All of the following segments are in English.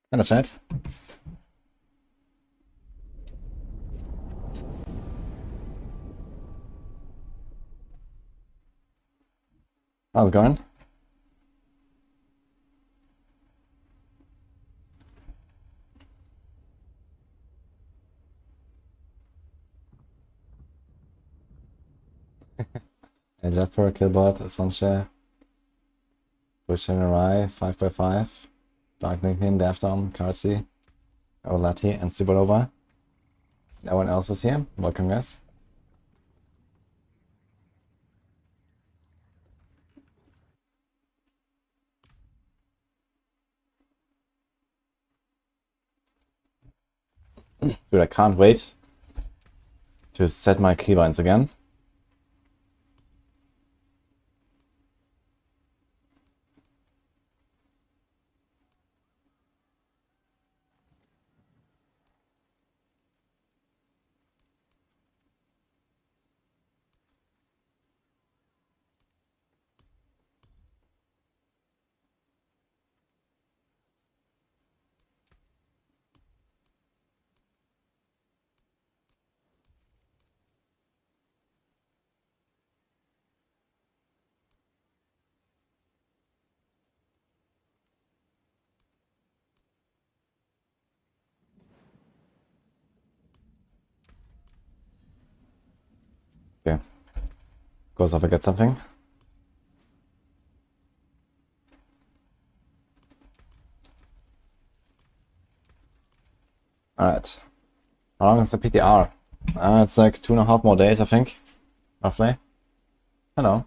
Hello, chat. How's it going? Hey, Jefffer, Killbot, Assumption, Bushin Arai, 5x5, Dark Nickname, Daftdom, Kartsi, Olati, and Sibarova. Everyone else is here. Welcome, guys. Dude, I can't wait to set my keybinds again. Okay. Of course, I forget something. Alright. How long is the PTR? It's like 2.5 more days, I think. Roughly. Hello.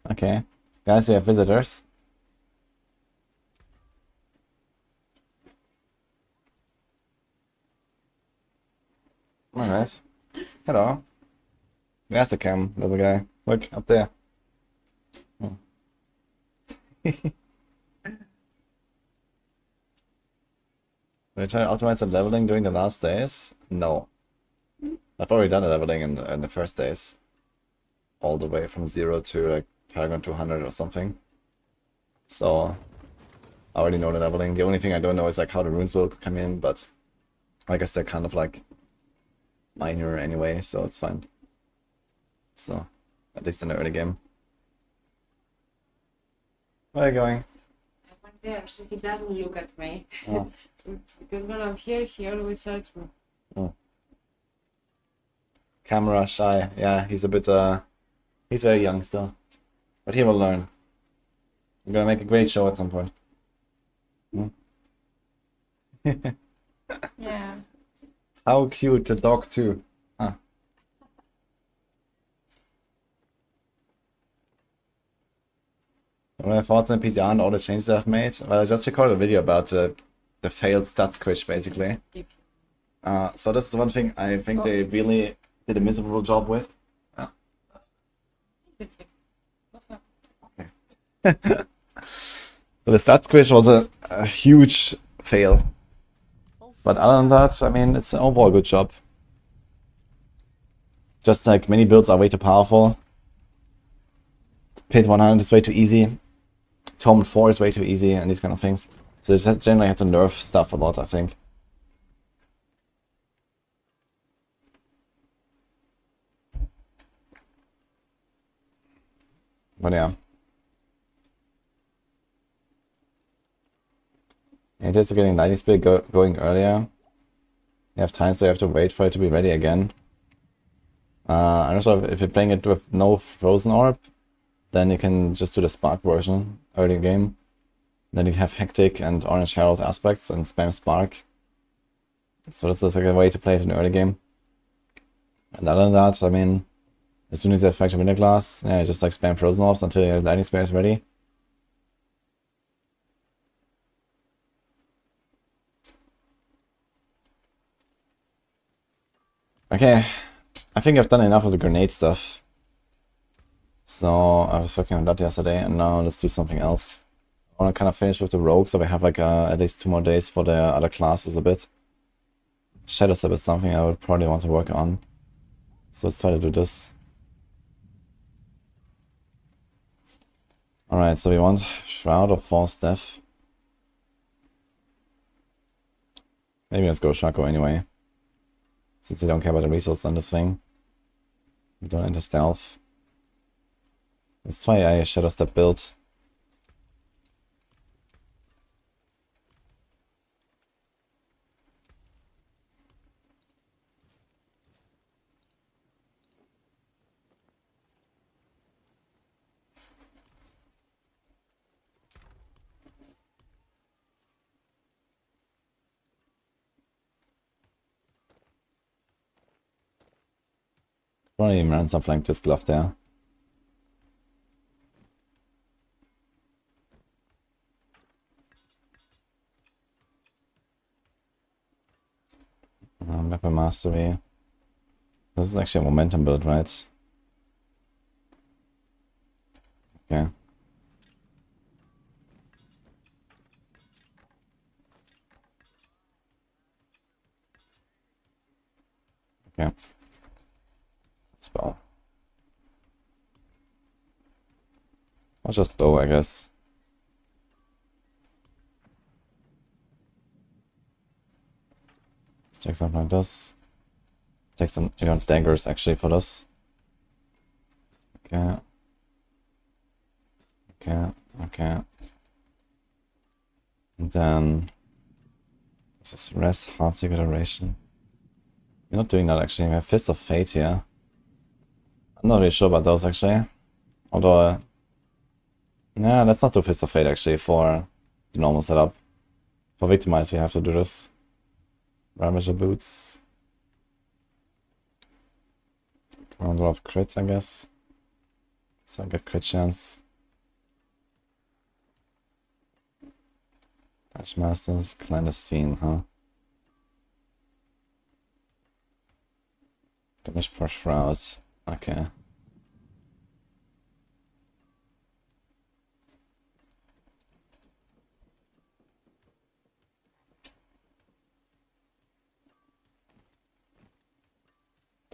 Okay. Guys, we have visitors. Alright. Hello. There's the cam, little guy. Look, up there. Oh. Did I try to optimize the leveling during the last days? No. I've already done the leveling in the first days. All the way from 0 to like Paragon 200 or something. So, I already know the leveling. The only thing I don't know is like how the runes will come in, but I guess they're kind of like minor anyway, so it's fine. So, at least in the early game. Where are you going? I went there, so he doesn't look at me. Oh. Because when I'm here, he always searches me. Oh. Camera shy. Yeah, he's a bit, he's very young still. But he will learn. We're gonna make a great show at some point. Hmm? Yeah. How cute, the dog too. Huh. What are my thoughts on PTR and all the changes I've made? Well, I just recorded a video about the failed stats quiz, basically. So this is one thing I think they really did a miserable job with. Okay. So the stats quiz was a huge fail. But other than that, I mean, it's an overall good job. Just like many builds are way too powerful. Pit 100 is way too easy. Tome 4 is way too easy, and these kind of things. So you just generally have to nerf stuff a lot, I think. But yeah. It is getting lightning speed going earlier. You have time, so you have to wait for it to be ready again. And also, if you're playing it with no frozen orb, then you can just do the spark version early game. Then you have hectic and orange herald aspects and spam spark. So this is like a way to play it in the early game. And other than that, I mean, as soon as you have Fractured Winter Glass, yeah, just like spam frozen orbs until your lightning spear is ready. Okay, I think I've done enough of the grenade stuff. So I was working on that yesterday, and now let's do something else. I want to kind of finish with the rogue, so we have like at least 2 more days for the other classes a bit. Shadow Step is something I would probably want to work on. So let's try to do this. Alright, so we want Shroud of False Death. Maybe let's go Shaco anyway. Since we don't care about the resource on this thing. We don't enter stealth. Let's try a Shadow Step build. Probably even run something like this glove there. Weapon Mastery. This is actually a momentum build, right? Okay. Okay. Let's bow. I'll just bow, I guess. Let's take something like this. Take some daggers actually for this. Okay. Okay, okay. And then this is rest, hard secret duration. We're not doing that actually. We have Fist of Fate here. I'm not really sure about those actually. Although, yeah, let's not do Fist of Fate actually for the normal setup. For Victimize we have to do this. Ravager boots. Around a lot of crits, I guess. So I get crit chance. Patch Masters, Clandestine, huh? Damage per shroud. Okay.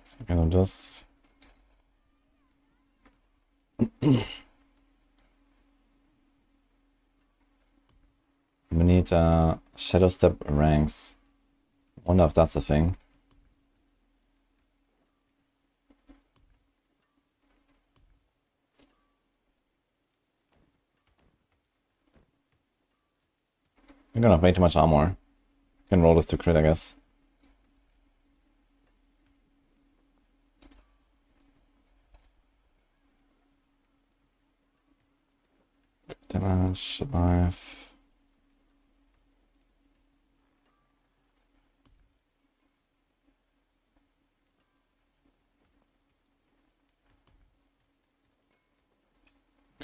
So I'm gonna do this. We need Shadow Step ranks. Wonder if that's a thing. We're gonna have way too much armor. Can roll this to crit, I guess. Damage, survive.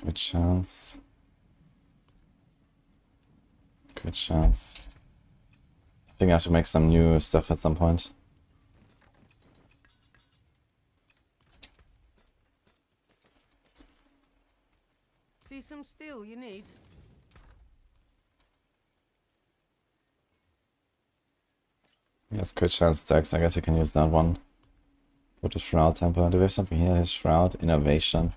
Good chance. Good chance. I think I have to make some new stuff at some point. See some steel you need? Yes, good chance stacks. I guess you can use that one. Put the Shroud Temper. Do we have something here? His Shroud Innovation.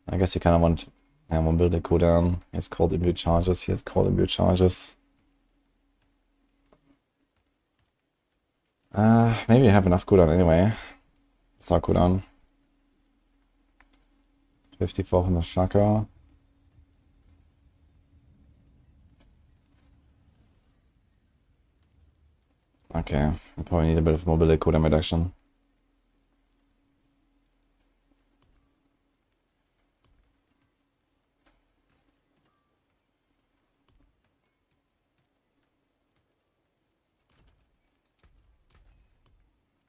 I guess you kind of want one build a cooldown. He's called imbue charges. He has called imbue charges. Maybe I have enough cooldown anyway. Star cooldown. 54 from the Shaka. Okay, I probably need a bit of mobility cooldown reduction.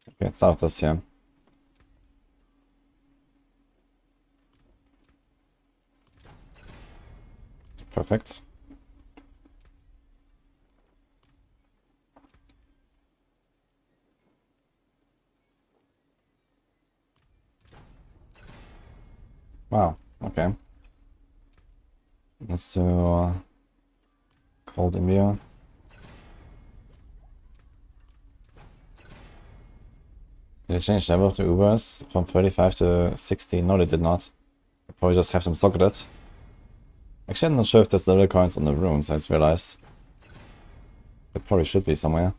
Okay, let's start this here. Perfect. Wow, okay. Let's do cold imbue. Did they change level of the Ubers from 35 to 60? No, they did not. They probably just have them socketed. Actually, I'm not sure if there's level coins on the runes, I just realized. It probably should be somewhere.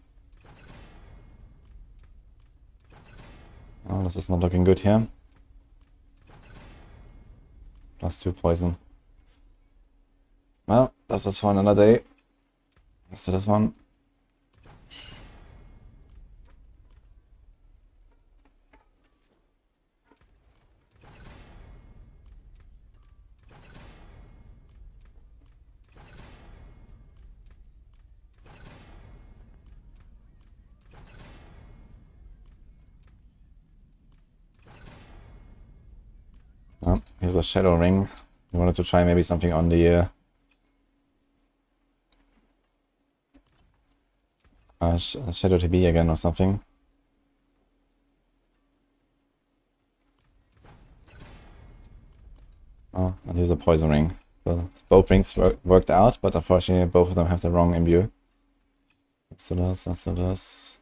Oh, this is not looking good here. +2 poison. Well, that's just for another day. Let's do this one. Oh, here's a shadow ring. We wanted to try maybe something on the shadow TB again or something. Oh, and here's a poison ring. So both rings worked out, but unfortunately both of them have the wrong imbue. Let's do this, let's do this.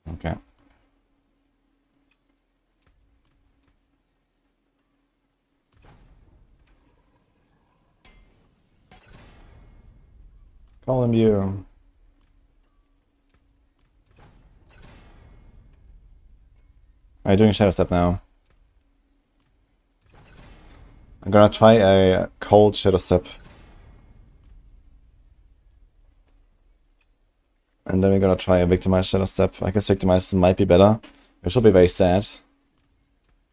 Okay. Call imbue. Alright, doing Shadow Step now. I'm gonna try a cold Shadow Step. And then we're gonna try a Victimize Shadow Step. I guess Victimize might be better. It should be very sad.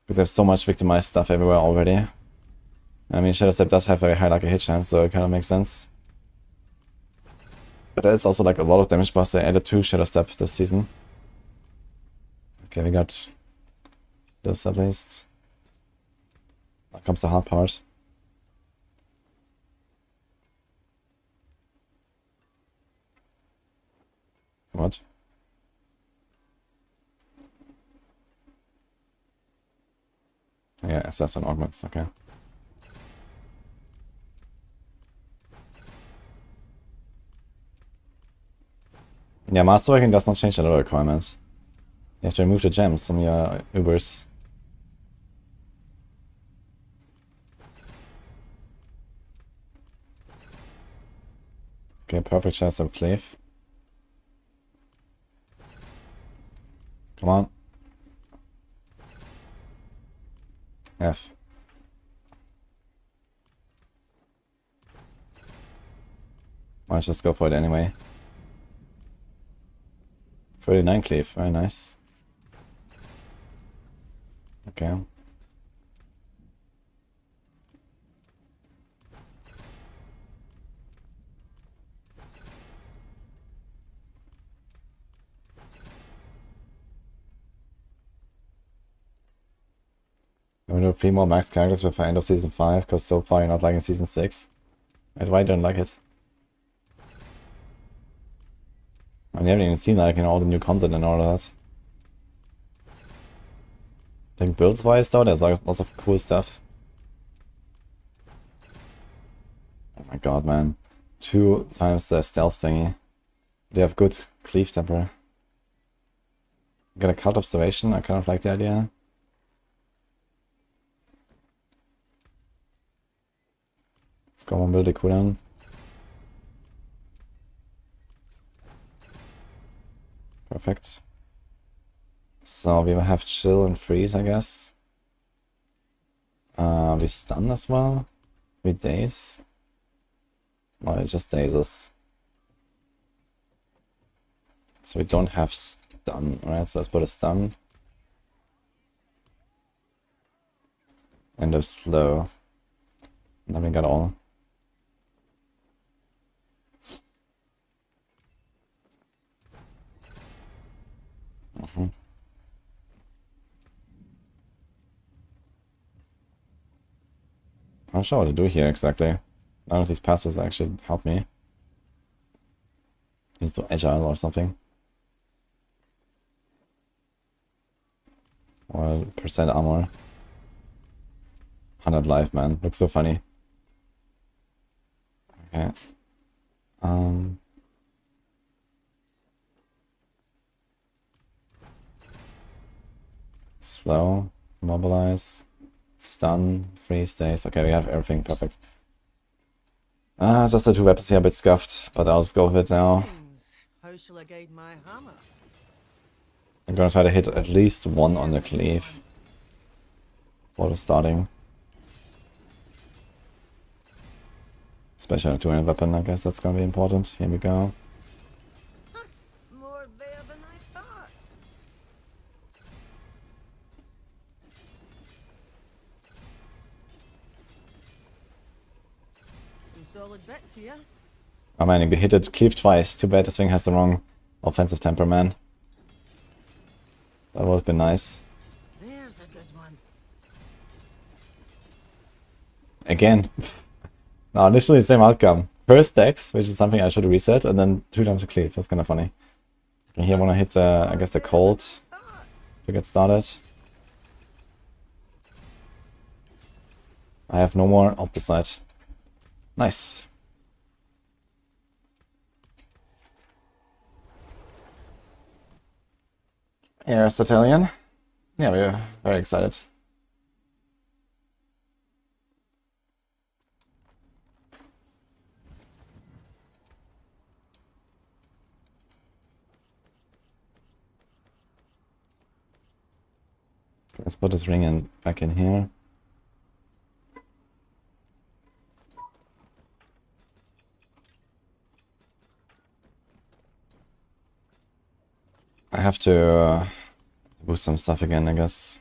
Because there's so much Victimize stuff everywhere already. I mean, Shadow Step does have very high lucky hit chance, so it kind of makes sense. But there's also like a lot of damage buffs. They added 2 Shadow Step this season. Okay, we got this at least. Now comes the hard part. What? Yeah, SS on augments, okay. Yeah, Master Working does not change the other requirements. You have to remove the gems from your Ubers. Okay, perfect chance of Cleave. Come on. F. Might just go for it anyway. 39 Cleave, very nice. Okay. I'm gonna do 3 more max characters before end of season 5, because so far you're not liking season 6. And why don't like it? I haven't even seen like all the new content and all of that. I think builds wise though, there's like lots of cool stuff. Oh my god, man. 2 times the stealth thingy. They have good cleave temper. I'm gonna cut observation, I kind of like the idea. Let's go on build a cooldown. Perfect. So we will have chill and freeze, I guess. We stun as well. We daze. No, it just dazes. So we don't have stun, right? So let's put a stun. And a slow. And then we got all. I'm not sure what to do here exactly. None of these passes actually help me. Needs to agile or something. Or percent armor. 100 life, man. Looks so funny. Okay. Slow. Mobilize. Stun. Freeze days. Okay, we have everything perfect. Just the 2 weapons here a bit scuffed, but I'll just go with it now. How shall I guide my hammer? I'm gonna try to hit at least 1 on the cleave for the starting. Especially a 2-handed weapon, I guess that's gonna be important. Here we go. More there than I thought. Some solid bits here. Oh man, we hit it cleave twice. Too bad this thing has the wrong offensive temper, man. That would have been nice. There's a good one. Again. No, literally the same outcome. First dex, which is something I should reset, and then 2 times a cleave. That's kind of funny. Okay, here I want to hit, I guess, the cold to get started. I have no more opposite. Nice. Here's Italian. Yeah, we're very excited. Let's put this ring back in here. I have to boost some stuff again, I guess.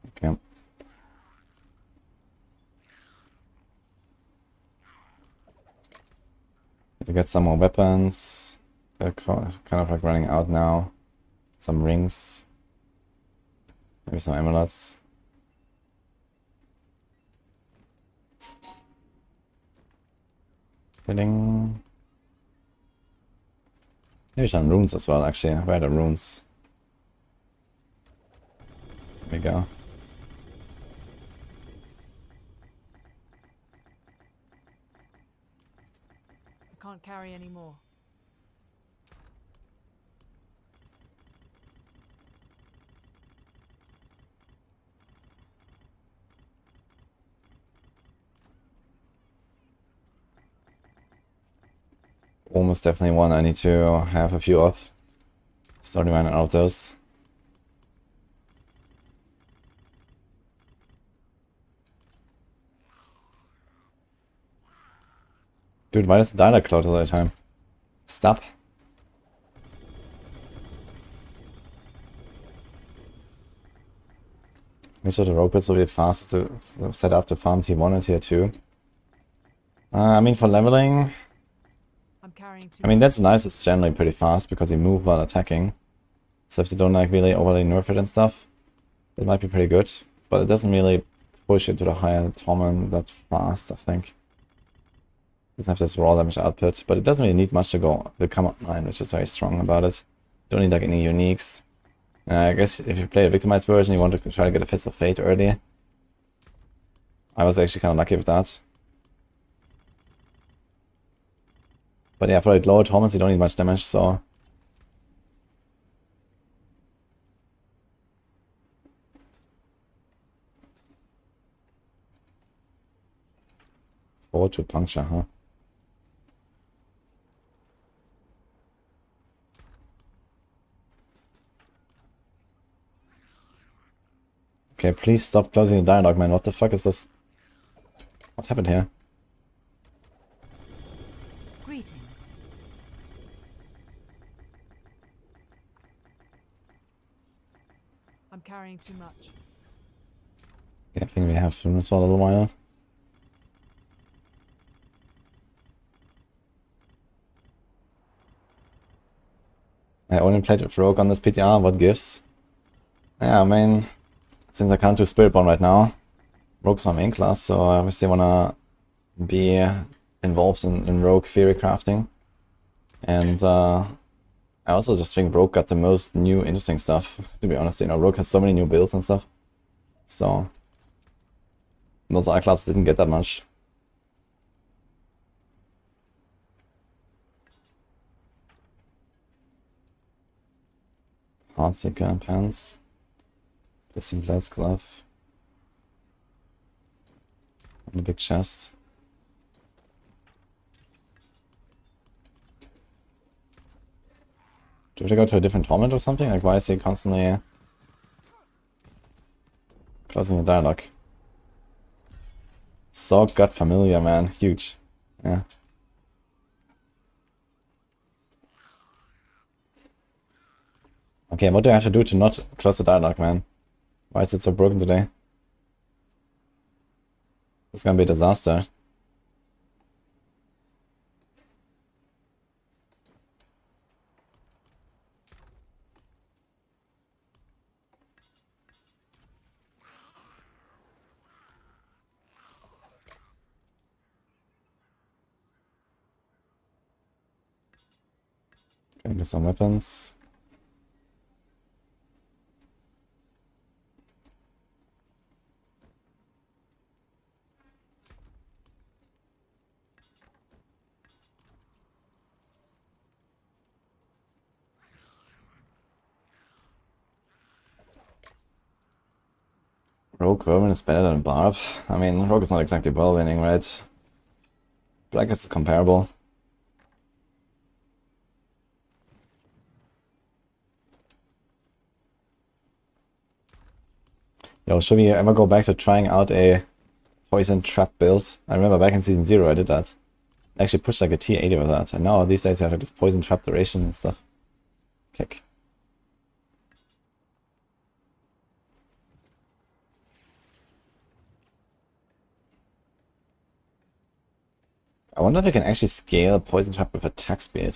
Okay. To get some more weapons. They're kind of like running out now. Some rings. Maybe some amulets. Ding. Maybe some runes as well, actually. Where are the runes? There we go. I can't carry any more. Almost definitely one I need to have a few of. Starting running out of those. Dude, why does the dialogue cloud all the time? Stop. Which of the robots will be fastest to set up to farm tier 1 and tier 2? I mean, for leveling, I'm carrying too I mean, that's nice. It's generally pretty fast because you move while attacking. So if you don't like really overly nerf it and stuff, it might be pretty good. But it doesn't really push it to the higher torment that fast, I think. Doesn't have this raw damage output, but it doesn't really need much to become online, which is very strong about it. Don't need like any uniques. I guess if you play a Victimize version, you want to try to get a Fist of Fate early. I was actually kind of lucky with that. But yeah, for like lower torments, you don't need much damage, so... Forward to puncture, huh? Okay, please stop closing the dialogue, man. What the fuck is this? What happened here? Greetings. I'm carrying too much. Yeah, I think we have runes for a little while. I only played with Rogue on this PTR, what gives? Yeah, I mean, since I can't do Spiritborn right now, Rogue's my main class, so I obviously wanna be involved in Rogue theorycrafting. And I also just think Rogue got the most new interesting stuff, to be honest. You know, Rogue has so many new builds and stuff. So, those other classes didn't get that much. Heartseeker and pants. Twisting Blades glove. And a big chest. Do we have to go to a different torment or something? Like, why is he constantly closing the dialogue? So god familiar, man. Huge. Yeah. Okay, what do I have to do to not close the dialogue, man? Why is it so broken today? It's gonna be a disaster. Okay, get some weapons. Rogue Vermin is better than Barb. I mean, Rogue is not exactly well winning, right? But I guess it's comparable. Yo, should we ever go back to trying out a poison trap build? I remember back in season 0 I did that. I actually pushed like a tier 80 with that. And now these days you have like this poison trap duration and stuff. Kick. I wonder if you can actually scale poison trap with attack speed.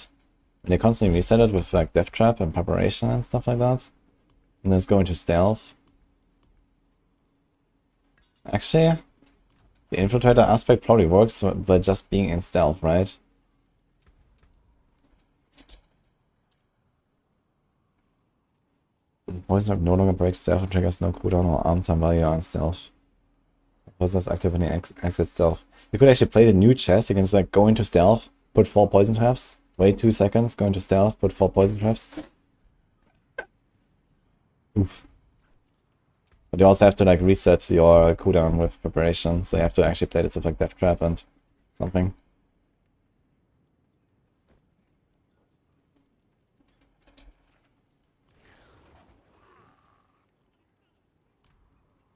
And they constantly reset it with like death trap and preparation and stuff like that. And then it's going to stealth. Actually, the infiltrator aspect probably works by just being in stealth, right? Poison trap no longer breaks stealth and triggers no cooldown or arm time while you are in stealth. Poison is active when you exit stealth. You could actually play the new chest. You can just like go into stealth, put 4 poison traps, wait 2 seconds, go into stealth, put 4 poison traps. Oof. But you also have to like reset your cooldown with preparation, so you have to actually play this with like death trap and something.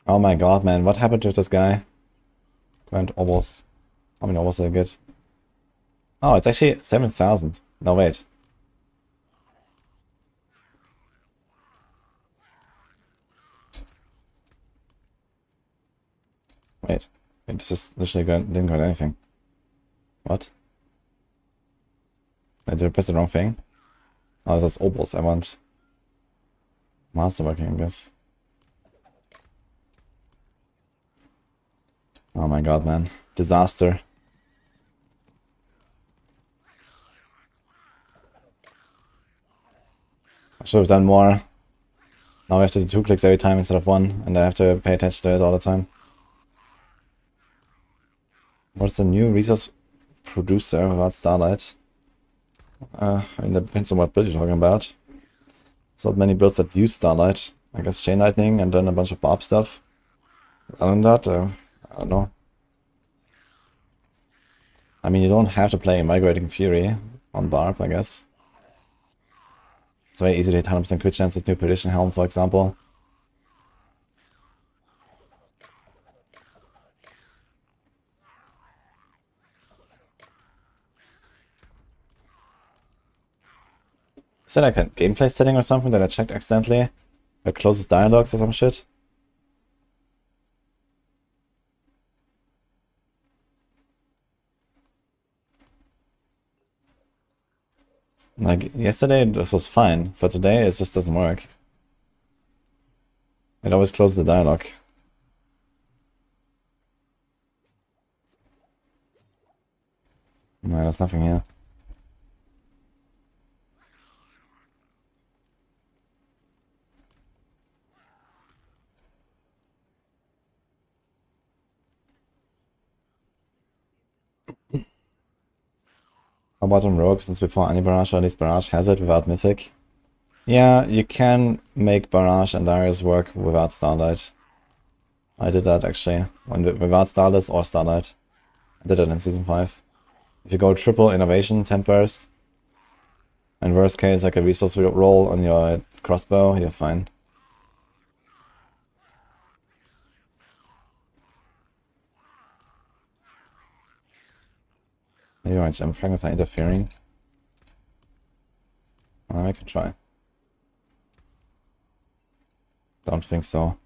Oh my god, man, what happened to this guy? Grand obos. How many obos did I get? Oh, it's actually 7,000. No, wait. Wait. It just literally didn't get anything. What? Did I press the wrong thing? Oh, that's obos. I want masterworking, I guess. Oh my god, man. Disaster. I should have done more. Now I have to do 2 clicks every time instead of 1, and I have to pay attention to it all the time. What's the new resource producer without Starlight? I mean, that depends on what build you're talking about. There's not many builds that use Starlight. I guess Chain Lightning and then a bunch of Barb stuff. Other than that, I don't know. I mean, you don't have to play Migrating Fury on Barb, I guess. It's very easy to hit 100% crit chance with New Perdition Helm, for example. Is that like a gameplay setting or something that I checked accidentally? That closes dialogues or some shit? Like, yesterday this was fine, but today it just doesn't work. It always closes the dialogue. No, there's nothing here. How about on Rogue, since before any Barrage or at least Barrage has it without Mythic? Yeah, you can make Barrage and Darius work without Starlight. I did that actually, without Starless or Starlight. I did it in Season 5. If you go triple innovation, 10 burst, and worst case like a resource roll on your crossbow, you're fine. Maybe my gem fragments are interfering. I can try. Don't think so.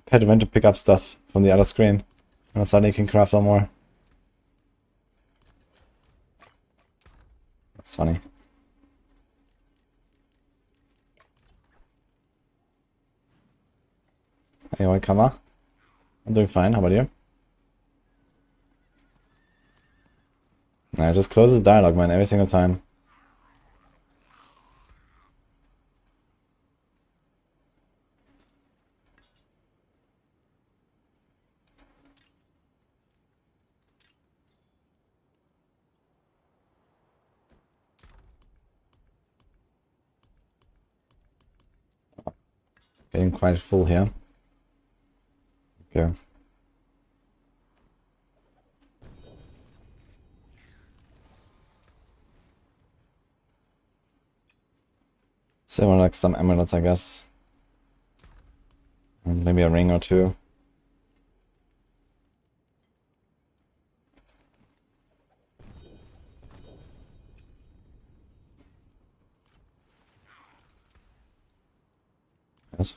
Pet went to pick up stuff from the other screen. And suddenly you can craft on more. That's funny. Hey, what cover? I'm doing fine, how about you? Nah, just close the dialogue, man, every single time. Getting quite full here. Okay. Similar like some amulets, I guess. And maybe a ring or two. Yes.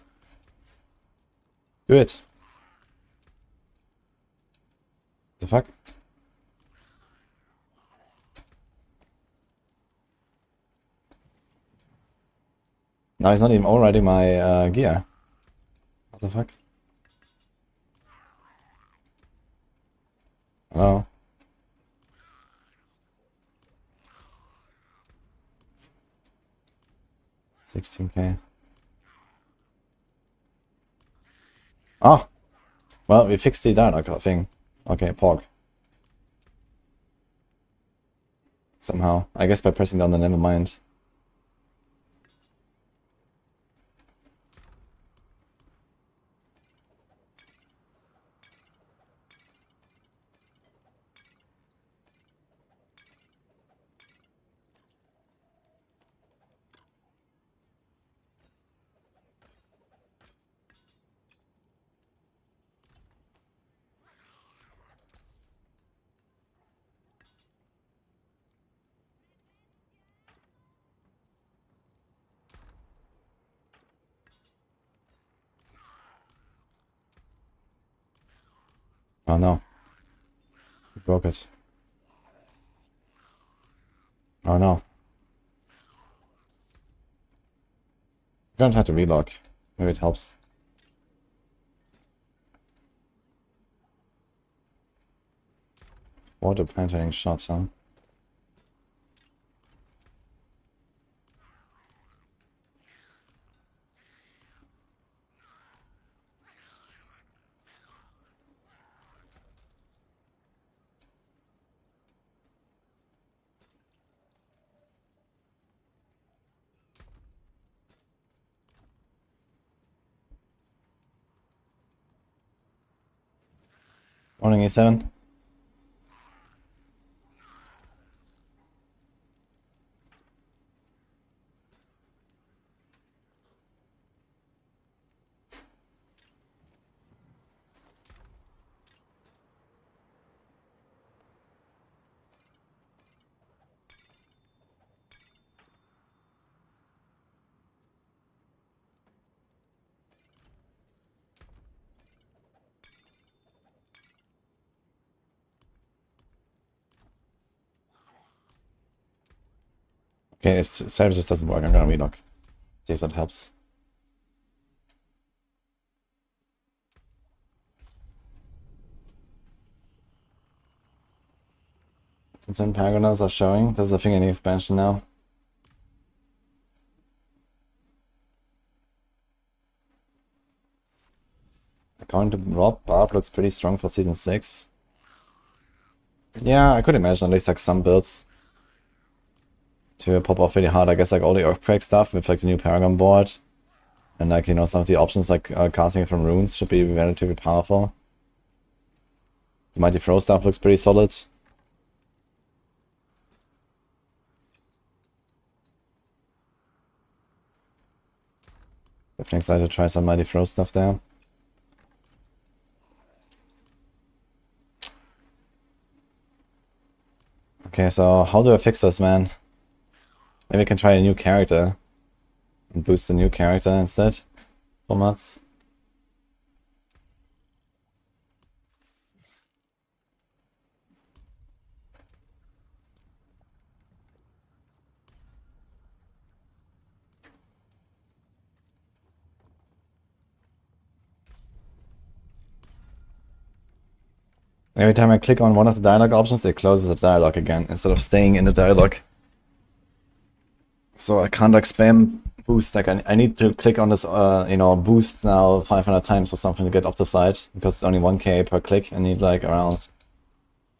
Do it. The fuck? Now he's not even already my gear. What the fuck? Hello? 16k. Oh! Well, we fixed the dialogue thing. Okay, Pog. Somehow. I guess by pressing down the nevermind. Oh no. We broke it. Oh no. You're gonna have to relock. Maybe it helps. Water penetrating shots, huh? Morning A7. Okay, Salvage just doesn't work. I'm gonna relock. See if that helps. Since when Paragonals are showing, this is a thing in the expansion now. According to Rob, Barb looks pretty strong for Season 6. Yeah, I could imagine at least like some builds to pop off really hard. I guess like all the Earthquake stuff with like the new Paragon board. And like, you know, some of the options like casting it from runes should be relatively powerful. The Mighty Throw stuff looks pretty solid. Definitely excited to try some Mighty Throw stuff there. Okay, so how do I fix this, man? Maybe I can try a new character. And boost the new character instead. For mods. Every time I click on one of the dialogue options, it closes the dialogue again, instead of staying in the dialogue. So I can't like spam boost, like I need to click on this, you know, boost now 500 times or something to get off the site, because it's only 1k per click. I need like around,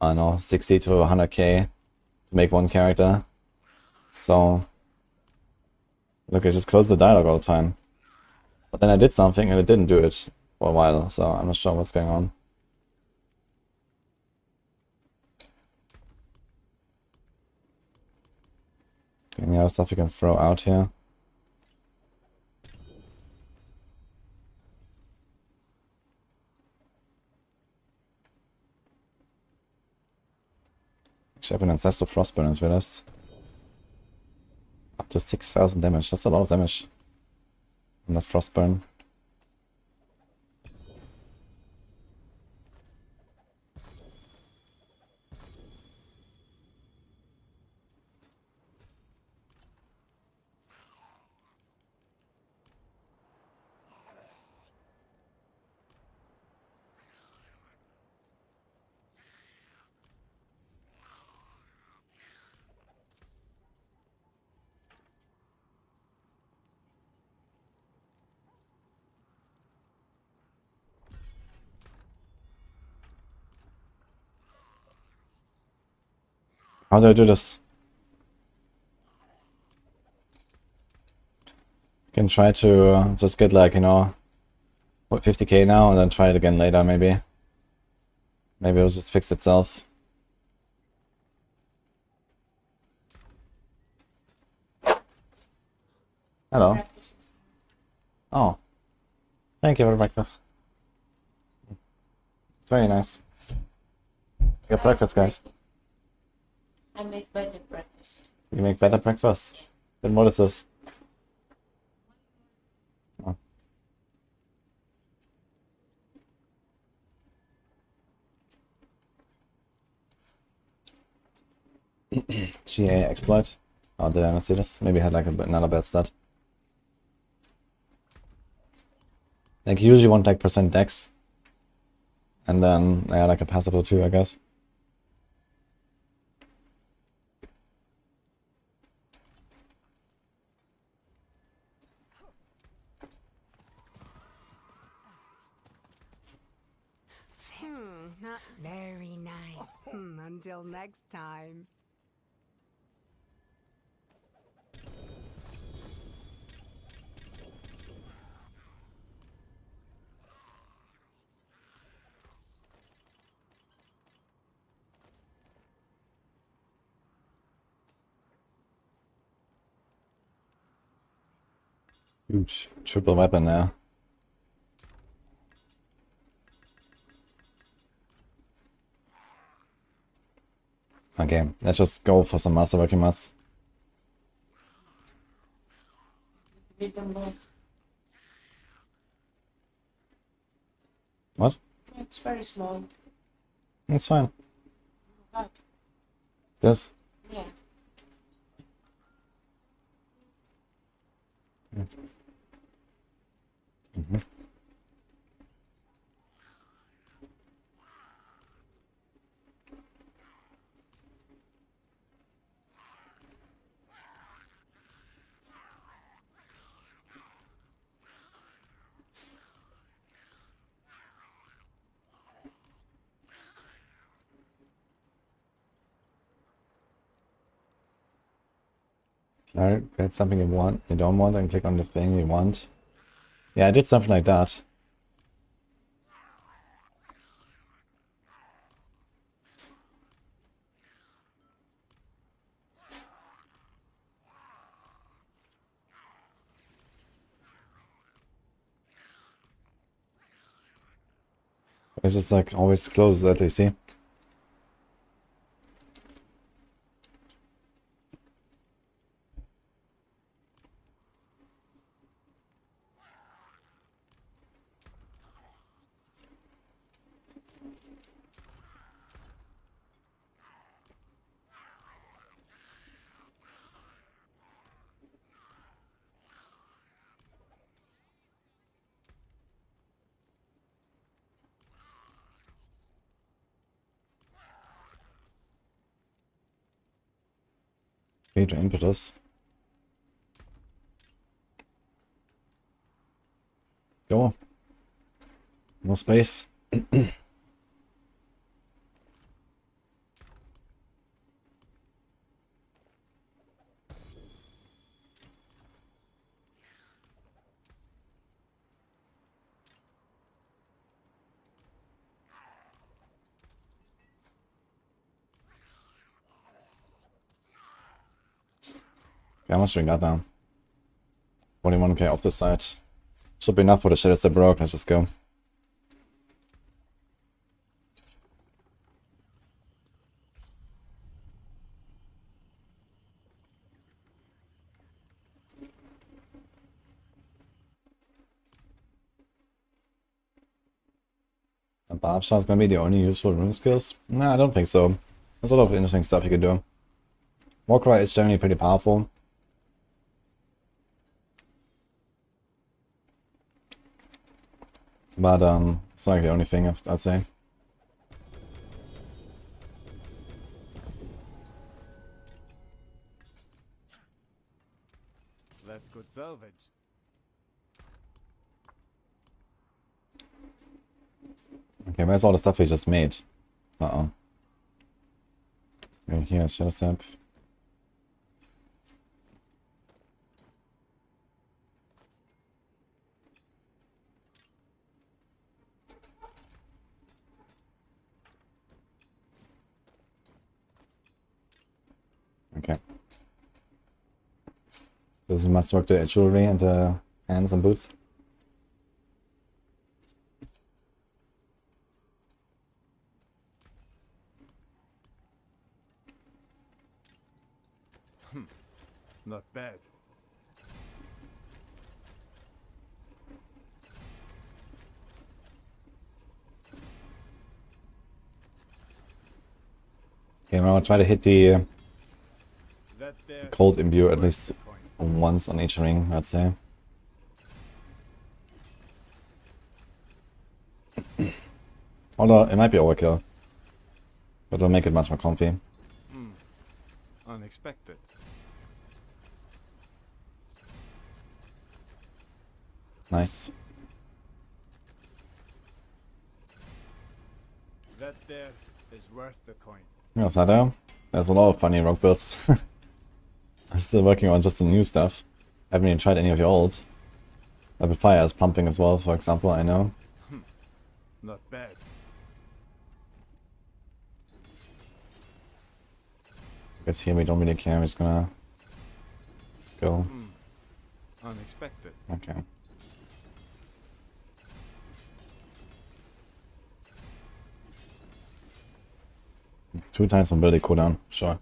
I don't know, 60 to 100k to make one character. So, look, I just closed the dialogue all the time. But then I did something and it didn't do it for a while, so I'm not sure what's going on. Any other stuff you can throw out here? Actually, I have an Ancestral Frostburn as well as up to 6,000 damage. That's a lot of damage on that Frostburn. How do I do this? I can try to just get like, you know, what, 50k now and then try it again later maybe. Maybe it'll just fix itself. Hello. Oh. Thank you for breakfast. It's very nice. Good breakfast, guys. I make better breakfast. You make better breakfast? Then what is this? Oh. GA exploit? Oh, did I not see this? Maybe I had like another bad stat. Like you usually want like percent dex. And then yeah, like a passive too, I guess. Not very nice. Until next time. Huge triple weapon there. Okay, let's just go for some masterworking mats. We don't know. What? It's very small. That's fine. What? This? Yeah. Mm-hmm. Get something you want, you don't want, and click on the thing you want. Yeah, I did something like that. It's just like always closes that, you see. Major impetus. Go. No space. Okay, how much we got now? 41k up this side. Should be enough for the shit that broke. Let's just go. A barb shot is gonna be the only useful rune skills? Nah, I don't think so. There's a lot of interesting stuff you can do. Warcry is generally pretty powerful. But it's not like the only thing I'd say. That's good salvage. Okay, where's all the stuff we just made? Uh-oh. Okay, here's Shadow Step. Okay. So we must work the jewelry and the hands and boots. Not bad. Okay, now I'll try to hit the That there cold imbue at is least the point. once on each ring, I'd say. Although it might be overkill. But it'll make it much more comfy. Unexpected. Nice. That there is worth the coin. Yeah, so there's a lot of funny rock builds. I'm still working on just the new stuff. I haven't even tried any of your old. Rapid Fire is pumping as well, for example, I know. Not bad. I guess here we don't really care, we're just gonna go. Unexpected. Okay. Two times on building cooldown, sure.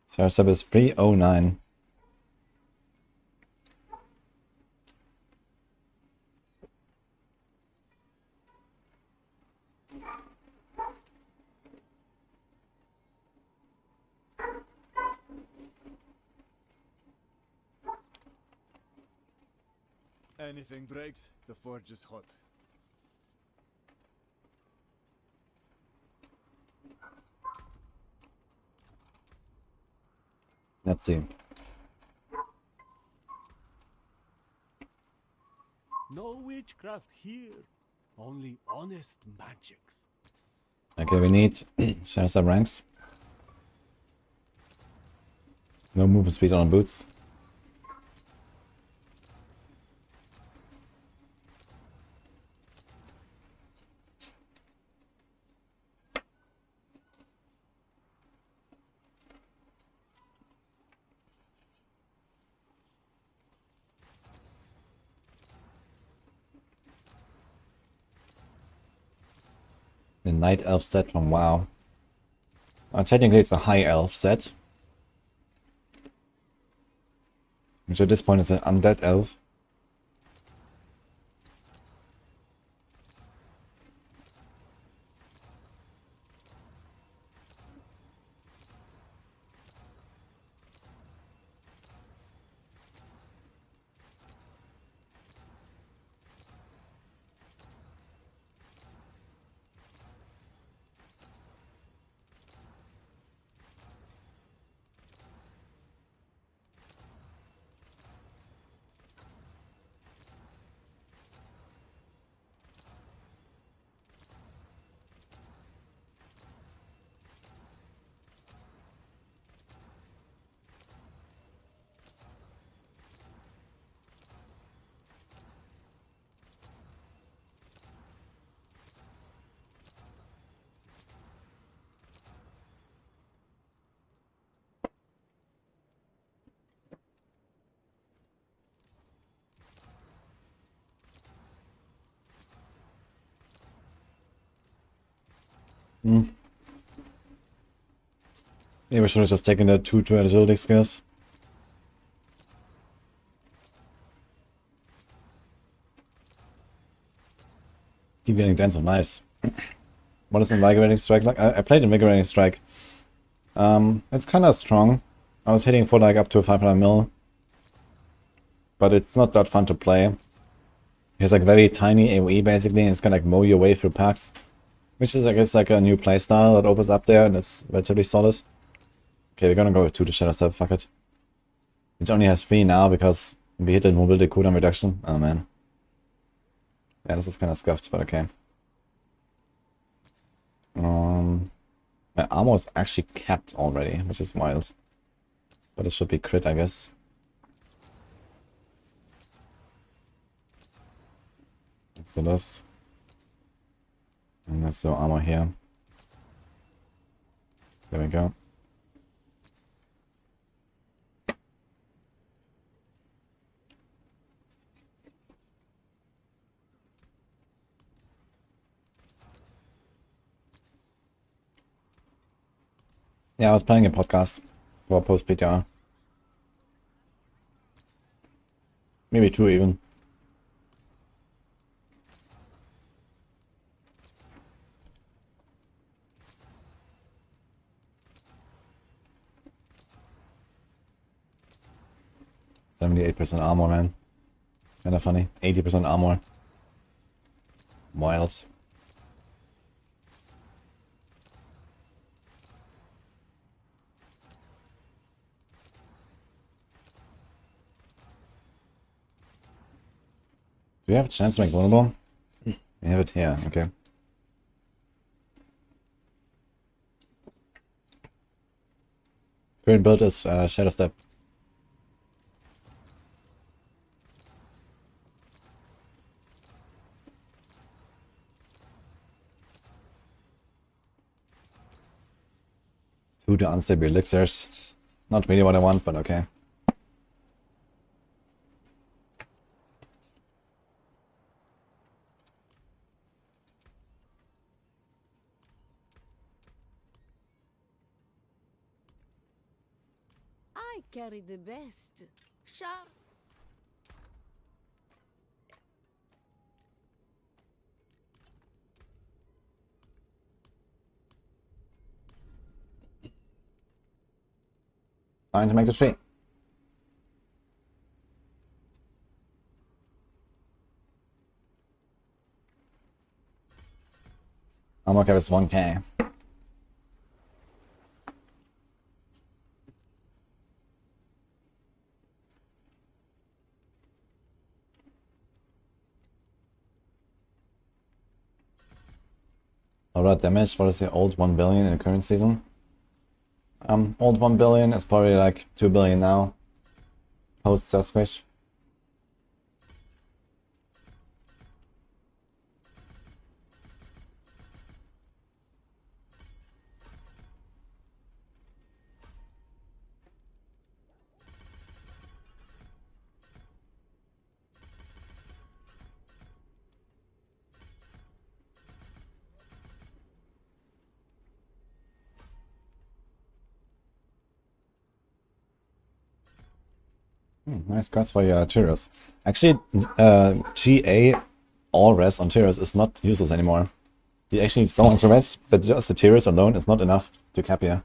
Sarah sub is 309. Anything breaks, the forge is hot. Let's see. No witchcraft here. Only honest magics. Okay, we need shadow step ranks. No movement speed on boots. The Night Elf set from WoW. Technically it's a High Elf set. Which at this point is an Undead Elf. Maybe we should have just taken the 2 agility skills. Keep getting dense on nice. What is invigorating strike like? I played invigorating strike. It's kind of strong. I was hitting for like up to 500 mil. But it's not that fun to play. It has like very tiny AoE basically, and it's gonna like mow your way through packs. Which is I guess like a new playstyle that opens up there and it's relatively solid. Okay, we're gonna go with 2 to Shadow Step, fuck it. It only has 3 now because we hit the mobility cooldown reduction. Oh man. Yeah, this is kinda scuffed, but okay. My armor is actually capped already, which is wild. But it should be crit, I guess. Let's do this. And let's do armor here. There we go. Yeah, I was playing a podcast for post PTR. Maybe 2 even. %78 armor, man. Kinda funny. 80% armor. Wild. Do we have a chance to make vulnerable? We have it here, okay. Current build is Shadow Step. Two to unstable elixirs. Not really what I want, but okay. I carry the best. Sharp. Trying to make the tree. Armor cap is 1k. Alright, damage, what is the old 1 billion in the current season? Old 1 billion is probably like 2 billion now. Post Just Squish. Nice cards for your Tyros. Actually, GA all res on Tyros is not useless anymore. You actually need so much res, but just the Tyros alone is not enough to cap you.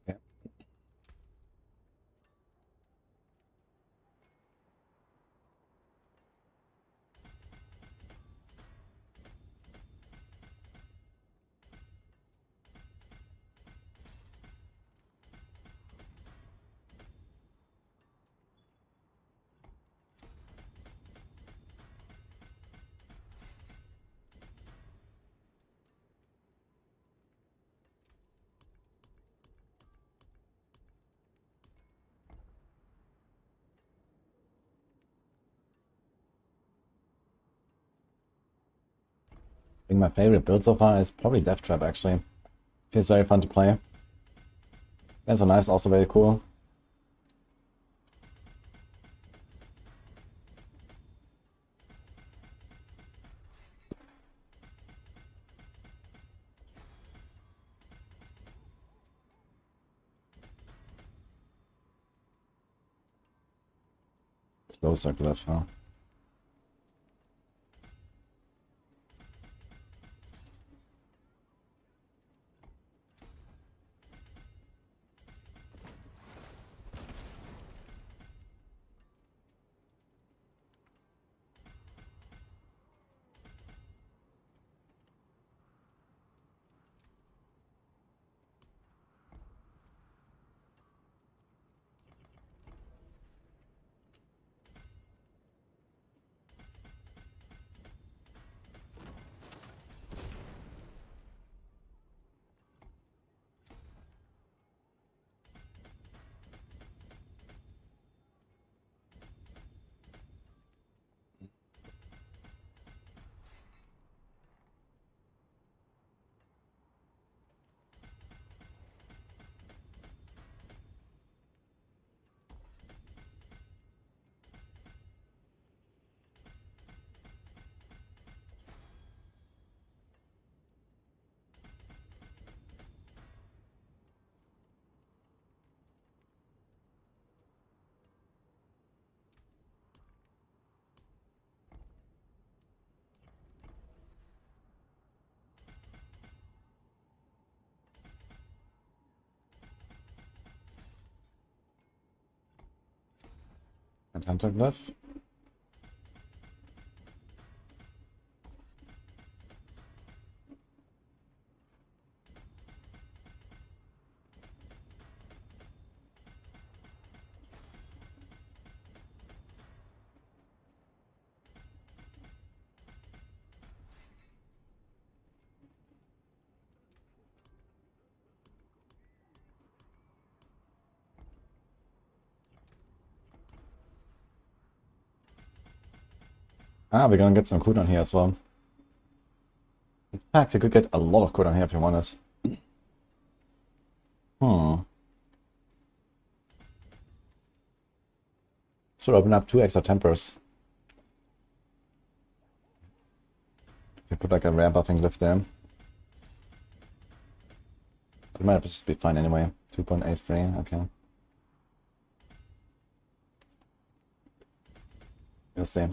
Okay. I think my favorite build so far is probably Death Trap actually. Feels very fun to play. Dance on Knife's also very cool. Closer glyph, huh? And Hunter glyph. Ah, we're gonna get some cooldown here as well. fact, you could get a lot of cooldown here if you wanted. So open up 2 extra tempers. You put like a rare buffing glyph there. It might just be fine anyway. 2.83, okay. You'll see.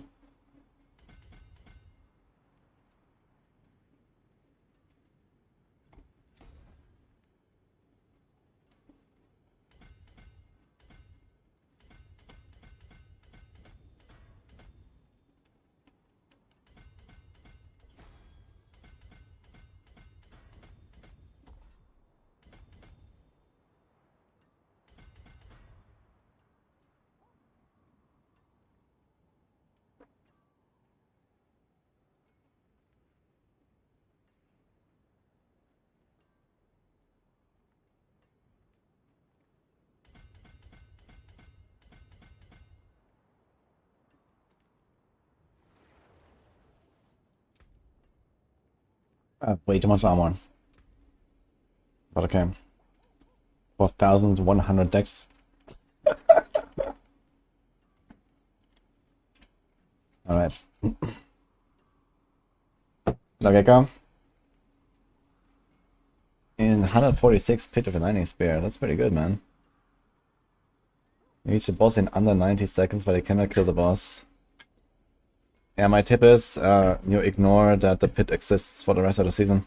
Way too much armor. But okay. 4,100 dex. Alright. Logeka. In 146 Pit of a Lightning Spear. That's pretty good, man. You reach the boss in under 90 seconds, but you cannot kill the boss. Yeah, my tip is you ignore that the pit exists for the rest of the season.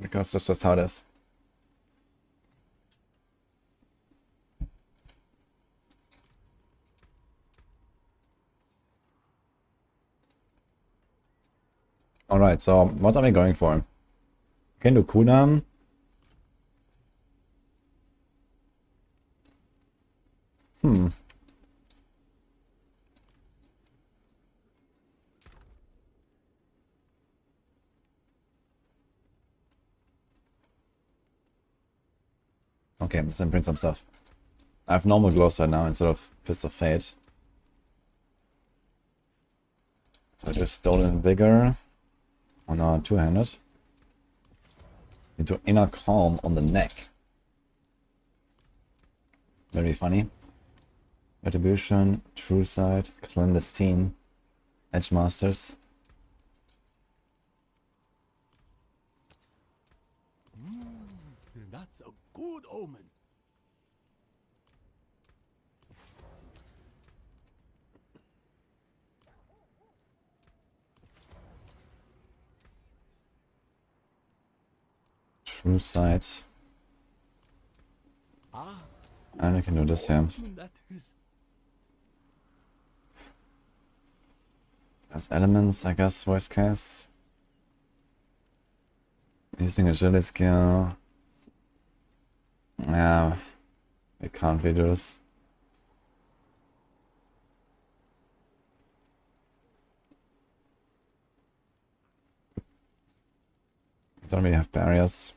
Because that's just how it is. Alright, so what are we going for? Can do cooldown. Okay, let's imprint some stuff. I have normal glow side now instead of Fist of Fate. So I just Stolen Vigor on our two-handed. Into Inner Calm on the neck. Very funny. Retribution, True Sight, Clandestine, Edge Masters. That's a good omen. True Sight. And we can do this here. That is As elements, I guess, worst case. Using agility skill. Yeah, we can't really do this. We don't really have barriers.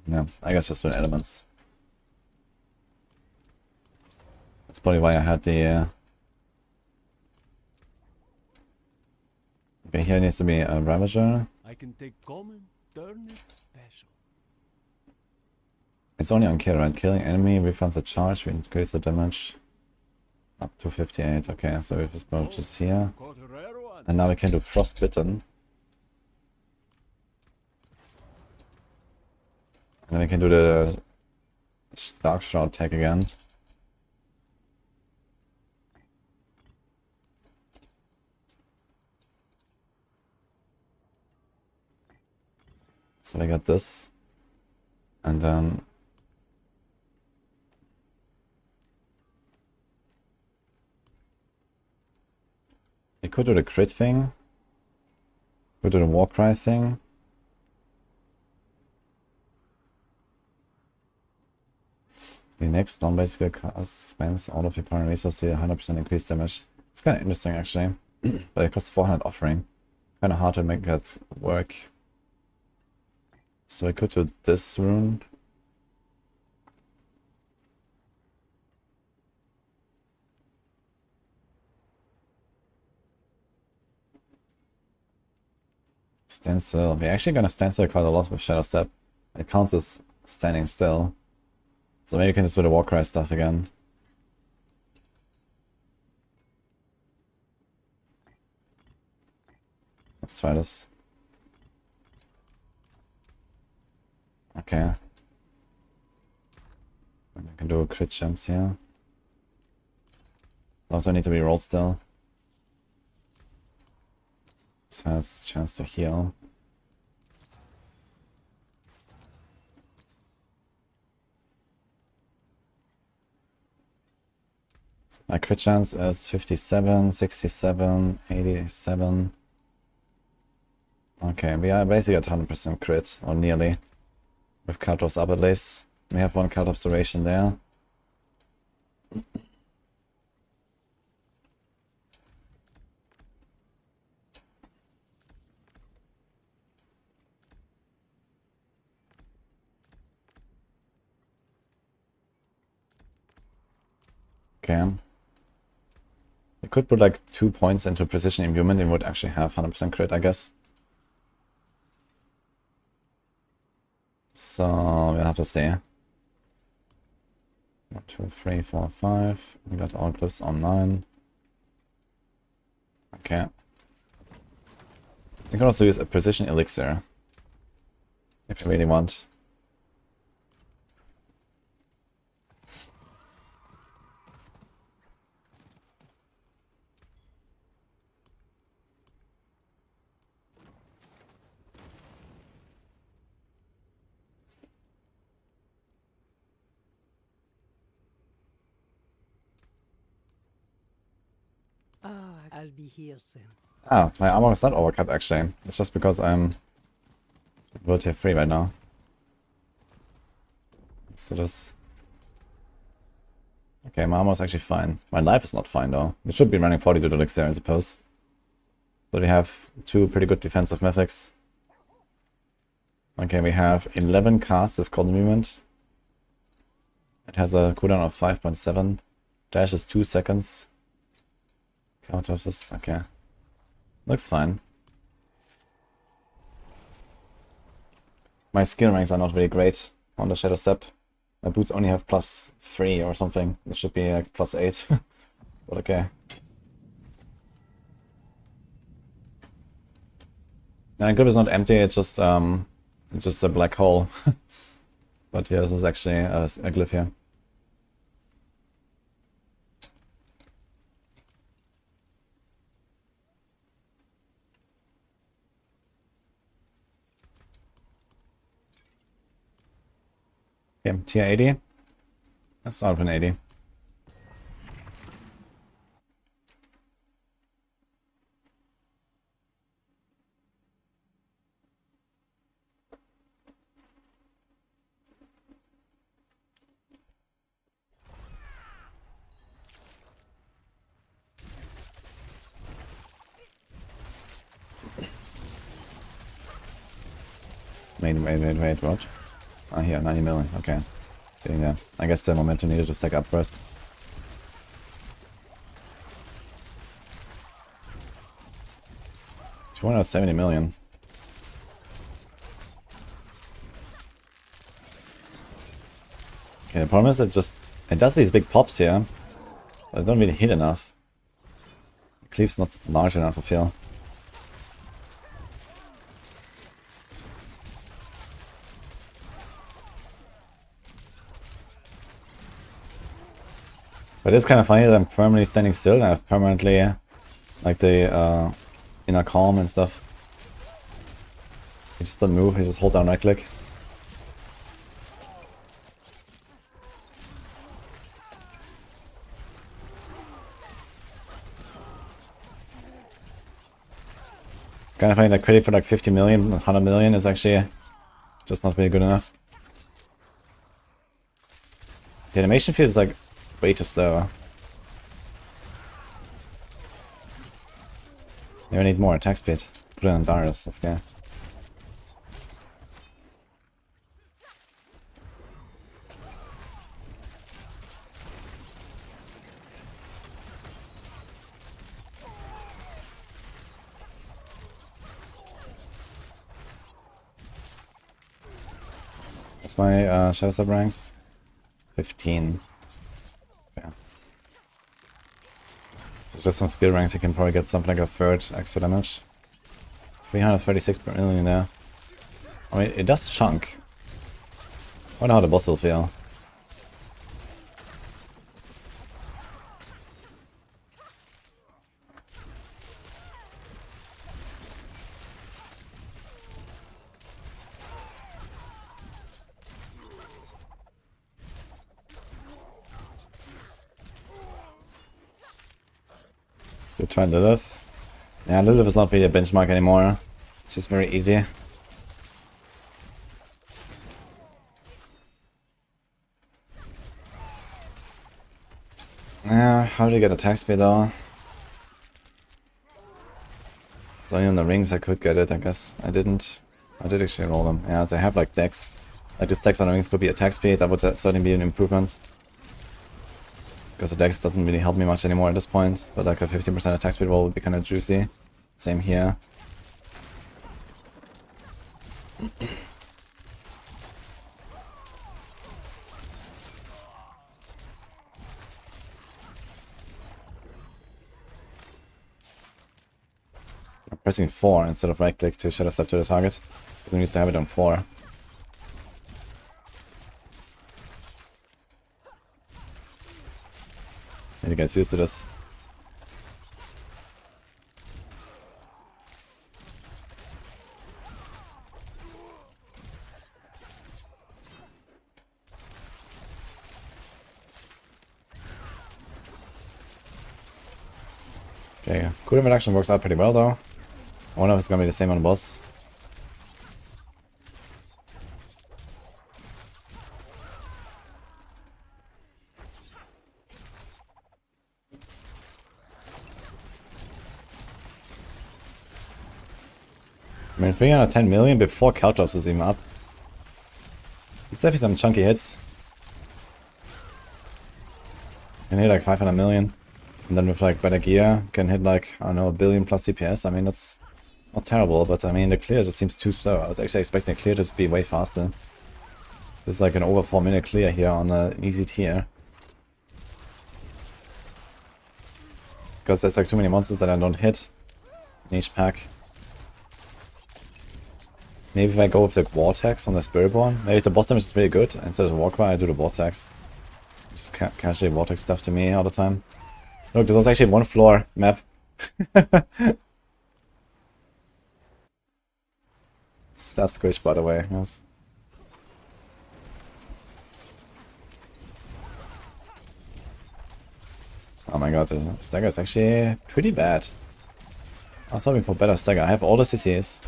Yeah, I guess just doing elements. That's probably why I had the... Okay, here needs to be a Ravager. I can take common, turn it special. It's only on kill, right? Killing enemy refunds the charge, we increase the damage up to 58. Okay, so we just put this here. Caught a rare one. And now we can do Frostbitten. And then we can do the Dark Shroud tag again. So we got this. And then we could do the crit thing. Could do the Warcry thing. The next down basically spends all of your primary resources to 100% increased damage. It's kind of interesting actually, but it costs 400 offering. Kind of hard to make that work. So I could do this rune. Stand still. We're actually gonna stand still quite a lot with Shadow Step. It counts as standing still. So maybe you can just do the Warcry stuff again. Let's try this. Okay. And I can do crit jumps here. Also need to be rolled still. This has chance to heal. My crit chance is 57, 67, 87. Okay, we are basically at 100% crit, or nearly. With Kaltov's up at least. We have one Kaltov's duration there. Okay. We could put like 2 points into precision imbuement and would actually have 100% crit, I guess. So we'll have to see. 1, 2, 3, 4, 5. We got all glyphs online. Okay. You can also use a precision elixir if you really want. I'll be here soon. Ah, my armor is not overcut actually. It's just because I'm world tier 3 right now. So this. Okay, my armor is actually fine. My life is not fine though. We should be running 42 to elixir, I suppose. But we have 2 pretty good defensive mythics. Okay, we have 11 casts of cold movement. It has a cooldown of 5.7. Dash is 2 seconds. Counters this, okay. Looks fine. My skill ranks are not really great on the Shadow Step. My boots only have +3 or something. It should be like +8. But okay. And grip is not empty, it's just a black hole. But yeah, this is actually a glyph here. Okay, tier 80. Let's start with an 80. Wait, what? Ah, here, 90 million, okay. Getting there. I guess the momentum needed to stack up first. $270 million. Okay, the problem is it does these big pops here, but it don't really hit enough. The cleave's not large enough, I feel. But it's kind of funny that I'm permanently standing still and I have permanently like the inner calm and stuff. You just don't move, you just hold down right click. It's kind of funny that credit for like 50 million, 100 million is actually just not really good enough. The animation feels like way too slow. Maybe I need more attack speed. Put it on Darius, let's go. What's my Shadow Step ranks? 15. Yeah. So it's just some skill ranks, you can probably get something like a third extra damage. 336 per million there. I mean, it does chunk. I wonder how the boss will feel. We'll try Lilith. Yeah, Lilith is not really a benchmark anymore. It's just very easy. Yeah, how do you get attack speed though? It's only on the rings I could get it, I guess. I didn't. I did actually roll them. Yeah, they have like decks. Like this dex on the rings could be attack speed, that would certainly be an improvement. Because the dex doesn't really help me much anymore at this point. But like a 15% attack speed roll would be kind of juicy. Same here. I'm pressing 4 instead of right click to shadow step to the target. Because I'm used to have it on 4. Need to get used to this. Okay, cooldown reduction works out pretty well though. I wonder if it's gonna be the same on the boss. I mean, 310 million before Caltrops is even up. It's definitely some chunky hits. Can hit like 500 million. And then with like better gear, can hit like, I don't know, 1 billion plus CPS. I mean, that's not terrible, but I mean, the clear just seems too slow. I was actually expecting the clear to just be way faster. This is like an over 4-minute clear here on an easy tier. Because there's like too many monsters that I don't hit in each pack. Maybe if I go with the Vortex on the Spiritborn, maybe if the boss damage is really good, instead of the Warcry I do the Vortex. Just casually Vortex stuff to me all the time. Look, this was actually one floor map. Stat squish, by the way, yes. Oh my god, the stagger is actually pretty bad. I was hoping for better stagger. I have all the CCs.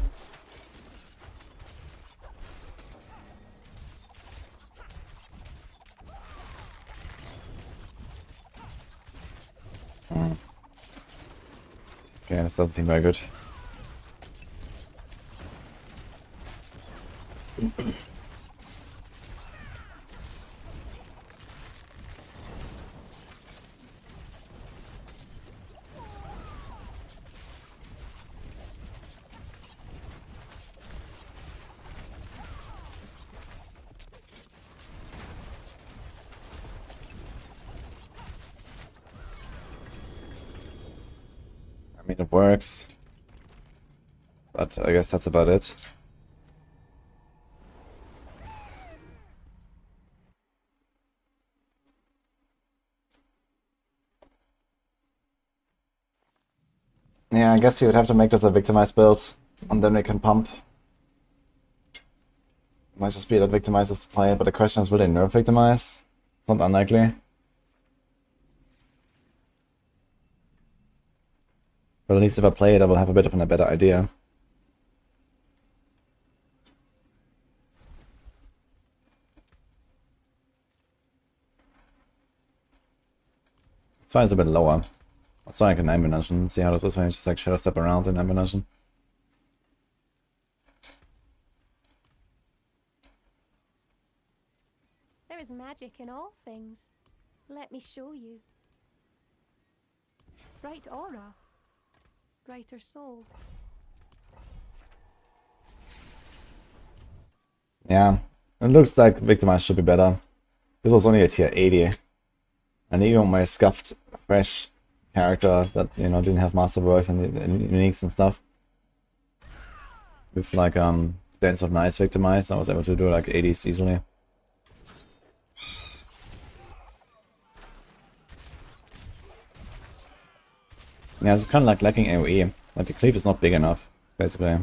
Okay, this doesn't seem very good. I mean, it works. But I guess that's about it. Yeah, I guess you would have to make this a Victimize build, and then we can pump. Might just be that Victimize is played, but the question is, will they nerf Victimize? It's not unlikely. But at least if I play it, I will have a bit of a better idea. This one is a bit lower. Let's try like an ammunition, see how this is when you just like shadow step around in ammunition. There is magic in all things. Let me show you. Bright aura. Brighter soul. Yeah, It looks like Victimize should be better. This was only a tier 80. And even my scuffed, fresh character that, you know, didn't have masterworks and uniques and stuff. With like, Dance of Nights Victimize, I was able to do like 80s easily. Yeah, it's kind of like lacking AoE. Like the cleave is not big enough, basically.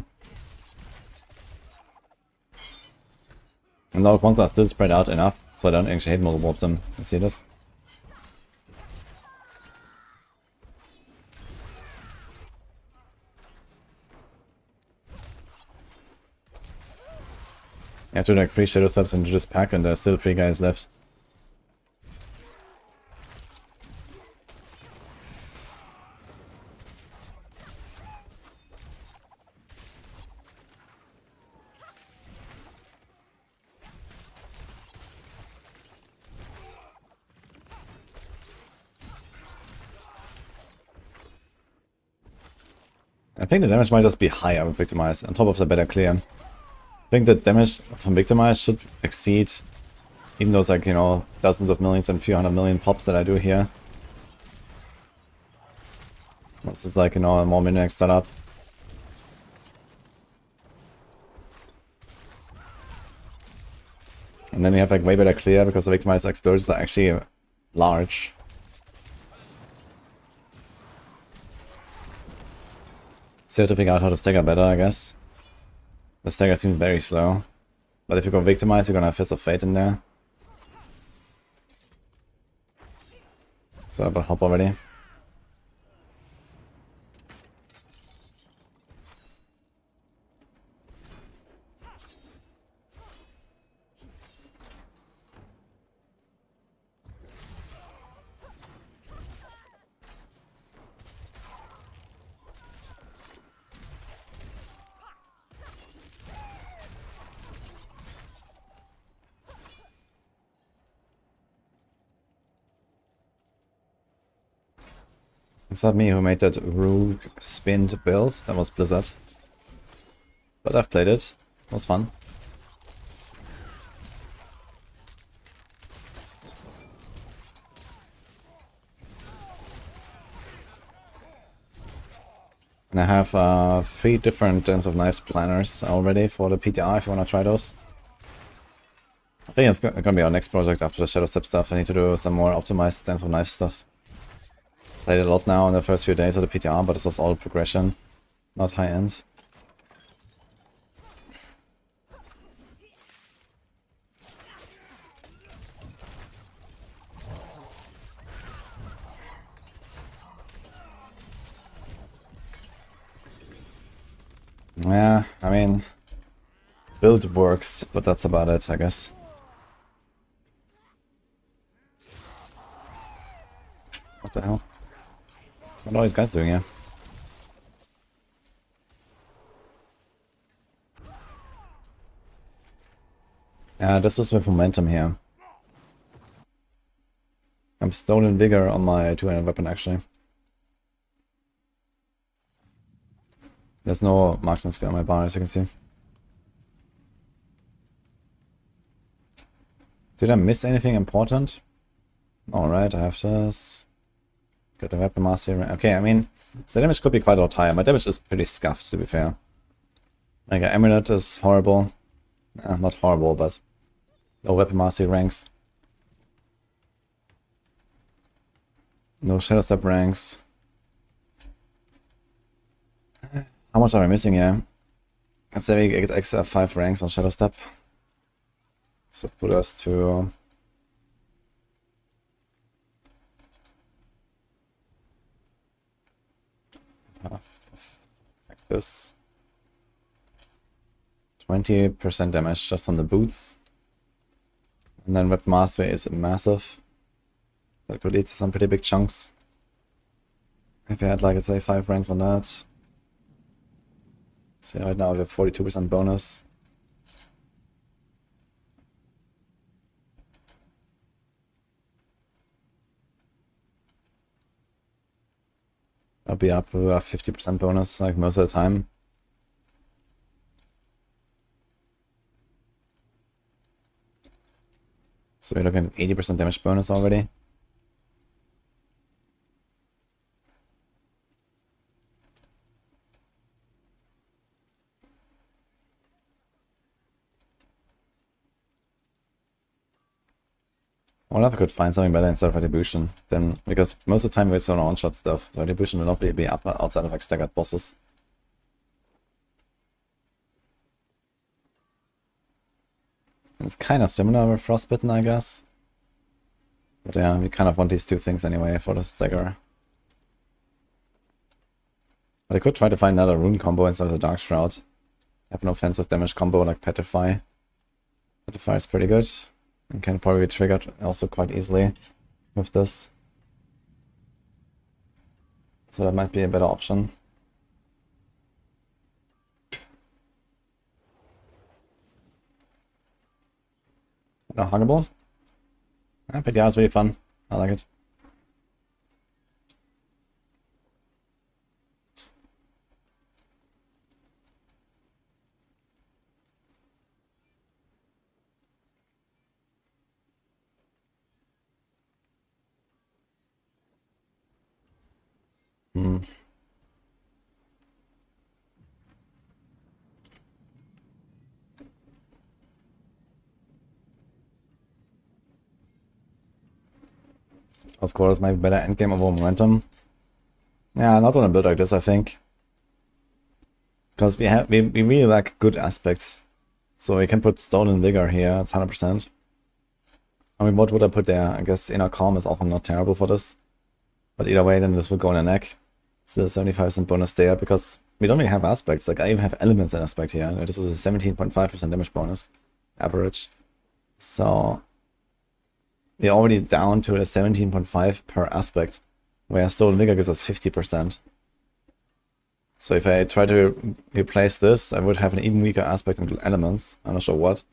And our monsters are still spread out enough, so I don't actually hate multiple of them. You see this? I have to do like 3 shadow steps into this pack and there's still 3 guys left. I think the damage might just be higher with Victimize, on top of the better clear. I think the damage from Victimize should exceed even those, like, you know, dozens of millions and few hundred million pops that I do here. Once it's like, you know, a more minimax setup. And then you have like way better clear because the Victimize explosions are actually large. Still have to figure out how to stagger better, I guess. The stagger seems very slow. But if you go Victimize, you're gonna have Fist of Fate in there. So I have a hop already. It's not me who made that rune spinned build, that was Blizzard. But I've played it, it was fun. And I have 3 different Dance of Knives planners already for the PTR if you wanna try those. I think it's gonna be our next project after the Shadow Step stuff. I need to do some more optimized Dance of Knives stuff. Played it a lot now in the first few days of the PTR, but this was all progression, not high end. Yeah, I mean, build works, but that's about it, I guess. What the hell? What are all these guys doing here? Yeah, this is with momentum here. I'm stolen vigor on my two-handed weapon actually. There's no marksman skill on my bar, as you can see. Did I miss anything important? Alright, I have this. Get the weapon mastery. Okay, I mean, the damage could be quite a lot higher. My damage is pretty scuffed, to be fair. Like, an amulet is horrible. Not horrible, but no weapon mastery ranks. No shadow step ranks. How much are we missing here? Let's say we get extra 5 ranks on shadow step. So put us to... like this. 20% damage just on the boots. And then weapon mastery is massive. That could lead to some pretty big chunks. If we had, like, let's say 5 ranks on that. So right now we have 42% bonus. I'll be up to a 50% bonus like most of the time. So we're looking at 80% damage bonus already. I wonder if I could find something better instead of Retribution. Then, because most of the time it's on one-shot stuff. So Retribution will not be up outside of like staggered bosses. And it's kind of similar with Frostbitten, I guess. But yeah, we kind of want these two things anyway for the stagger. But I could try to find another rune combo instead of the Dark Shroud. Have an offensive damage combo like Petrify. Petrify is pretty good. And can probably be triggered also quite easily with this. So that might be a better option. No, huggable. Yeah, PTR is really fun. I like it. Hmm. Of course, might be better endgame over momentum. Yeah, not on a build like this, I think. Because we really lack good aspects. So we can put Stone and Vigor here, it's 100%. I mean, what would I put there? I guess Inner Calm is also not terrible for this. But either way, then this will go in the neck. Still 75% bonus there, because we don't really have aspects. Like, I even have elements in aspect here. This is a 17.5% damage bonus, average. So, we're already down to a 17.5 per aspect, where Stolen Vigor gives us 50%. So if I try to replace this, I would have an even weaker aspect in elements. I'm not sure what.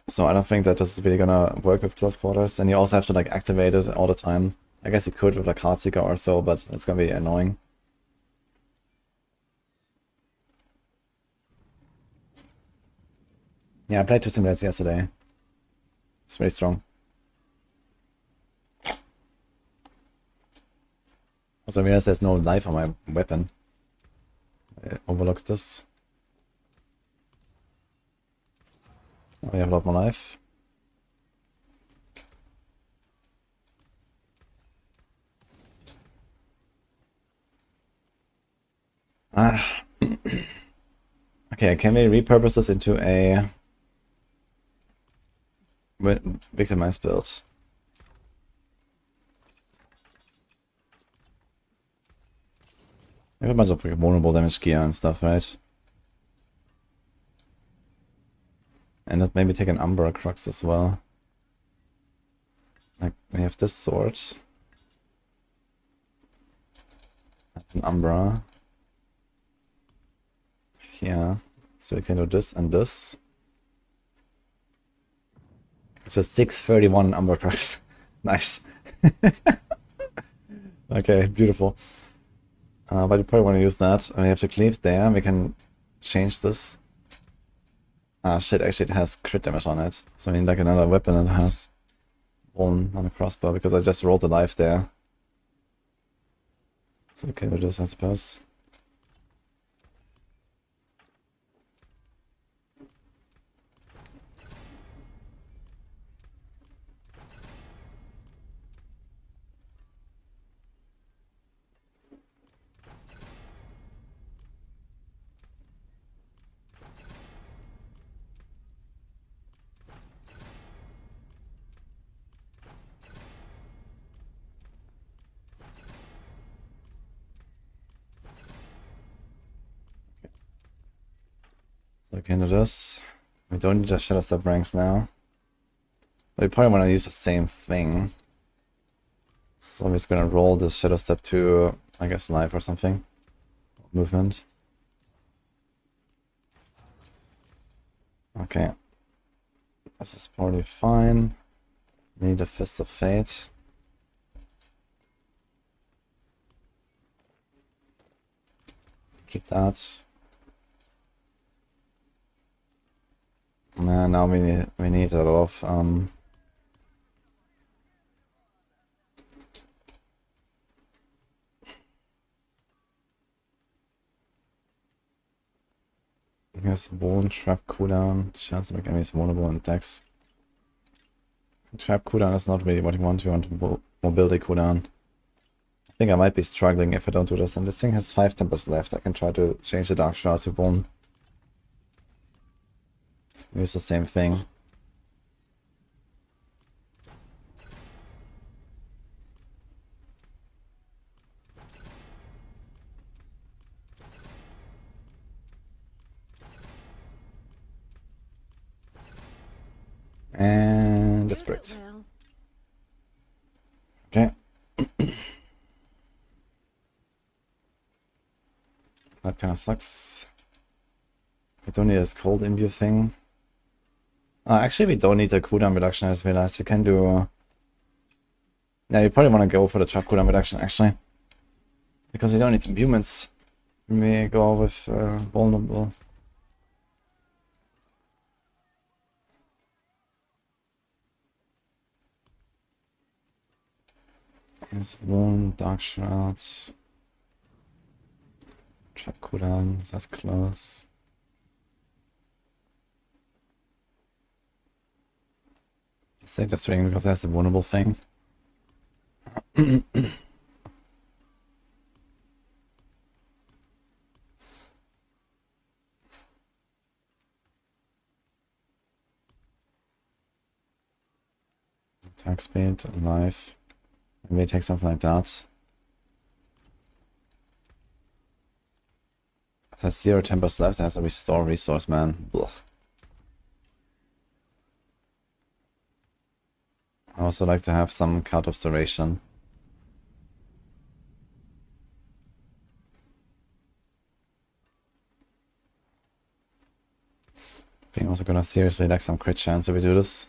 So I don't think that this is really gonna work with close quarters. And you also have to like activate it all the time. I guess you could with like Heartseeker or so, but it's gonna be annoying. Yeah, I played 2 simulators yesterday. It's very strong. Also, I realized there's no life on my weapon. I overlooked this. Oh, we have a lot more life. Ah. Okay, can we repurpose this into a Victimize build? We have a bunch of vulnerable damage gear and stuff, right? And that maybe take an Umbra Crux as well. Like, we have this sword. That's an Umbra. Yeah. So we can do this and this. It's a 631 Umbra Crux. Nice. Okay, beautiful. But you probably want to use that. We have to cleave there. We can change this. Ah, shit, actually it has crit damage on it. So I need like another weapon that has 1 on a crossbow, because I just rolled a life there. So we can do this, I suppose. So we can do this. We don't need the Shadow Step ranks now. But we probably want to use the same thing. So I'm just gonna roll this Shadow Step to, I guess, life or something. Movement. Okay. This is probably fine. Need a Fist of Fate. Keep that. And Now we need a lot of yes, Wound, Trap cooldown, chance to make enemies vulnerable and attacks. Trap cooldown is not really what you want. You want mobility cooldown. I think I might be struggling if I don't do this. And this thing has 5 tempers left. I can try to change the Dark Shroud to Bone. Use the same thing. And it's bricked. Okay. That kind of sucks. We don't need this cold imbue thing. Actually, we don't need a cooldown reduction, I just realized. We can do... yeah, you probably want to go for the trap cooldown reduction, actually. Because you don't need imbuements. We go with vulnerable. There's one Dark Shroud. Trap cooldown, that's close. Let's take this ring because that's the vulnerable thing. Attack speed, life. Maybe take something like that. It has 0 tempers left and has a restore resource, man. Blah. I also like to have some card obscuration. I think I'm also gonna seriously like some crit chance if we do this.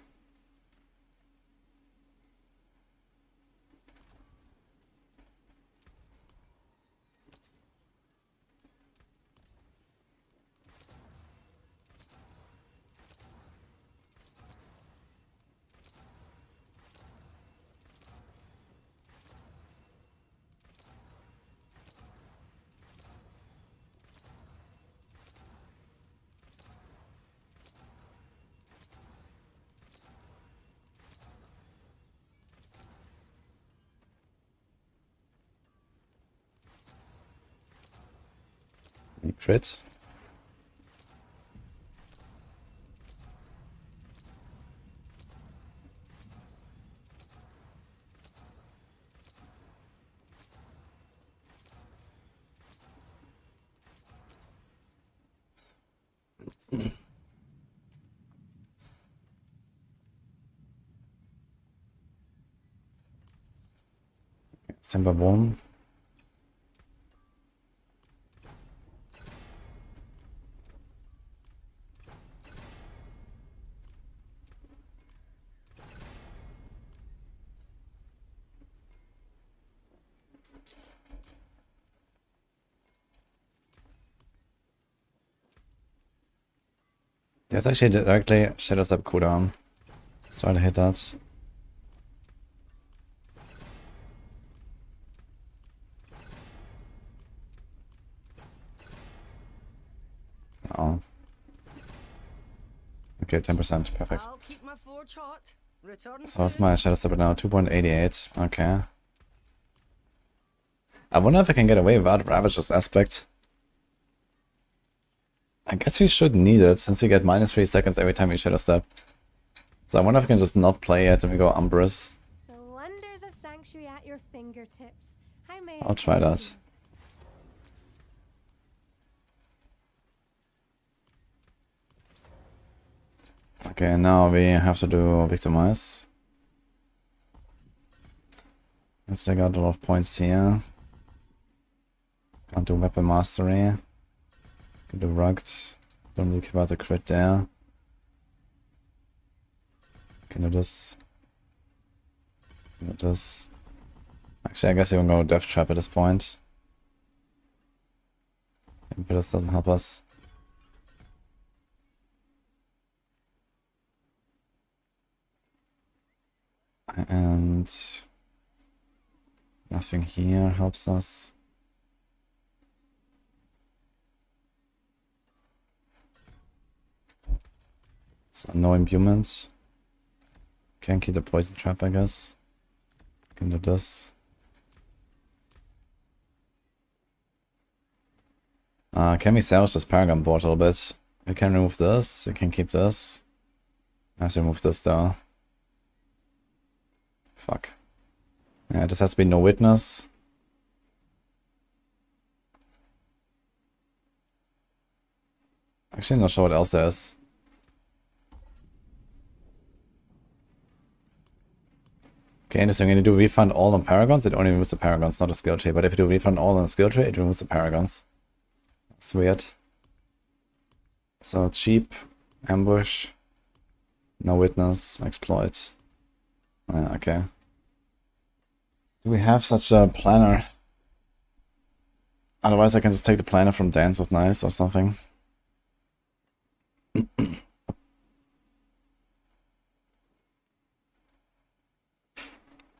Crit. Simba Bone. There's actually directly Shadow Step cooldown. Let's try to hit that. Oh. Okay, 10%. Perfect. I'll keep my forge hot. Return So what's my Shadow Step now? 2.88. Okay. I wonder if I can get away without Ravager's aspect. I guess we should need it, since we get -3 seconds every time we Shadow Step. So I wonder if we can just not play it and we go Umbrus. The wonders of Sanctuary at your fingertips. How may I'll try that. Okay, now we have to do Victimize. Let's take out a lot of points here. Can't do Weapon Mastery. Can do Rugged. Don't really care about the crit there. Can do this. Can do this. Actually, I guess we can go Death Trap at this point. But this doesn't help us. And nothing here helps us. So no imbuement. Can't keep the poison trap, I guess. Can do this. Can we salvage this Paragon board a little bit? We can remove this, we can keep this. I have to remove this though. Fuck. Yeah, this has to be no witness. Actually, I'm not sure what else there is. Okay, interesting. When you do refund all on Paragons, it only removes the Paragons, not a skill tree. But if you do refund all on a skill tree, it removes the Paragons. That's weird. So cheap, ambush, no witness, exploit. Okay. Do we have such a planner? Otherwise I can just take the planner from Dance with Nice or something.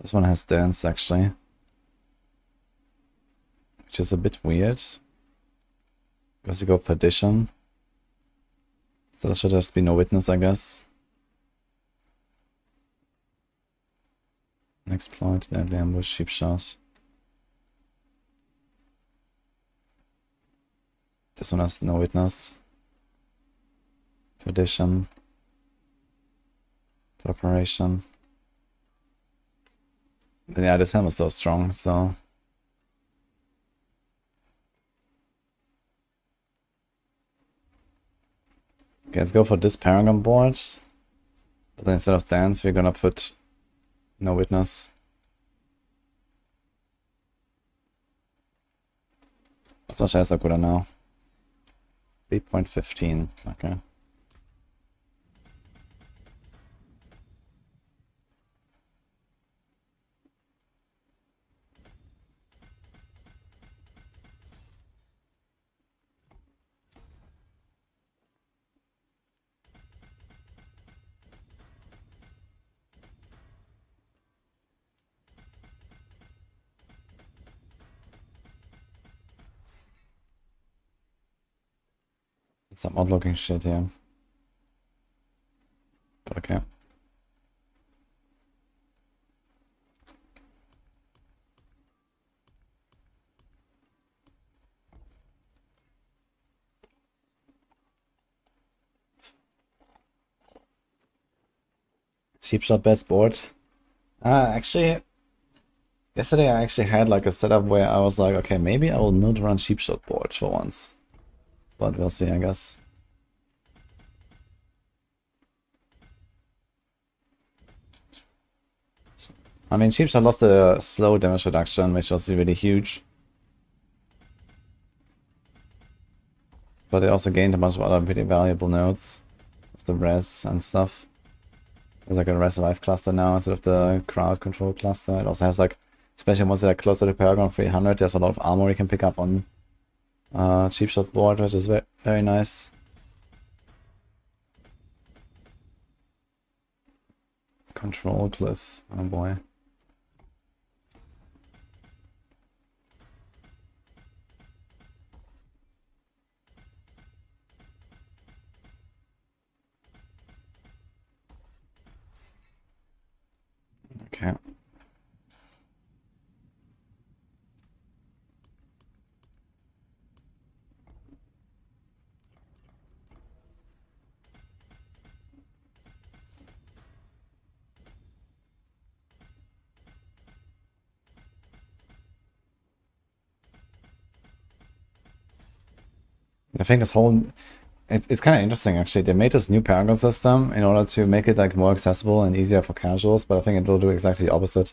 This one has Dance actually. Which is a bit weird. Because you go Perdition. So there should just be no witness, I guess. Exploit, deadly ambush, cheap shot. This one has no witness. Perdition. Preparation. But yeah, this helm is so strong, so... Okay, let's go for this Paragon board. But then instead of Dance, we're gonna put no witness. That's much as I could have now. 3.15, okay. Some odd looking shit here. But okay. Cheap shot best board. Actually, yesterday I actually had like a setup where I was like, okay, maybe I will not run cheap shot board for once. But we'll see, I guess. I mean, cheap shot lost the slow damage reduction, which was really huge. But it also gained a bunch of other really valuable nodes of the res and stuff. There's like a res life cluster now instead of the crowd control cluster. It also has like, especially once you're like closer to Paragon 300, there's a lot of armor you can pick up on cheap shot board, which is very nice. Control cliff, oh boy. Okay. I think this whole... It's kind of interesting actually. They made this new Paragon system in order to make it like more accessible and easier for casuals, but I think it will do exactly the opposite.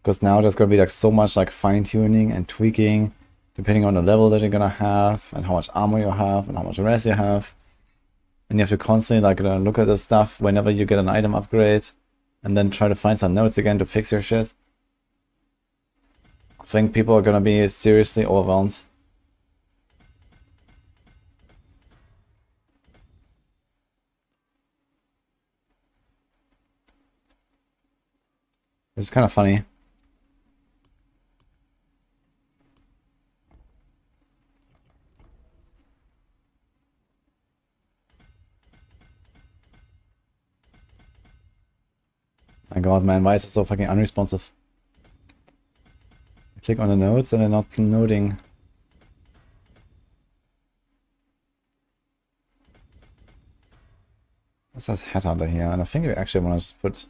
Because now there's gonna be like so much like fine-tuning and tweaking depending on the level that you're gonna have and how much armor you have and how much res you have. And you have to constantly like look at this stuff whenever you get an item upgrade and then try to find some notes again to fix your shit. I think people are gonna be seriously overwhelmed. It's kind of funny. My god, man, why is it so fucking unresponsive? I click on the nodes and they're not noding. This says headhunter here, and I think we actually want to just put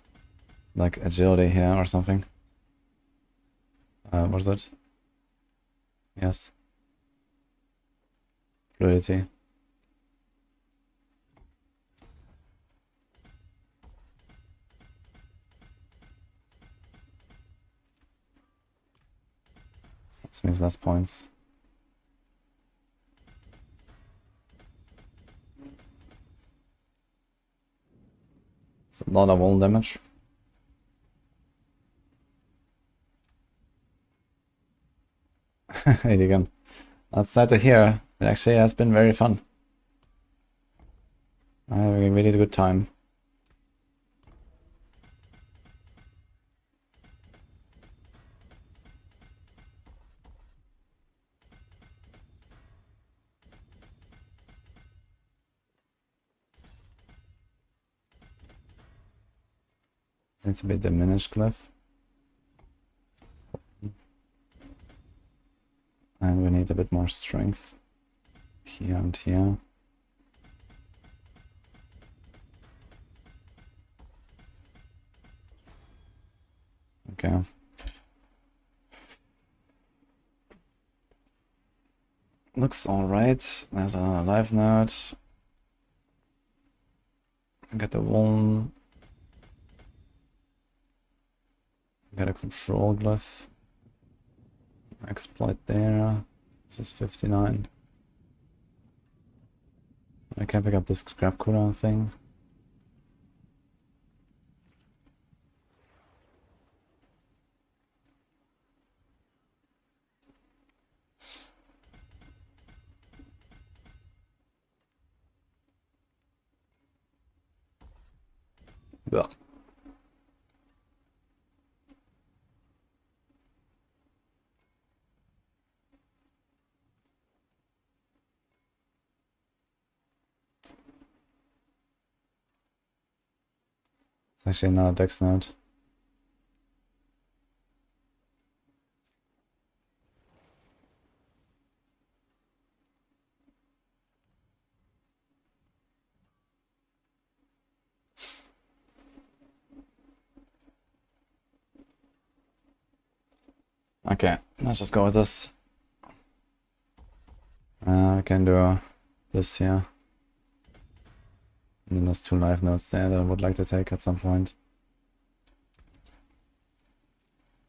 like agility here or something. What is it? Yes. Fluidity. This means less points. It's a lot of wall damage. Hey, again. That's sad to hear. It actually has been very fun. I'm having a really good time. Seems to be diminished glyph. And we need a bit more strength. Here and here. Okay. Looks alright. There's a live node. Get the one. Get a control glyph. Exploit there. This is 59. I can pick up this scrap cooldown thing. Ugh. It's actually not a dex node. Okay, let's just go with this. I can do this here. And then there's 2 live nodes there that I would like to take at some point.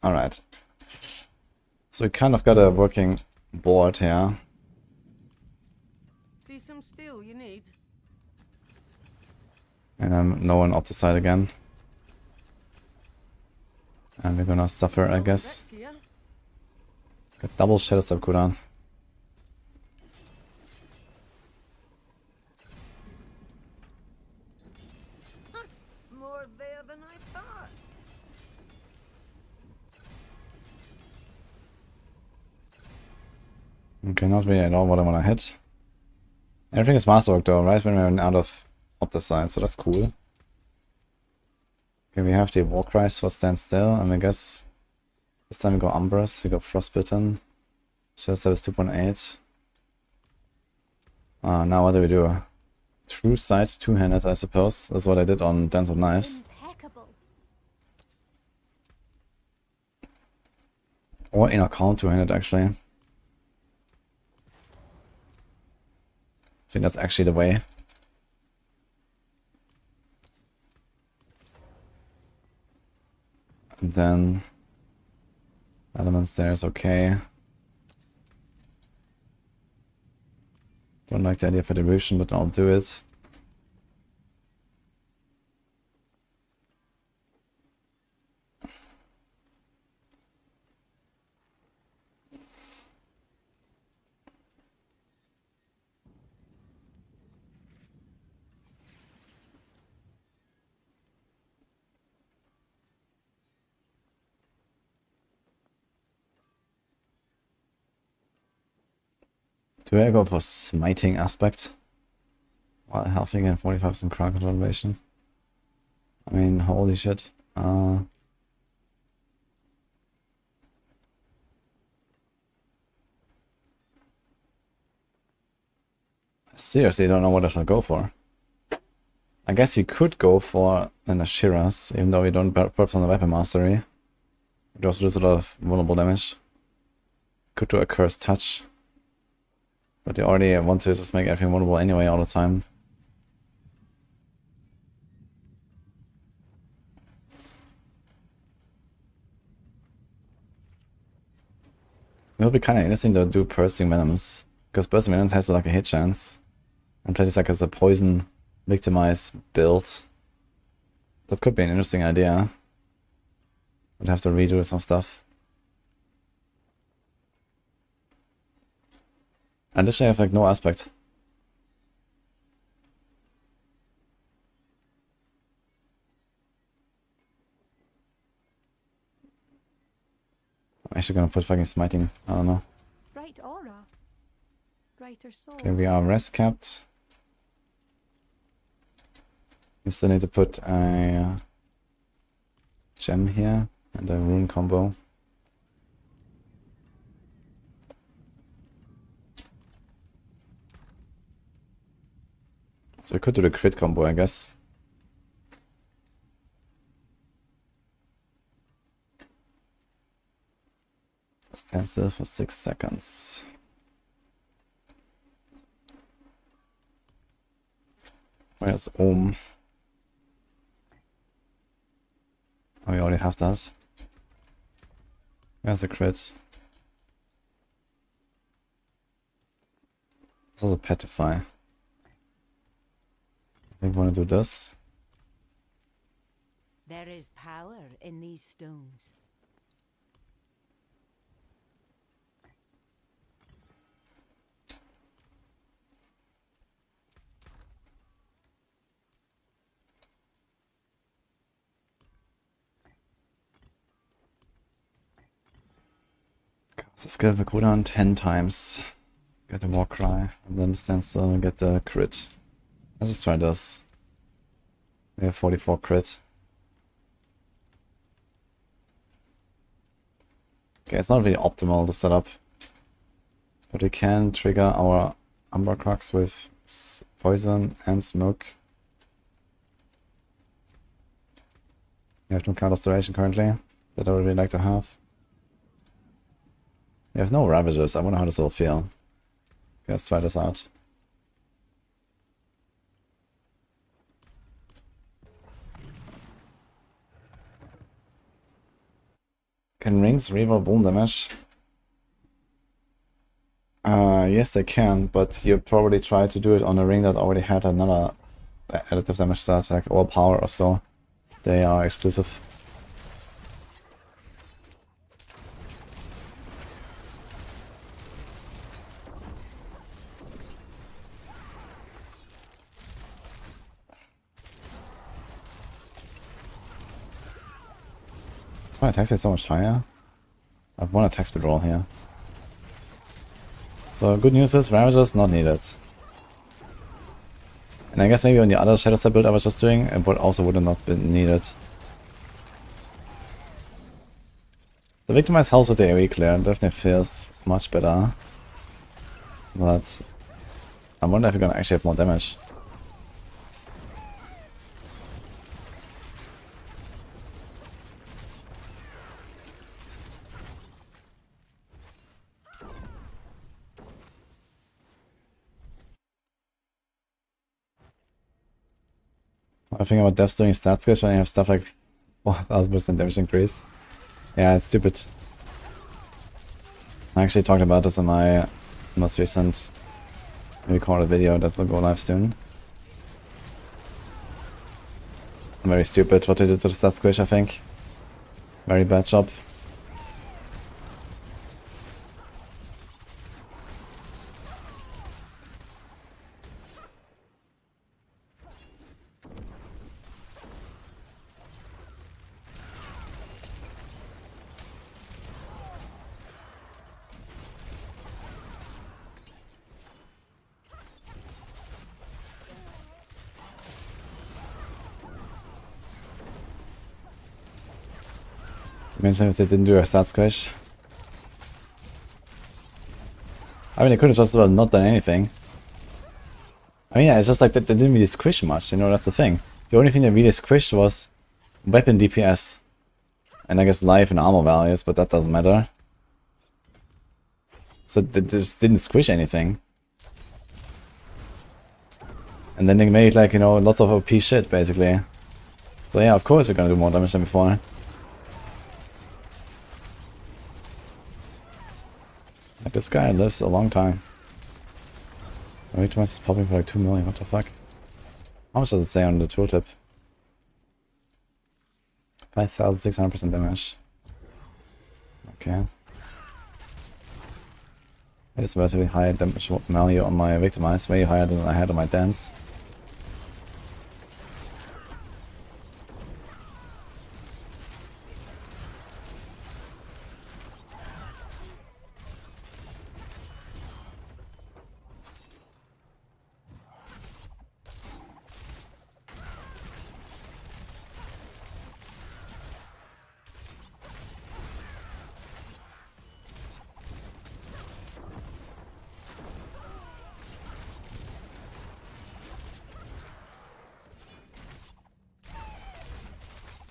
Alright. So we kind of got a working board here. See some steel you need? And I'm low on opticide again. And we're gonna suffer, I guess. That's here. Got double shadow step cooldown. More there than I thought. Okay, not really at all what I wanna hit. Everything is masterwork though, right? When we're out of opticide, so that's cool. Okay, we have the war cries for stand still, and I guess this time we go Umbrus, we go Frostbitten. Shadow step is 2.8. Now what do we do? True sight, two-handed, I suppose. That's what I did on Dance of Knives. Impeccable. Or in a count two-handed, actually. I think that's actually the way. And then elements there is okay. Don't like the idea of Federation, but I'll do it. Do I go for smiting aspect? While health again, 45% crowd controlation. I mean, holy shit. I seriously don't know what I shall go for. I guess you could go for an Ashiras, even though you don't perform the weapon mastery. It also does a lot of vulnerable damage. Could do a cursed touch. But you already want to just make everything vulnerable anyway all the time. It would be kind of interesting to do Bursting Venoms, because Bursting Venoms has like a hit chance. And play this like as a poison Victimize build. That could be an interesting idea. Would have to redo some stuff. And this I have like no aspect. I'm actually gonna put fucking smiting. I don't know. Bright aura. Brighter soul. Okay, we are rest capped. We still need to put a gem here and a rune combo. So we could do the crit combo, I guess. Stand still for 6 seconds. Where's Ohm? Oh, we already have that. There's a crit. This is a petrify. I think we want to do this. There is power in these stones. Cast the skill for cooldown 10 times. Get the war cry, and then stand still and get the crit. Let's just try this. We have 44 crit. Okay, it's not really optimal, the setup. But we can trigger our Umber Crux with poison and smoke. We have no counter duration currently, that I would really like to have. We have no Ravagers, I wonder how this will feel. Okay, let's try this out. Can rings reroll wound damage? Yes they can, but you probably try to do it on a ring that already had another additive damage stat, like all power or so. They are exclusive. My attack speed is so much higher. I have one attack speed roll here. So good news is Ravagers not needed. And I guess maybe on the other Shadow Step build I was just doing, it would have not been needed. The Victimize helps with the AoE clear, definitely feels much better. But I wonder if we're gonna actually have more damage. I think about devs doing stat skills when you have stuff like 4000% damage increase. Yeah, it's stupid. I actually talked about this in my most recent recorded video that will go live soon. Very stupid what they did to the stat squish, I think. Very bad job. mean, since they didn't do a stat squish. I mean, they could have just well not done anything. I mean, yeah, it's just like that they didn't really squish much, you know, that's the thing. The only thing that really squished was weapon DPS. And I guess life and armor values, but that doesn't matter. So they just didn't squish anything. And then they made, like, you know, lots of OP shit, basically. So yeah, of course we're gonna do more damage than before. Like, this guy lives a long time. Victimize is popping for like 2 million, what the fuck? How much does it say on the tooltip? 5,600% damage. Okay. It is relatively high damage value on my Victimize, way higher than I had on my Dance.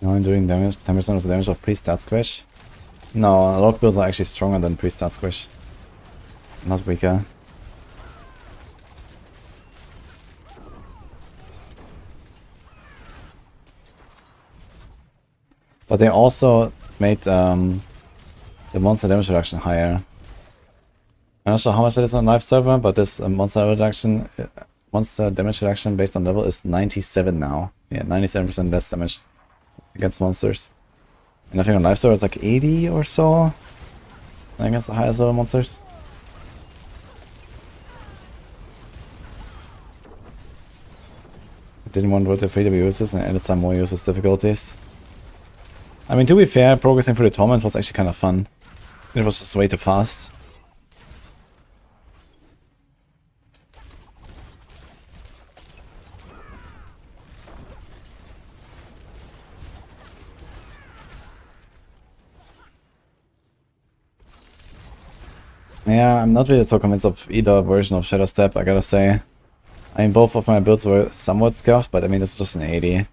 Now I'm doing damage, 10% of the damage of pre-stat squish. No, a lot of builds are actually stronger than pre-stat squish. Not weaker. But they also made the monster damage reduction higher. I'm not sure how much it is on live server, but this monster damage reduction based on level is 97 now. Yeah, 97% less damage against monsters. And I think on live server it's like 80 or so against the highest level monsters. I didn't want to free to uses and added some more uses difficulties. I mean, to be fair, progressing through the torments was actually kind of fun. It was just way too fast. Yeah, I'm not really so convinced of either version of Shadow Step, I gotta say. I mean, both of my builds were somewhat scuffed, but I mean, it's just an 80.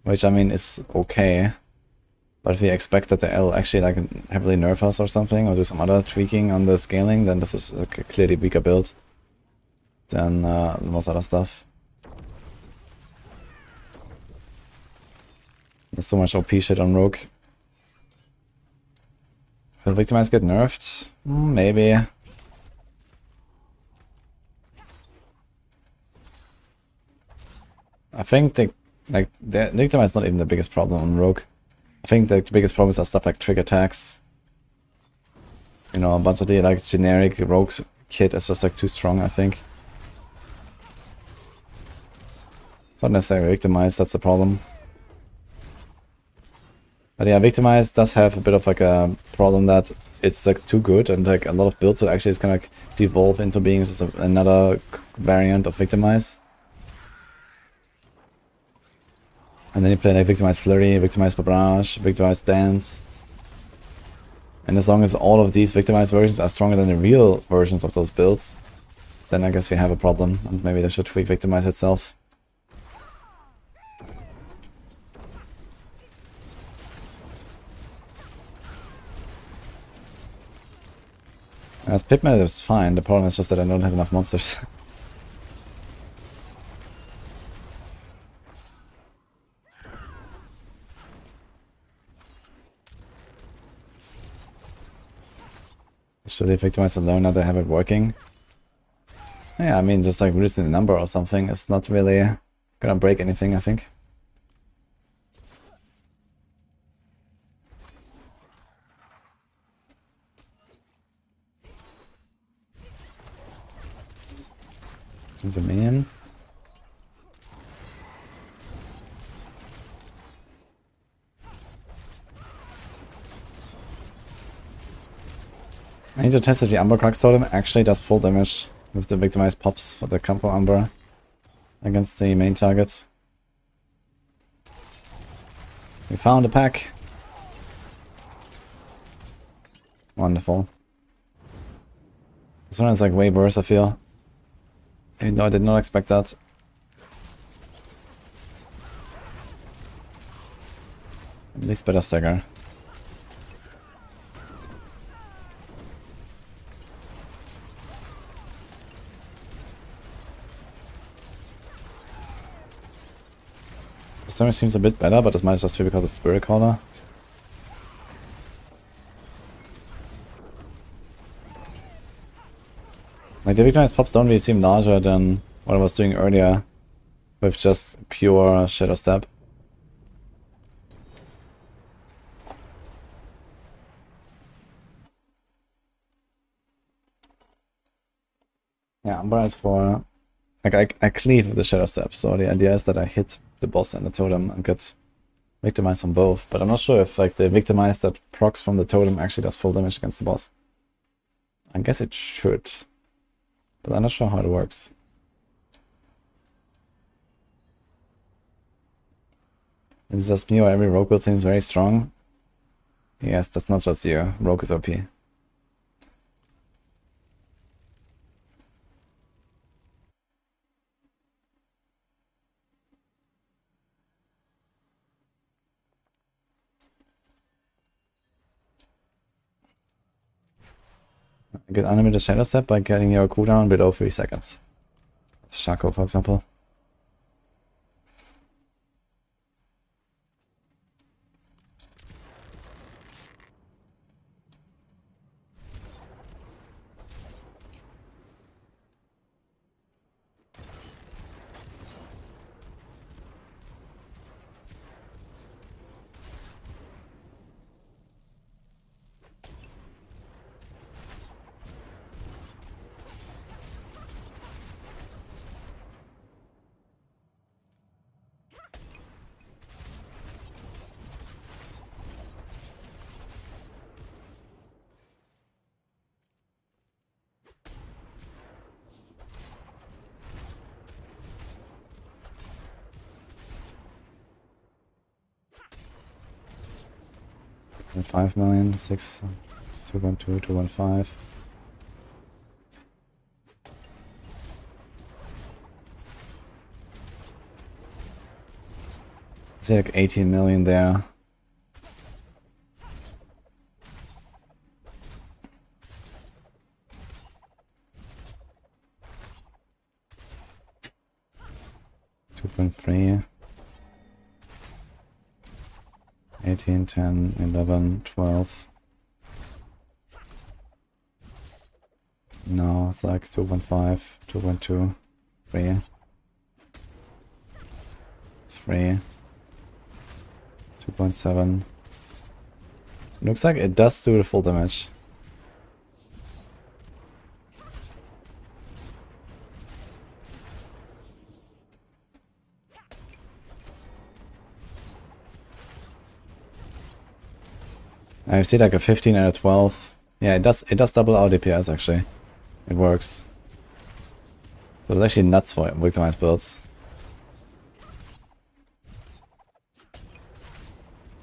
Which, I mean, is okay. But if you expect that they'll actually, like, heavily nerf us or something, or do some other tweaking on the scaling, then this is a clearly weaker build than most other stuff. There's so much OP shit on Rogue. Will Victimize get nerfed? Maybe. I think the Victimize is not even the biggest problem on Rogue. I think the biggest problems are stuff like trick attacks. You know, a bunch of the like generic Rogue kit is just like too strong, I think. It's not necessarily Victimize, that's the problem. But yeah, Victimize does have a bit of like a problem that it's like too good, and like a lot of builds will actually just kind of like devolve into being just another variant of Victimize. And then you play like Victimize Flurry, Victimize Barrage, Victimize Dance. And as long as all of these Victimize versions are stronger than the real versions of those builds, then I guess we have a problem, and maybe they should tweak Victimize itself. As Pipman is fine, the problem is just that I don't have enough monsters. Should they Victimize alone now they have it working? Yeah, I mean, just like reducing the number or something is not really gonna break anything, I think. There's a minion. I need to test if the Umber Crux Totem actually does full damage with the Victimized pops for the Campo Umber against the main target. We found a pack. Wonderful. This one is like way worse, I feel. Even though I did not expect that. At least better stagger. This time it seems a bit better, but this might just be because it's Spirit Caller. Like the Victimize pops don't really seem larger than what I was doing earlier with just pure Shadow Step. Yeah, but as for like I cleave with the Shadow Step, so the idea is that I hit the boss and the totem and get Victimized on both, but I'm not sure if like the Victimize that procs from the totem actually does full damage against the boss. I guess it should, but I'm not sure how it works. It's just me or every rogue build seems very strong. Yes, that's not just you. Rogue is OP. Get unlimited Shadow Step by getting your cooldown below 3 seconds. Shaco, for example. And 5 million, 6, 2.2, 2.5. It's like 18 million there. $2.3. 18, 10, 11, 12. No, it's like 2.5, 2.2, 3. 3. 2.7. Looks like it does do the full damage. I see like a 15 and a 12. Yeah, it does double our DPS actually. It works. So it's actually nuts for Victimize builds.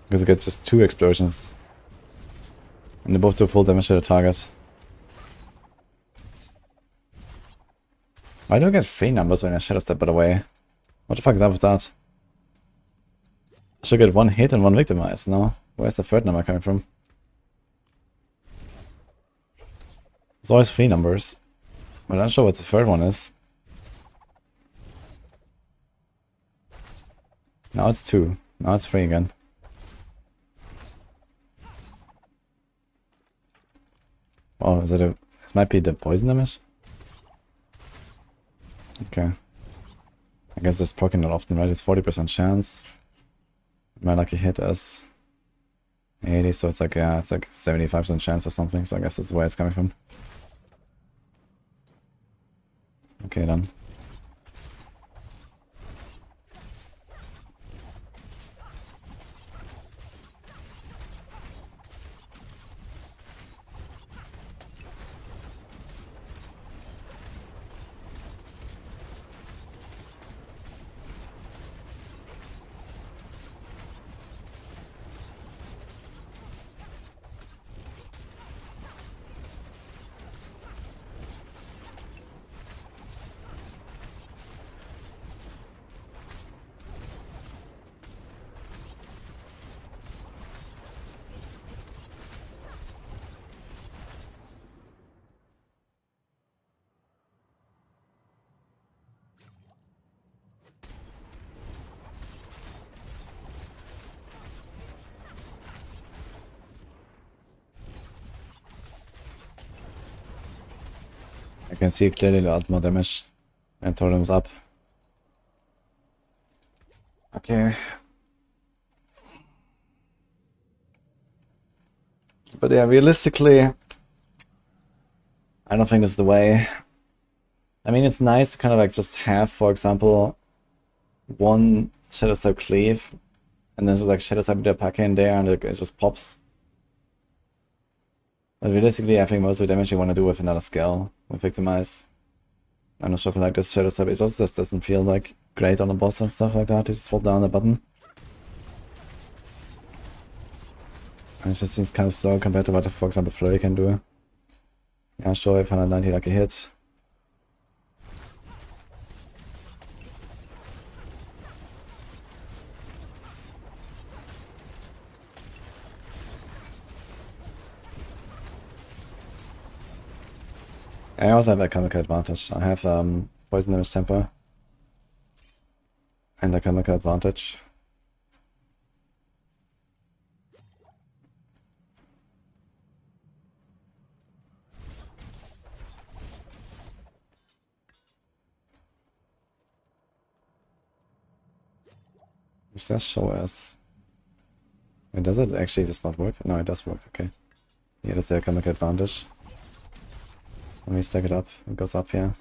Because it gets just 2 explosions. And they both do full damage to the target. Why do I get 3 numbers when I Shadow Step, by the way? What the fuck is up with that? I should get 1 hit and 1 Victimize, no? Where's the 3rd number coming from? There's always 3 numbers. I'm not sure what the 3rd one is. Now it's 2. Now it's 3 again. Oh, is it a... This might be the poison damage? Okay. I guess it's proccing not often, right? It's 40% chance. My lucky hit is 80, so it's like, yeah, it's like 75% chance or something, so I guess that's where it's coming from. Okay, then. I can see clearly a lot more damage. And totems up. Okay. But yeah, realistically, I don't think this is the way. I mean, it's nice to kind of like just have, for example, one Shadow Step cleave, and then just like Shadow Step with a pack in there, and it just pops. But realistically, I think most of the damage you want to do with another skill, with Victimize. I'm not sure if I like this Shadow Step, it just doesn't feel like great on a boss and stuff like that, to just hold down the button. And it just seems kind of slow compared to what, for example, Flurry can do. Yeah, sure, if 190 lucky hits. I also have a chemical advantage. I have poison damage temper and a chemical advantage. Which does show us. Wait, does it actually just not work? No, it does work, okay. Yeah, that's the chemical advantage. Let me stack it up. It goes up here.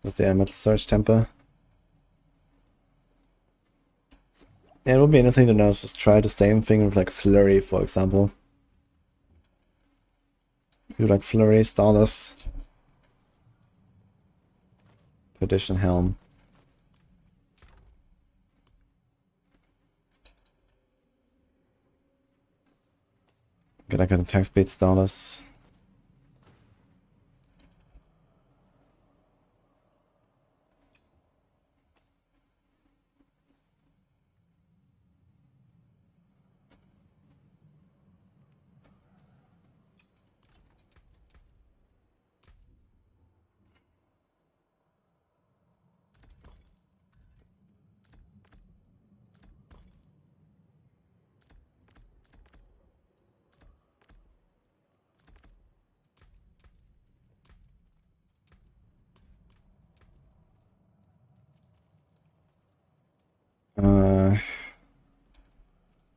That's the elemental surge temper. Yeah, it would be interesting to know, just try the same thing with like Flurry, for example. Do like Flurry, Starless. Perdition Helm. Get like an attack speed Starless.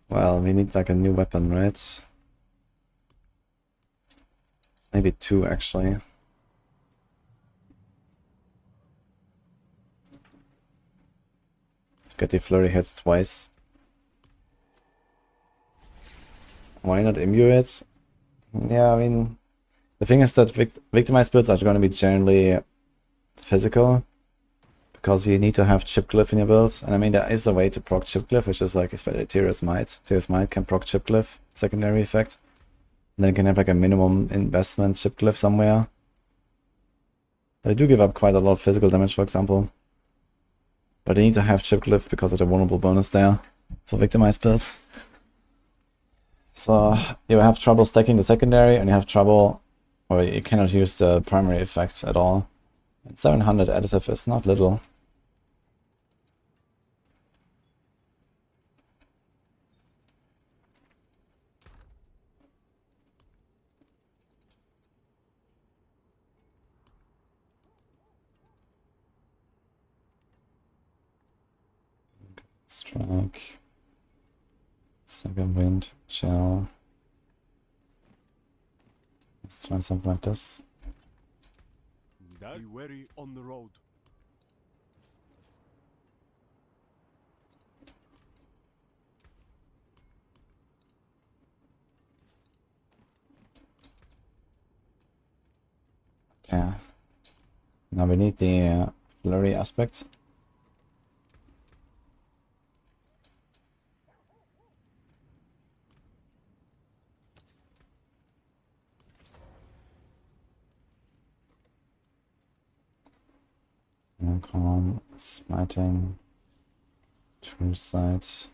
Well, we need like a new weapon, right? Maybe two, actually. To get the flurry hits twice. Why not imbue it? Yeah, I mean, the thing is that Victimize builds are going to be generally physical. Because you need to have chip glyph in your build. And I mean, there is a way to proc chip glyph, which is like, especially Tear's Might. Tear's Might can proc chip glyph, secondary effect. And then you can have like a minimum investment chip glyph somewhere. But they do give up quite a lot of physical damage, for example. But they need to have chip glyph because of the vulnerable bonus there for Victimize builds. So you have trouble stacking the secondary, and you have trouble, or you cannot use the primary effects at all. And 700 additive is not little. Strike. Second wind, shell. Let's try something like this. Be wary on the road. Okay. Now we need the flurry aspect. Calm, smiting, true sight.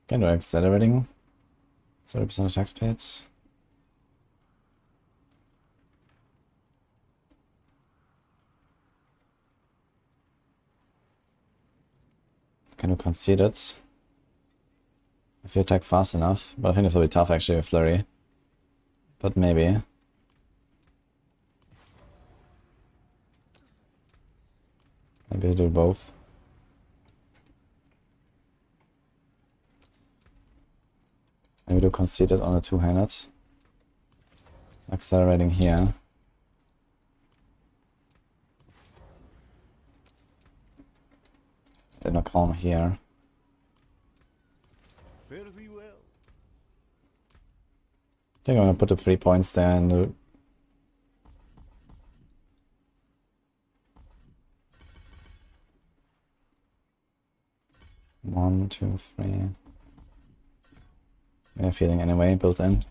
Can do accelerating. 30% attack speed. Can you concede it? If you attack fast enough. But I think this will be tough actually with Flurry. But maybe. Maybe do both. Maybe do concede it on a two-handed. Accelerating here. Then a calm here. Fare thee well. I think I'm gonna put the 3 points there and do. One, two, three. Yeah, feeling anyway, built in.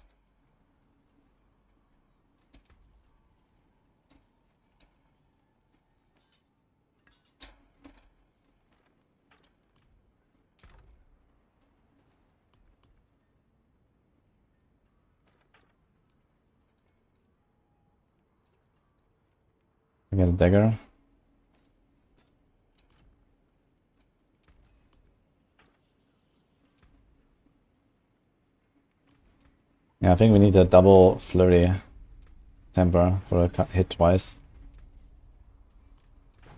I get a dagger. Yeah, I think we need a double flurry temper for a hit twice.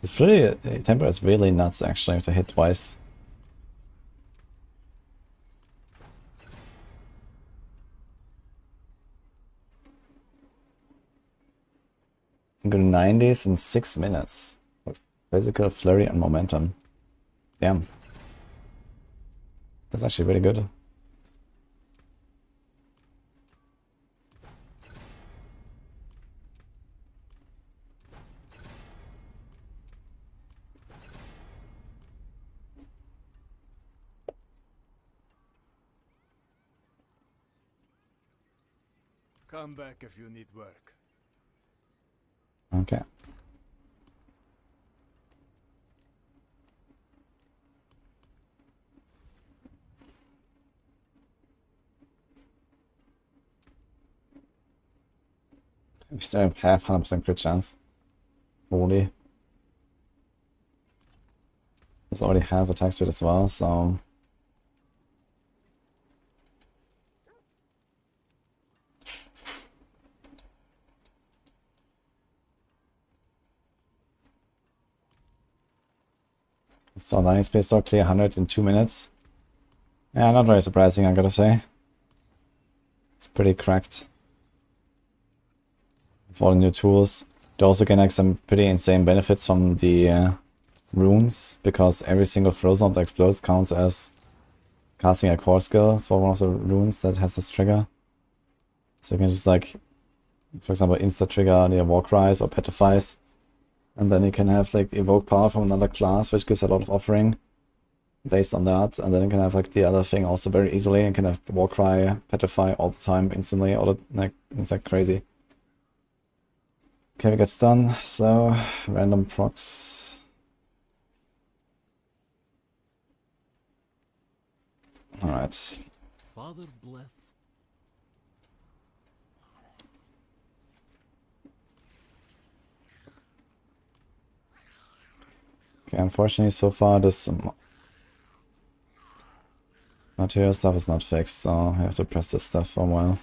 This flurry temper is really nuts actually to hit twice. Go 90s in 6 minutes. With physical flurry and momentum. Damn. That's actually really good. Come back if you need work. Okay. We still have 100% crit chance. 40. This already has attack speed as well, so. So 90 space so clear 100 in 2 minutes. Yeah, not very surprising, I gotta say. It's pretty cracked. With all the new tools. They also get like some pretty insane benefits from the runes, because every single frozen that explodes counts as casting a core skill for one of the runes that has this trigger. So you can just like, for example, insta trigger the Warcries or Petrifies. And then you can have like evoke power from another class, which gives a lot of offering based on that. And then you can have like the other thing also very easily, and can have Warcry, Petrify all the time instantly. All the, like, it's like crazy. Okay, we get stun. So random procs. All right. Father bless. Okay, unfortunately, so far this material stuff is not fixed, so I have to press this stuff for a while.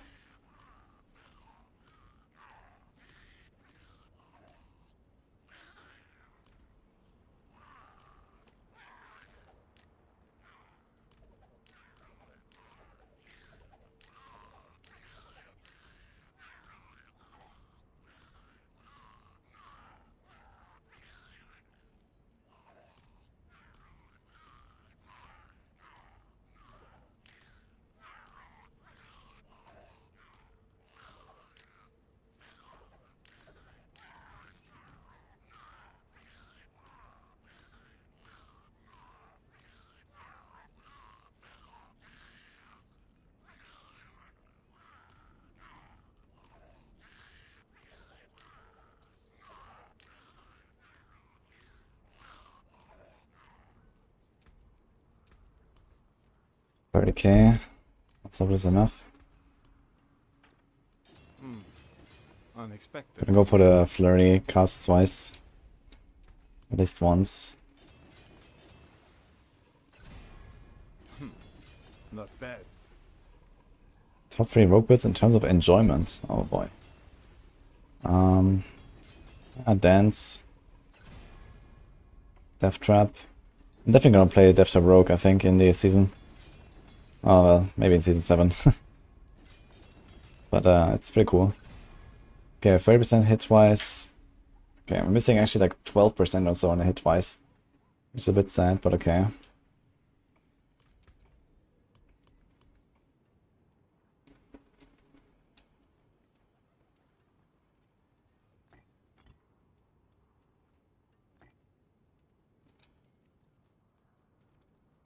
$30k. Let's hope it's enough. Unexpected. Gonna go for the flurry cast twice. At least once. Not bad. Top 3 rogue builds in terms of enjoyment. Oh boy. Dance. Death Trap. I'm definitely gonna play Death Trap Rogue, I think, in the season. Oh well, maybe in season 7. But it's pretty cool. Okay, 30% hit-wise. Okay, I'm missing actually like 12% or so on the hit-wise. Which is a bit sad, but okay.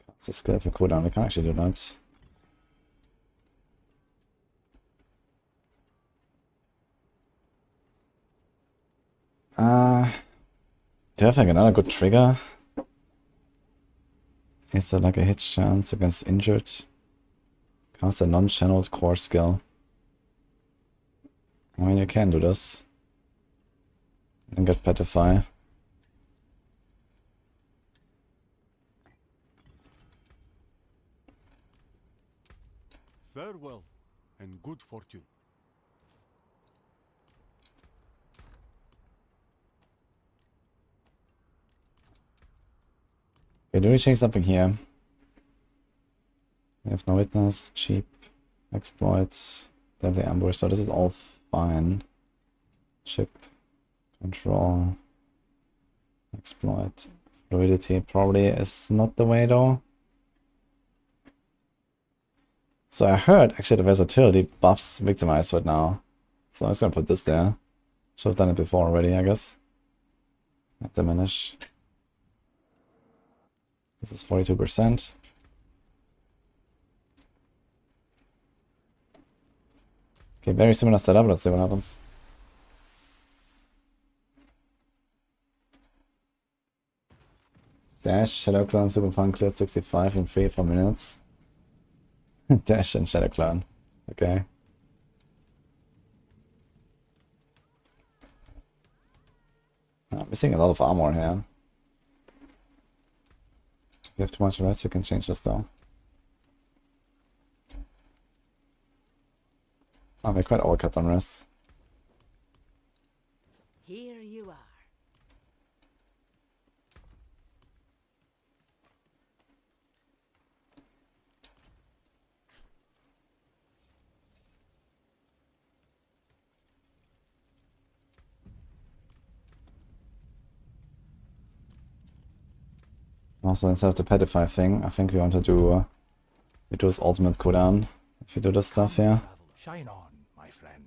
It's a skill for cooldown, we can actually do that. Do you have like another good trigger? Is there like a hit chance against injured? Cast a non-channeled core skill. I mean, you can do this. And get Petrify. Farewell, and good fortune. Okay, do we change something here? We have no witness, cheap, exploits, deadly ambush, so this is all fine. Chip, control, exploit, fluidity probably is not the way though. So I heard actually the versatility buffs Victimize right now. So I'm just gonna put this there. Should have done it before already, I guess. Not diminish. This is 42%. Okay, very similar setup. Let's see what happens. Dash, Shadow Clone, Super Fun, cleared 65 in 3-4 minutes. Dash and Shadow Clone. Okay. I'm missing a lot of armor here. If you have too much rest, you can change this though. Oh, we're quite overcut on rest. Here you are. Also, instead of the Petrify thing, I think we want to do Vito's ultimate cooldown. If you do this stuff here. Shine on, my friend.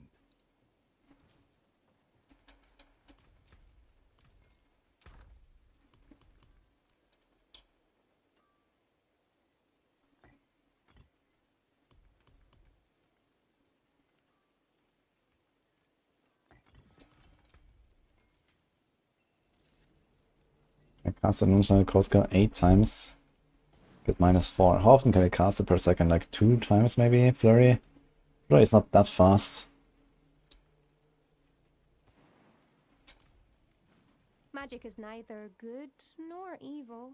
I cast a non-channel core skill 8 times. Get -4. How often can we cast it per second? Like 2 times maybe? Flurry? Flurry is not that fast. Magic is neither good nor evil.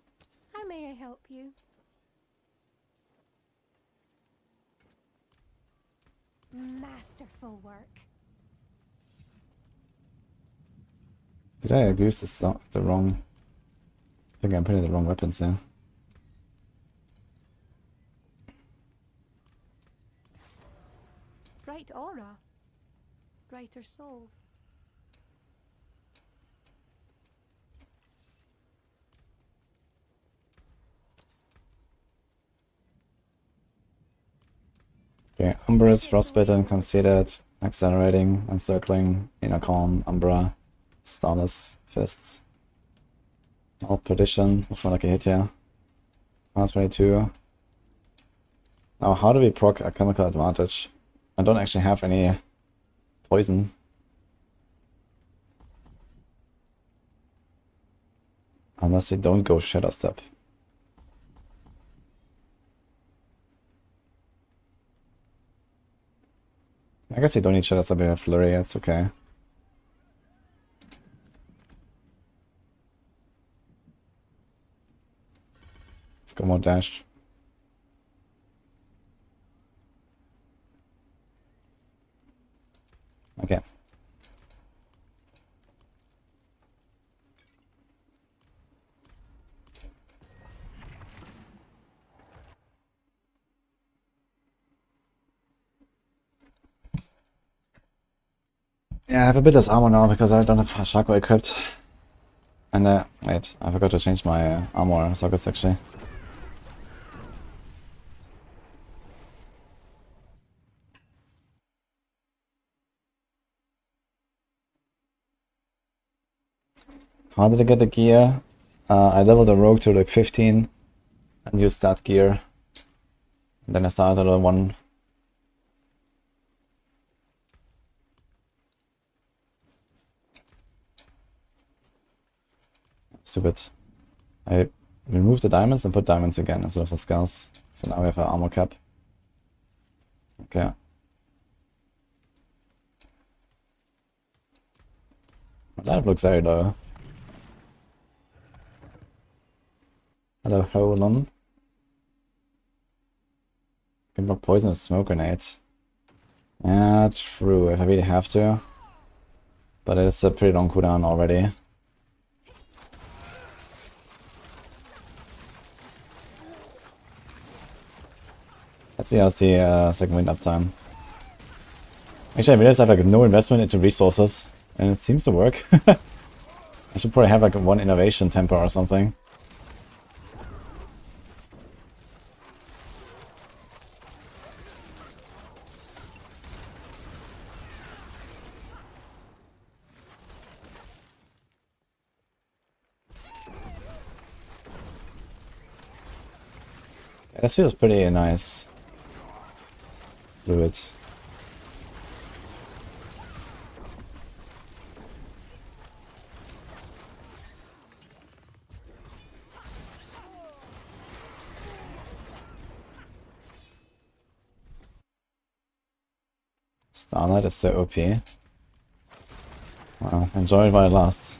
How may I help you? Masterful work. Did I abuse this the wrong... I think I'm putting the wrong weapons there. Bright aura. Brighter soul. Okay, Umbra is frostbitten, considered, accelerating, encircling, inner calm, Umbra, starless, fists. Alt perdition, that's more like a hit here. 122. Now, how do we proc a chemical advantage? I don't actually have any poison. Unless we don't go Shadow Step. I guess we don't need Shadow Step, we have Flurry, it's okay. Let's go more dash. Yeah, I have a bit less armor now because I don't have Shaco equipped. And wait, I forgot to change my armor sockets actually. How did I get the gear? I leveled the rogue to like 15 and used that gear. And then I started on one. Stupid. I removed the diamonds and put diamonds again instead of the skulls. So now we have an armor cap. Okay. That looks very low. Hello, Holon. Can block poison with smoke grenades. Yeah, true, if I really have to. But it's a pretty long cooldown already. Let's see how's the second wind uptime. Actually, I realized I have like no investment into resources, and it seems to work. I should probably have like one innovation temper or something. Yeah, this feels pretty nice. Fluid. Starlight is so OP. Wow, enjoy it while it lasts.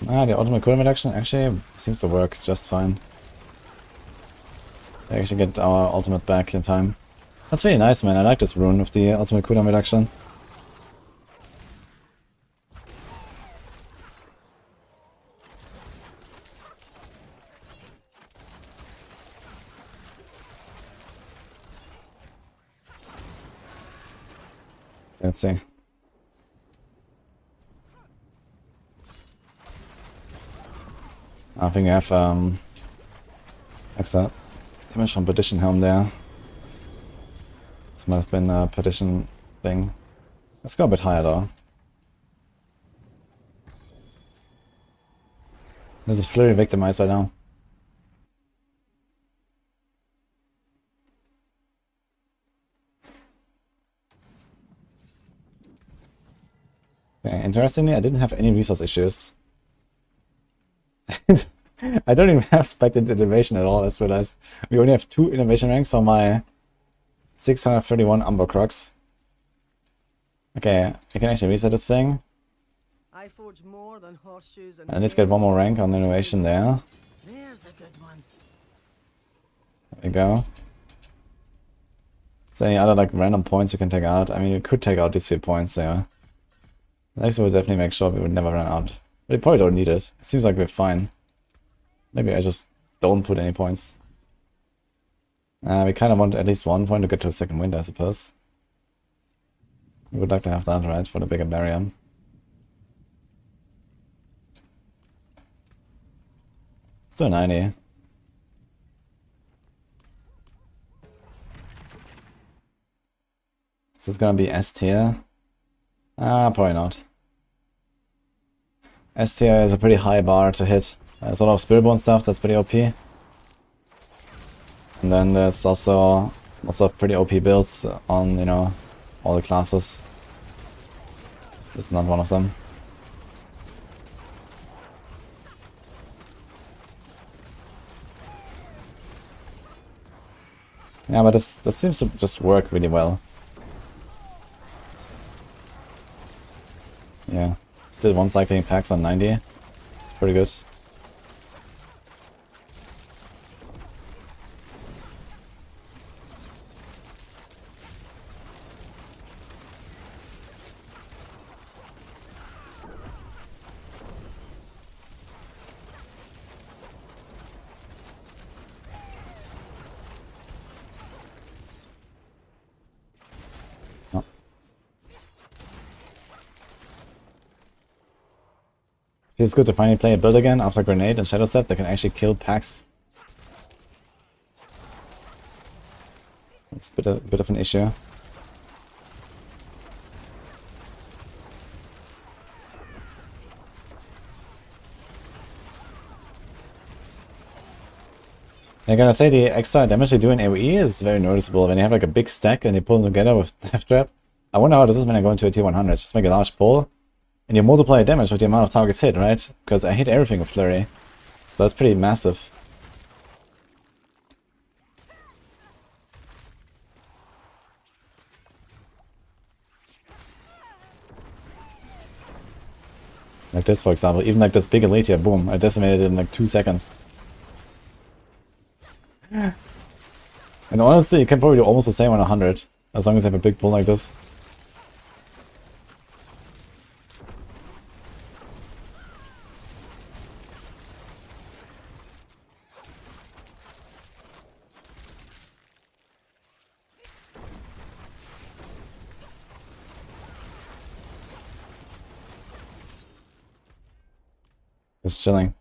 Ah, the ultimate cooldown reduction actually seems to work just fine. I actually get our ultimate back in time. That's really nice, man. I like this rune with the ultimate cooldown reduction. Let's see. I think I have extra damage from Perdition Helm there. This might have been a Perdition thing. Let's go a bit higher though. This is Flurry Victimize right now. Okay, interestingly, I didn't have any resource issues. I don't even have spectated innovation at all, I just realized. We only have 2 innovation ranks on my 631 Umber Crocs. Okay, I can actually reset this thing. I forge more than horseshoes and And let's get one more rank on innovation there. There's a good one. There we go. Is there any other like random points you can take out? I mean, you could take out these 3 points there. Next we will definitely make sure we would never run out. But we probably don't need it. It seems like we're fine. Maybe I just don't put any points. We kind of want at least 1 point to get to a second wind, I suppose. We would like to have that, right, for the bigger barrier. Still 90. Is this gonna be S tier? Probably not. S tier is a pretty high bar to hit. There's a lot of Spiritborn stuff that's pretty OP. And then there's also lots of pretty OP builds on, you know, all the classes. This is not one of them. Yeah, but this seems to just work really well. Yeah. Still one cycling packs on 90. It's pretty good. It's good to finally play a build again after Grenade and Shadow Step that can actually kill packs. It's a bit of an issue. I gotta say, the extra damage they do in AoE is very noticeable. When you have like a big stack and you pull them together with Death Trap. I wonder how this is when I go into a tier 100. Just make a large pull. And you multiply damage with the amount of targets hit, right? Because I hit everything with Flurry. So that's pretty massive. Like this, for example. Even like this big elite here, boom. I decimated it in like 2 seconds. And honestly, you can probably do almost the same on 100. As long as you have a big pull like this. Just chilling.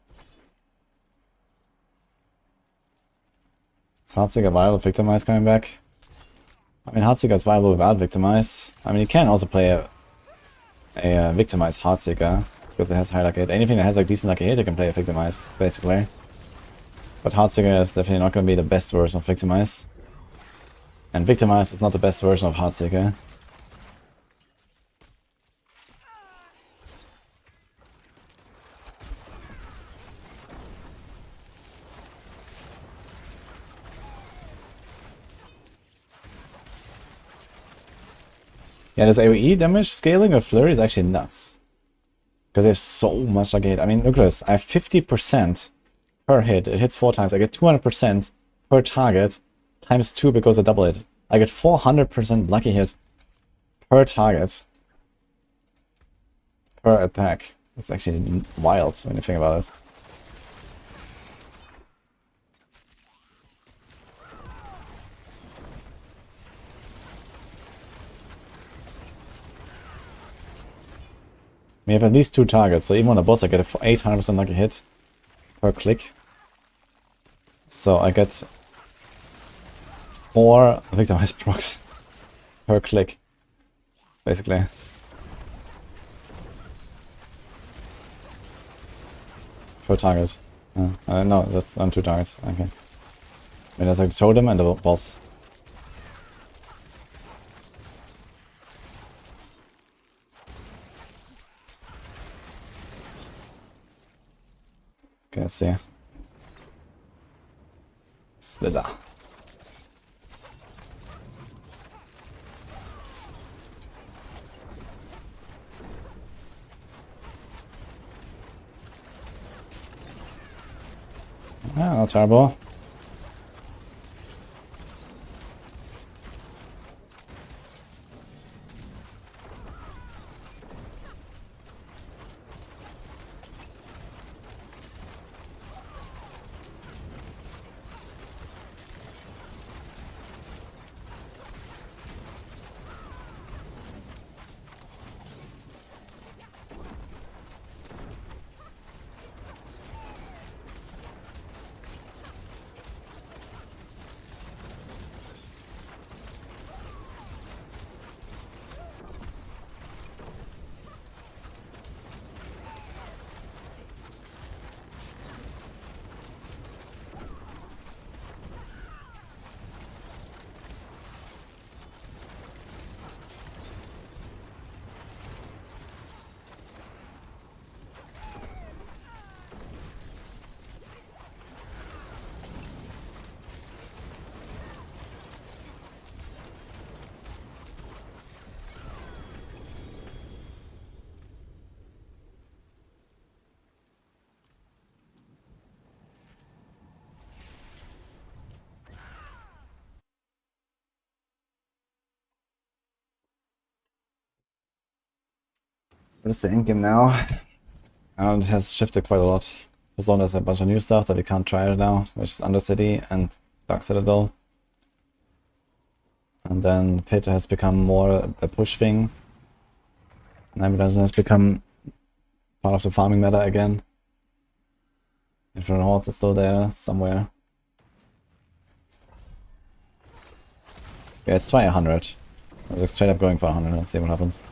Is Heartseeker viable with Victimize coming back? I mean, Heartseeker is viable without Victimize. I mean, you can also play a Victimize Heartseeker, because it has high lucky hit. Anything that has like decent lucky hit, you can play a Victimize, basically. But Heartseeker is definitely not going to be the best version of Victimize. And Victimize is not the best version of Heartseeker. Yeah, this AoE damage scaling of Flurry is actually nuts. Because they have so much lucky hit. I mean, look at this. I have 50% per hit. It hits 4 times. I get 200% per target times 2 because I double it. I get 400% lucky hit per target per attack. It's actually wild when you think about it. We have at least 2 targets, so even on a boss I get a 800% lucky hit per click. So I get 4 Victimize procs per click, basically. Per target. No, just on 2 targets. Okay. And there's like the totem and the boss. Okay, let's see. Slither. Ah, not terrible. What is the endgame now? And it has shifted quite a lot. As long as there's a bunch of new stuff that we can't try right now, which is Undercity and Dark Citadel. And then Pit has become more a push thing. Nightmare Dungeon has become part of the farming meta again. Infernal Hordes is still there somewhere. Yeah, let's try 100. Let's straight up going for 100, let's see what happens.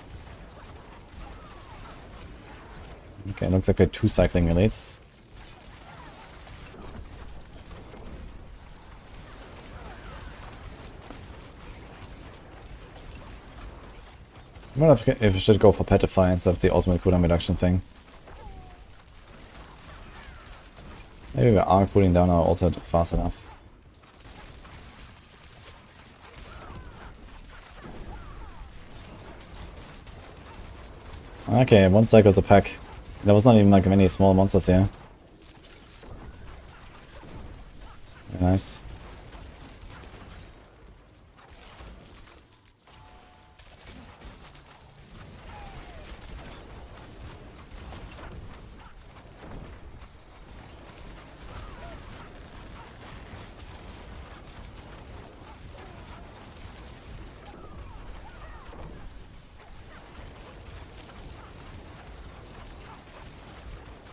Okay, looks like we have 2 cycling elites. I wonder if we should go for Petrify instead of the ultimate cooldown reduction thing. Maybe we are cooling down our ultimate fast enough. Okay, 1 cycle to pack. There was not even like many small monsters here. Very nice.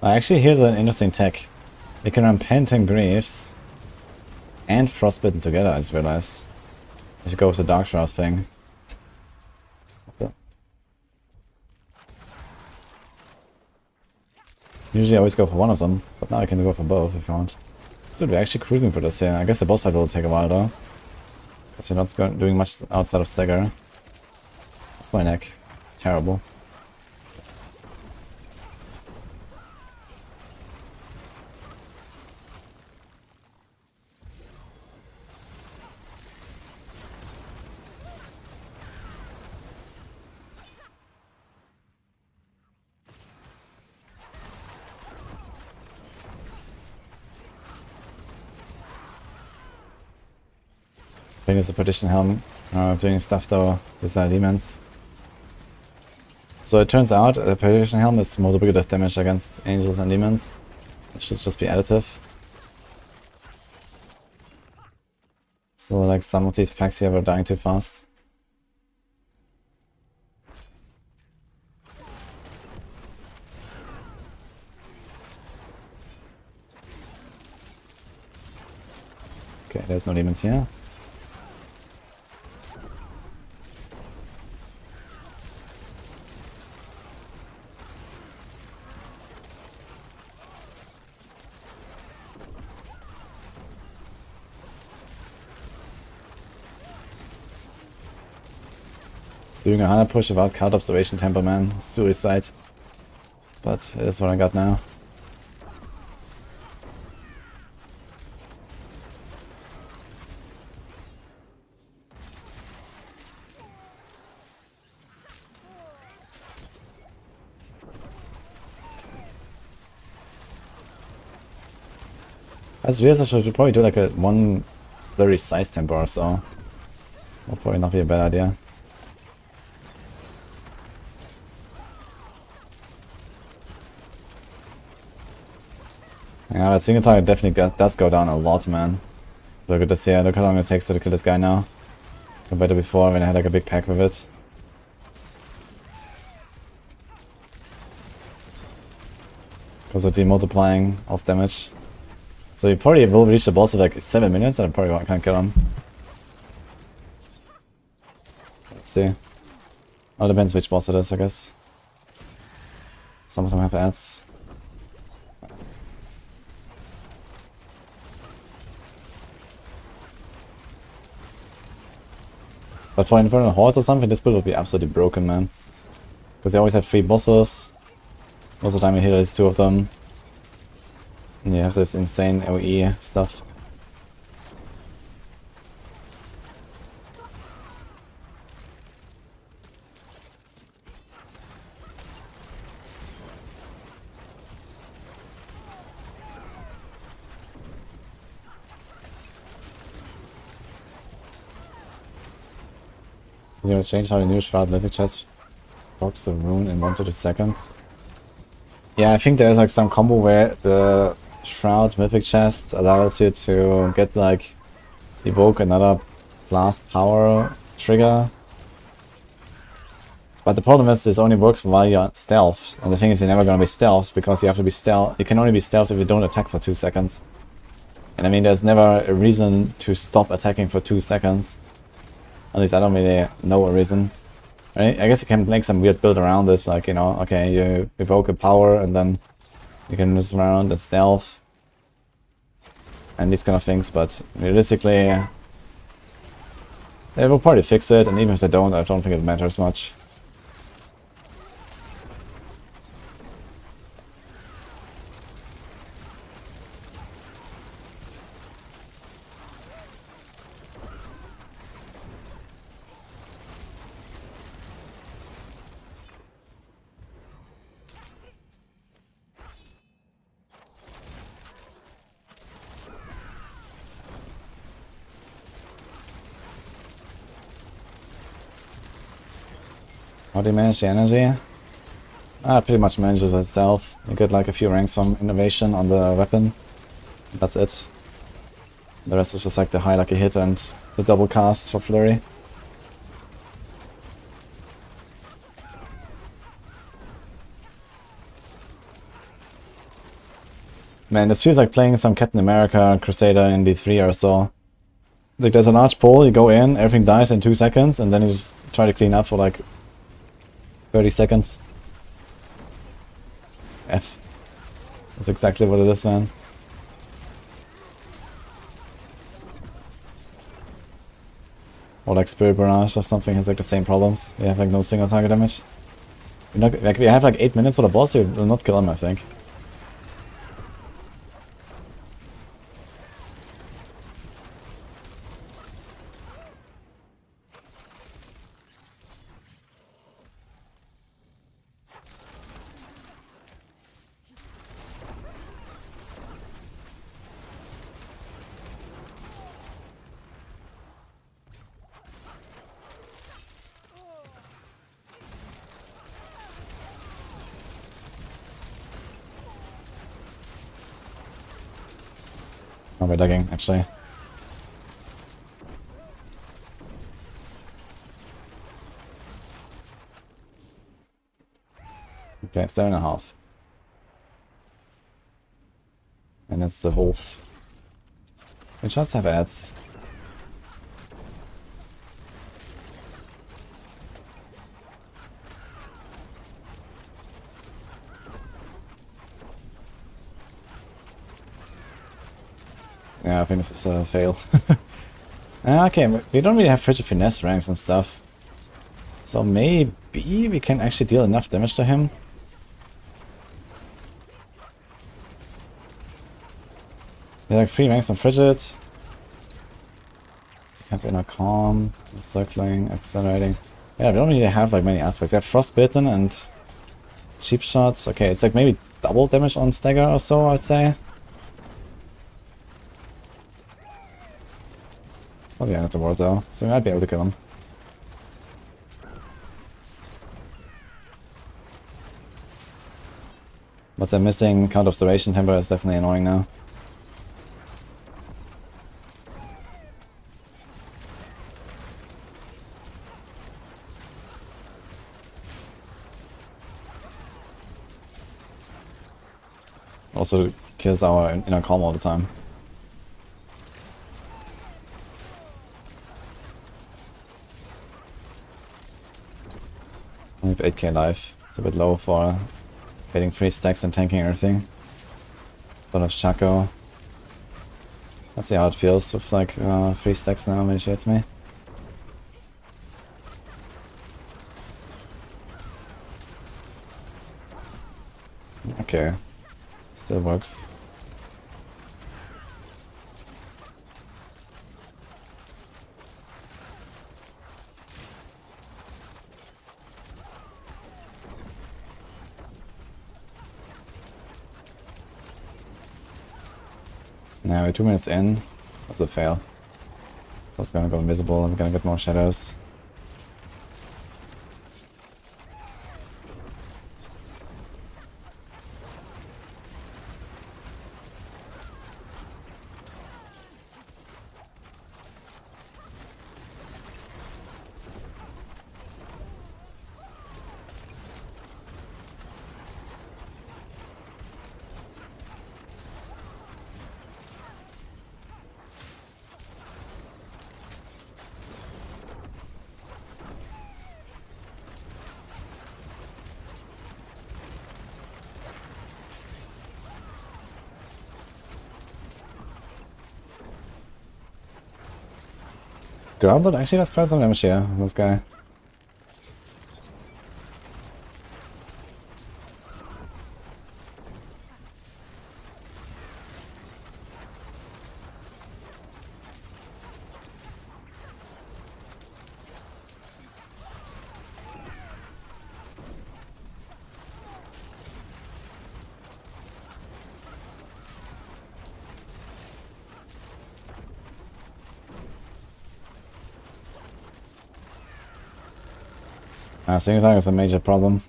Actually, here's an interesting tech. We can run Penitent Greaves and Frostbitten together, I just realized. If you go with the Dark Shroud thing. What the? Usually I always go for one of them, but now I can go for both if you want. Dude, we're actually cruising for this here. I guess the boss fight will take a while though. Because you're not doing much outside of stagger. That's my neck. Terrible. I think it's the Perdition Helm doing stuff though with demons. So it turns out the Perdition Helm is multiplicative damage against angels and demons. It should just be additive. So like some of these packs here were dying too fast. Okay, there's no demons here. Doing a 100 push without card observation tempo, man. Suicide. But it is what I got now. As weird as I should probably do like a 1 blurry size tempo or so. Will probably not be a bad idea. Yeah, that single target definitely does go down a lot, man. Look at this here, look how long it takes to kill this guy now. Compared to before when I had like a big pack with it. Because of the multiplying of damage. So you probably will reach the boss in like 7 minutes and I probably can't kill him. Let's see. All depends which boss it is, I guess. Some of them have ads. But for Infernal Hordes or something, this build will be absolutely broken, man. Because they always have 3 bosses. Most of the time you hit at least 2 of them. And you have this insane AoE stuff. You know, change how the new Shroud Living chest box of rune in 1 to 2 seconds. Yeah, I think there's like some combo where the Shroud Mythic Chest allows you to get like evoke another blast power trigger. But the problem is this only works while you're stealth. And the thing is you're never gonna be stealth because you have to be stealth. You can only be stealth if you don't attack for 2 seconds. And I mean there's never a reason to stop attacking for 2 seconds. At least I don't really know a reason. Right? I guess you can make some weird build around it, like, you know, okay, you evoke a power and then you can move around and stealth. And these kind of things, but realistically, they will probably fix it, and even if they don't, I don't think it matters much. How do you manage the energy? It pretty much manages itself. You get like a few ranks from innovation on the weapon. That's it. The rest is just like the high lucky hit and the double cast for flurry. Man, this feels like playing some Captain America Crusader in D3 or so. Like there's a large pool, you go in, everything dies in 2 seconds, and then you just try to clean up for like 30 seconds. F. That's exactly what it is, man. Or like Spirit Barrage or something has like the same problems. You have like no single target damage. You're not, like, we have like 8 minutes for the boss, you will not kill him, I think. Oh, we're digging, actually. Okay, 7.5. And it's the wolf. We just have ads. Yeah, I think this is a fail. Okay, we don't really have frigid finesse ranks and stuff. So maybe we can actually deal enough damage to him. There are like 3 ranks on frigid. Have inner calm, circling, accelerating. Yeah, we don't really have like many aspects. We have frostbitten and cheap shots. Okay, it's like maybe double damage on stagger or so, I'd say. It's not the end of the world though, so we might be able to kill him. But the missing count observation temper is definitely annoying now. Also kills our inner calm all the time. We have 8k life. It's a bit low for getting 3 stacks and tanking everything. But of Chaco. Let's see how it feels with like 3 stacks now when he shoots me. Okay. Still works. Now we're 2 minutes in. That's a fail. So it's gonna go invisible and we're gonna get more shadows. Grounded? Actually, that's quite some damage here, this guy. Single target is a major problem.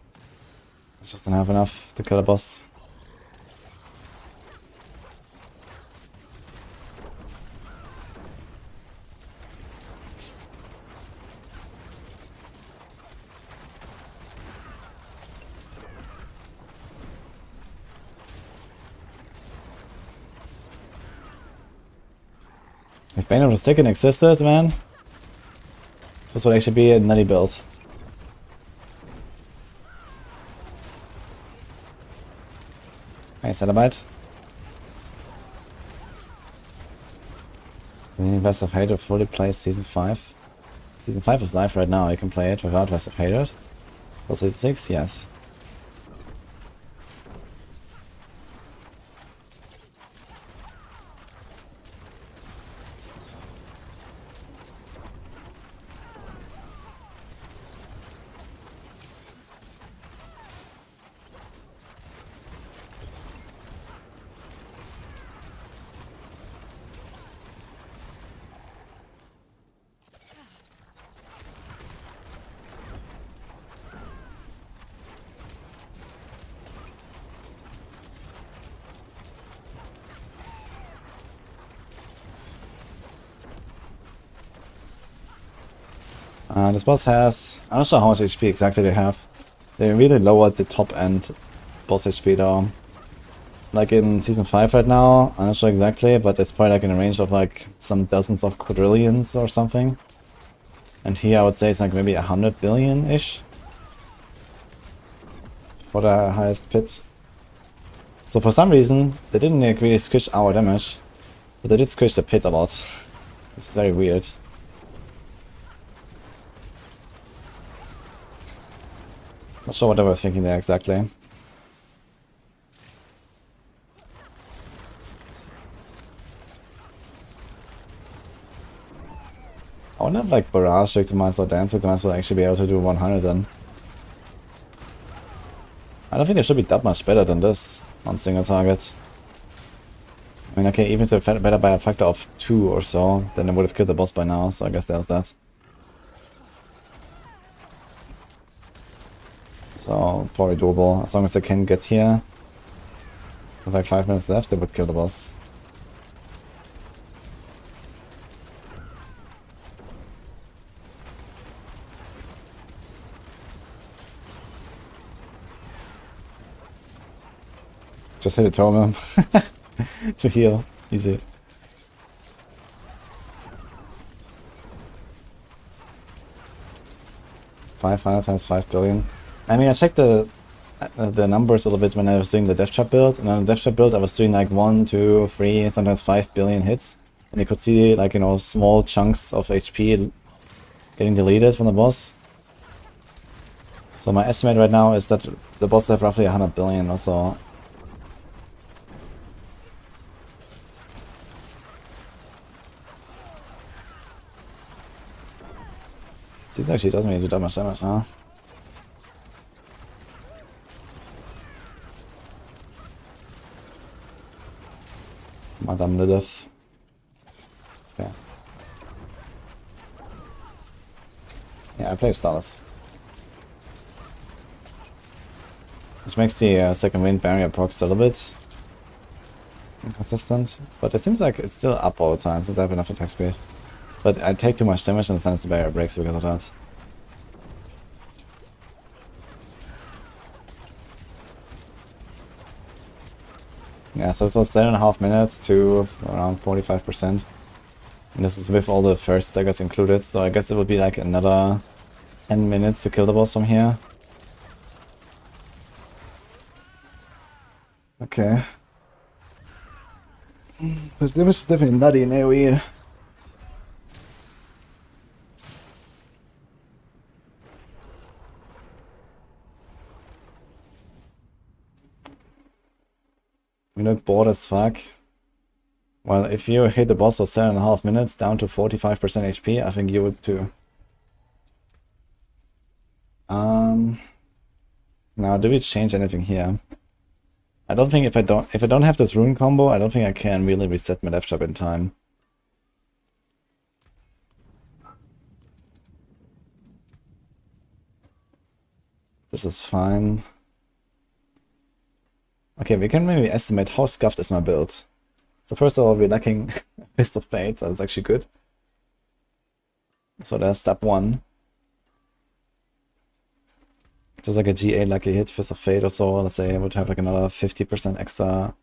I just don't have enough to kill a boss. If Bane of the Sticken existed, man, this would actually be a nutty build. Hey, Celebite. Best of Hatred fully plays Season 5. Season 5 is live right now, you can play it without Best of Hatred. For Season 6, yes. This boss has... I'm not sure how much HP exactly they have. They really lowered the top end boss HP though. Like in Season 5 right now, I'm not sure exactly, but it's probably like in a range of like some dozens of quadrillions or something. And here I would say it's like maybe 100 billion-ish. For the highest pit. So for some reason, they didn't like really squish our damage. But they did squish the pit a lot. It's very weird. Not sure what they were thinking there exactly. I wonder if like Barrage Victimize or Dance Victimize will actually be able to do 100 then. I don't think they should be that much better than this on single target. I mean, okay, even if they're better by a factor of 2 or so, then they would have killed the boss by now, so I guess there's that. So, probably doable. As long as they can get here. With like 5 minutes left, they would kill the boss. Just hit a totem to heal. Easy. $500 times 5 billion. I mean, I checked the numbers a little bit when I was doing the death trap build, and on the death trap build I was doing like 1, 2, 3, sometimes 5 billion hits, and you could see like, you know, small chunks of HP getting deleted from the boss. So my estimate right now is that the boss have roughly 100 billion or so. This actually doesn't really do that much damage, huh? Madame Lilith. Okay. Yeah, I play Starless. Which makes the second wind barrier procs a little bit inconsistent. But it seems like it's still up all the time since I have enough attack speed. But I take too much damage and then the barrier breaks because of that. Yeah, so it was 7.5 minutes to around 45%. And this is with all the first staggers included, so I guess it would be like another 10 minutes to kill the boss from here. Okay. But damage is definitely nutty in AoE. You look bored as fuck. Well, if you hit the boss for 7.5 minutes down to 45% HP, I think you would too. Now, do we change anything here? I don't think if I don't have this rune combo, I don't think I can really reset my left jab in time. This is fine. Okay, we can maybe estimate how scuffed is my build. So first of all, we're lacking Fist of Fate, so that's actually good. So there's step 1. Just like a GA lucky hit, Fist of Fate or so, let's say I would have like another 50% extra,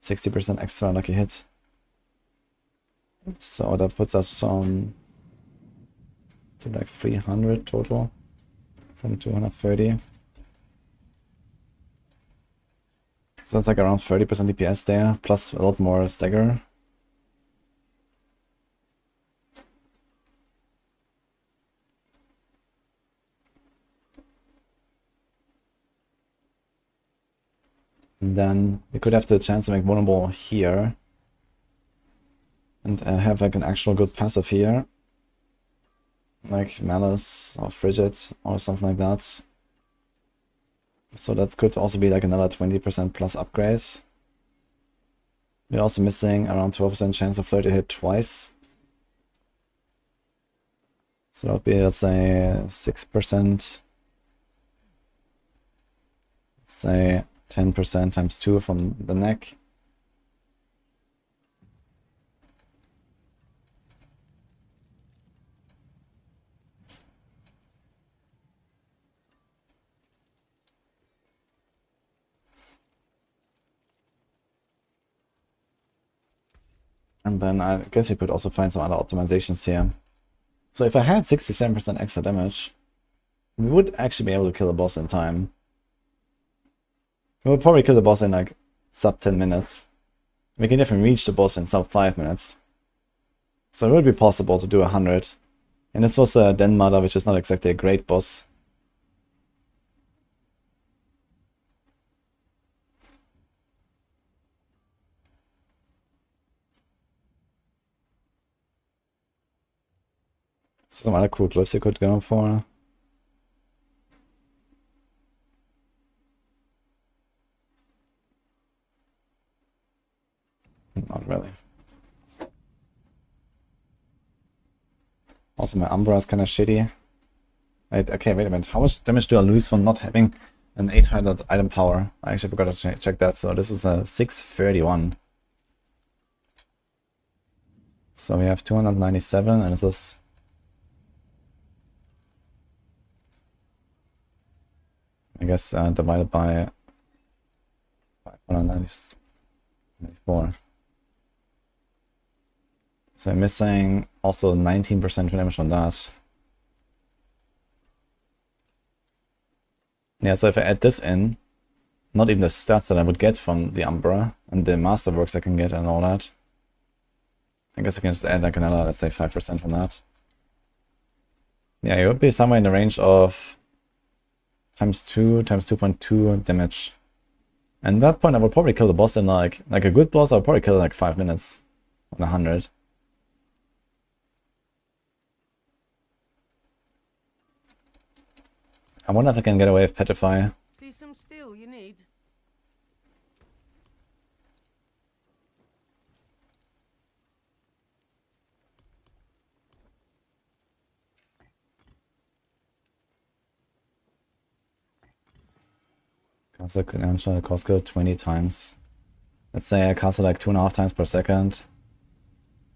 60% extra lucky hit. So that puts us to like 300 total from 230. So that's like around 30% DPS there, plus a lot more stagger. And then we could have the chance to make vulnerable here. And have like an actual good passive here. Like Malice or Frigid or something like that. So that could also be like another 20% plus upgrade. We're also missing around 12% chance of 30 hit twice. So that would be, let's say, 6%. Let's say 10% times 2 from the neck. And then I guess you could also find some other optimizations here. So if I had 67% extra damage, we would actually be able to kill the boss in time. We would probably kill the boss in like sub 10 minutes. We can definitely reach the boss in sub 5 minutes. So it would be possible to do 100. And this was a Den Mother, which is not exactly a great boss. Some other cool glyphs you could go for. Not really. Also, my Umbra is kind of shitty. Wait, okay, wait a minute. How much damage do I lose from not having an 800 item power? I actually forgot to check that. So this is a 631. So we have 297, and this is... I guess divided by 594. So I'm missing also 19% damage on that. Yeah, so if I add this in, not even the stats that I would get from the Umbra and the Masterworks I can get and all that. I guess I can just add like another, let's say 5% from that. Yeah, it would be somewhere in the range of times 2 times 2.2 damage. And at that point I would probably kill the boss in like a good boss, I would probably kill in like 5 minutes on 100. I wonder if I can get away with Petrify. See some steel you need? Castle damage cost kill 20 times. Let's say I cast it like 2.5 times per second.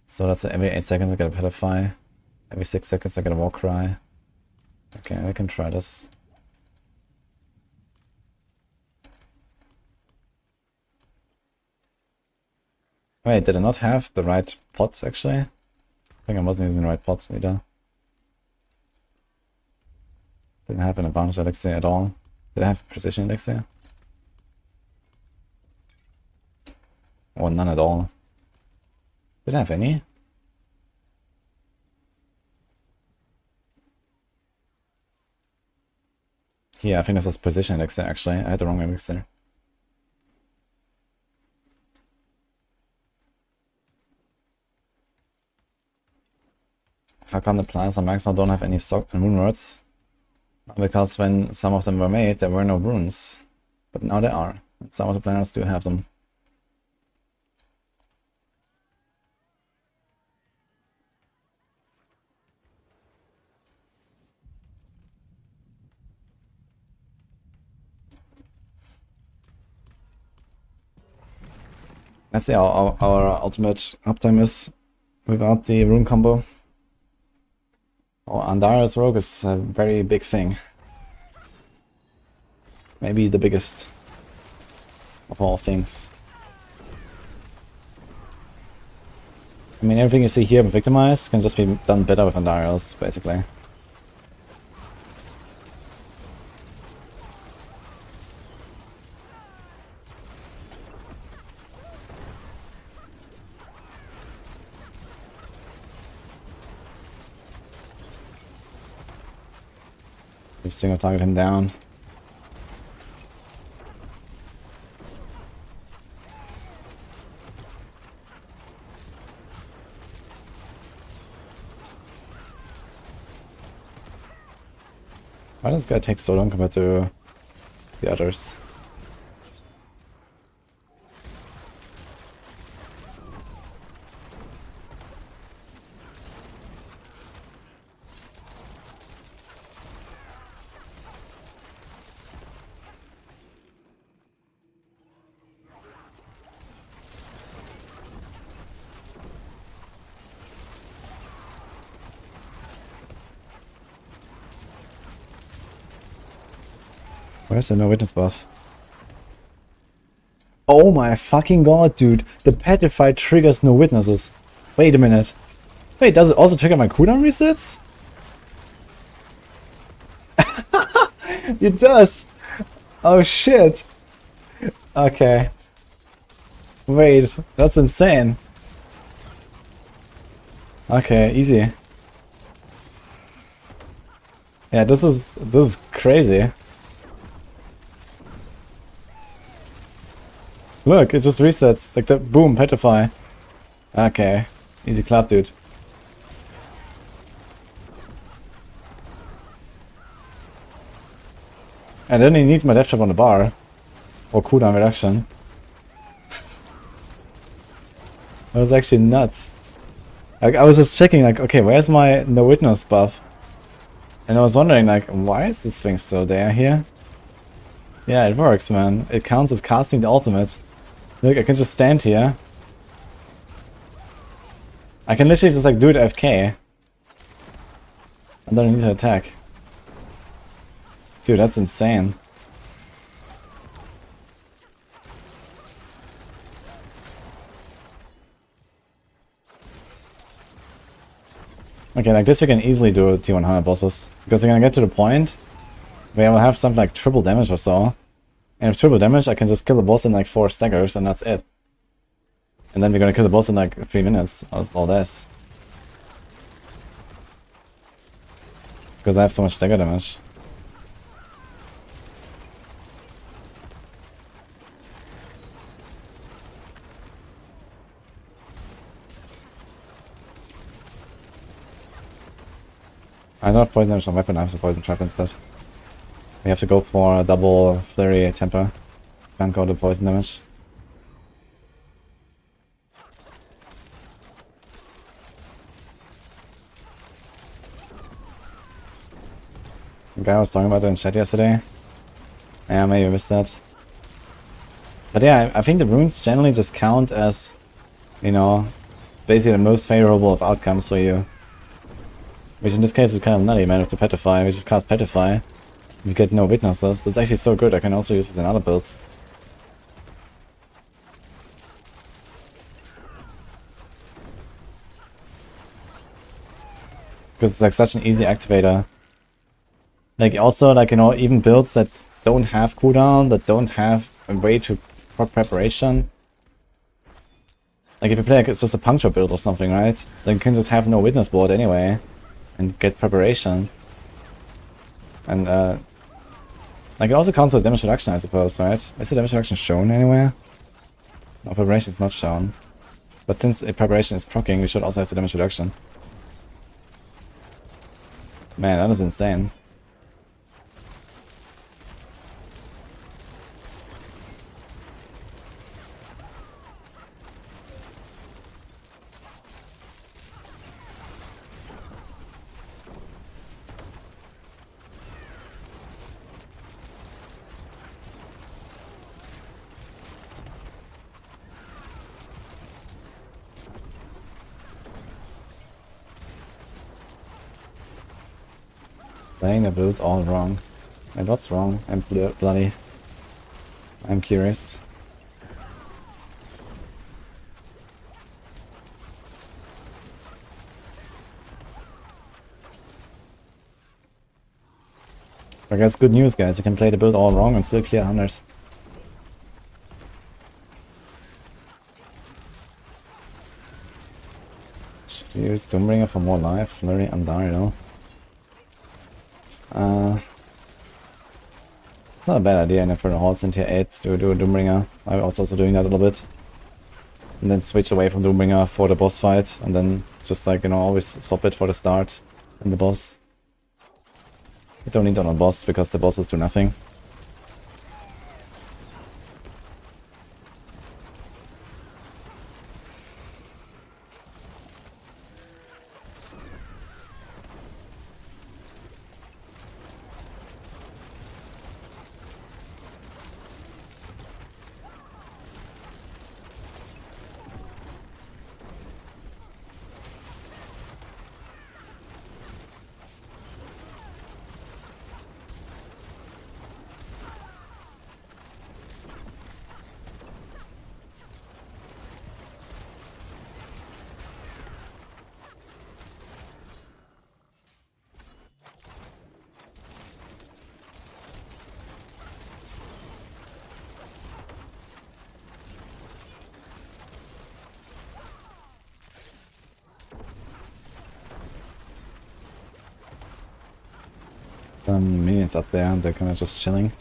So that's every 8 seconds I get a Petrify. Every 6 seconds I get a War Cry. Okay, we can try this. Wait, did I not have the right pot actually? I think I wasn't using the right pot either. Didn't have an advantage elixir at all. Did I have precision elixir? Or none at all. Did I have any? Yeah, I think this was precision elixir actually. I had the wrong elixir. how come the plants on max now don't have any rune words? Because when some of them were made, there were no runes. But now there are. And some of the plants do have them. Let's see how our ultimate uptime is without the rune combo. Oh, Andara's rogue is a very big thing. Maybe the biggest of all things. I mean, everything you see here with Victimize can just be done better with Andara's, basically. Single target him down. Why does this guy take so long compared to the others? Where's the no witness buff? Oh my fucking god, dude. The Petrify triggers no witnesses. Wait a minute. Wait, does it also trigger my cooldown resets? It does! Oh shit! Okay. Wait, that's insane. Okay, easy. Yeah, this is crazy. Look, it just resets. Like the boom, Petrify. Okay. Easy clap, dude. I didn't even need my death trap on the bar. Or cooldown reduction. That was actually nuts. Like, I was just checking, like, okay, where's my no witness buff? And I was wondering, like, why is this thing still there here? Yeah, it works, man. It counts as casting the ultimate. Look, I can just stand here. I can literally just like do it AFK. I don't need to attack. Dude, that's insane. Okay, like this we can easily do T100 bosses. Because we're gonna get to the point where we'll have something like triple damage or so. And with triple damage, I can just kill the boss in like 4 staggers, and that's it. And then we're gonna kill the boss in like 3 minutes, all this. Because I have so much stagger damage. I don't have poison damage on weapon, I have some poison trap instead. We have to go for a double flurry temper. Can't go to poison damage. The guy was talking about it in chat yesterday. Yeah, maybe I missed that. But yeah, I think the runes generally just count as, you know, basically the most favorable of outcomes for you. Which in this case is kind of nutty, man, with the Petrify. We just cast Petrify. We get no witnesses. That's actually so good, I can also use this in other builds. Because it's like such an easy activator. Like also, like, you know, even builds that don't have cooldown, that don't have a way to preparation. Like if you play like it's just a puncture build or something, right? Then you can just have no witness board anyway. And get preparation. And like it also counts with damage reduction, I suppose, right? Is the damage reduction shown anywhere? No, preparation is not shown. But since a preparation is proccing, we should also have the damage reduction. Man, that is insane. Playing the build all wrong. And what's wrong? I'm bloody. I'm curious. I guess good news, guys. You can play the build all wrong and still clear 100. Should use Doombringer for more life. Flurry and die though. It's not a bad idea for the hordes in tier 8 to do a Doombringer. I was also doing that a little bit. And then switch away from Doombringer for the boss fight. And then just like, you know, always swap it for the start and the boss. You don't need it on a boss because the bosses do nothing. Some minions up there, they're kind of just chilling.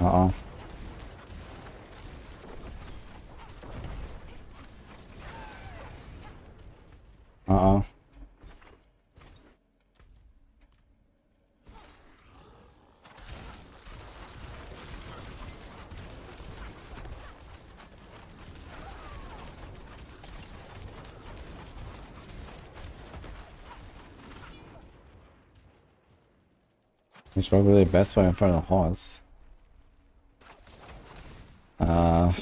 Uh-oh. Uh-oh. Which worked really best for in front of the horse. I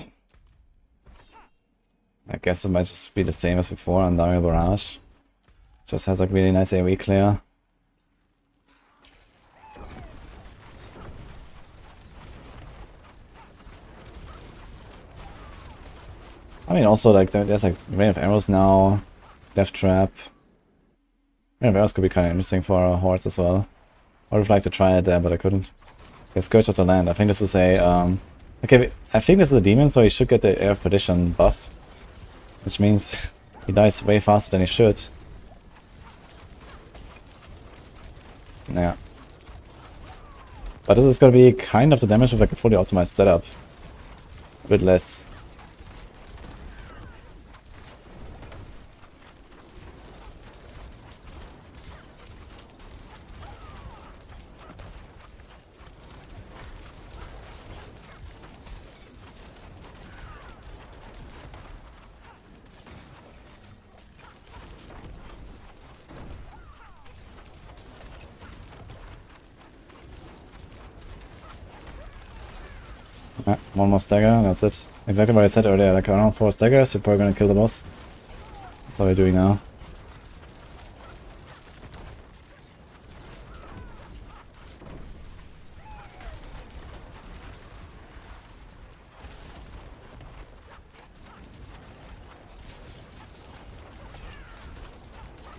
guess it might just be the same as before on Dario Barrage. Just has like really nice AoE clear. I mean also like there's like Rain of Arrows now, Death Trap. Rain of Arrows could be kind of interesting for our hordes as well. I would have liked to try it there, but I couldn't. Okay, Scourge of the Land. I think this is a okay, I think this is a demon, so he should get the Air of Perdition buff. Which means he dies way faster than he should. Yeah. But this is gonna be kind of the damage of like a fully optimized setup. A bit less. Yeah, one more stagger, and that's it. Exactly what I said earlier, like around 4 staggers, you're probably gonna kill the boss. That's what we're doing now.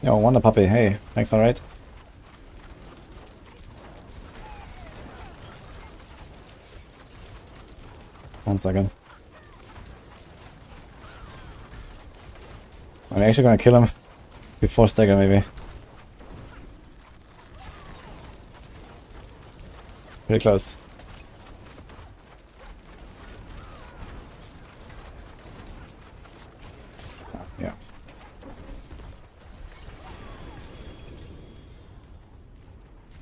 Yo, Wonder Puppy, hey, thanks, alright. One second. I'm actually gonna kill him before stagger, maybe. Pretty close. Yeah.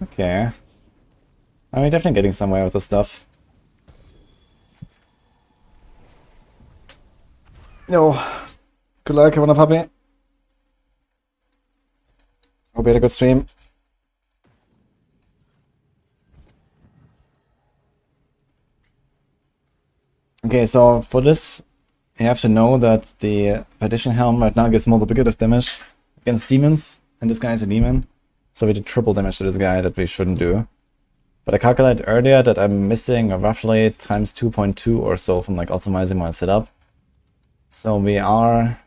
Okay. I mean, definitely getting somewhere with this stuff. Yo. Good luck, everyone, puppy. Hope you had a good stream. Okay, so for this, you have to know that the Perdition Helm right now gives multiplicative damage against demons, and this guy is a demon. So we did triple damage to this guy that we shouldn't do. But I calculated earlier that I'm missing roughly times 2.2 or so from like optimizing my setup. So we are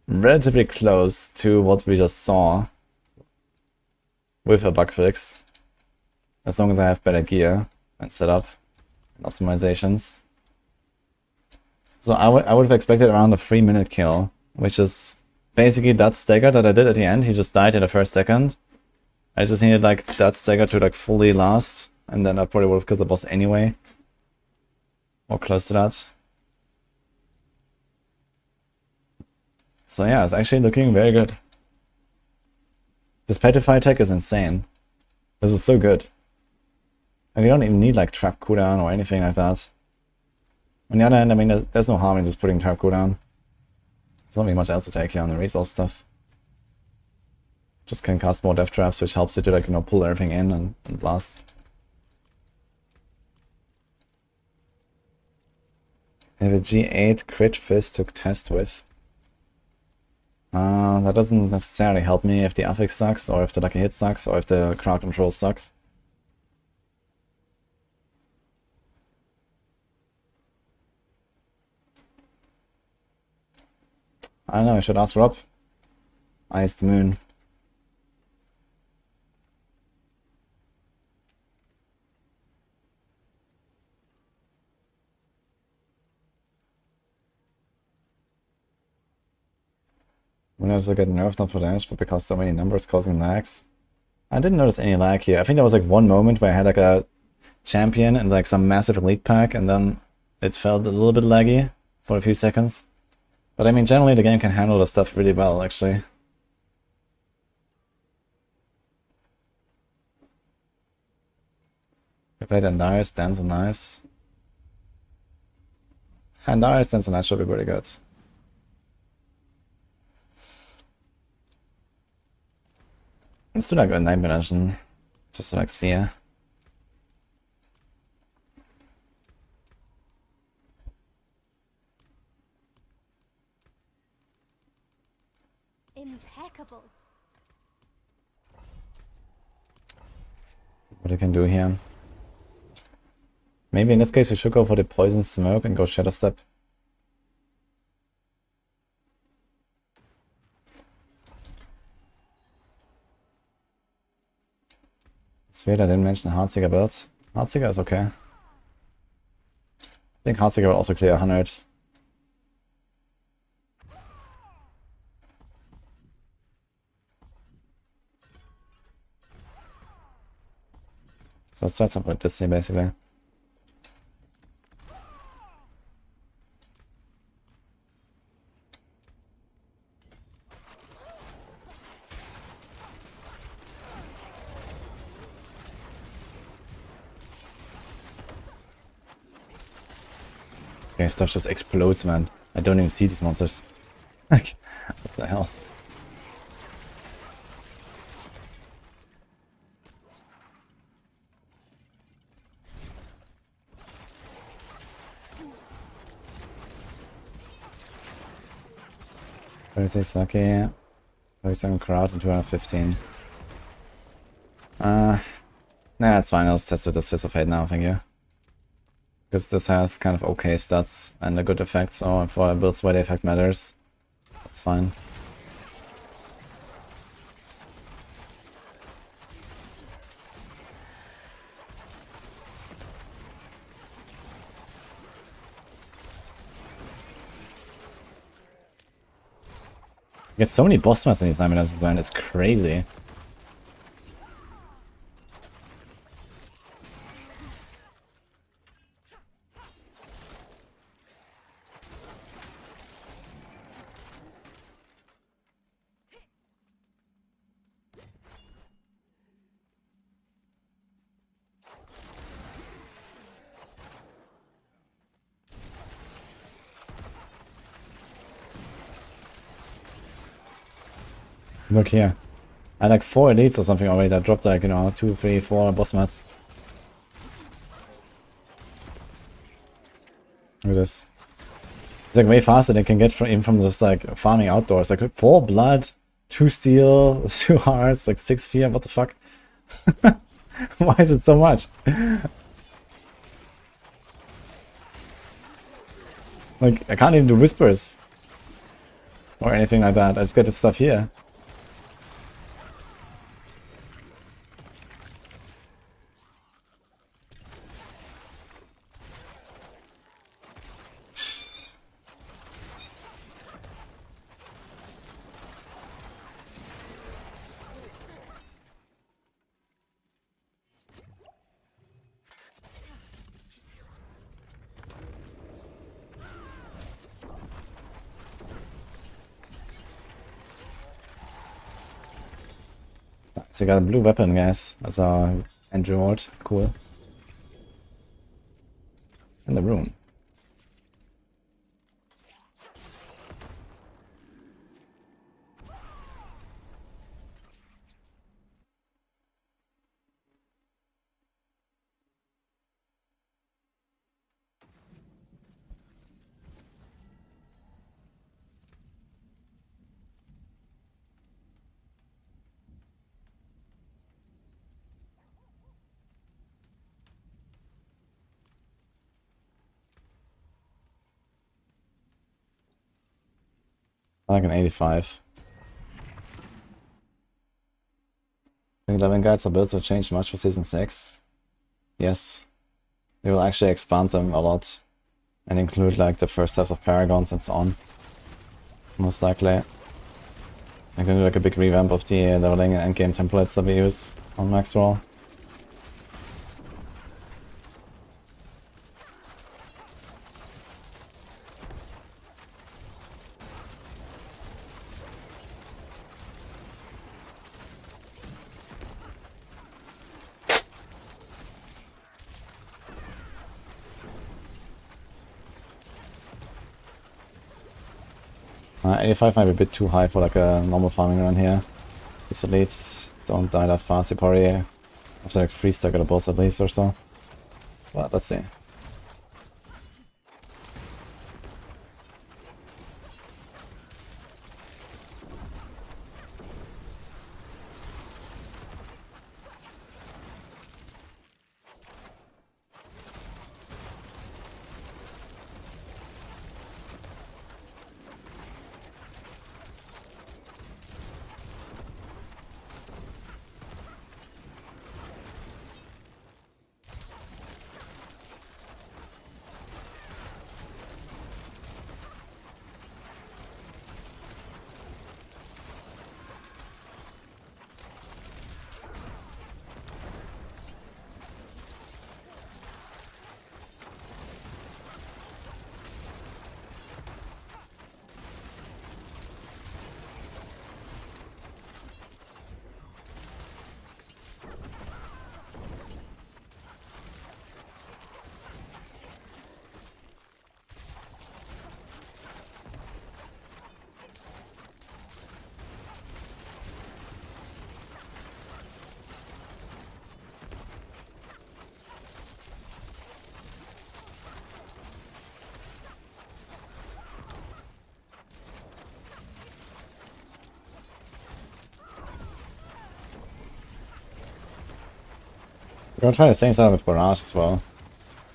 relatively close to what we just saw with a bug fix. As long as I have better gear and setup and optimizations. So I would have expected around a 3-minute kill, which is basically that stagger that I did at the end. He just died in the first second. I just needed like that stagger to like fully last, and then I probably would have killed the boss anyway. Or close to that. So yeah, it's actually looking very good. This Petrify tech is insane. This is so good. And you don't even need like trap cooldown or anything like that. On the other hand, I mean, there's no harm in just putting trap cooldown. There's not really much else to take here on the resource stuff. Just can cast more death traps, which helps you to like, you know, pull everything in and blast. I have a G8 crit fist to test with. That doesn't necessarily help me if the affix sucks, or if the lucky hit sucks, or if the crowd control sucks. I don't know, I should ask Rob. Ice the moon. When I was get nerfed not for damage, but because so many numbers causing lags. I didn't notice any lag here. I think there was like one moment where I had like a champion and like some massive elite pack, and then it felt a little bit laggy for a few seconds. But I mean, generally the game can handle the stuff really well, actually. I played Enquiries, Dance on Knives. Enquiries, Dance on Knives should be pretty good. Let's do like a Night Dimension, just to like see it. Impeccable. What I can do here. Maybe in this case we should go for the Poison Smoke and go Shadow Step. It's weird I didn't mention Heartseeker build. Heartseeker is okay. I think Heartseeker will also clear 100. So let's try something like this here, basically. Okay, stuff just explodes, man. I don't even see these monsters. Like, what the hell? $36 lucky, 37 crowd, and 215. Nah, it's fine. I'll just test with this Fist of Fate now, thank you. Because this has kind of okay stats and a good effect, so for builds where the effect matters, that's fine. You get so many boss mats in these Night Dimensions, man, it's crazy. Look here. I had like 4 elites or something already that dropped like, you know, 2, 3, 4 boss mats. Look at this. It's like way faster than I can get from even from just like farming outdoors. Like 4 blood, 2 steel, 2 hearts, like 6 fear, what the fuck? Why is it so much? Like I can't even do whispers. Or anything like that. I just get the stuff here. So got a blue weapon, guys. That's our end reward. Cool. And the rune. Like an 85. Think 11 guides or builds will change much for Season 6? Yes. They will actually expand them a lot. And include like the first steps of Paragons and so on. Most likely. I'm gonna do like a big revamp of the leveling and endgame templates that we use on Maxwell. Uh, 85 might be a bit too high for like a normal farming run here. These elites don't die that fast. You probably have to like 3 stack at a boss at least or so. But let's see. We're gonna try the same setup with Barrage as well.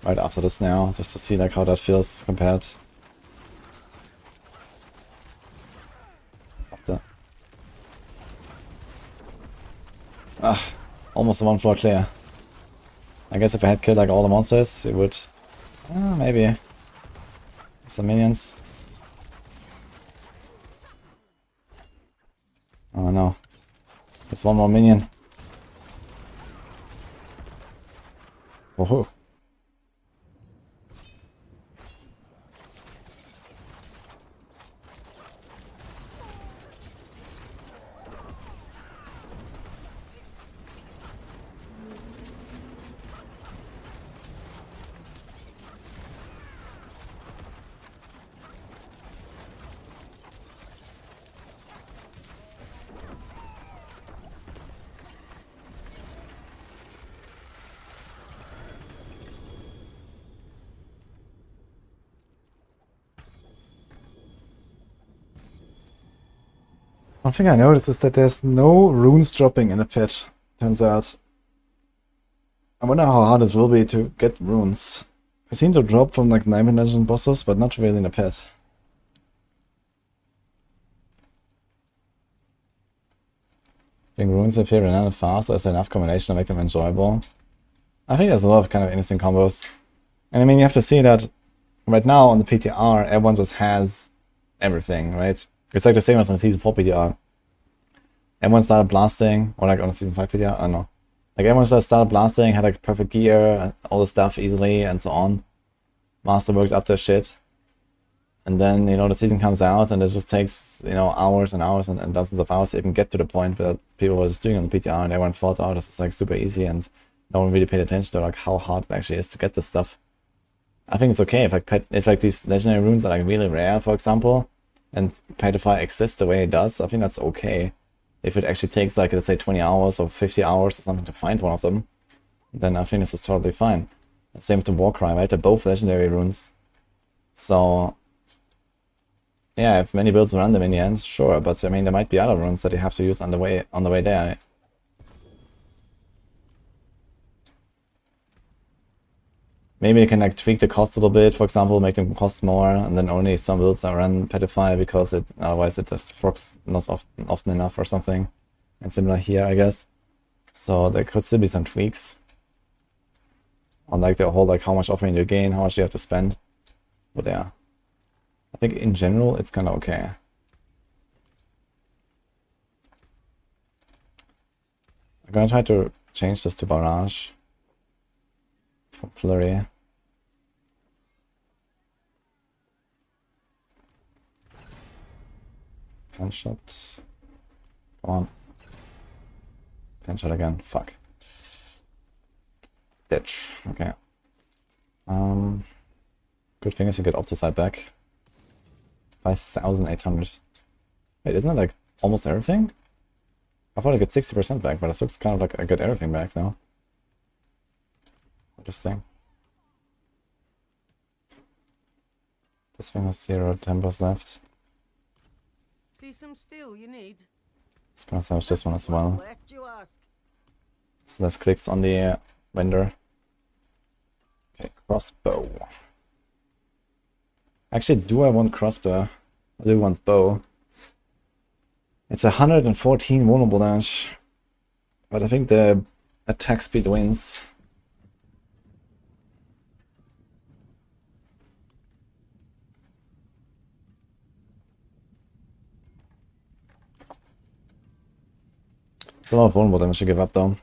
Right after this now, just to see like how that feels compared. After. Ah, almost a 1 floor clear. I guess if I had killed like all the monsters, it would... maybe. Some minions. Oh no. There's one more minion. Woohoo. One thing I noticed is that there's no runes dropping in the pit, turns out. I wonder how hard it will be to get runes. They seem to drop from like 9 legend bosses, but not really in the pit. I think runes appear renowned and fast as enough combination to make them enjoyable. I think there's a lot of kind of interesting combos. And I mean, you have to see that right now on the PTR, everyone just has everything, right? It's like the same as on Season 4 PTR. Everyone started blasting, or like on Season 5 PTR, I don't know. Like everyone just started blasting, had like perfect gear, all the stuff easily, and so on. Master worked up their shit. And then, you know, the season comes out and it just takes, you know, hours and hours and dozens of hours to even get to the point where people were just doing on the PTR and everyone thought, oh, this is like super easy, and no one really paid attention to like how hard it actually is to get this stuff. I think it's okay if like these legendary runes are like really rare, for example, and Petrify exists the way it does. I think that's okay. If it actually takes like, let's say 20 hours or 50 hours or something to find one of them, then I think this is totally fine. Same with the Warcry, right? They're both legendary runes. So yeah, if many builds run them in the end, sure, but I mean there might be other runes that you have to use on the way there. Maybe you can like tweak the cost a little bit, for example, make them cost more, and then only some builds are run Petrify because otherwise it just works not often enough or something. And similar here, I guess. So there could still be some tweaks on like the whole, like how much offering you gain, how much you have to spend. But yeah, I think in general it's kind of okay. I'm gonna try to change this to Barrage from Flurry. Pen shot. Come on. Pen shot again. Fuck. Ditch. Okay. Good thing is you get Optoside back. 5,800. Wait, isn't that like almost everything? I thought I get 60% back, but it looks kind of like I get everything back now. Interesting. This thing has 0 tempers left. See some steel you need? It's gonna salvage this one as well. Left, you ask. So less clicks on the vendor. Okay, crossbow. Actually, do I want crossbow? I do want bow. It's 114 vulnerable damage, but I think the attack speed wins. It's a lot of vulnerable damage to give up though.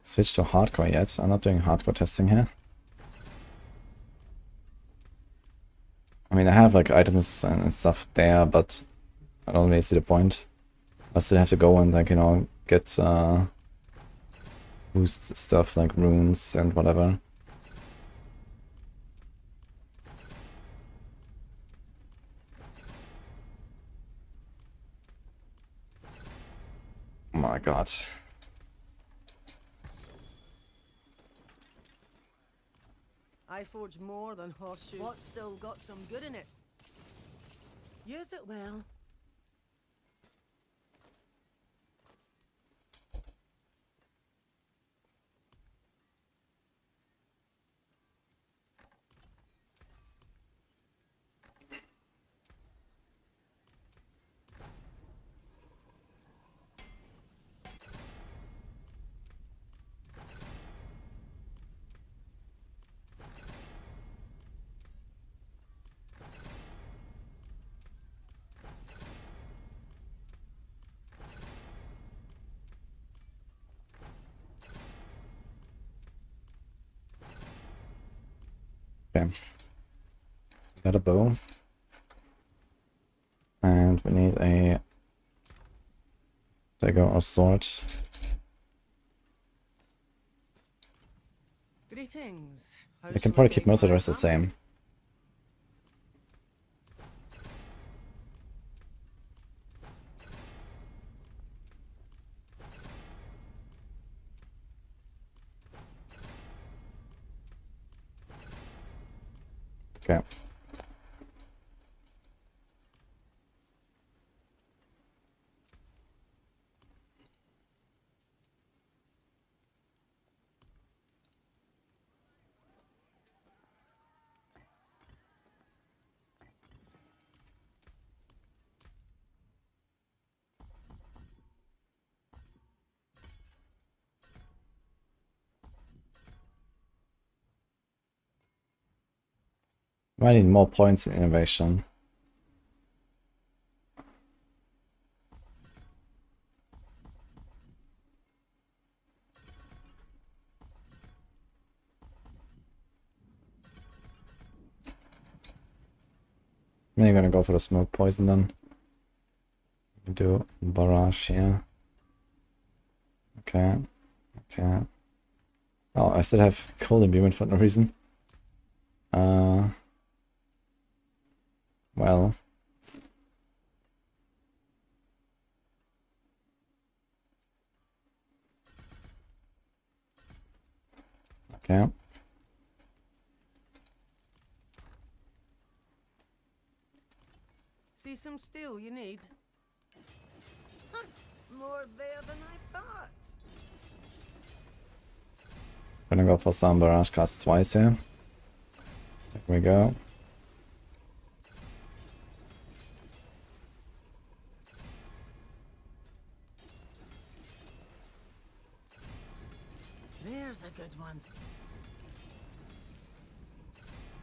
Switch to hardcore yet. I'm not doing hardcore testing here. I mean, I have like items and stuff there, but I don't really see the point. I still have to go and like, you know, get boost stuff like runes and whatever. Oh my god. I forge more than horseshoes. What's still got some good in it? Use it well. Okay. Got a bow. And we need a dagger or sword. Greetings. We can probably keep most of the rest the same. Okay. Might need more points in innovation. Maybe I'm gonna go for the smoke poison then. Do barrage here. Okay. Okay. Oh, I still have cold imbuement for no reason. Well. Okay. See some steel you need? Huh, more there than I thought. Gonna go for some barrage casts twice here. There we go. There's a good one.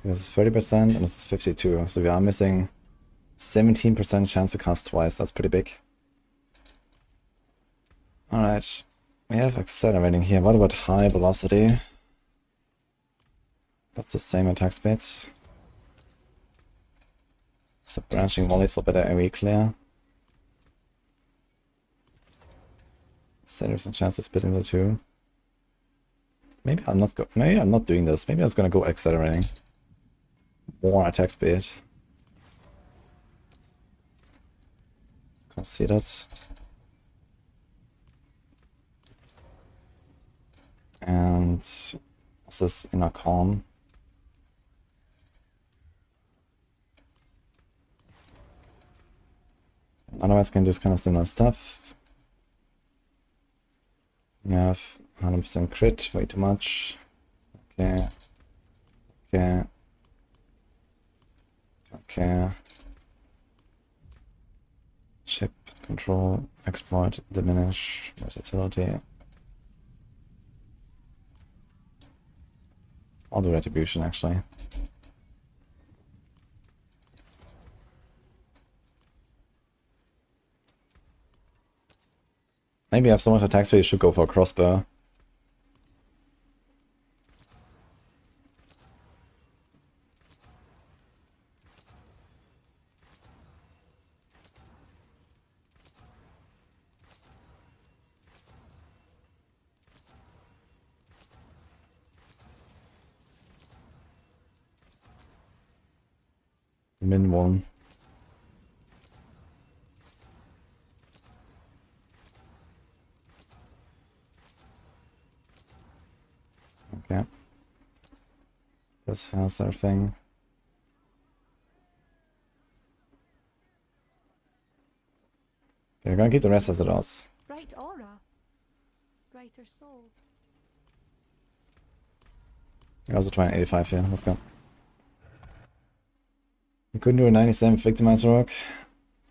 This is 30% and this is 52. So we are missing 17% chance to cast twice. That's pretty big. Alright. We have accelerating here. What about high velocity? That's the same attack speed. So branching volleys for better AoE clear. 70% chance to split into two. Maybe I'm not doing this. Maybe I was gonna go accelerating. More attack speed. Can't see that. And what's this inner calm? Otherwise, can do this kind of similar stuff. You have 100% crit, way too much. Okay. Okay. Okay. Chip, control, exploit, diminish, versatility. I'll do retribution actually. Maybe I have so much attack speed, you should go for a crossbow. Min one. Okay. This has our thing. Okay, we're gonna keep the rest as it is. Bright aura. Brighter soul. We're also trying 85 here. Let's go. We couldn't do a 97 Victimize rogue.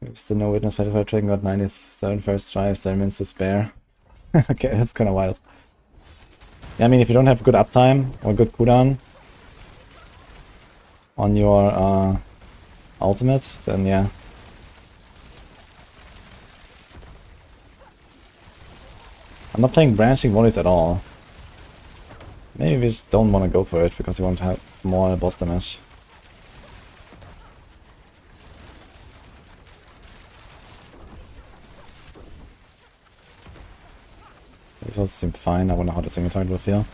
We still no witness 55 tracking, got 97 first try, 7 minutes to spare. Okay, that's kind of wild. Yeah, I mean, if you don't have good uptime or good cooldown on your ultimate, then yeah. I'm not playing branching volleys at all. Maybe we just don't want to go for it because we want to have more boss damage. It does seem fine. I wonder how the single target will feel.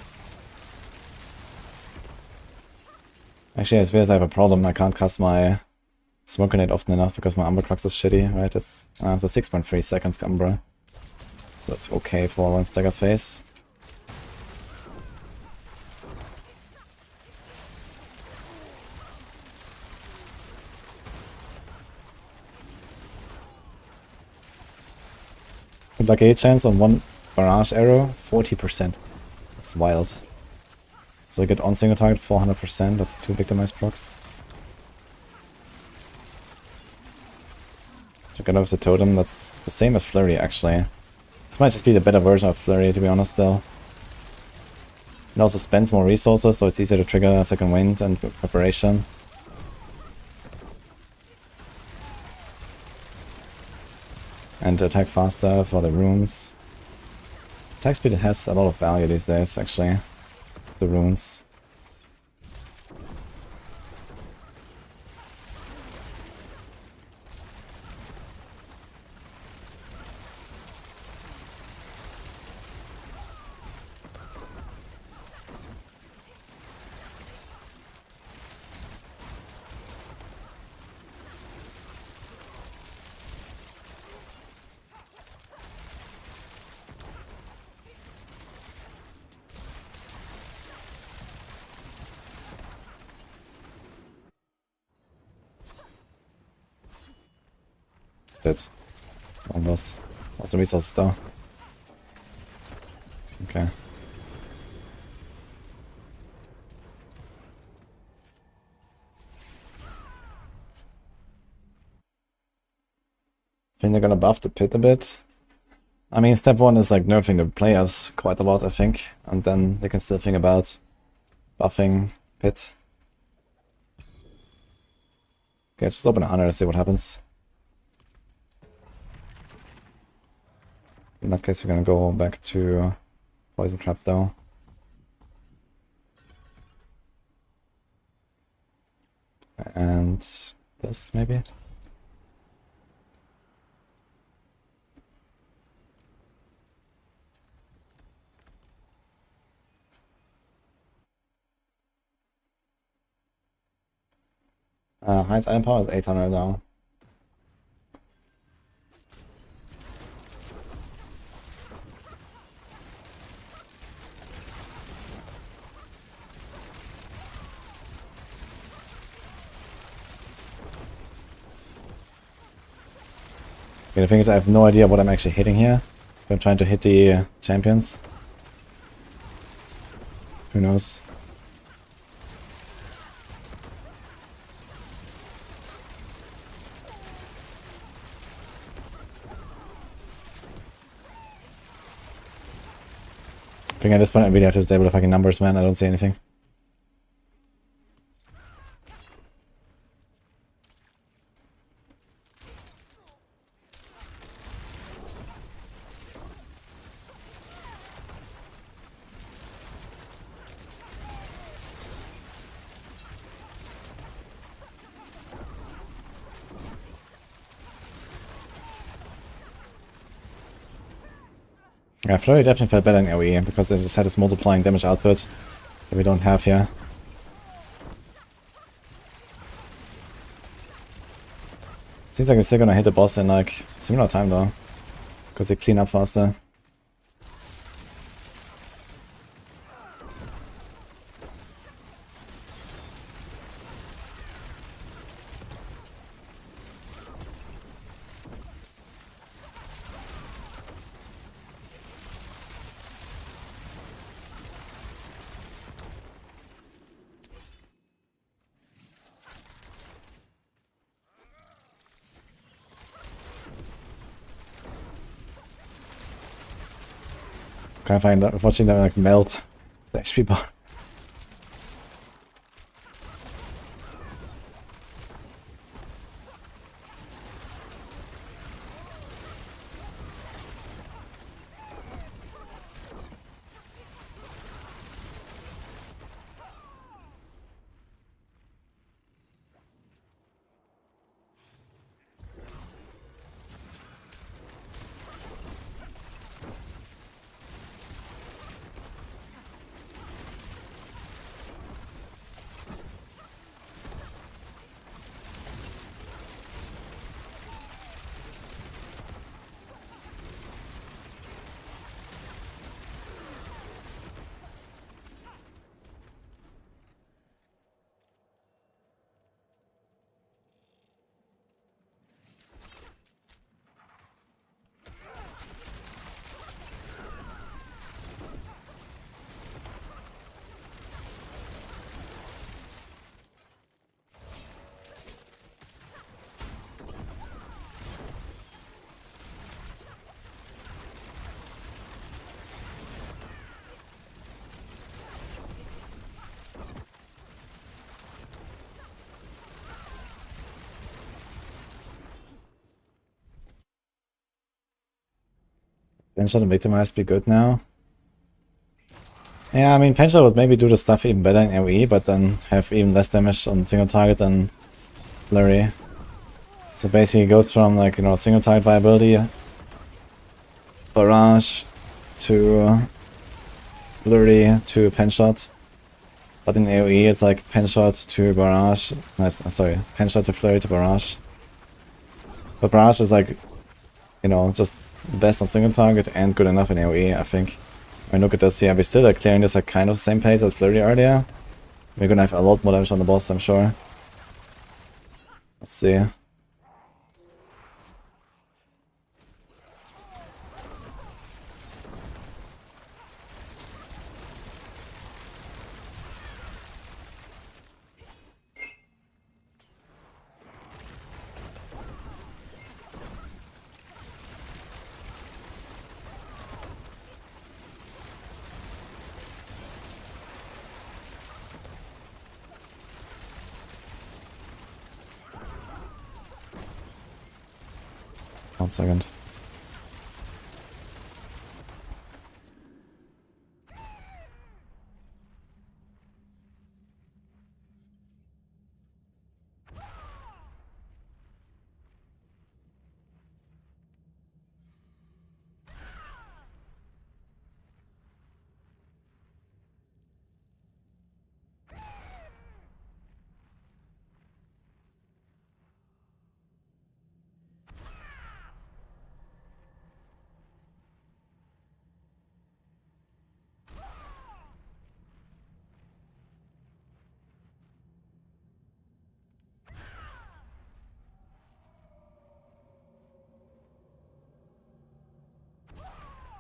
Actually, as far as I have a problem, I can't cast my smoke grenade often enough because my Umbra Crux is shitty, right? It's a 6.3 seconds Umbra. So it's okay for one stagger phase. With like 8 chance on one barrage arrow, 40%. That's wild. So I get on single target 400%, that's 2 Victimize procs. To get off the totem, that's the same as Flurry actually. This might just be the better version of Flurry, to be honest still. It also spends more resources, so it's easier to trigger a second wind and preparation. And attack faster for the runes. Attack speed has a lot of value these days, actually. The runes. Shit. Almost. Lost the resources though. Okay. I think they're gonna buff the pit a bit. I mean, step 1 is like nerfing the players quite a lot, I think. And then they can still think about buffing pit. Okay, let's just open a hunter and see what happens. In that case, we're gonna go back to Poison Trap though. And this, maybe? Highest item power is 800 now. Okay, the thing is, I have no idea what I'm actually hitting here. If I'm trying to hit the champions. Who knows? I think at this point I really have to disable the fucking numbers, man. I don't see anything. Yeah, Flurry definitely felt better in AoE because it just had this multiplying damage output that we don't have here. Seems like we're still gonna hit the boss in like similar time though, because they clean up faster. It's kind of funny watching them like melt the HP bar. Penshot and Victimize be good now. Yeah, I mean, Penshot would maybe do the stuff even better in AoE, but then have even less damage on single target than Flurry. So basically it goes from, like, you know, single target viability, barrage, to Flurry, to Penshot. But in AoE it's like Penshot to barrage, Penshot to Flurry to barrage. But barrage is like, you know, just best on single target and good enough in AoE, I think. I mean, look at this, yeah, we're still like clearing this at kind of the same pace as Flurry earlier. We're gonna have a lot more damage on the boss, I'm sure. Let's see. One second.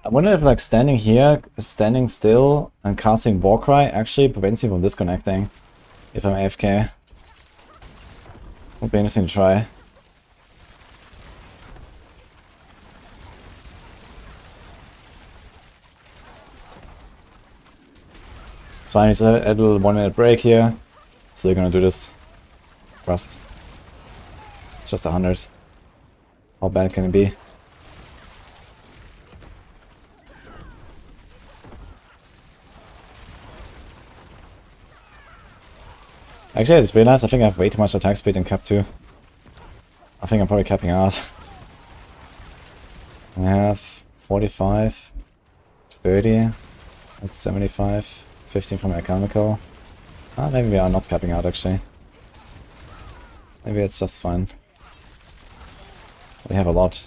I wonder if like standing here, standing still and casting Warcry actually prevents me from disconnecting if I'm AFK. Would be interesting to try. It's fine, it's a little 1 minute break here. Still gonna do this. Rust. It's just 100. How bad can it be? Actually, I just realized I think I have way too much attack speed in cap 2. I think I'm probably capping out. I have 45, 30, 75, 15 from mechanical. Ah, maybe we are not capping out actually. Maybe it's just fine. We have a lot.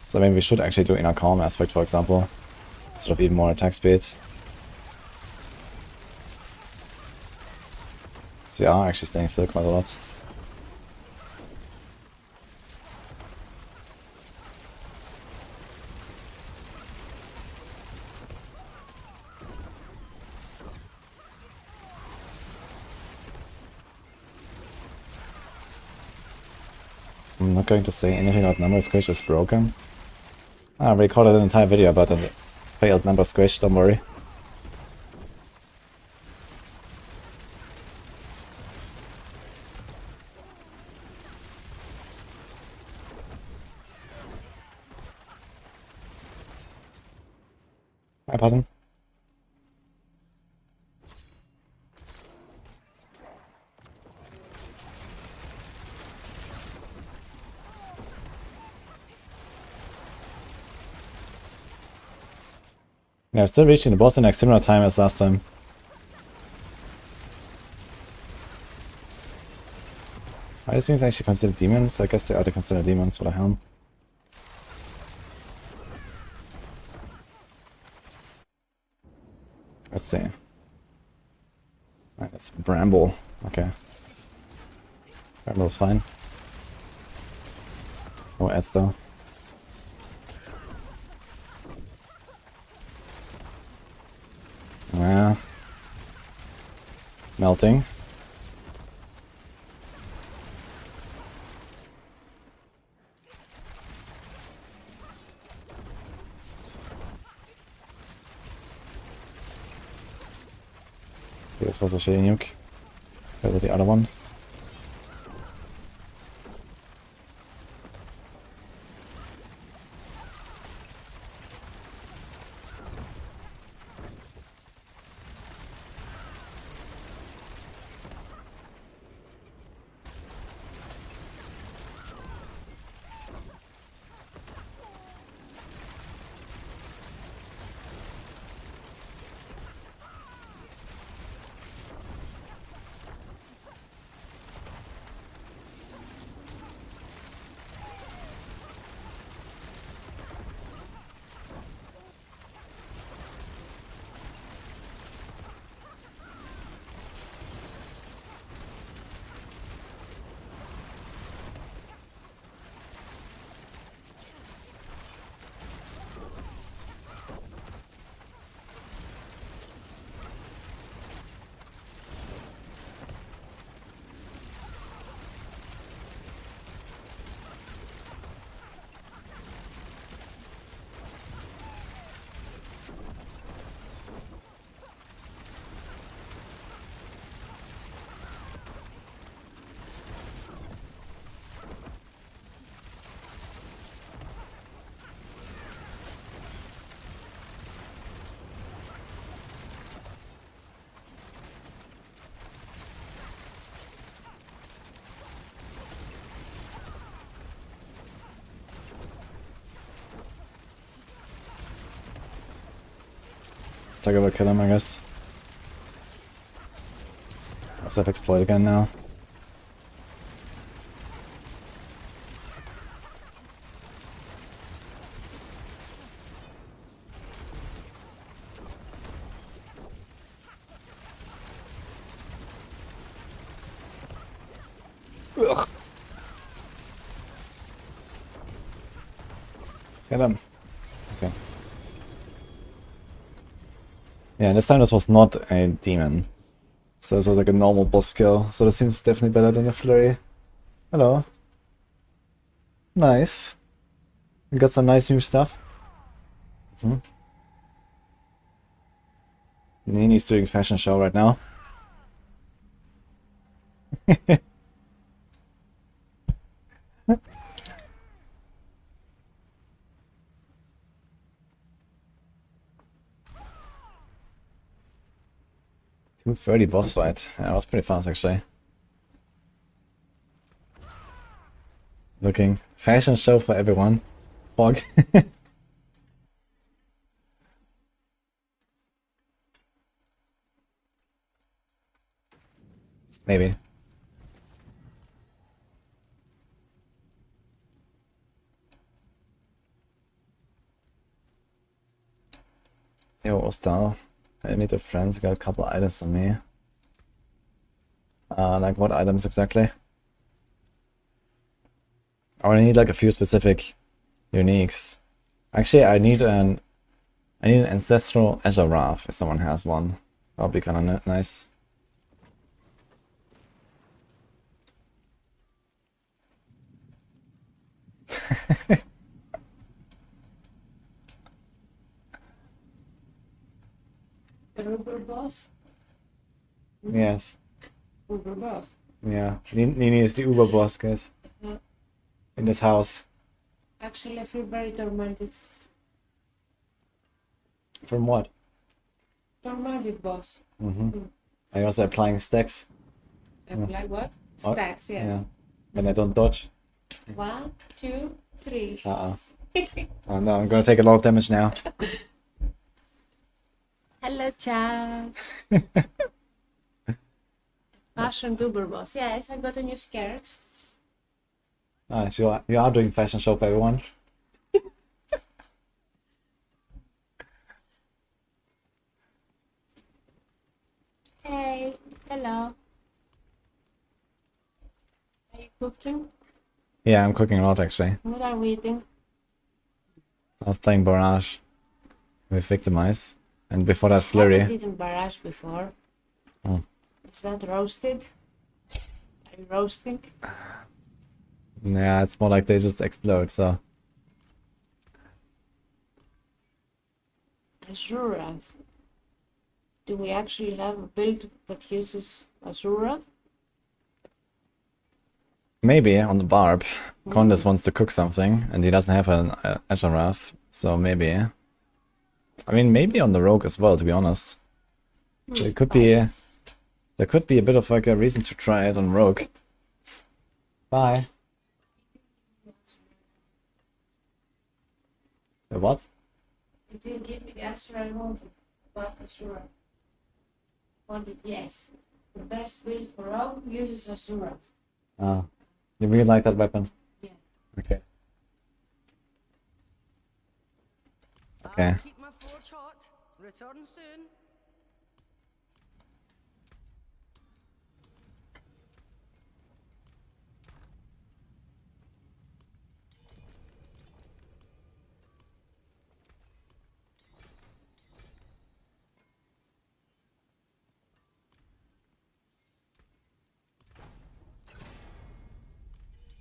So maybe we should actually do inner calm aspect, for example. Instead of even more attack speed. So we are actually staying still quite a lot. I'm not going to say anything about number squish is broken. I recorded an entire video about a failed number squish, don't worry. Hi, pardon. Yeah, still reaching the boss in like similar time as last time. Are these things actually considered demons? I guess they are considered demons, what the hell. Let's see. Alright, that's Bramble. Okay. Bramble's fine. No ads though. Yeah. Melting. This was a shitty nuke. Where was the other one? Let's talk about kill him, I guess. Also have exploit again now. Ugh. Get him. Okay. Yeah, this time this was not a demon. So this was like a normal boss kill. So this seems definitely better than a flurry. Hello. Nice. We got some nice new stuff. Nini's doing fashion show right now. $230 boss fight. Yeah, that was pretty fast actually. Looking fashion show for everyone. Fog. Maybe. Yo, Ostal. I need a friends, got a couple items on me. Like what items exactly? Oh, I need like a few specific uniques. Actually, I need an ancestral Azure Wrath if someone has one. That'll be kind of nice. The Uber boss? Yes. Uber boss. Yeah. Nini is the Uber boss, guys. Yeah. In this house. Actually, I feel very tormented. From what? Tormented boss. Are you also applying stacks? Like what? Oh, Stacks, yeah. Yeah. When I don't dodge. 1, 2, 3. Uh-oh. Oh no, I'm gonna take a lot of damage now. Hello, chat. Fashion Uber boss. Yes, I got a new skirt. Nice, you are doing fashion show for everyone. Hey, hello. Are you cooking? Yeah, I'm cooking a lot actually. What are we eating? I was playing Barrage with Victimize. And before that I Flurry. haven't eaten barrage before. Oh. Is that roasted? Are you roasting? Yeah, it's more like they just explode, so. Azura. Do we actually have a build that uses Azura? Maybe on the Barb. Condes wants to cook something and he doesn't have an Azure Wrath, so maybe. I mean, maybe on the Rogue as well, to be honest. There could be a bit of like a reason to try it on Rogue. Bye. The what? It didn't give me the answer I wanted about Azura. Wanted yes. The best build for Rogue uses Azura. Ah, you really like that weapon? Yeah. Okay. Okay. I'll keep my forge hot. Return soon.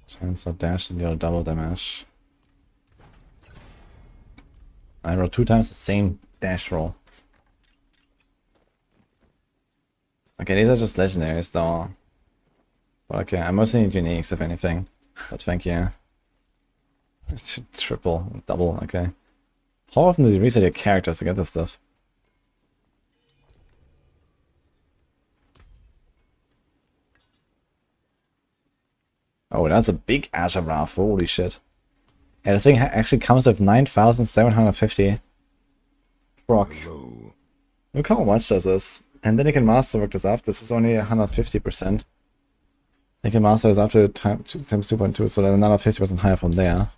Chance of dash to deal double damage. I roll 2 times the same dash roll. Okay, these are just legendaries though. But okay, I mostly need uniques if anything. But thank you. Triple, double, okay. How often do you reset your characters to get this stuff? Oh, that's a big Azure Wrath, holy shit. Yeah, this thing actually comes with 9,750 proc. Look how much this is. And then you can masterwork this up. This is only 150%. You can master this up to times 2.2, so then another 50% higher from there.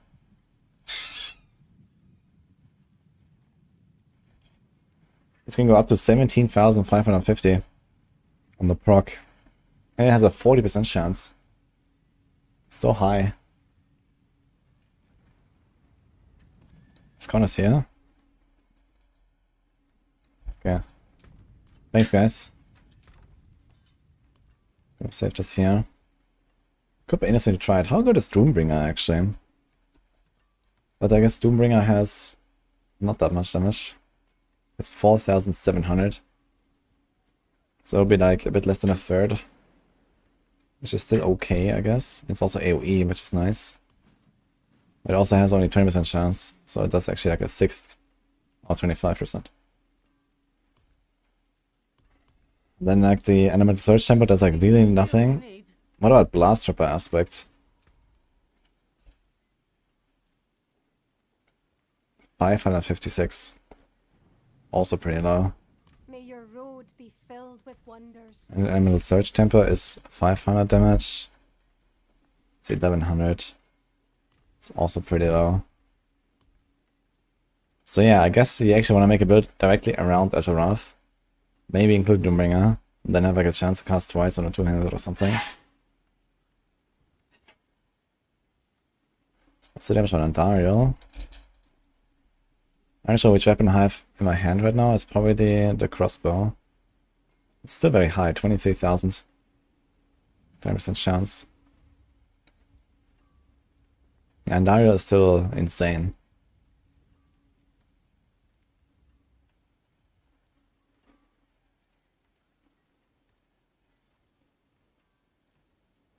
It can go up to 17,550 on the proc. And it has a 40% chance. So high. This corner's here. Okay. Thanks, guys. Gonna save this here. Could be interesting to try it. How good is Doombringer, actually? But I guess Doombringer has not that much damage. It's 4,700. So it'll be like a bit less than a third. Which is still okay, I guess. It's also AoE, which is nice. But it also has only 20% chance. So it does actually like a sixth or 25%. Then like the animated search tempo does like really nothing. What about blast trapper aspects? 556. Also pretty low. May your road be filled with wonders. And animal search tempo is 500 damage. It's 1100. It's also pretty low. So yeah, I guess you actually want to make a build directly around Azurath. Maybe include Doombringer. Then have like a chance to cast twice on a two-handed or something. What's the damage on Andariel? I'm not sure which weapon I have in my hand right now. It's probably the crossbow. It's still very high, 23,000. 10% chance. And Andariel is still insane.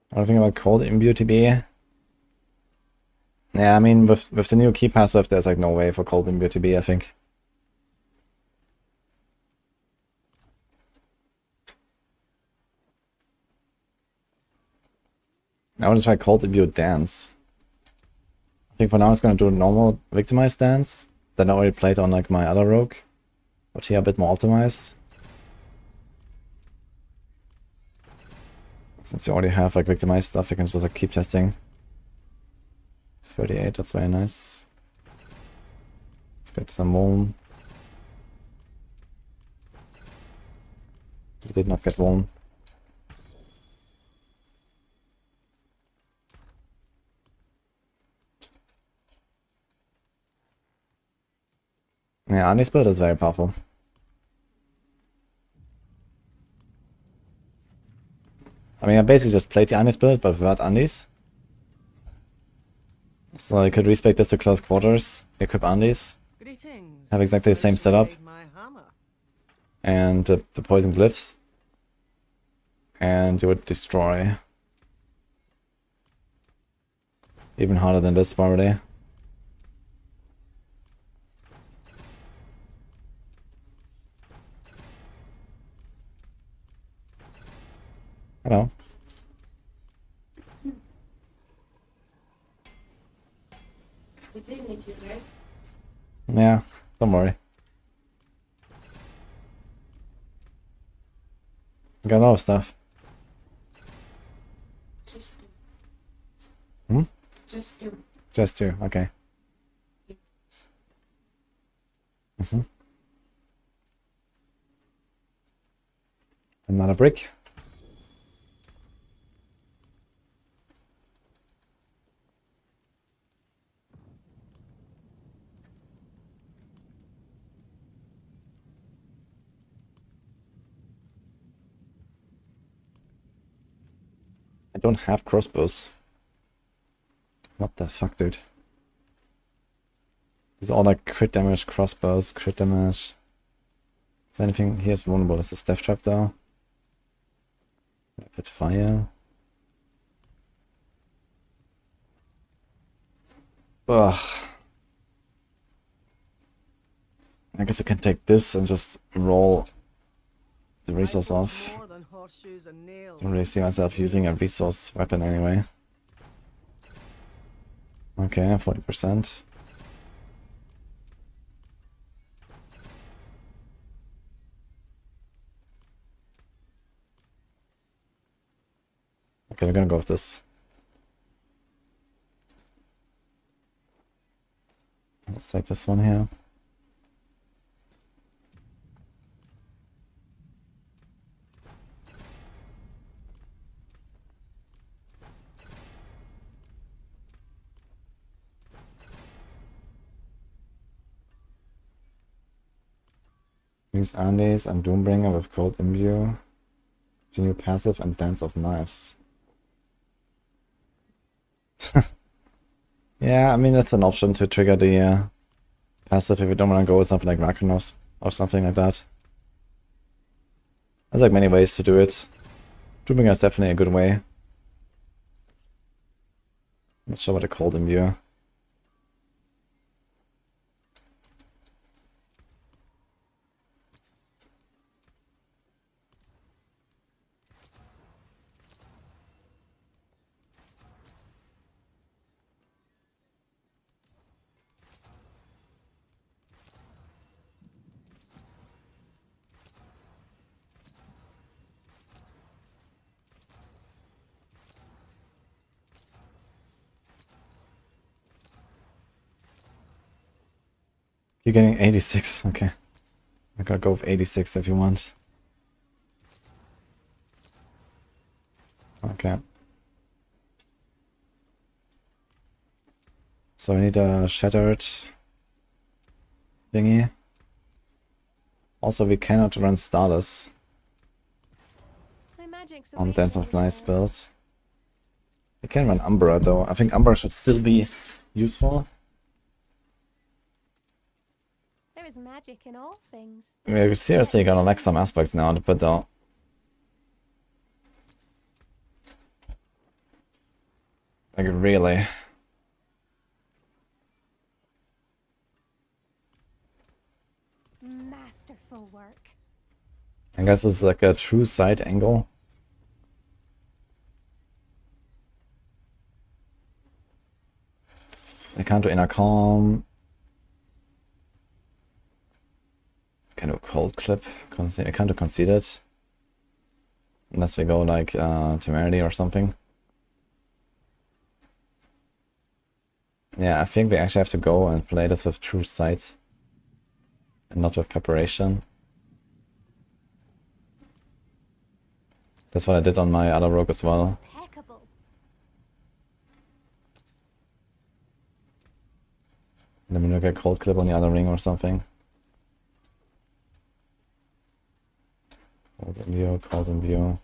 What do you think about Cold Imbue TB? Yeah, I mean, with the new key passive, there's like no way for Cold Imbue TB, I think. I want to try Cold Imbue Dance. I think for now it's gonna do a normal Victimize dance. Then I already played on like my other rogue, but here a bit more optimized. Since you already have like Victimize stuff, you can just like keep testing. 38, that's very nice. Let's get some Woln. We did not get Woln. Yeah, Andy's build is very powerful. I mean, I basically just played the Andy's build, but without Andy's. So I could respec this to close quarters, equip Andy's, have exactly the same setup, and the poison glyphs, and you would destroy. Even harder than this probably. Hello. We did meet you, right? Yeah, don't worry. Got a lot of stuff. Just do. Hmm? Just do. Just two, okay. Another brick. I don't have crossbows. What the fuck, dude? These are all like crit damage crossbows, crit damage. Is there anything here is vulnerable? Is this death trap though? Rapid fire. Ugh. I guess I can take this and just roll the resource off. Don't really see myself using a resource weapon anyway. Okay, 40%. Okay, we're gonna go with this. Let's take this one here. Use Andes and Doombringer with Cold Imbue. Continue passive and Dance of Knives. Yeah, I mean, that's an option to trigger the passive if you don't want to go with something like Rakenos or something like that. There's like many ways to do it. Doombringer is definitely a good way. Not sure what I called him here. You're getting 86, okay. I gotta go with 86 if you want. Okay. So I need a shattered thingy. Also, we cannot run Starless My magic's on away Dance from of me Nice now. build. We can run Umbra though. I think Umbra should still be useful. There is magic in all things. We're seriously gonna lack some aspects now to put though. Like really. Masterful work. I guess it's like a true side angle. I can't do inner calm. I can do cold clip. I can't do conceited. Unless we go like temerity or something. Yeah, I think we actually have to go and play this with true sight. And not with preparation. That's what I did on my other rogue as well. Impeccable. And then we look at cold clip on the other ring or something. Cold imbue, cold imbue.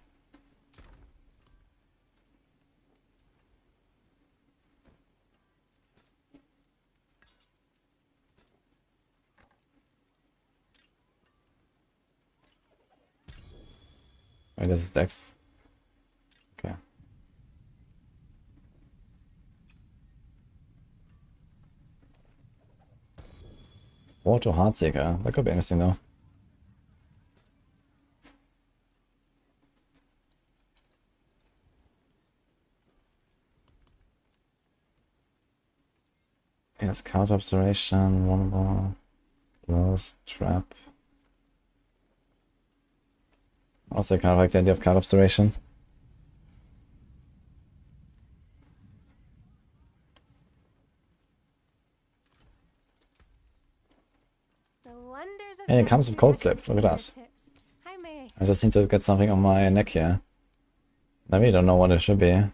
Wait, this is Dex. Okay. Auto Heartseeker. That could be interesting though. Yes, card observation, vulnerable, close, trap. Also, kind of like the idea of card observation. The wonders of And it comes with cold clip. Look at that. fingertips. How may I just need to get something on my neck here. I really don't know what it should be.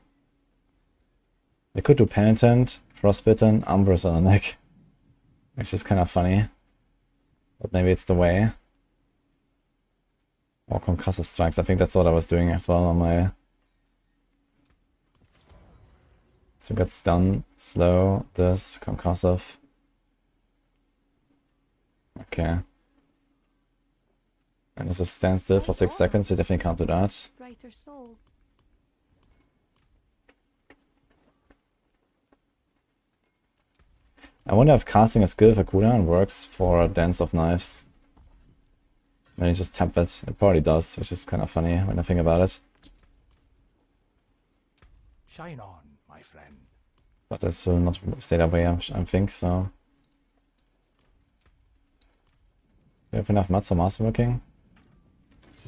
We could do Penitent, Frostbitten, Umbrus on the neck. Which is kind of funny. But maybe it's the way. Or Concussive Strikes. I think that's what I was doing as well on my... So we got Stun, Slow, this, Concussive. Okay. And this is standstill for 6 seconds, so definitely can't do that. brighter soul. I wonder if casting a skill for cooldown works for Dance of Knives. When you just tap it, it probably does, which is kind of funny when I think about it. Shine on, my friend. But this will not stay that way, I think, so... We have enough mats for masterworking?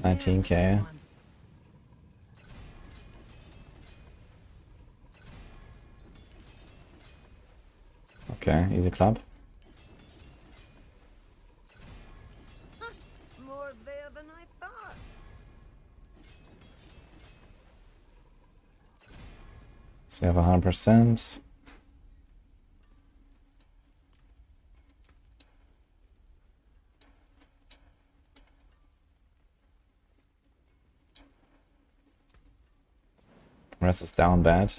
19k. Okay, easy clap. More there than I thought. So we have 100%. Rest is down bad.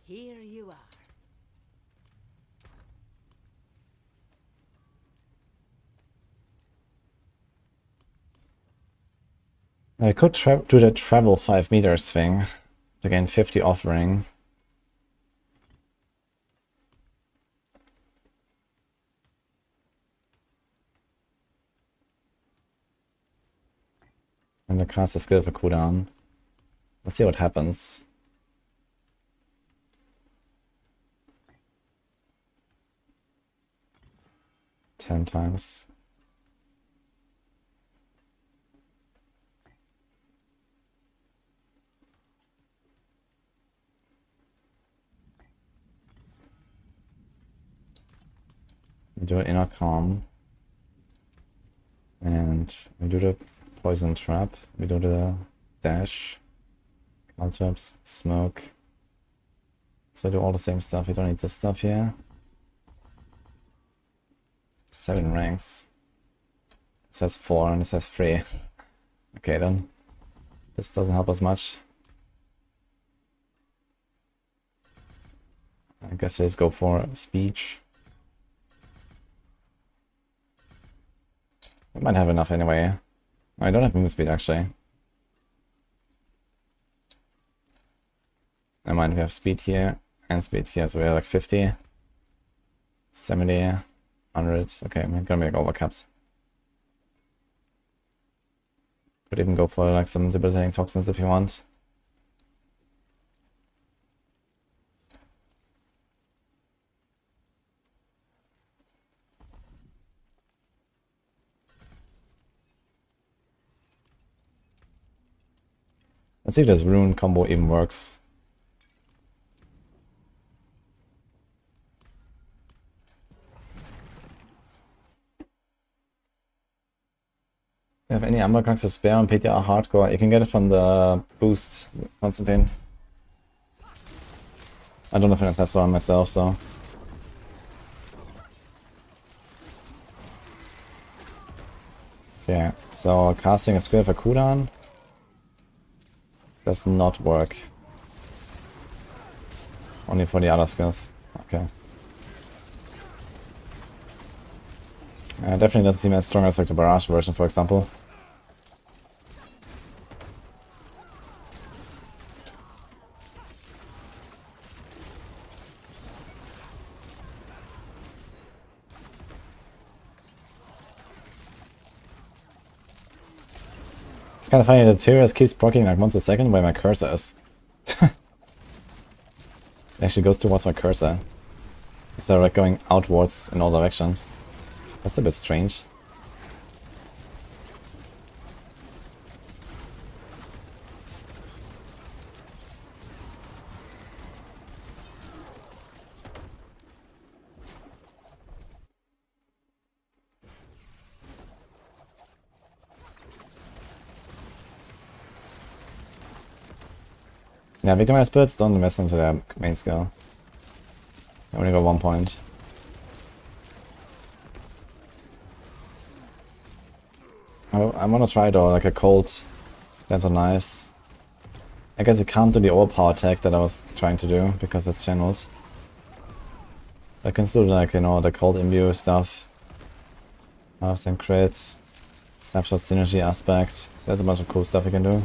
Here you are. I could do the travel 5 meters thing to gain 50 offering. And the cast a skill for cooldown. Let's see what happens. Ten times. We do an inner calm. And we do the poison trap. We do the dash. Caltrops, smoke. So I do all the same stuff. We don't need this stuff here. 7 ranks. It says 4 and it says 3. Okay then. This doesn't help us much. I guess I just go for speech. I might have enough anyway. I don't have move speed actually. Never mind, we have speed here and speed here, so we have like 50, 70, 100. Okay, I'm gonna make overcapped. Could even go for like some debilitating toxins if you want. Let's see if this rune combo even works. You have any amber cracks to spare on PTR hardcore? You can get it from the boost, Constantine. I don't have an accessor on myself, so. Okay, so casting a skill for cooldown does not work. Only for the other skills. Okay. Definitely doesn't seem as strong as like the barrage version, for example. It's kind of funny that Tyrius keeps proccing like once a second where my cursor is. It actually goes towards my cursor. Instead of like going outwards in all directions. That's a bit strange. Yeah, Victimize spirits don't invest into their main skill. They only got 1 point. I wanna try though, like a cold Dance on Knives. I guess it can't do the overpower attack that I was trying to do, because it's channels. I can still do like, you know, the cold imbue stuff. Halves and crits. Snapshot synergy aspect. There's a bunch of cool stuff you can do.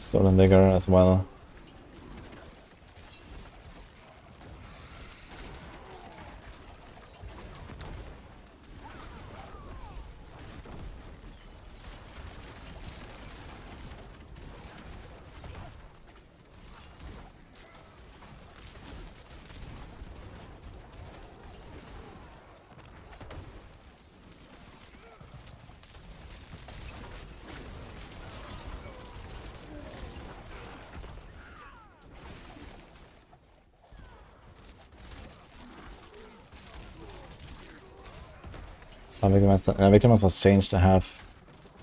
Stolen Vigor as well. So Victimize was changed to have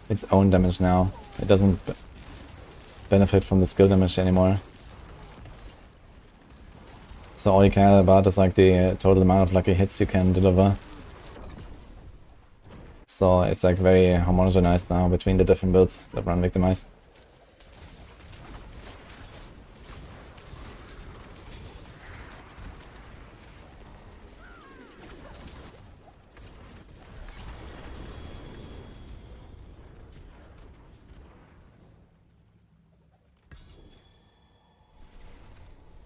its own damage now. It doesn't benefit from the skill damage anymore. So all you care about is like the total amount of lucky hits you can deliver. So it's like very homogenized now between the different builds that run Victimize.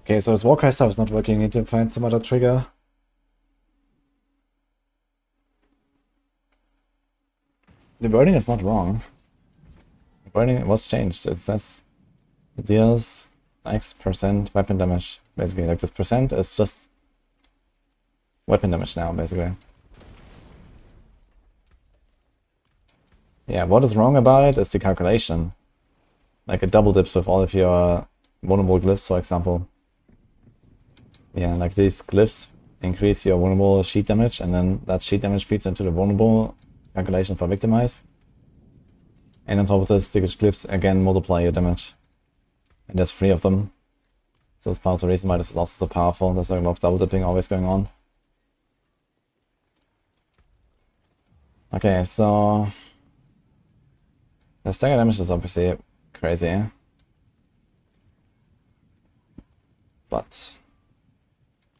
Okay, so this Warcry stuff is not working. Need to find some other trigger. The wording is not wrong. The wording was changed. It says it deals X% weapon damage. Basically, like this percent is just weapon damage now, basically. Yeah, what is wrong about it is the calculation. Like it double dips with all of your vulnerable glyphs, for example. Yeah, like these glyphs increase your vulnerable sheet damage, and then that sheet damage feeds into the vulnerable calculation for Victimize. And on top of this, the glyphs again multiply your damage. And there's 3 of them. So that's part of the reason why this is also so powerful. There's like a lot of double dipping always going on. Okay, so the stagger damage is obviously crazy. But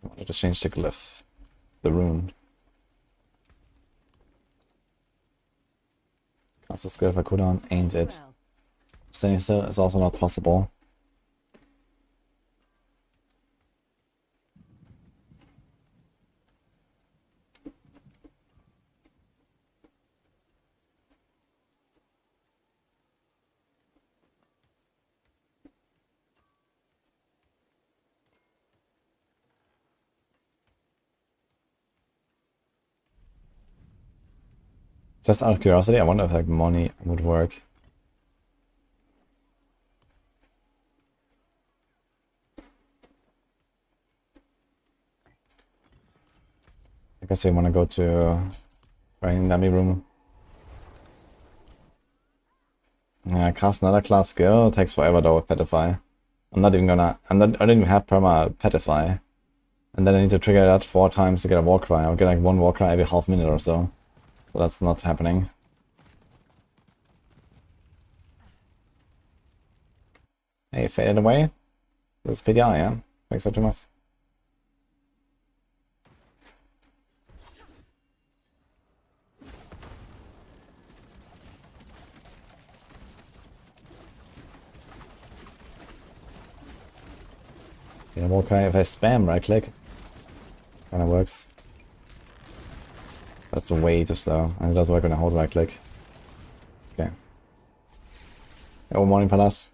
I wanted to change the glyph, the rune. Cast a skill for cooldown, ain't it? Well, Standing still is also not possible. Just out of curiosity, I wonder if like money would work. I guess we want to go to training dummy room. Yeah, cast another class skill. It takes forever though with Petify. I don't even have perma Petify. And then I need to trigger that 4 times to get a Warcry. I'll get like 1 Warcry every half minute or so. So that's not happening. Hey, faded away. This is PTR, yeah? Thanks so much. Yeah, Warcry, if I spam right click, kinda works. That's way too slow, and it does work when I hold right click. Okay. Oh, morning Palace.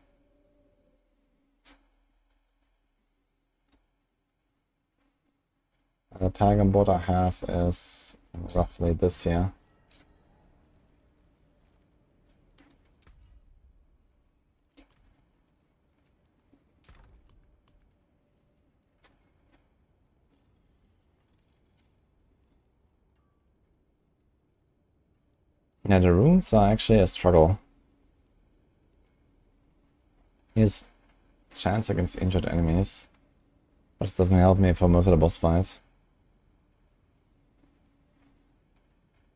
The Paragon board I have is roughly this here. Yeah, the runes are actually a struggle. Here's chance against injured enemies, but it doesn't help me for most of the boss fight.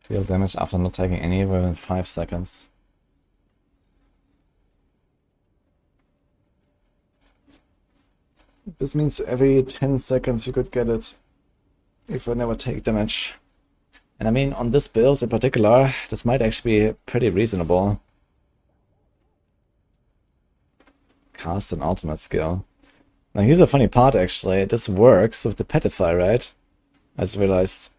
Deal damage after not taking any within 5 seconds. This means every 10 seconds you could get it if you never take damage. And I mean, on this build in particular, this might actually be pretty reasonable. Cast an ultimate skill. Now here's a funny part actually, this works with the Petify, right? I just realized.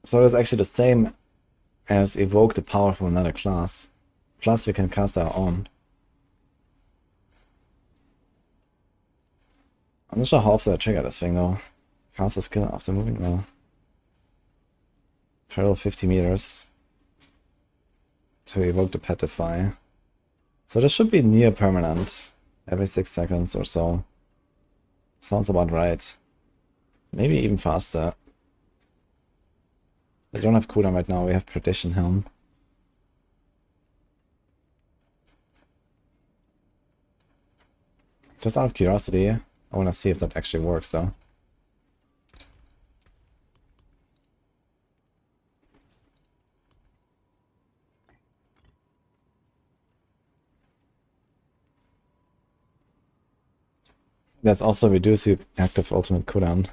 So it's actually the same as evoke the power from another class. Plus we can cast our own. I'm not sure how often I trigger this thing though. Cast a skill after moving though. Travel 50 meters to evoke the Petify. So this should be near permanent. Every 6 seconds or so. Sounds about right. Maybe even faster. I don't have cooldown right now, we have Perdition Helm. Just out of curiosity, I wanna see if that actually works though. That's also reduce your active ultimate cooldown.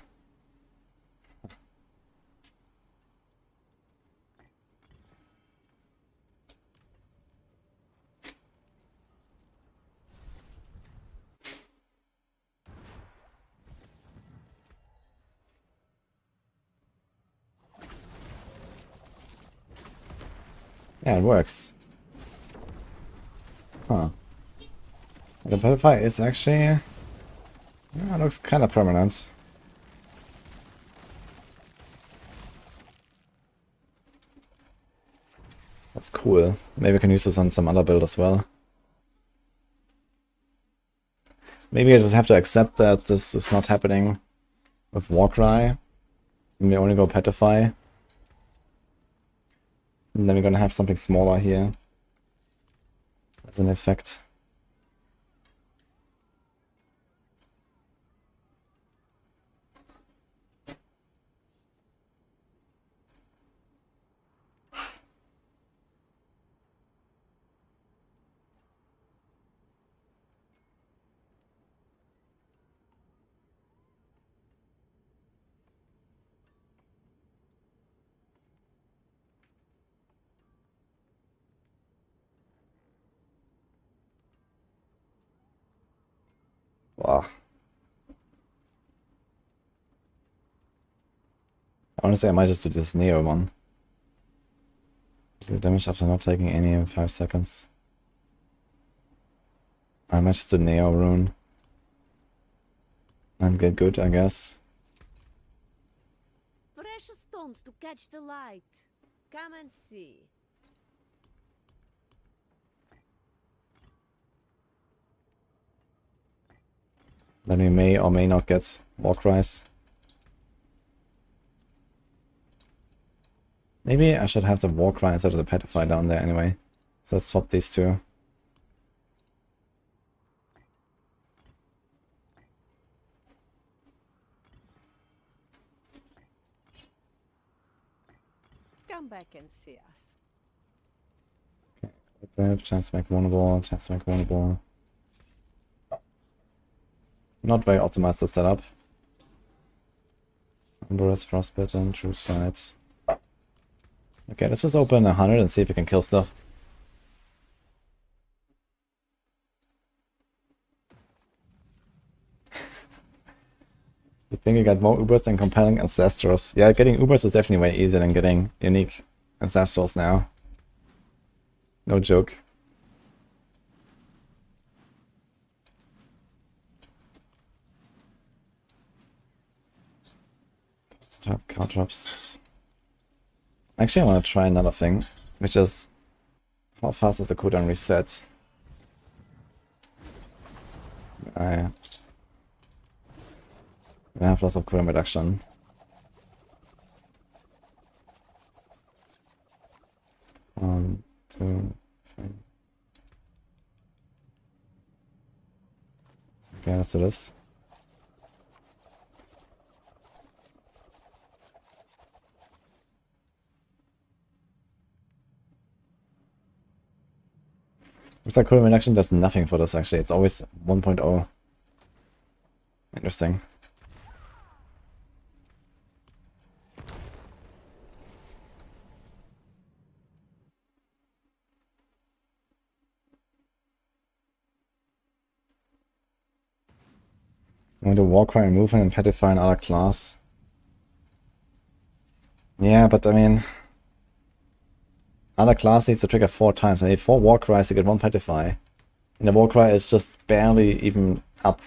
Yeah, it works. Huh. The Petrify is actually... Yeah, it looks kind of permanent. That's cool. Maybe I can use this on some other build as well. Maybe I just have to accept that this is not happening with Warcry. And we only go Petrify. And then we're gonna have something smaller here as an effect. Wow. Honestly, I might just do this Neo one. So damage after not taking any in 5 seconds. I might just do Neo rune. And get good, I guess. Precious stones to catch the light. Come and see. Then we may or may not get Warcries. Maybe I should have the Warcry instead of the Petrify down there anyway. So let's swap these two. Come back and see us. Okay, chance to make vulnerable, chance to make vulnerable. Not very optimized the setup. Embarrass, Frostbitten, True Sight. Okay, let's just open 100 and see if we can kill stuff. You think you got more Ubers than compelling Ancestrals? Yeah, getting Ubers is definitely way easier than getting unique Ancestrals now. No joke. Let's have card drops. Actually, I want to try another thing, which is how fast does the cooldown reset? I have lots of cooldown reduction. One, two, three. Okay, let's do this. Looks like cooldown reduction does nothing for this actually, it's always 1.0. Interesting. I'm going to Warcry and Movement and Petrify another class. Yeah, but I mean... Other class needs to trigger 4 times. I need 4 Warcries to get 1 Petrify. And the Warcry is just barely even up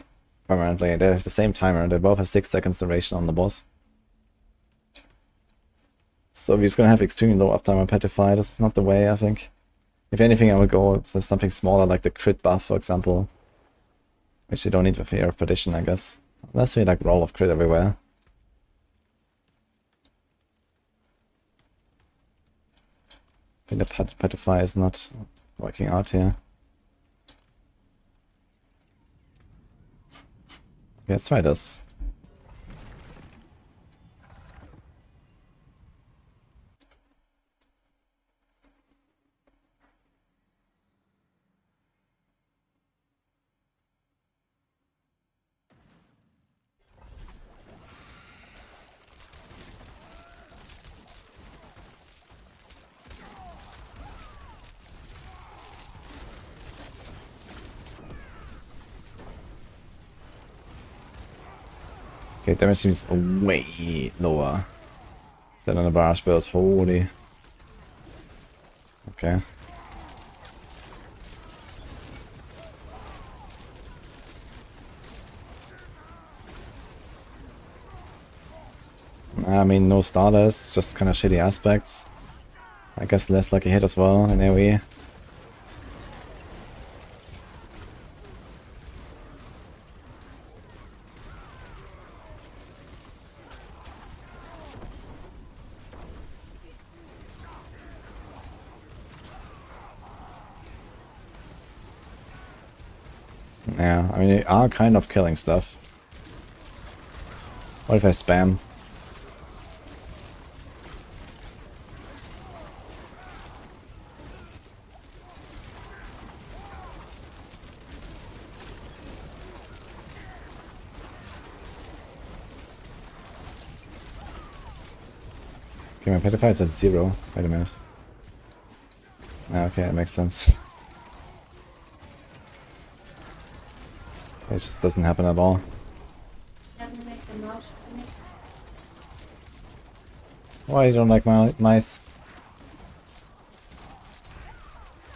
permanently. They have the same timer. They both have 6 seconds duration on the boss. So we're just gonna have extremely low uptime on Petrify. This is not the way, I think. If anything, I would go with something smaller like the crit buff, for example. Which you don't need with Fear of Perdition, I guess. Unless we like roll of crit everywhere. I think the Petrify is not working out here. Okay, let's try this. Okay, damage seems way lower than on the barrage build. Holy. Okay. I mean, no starters, just kind of shitty aspects. I guess less lucky hit as well in AoE. Yeah, I mean, they are kind of killing stuff. What if I spam? Okay, my Petrify is at 0. Wait a minute. Okay, that makes sense. It just doesn't happen at all. Doesn't make the mouse for me. Why you don't like my mice?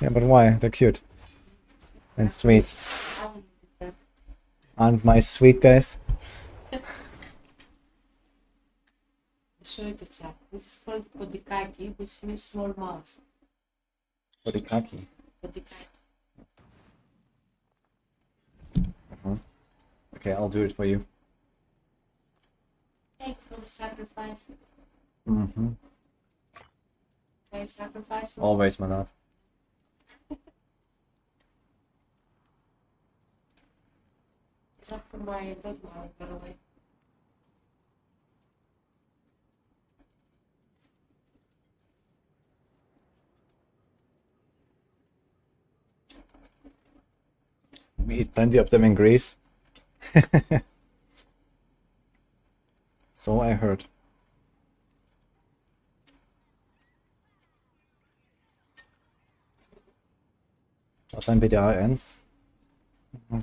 Yeah, but why? They're cute. And sweet. I wouldn't do that. Aren't mice sweet, guys? I show you the chat. This is called podikaki, which means small mouse. Podikaki. Podikaki. Okay, I'll do it for you. Thank you for the sacrifice. Mm-hmm. Are you sacrificing? Always, my love. It's not from my godmother, by the way. We eat plenty of them in Greece. So I heard. What time PTR ends?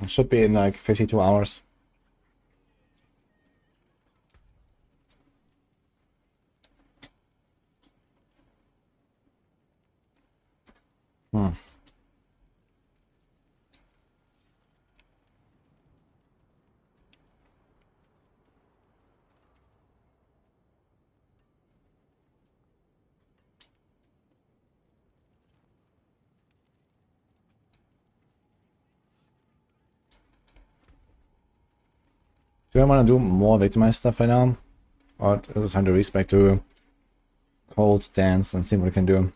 Should be in like 52 hours. Hmm. Do I want to do more Victimize stuff right now? Or is it time to respec to Cold Dance and see what we can do?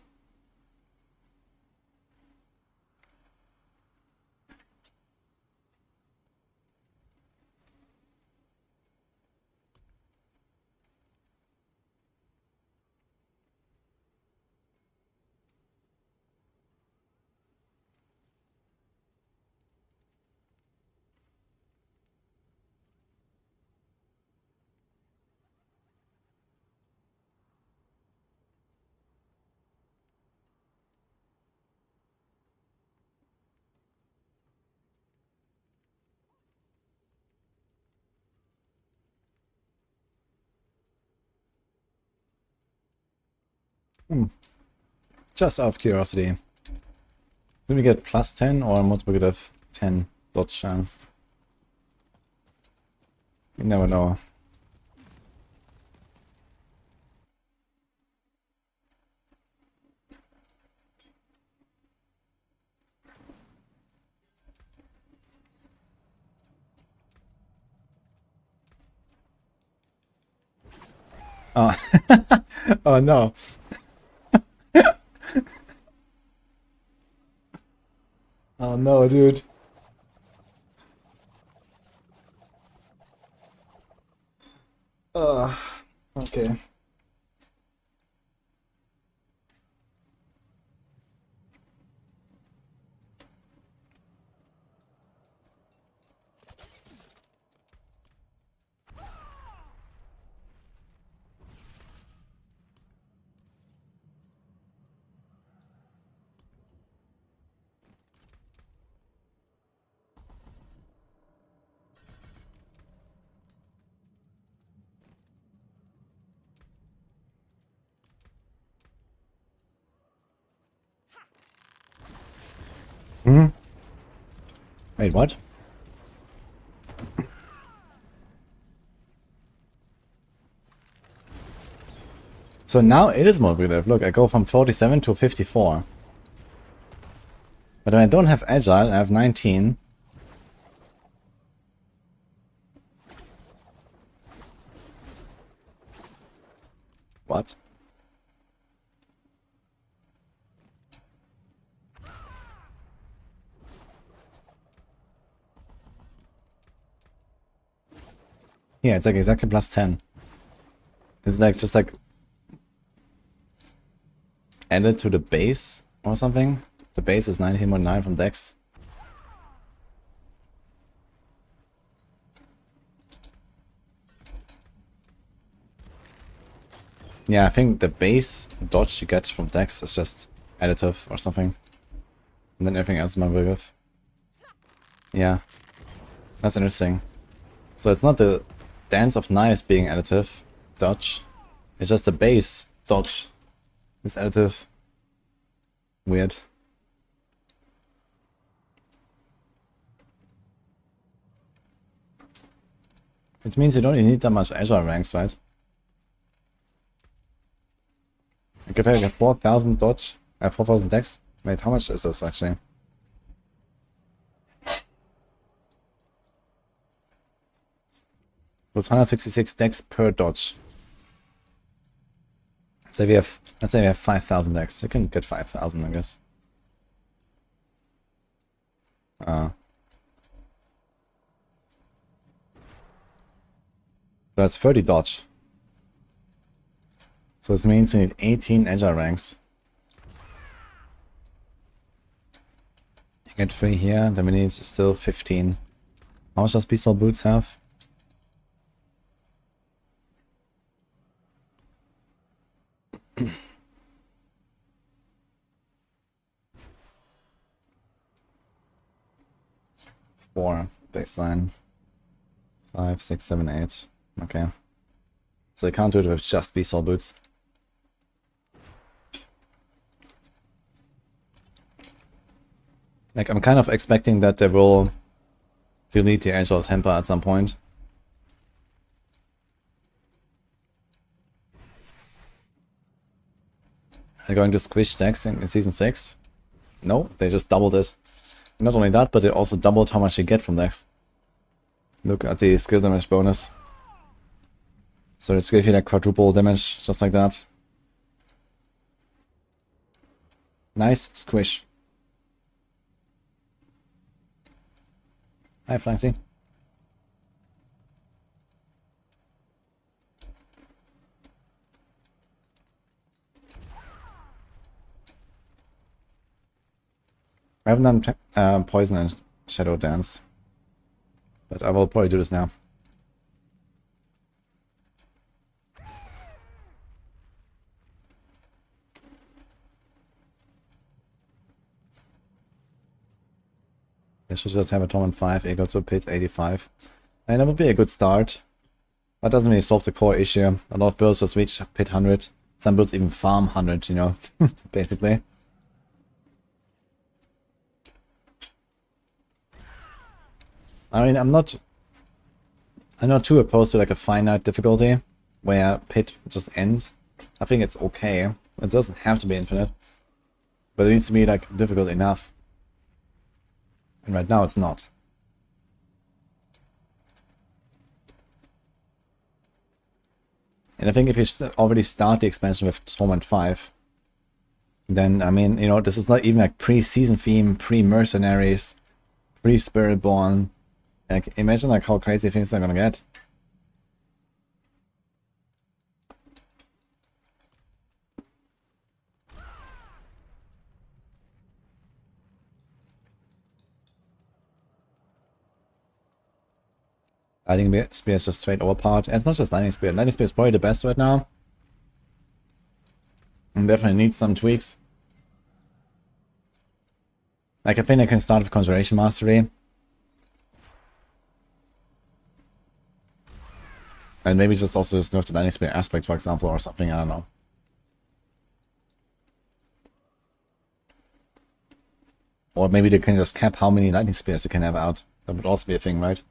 Just out of curiosity. Did we get plus 10 or multiplicative 10 dodge chance? You never know. Oh, oh no. Oh no, dude. Okay. Hmm? Wait, what? So now it is more aggressive. Look, I go from 47 to 54. But when I don't have agile, I have 19. What? Yeah, it's like exactly plus 10. It's like just like added to the base or something. The base is 19.9 from Dex. Yeah, I think the base dodge you get from Dex is just additive or something. And then everything else is more aggressive. Yeah. That's interesting. So it's not the dance of knives being additive, dodge. It's just the base dodge is additive. Weird. It means you don't really need that much agile ranks, right? Like if I get 4,000 dodge, 4,000 dex. Wait, how much is this actually? It's 166 dex per dodge. Let's say we have 5,000 dex. You can get 5,000, I guess. So that's 30 dodge. So this means we need 18 agile ranks. You get 3 here, then we need still 15. How much does pistol boots have? Four baseline. 5, 6, 7, 8. Okay. So you can't do it with just pistol boots. Like, I'm kind of expecting that they will delete the agile temper at some point. They're going to squish decks in Season 6? No, they just doubled it. Not only that, but they also doubled how much you get from decks. Look at the skill damage bonus. So it's giving you like quadruple damage, just like that. Nice squish. Hi, Flanksy. I haven't done Poison and Shadow Dance, but I will probably do this now. I should just have a Torment 5 equal to Pit 85. And that would be a good start. That doesn't really solve the core issue. A lot of builds just reach Pit 100. Some builds even farm 100, you know, basically. I mean, I'm not too opposed to like a finite difficulty where Pit just ends. I think it's okay. It doesn't have to be infinite, but it needs to be like difficult enough. And right now it's not. And I think if you already start the expansion with Torment 5, then, I mean, you know, this is not even like pre-season theme, pre-mercenaries, pre-spiritborn. Like, imagine like how crazy things are gonna get. Lightning Spear is just straight overpowered. And it's not just Lightning Spear. Lightning Spear is probably the best right now. And definitely needs some tweaks. Like, I think I can start with Conjuration Mastery. And maybe just also just nerf the Lightning Spear aspect, for example, or something, I don't know. Or maybe they can just cap how many Lightning Spears you can have out. That would also be a thing, right?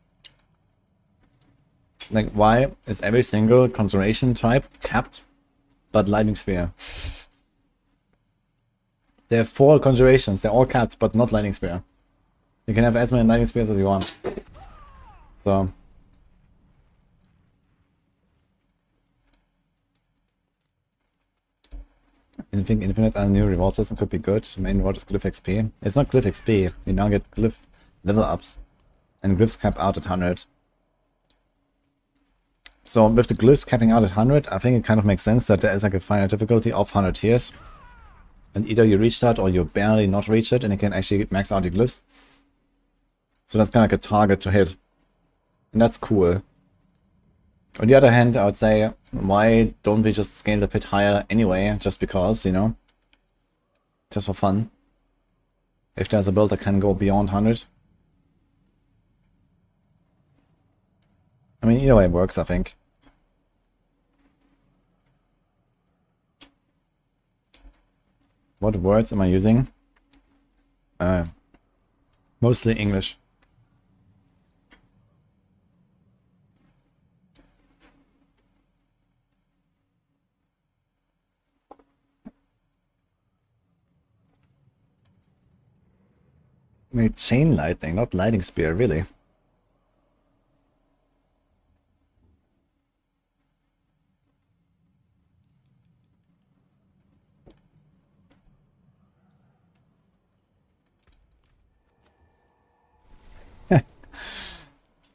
Like, why is every single Conjuration type capped, but Lightning Spear? There are 4 Conjurations, they're all capped, but not Lightning Spear. You can have as many Lightning Spears as you want. So... I think Infinite and new reward system could be good. Main reward is Glyph XP. It's not Glyph XP, you now get Glyph level ups. And Glyphs cap out at 100. So with the Glyphs capping out at 100, I think it kind of makes sense that there is like a final difficulty of 100 tiers. And either you reach that or you barely not reach it and you can actually max out your Glyphs. So that's kind of like a target to hit. And that's cool. On the other hand, I would say, why don't we just scale the pit higher anyway, just because, you know? Just for fun. If there's a build that can go beyond 100. I mean, either way it works, I think. What words am I using? Mostly English. Wait, chain lightning, not lightning spear, really?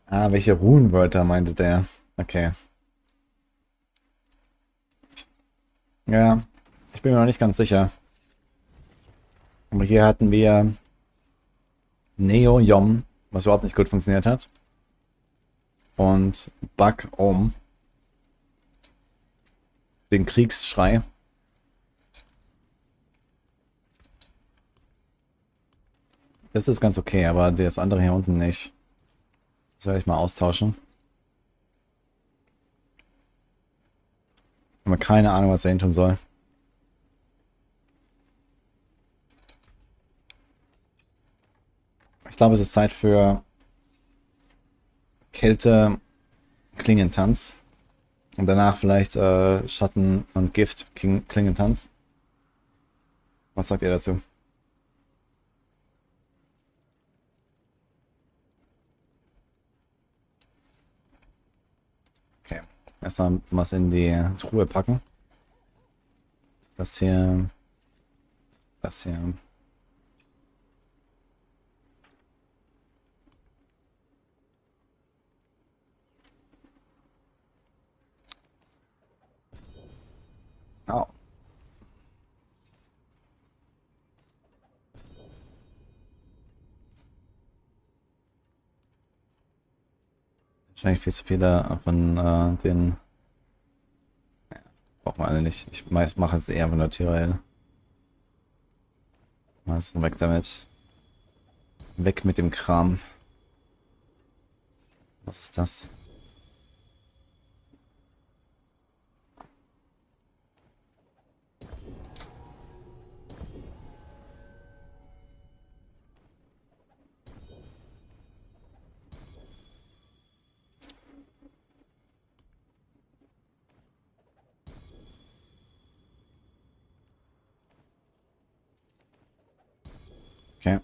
Ah, welche Runenwörter meinte der? Okay. Ja, ich bin mir noch nicht ganz sicher. Aber hier hatten wir Neo-Yom, was überhaupt nicht gut funktioniert hat. Und Bug-Om. Den Kriegsschrei. Das ist ganz okay, aber das andere hier unten nicht. Das werde ich mal austauschen. Ich habe keine Ahnung, was er hin tun soll. Ich glaube, es ist Zeit für Kälte Klingentanz. Und danach vielleicht Schatten und Gift Klingentanz. Was sagt ihr dazu? Okay. Erstmal was in die Truhe packen. Das hier. Das hier. Oh. Wahrscheinlich viel zu viele von den... Ja, brauchen wir alle nicht. Ich mache es eher von der Tyrell. Also weg damit. Weg mit dem Kram. Was ist das? Okay.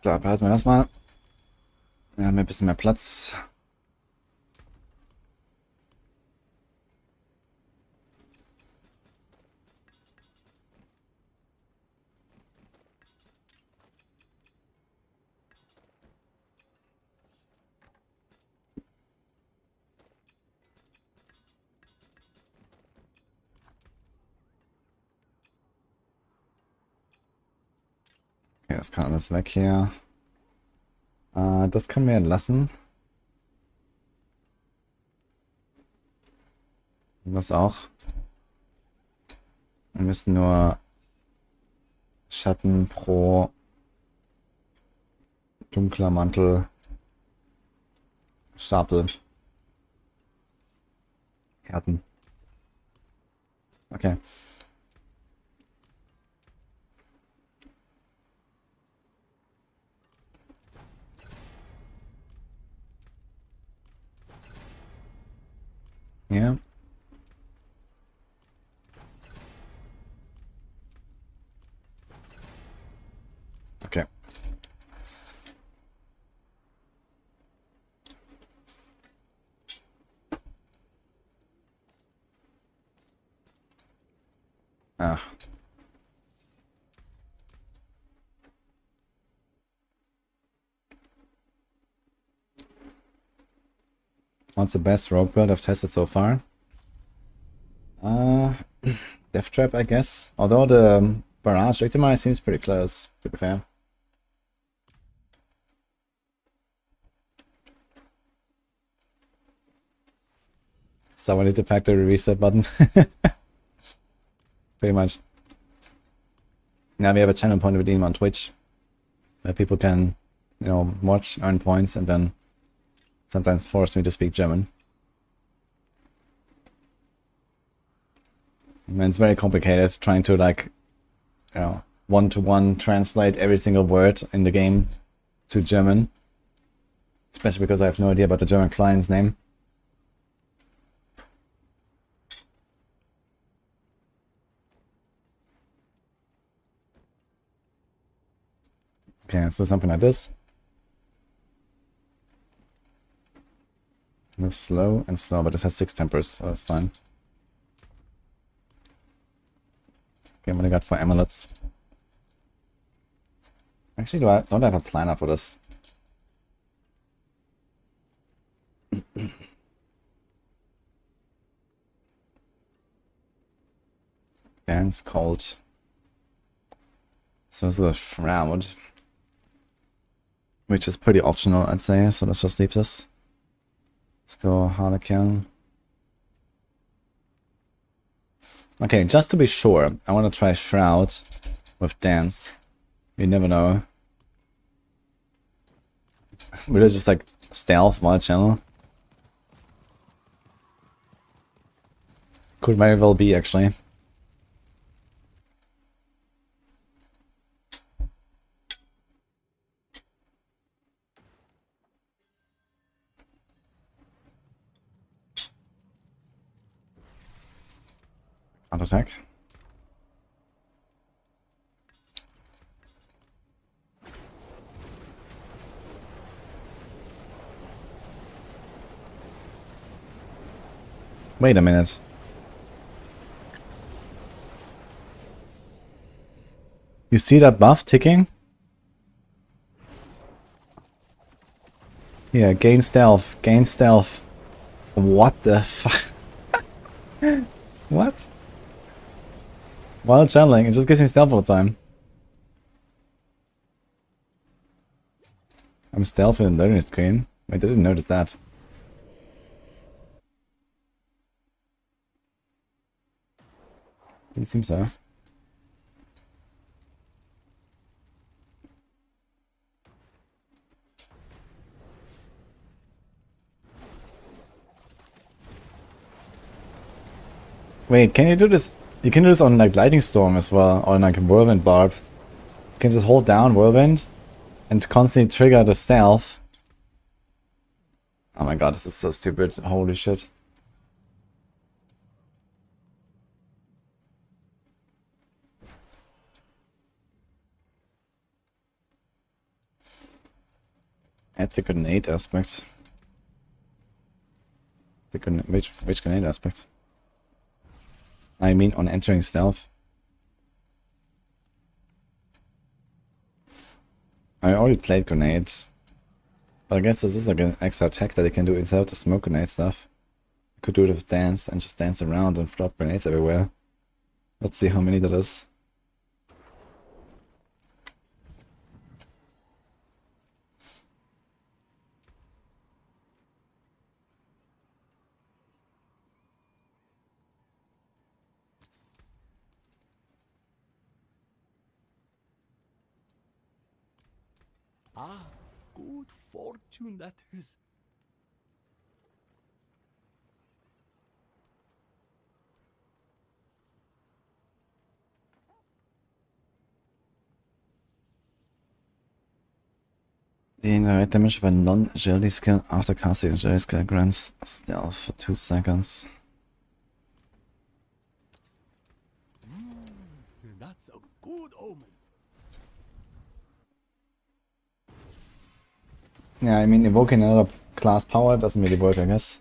klar, behalten wir das mal. Wir haben ein bisschen mehr Platz. Okay, das kann alles weg hier. Das können wir lassen. Was auch. Wir müssen nur Schatten pro dunkler Mantel Stapel härten. Okay. Ja. Okay. Ach. What's the best rogue build I've tested so far? Death Trap, I guess. Although the Barrage Victimize seems pretty close, to be fair. Someone hit the factory reset button. Pretty much. Now we have a channel point redeem on Twitch where people can, you know, watch, earn points, and then sometimes force me to speak German. And it's very complicated trying to, like, you know, one-to-one translate every single word in the game to German. Especially because I have no idea about the German client's name. Okay, let's do something like this. Move slow and slow, but this has 6 tempers, so that's fine. Okay, what I got for amulets? Actually, don't I have a planner for this? Dance cold. So this is a shroud, which is pretty optional, I'd say. So let's just leave this. Let's go Harlequin. Okay, just to be sure, I want to try Shroud with Dance. You never know. Will it just like stealth while channel? Could very well be, actually. Counter attack. Wait a minute. You see that buff ticking? Yeah, gain stealth, gain stealth. What the fuck? What? While channeling, it just gives me stealth all the time. I'm stealthy in the learning screen. Wait, I didn't notice that. Didn't seem so. Wait, can you do this? You can do this on like Lightning Storm as well, or like a Whirlwind Barb. You can just hold down Whirlwind and constantly trigger the stealth. Oh my god, this is so stupid. Holy shit. add the grenade aspect. The which grenade aspect? I mean on entering stealth. I already played grenades. But I guess this is like an extra attack that you can do instead of the smoke grenade stuff. You could do it with dance and just dance around and drop grenades everywhere. Let's see how many that is. Ah, good fortune that is. The indirect damage of a non-agility skill after casting agility skill grants stealth for 2 seconds. That's a good omen. Yeah, I mean, evoking another class power doesn't really work, I guess.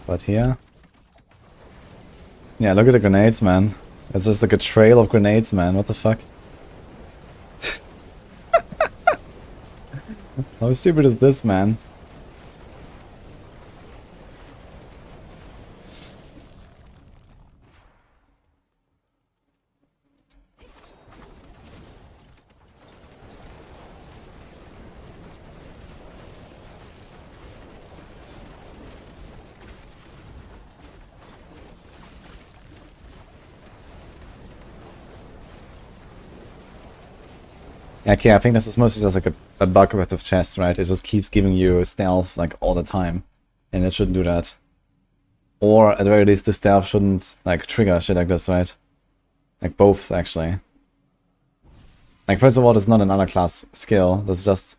But here... Yeah, look at the grenades, man. It's just like a trail of grenades, man. What the fuck? How stupid is this, man? Yeah, okay, I think this is mostly just like a bug with the chest, right? It just keeps giving you stealth like all the time. And it shouldn't do that. Or at the very least the stealth shouldn't like trigger shit like this, right? Like both actually. Like first of all, it's not an other class skill, that's just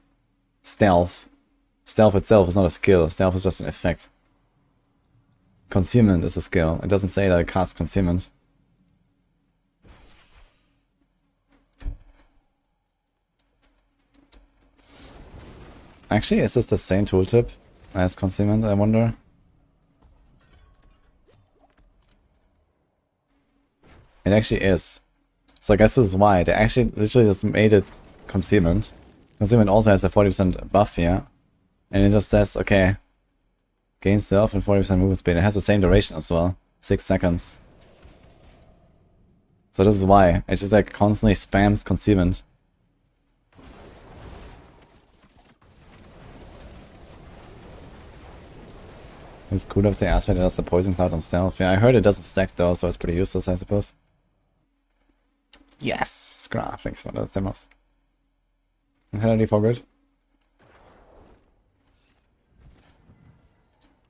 stealth. Stealth itself is not a skill, stealth is just an effect. Concealment is a skill. It doesn't say that it casts concealment. Actually, is this the same tooltip as concealment, I wonder? It actually is. So I guess this is why. They actually literally just made it concealment. Concealment also has a 40% buff here. And it just says, okay, gain stealth and 40% movement speed. It has the same duration as well. 6 seconds. So this is why. It just like constantly spams concealment. It's cool if they asked me that does the poison cloud on stealth. Yeah, I heard it doesn't stack though, so it's pretty useless, I suppose. Yes! Scrap, thanks for that, Timmos. Entirely forgot.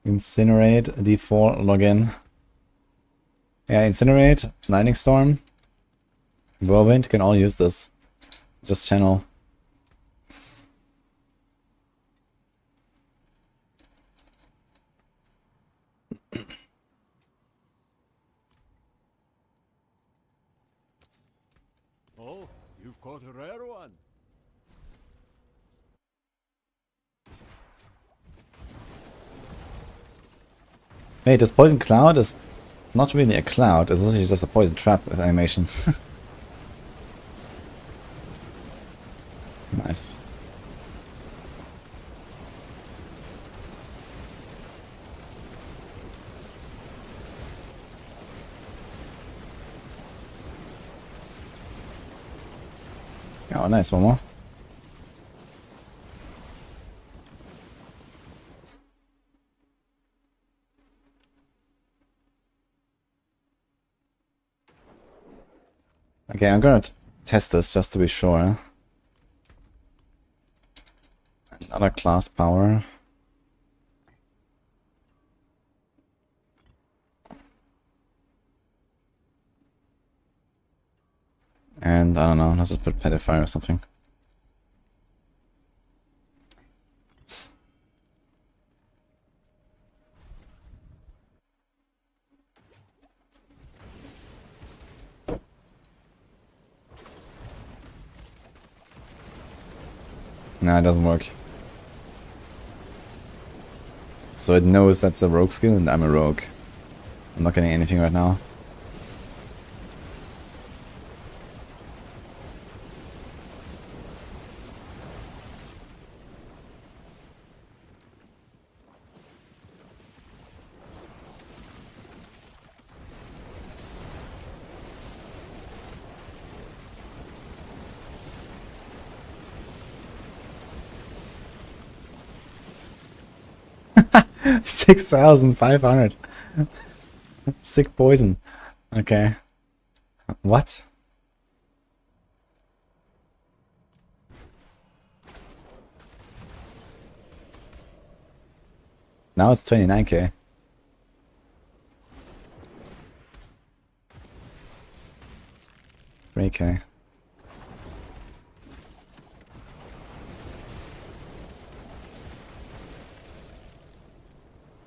Incinerate, D4, login. Yeah, Incinerate, Lightning Storm, Whirlwind, you can all use this. Just channel. Oh, you've caught a rare one. Wait, this poison cloud is not really a cloud, it's actually just a poison trap with animation. Nice. Oh, nice, one more. Okay, I'm gonna test this just to be sure. Another class power. And I don't know, let's just put Petrifier or something. Nah, it doesn't work. So it knows that's a rogue skill and I'm a rogue. I'm not getting anything right now. $6,500. Sick poison. Okay. What? Now it's 29k. $3k.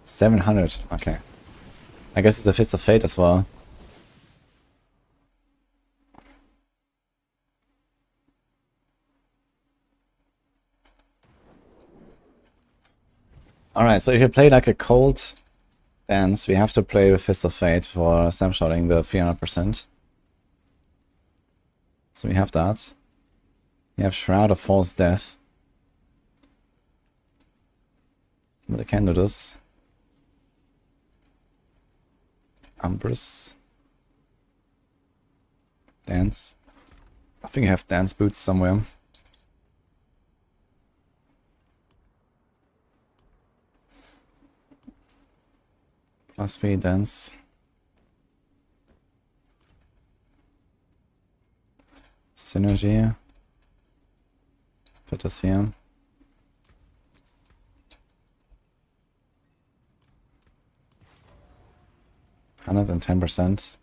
$700. Okay. I guess it's a Fist of Fate as well. Alright, so if you play like a cold dance, we have to play with Fist of Fate for snapshotting the 300%. So we have that. We have Shroud of False Death. But I can do this. Umbrus. Dance. I think I have dance boots somewhere. Plus 3 dance. Synergy. Let's put this here. $110%.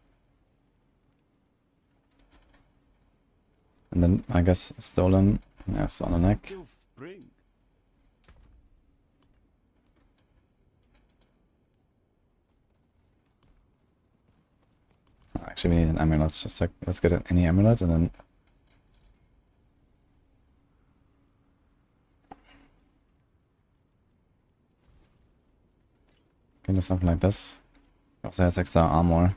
And then I guess stolen. Yes, on the neck. Till spring. Actually, we need an amulet. Just like, let's get any amulet and then. Can do something like this. Also has extra armor.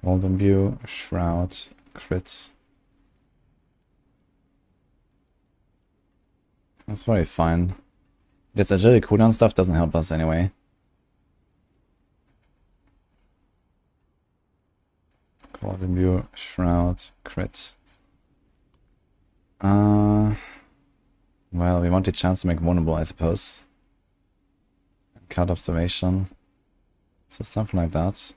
Golden View, Shroud, crits. That's probably fine. This agility cooldown stuff doesn't help us anyway. Golden View, Shroud, crit. Well, we want the chance to make vulnerable, I suppose. Card observation. So something like that.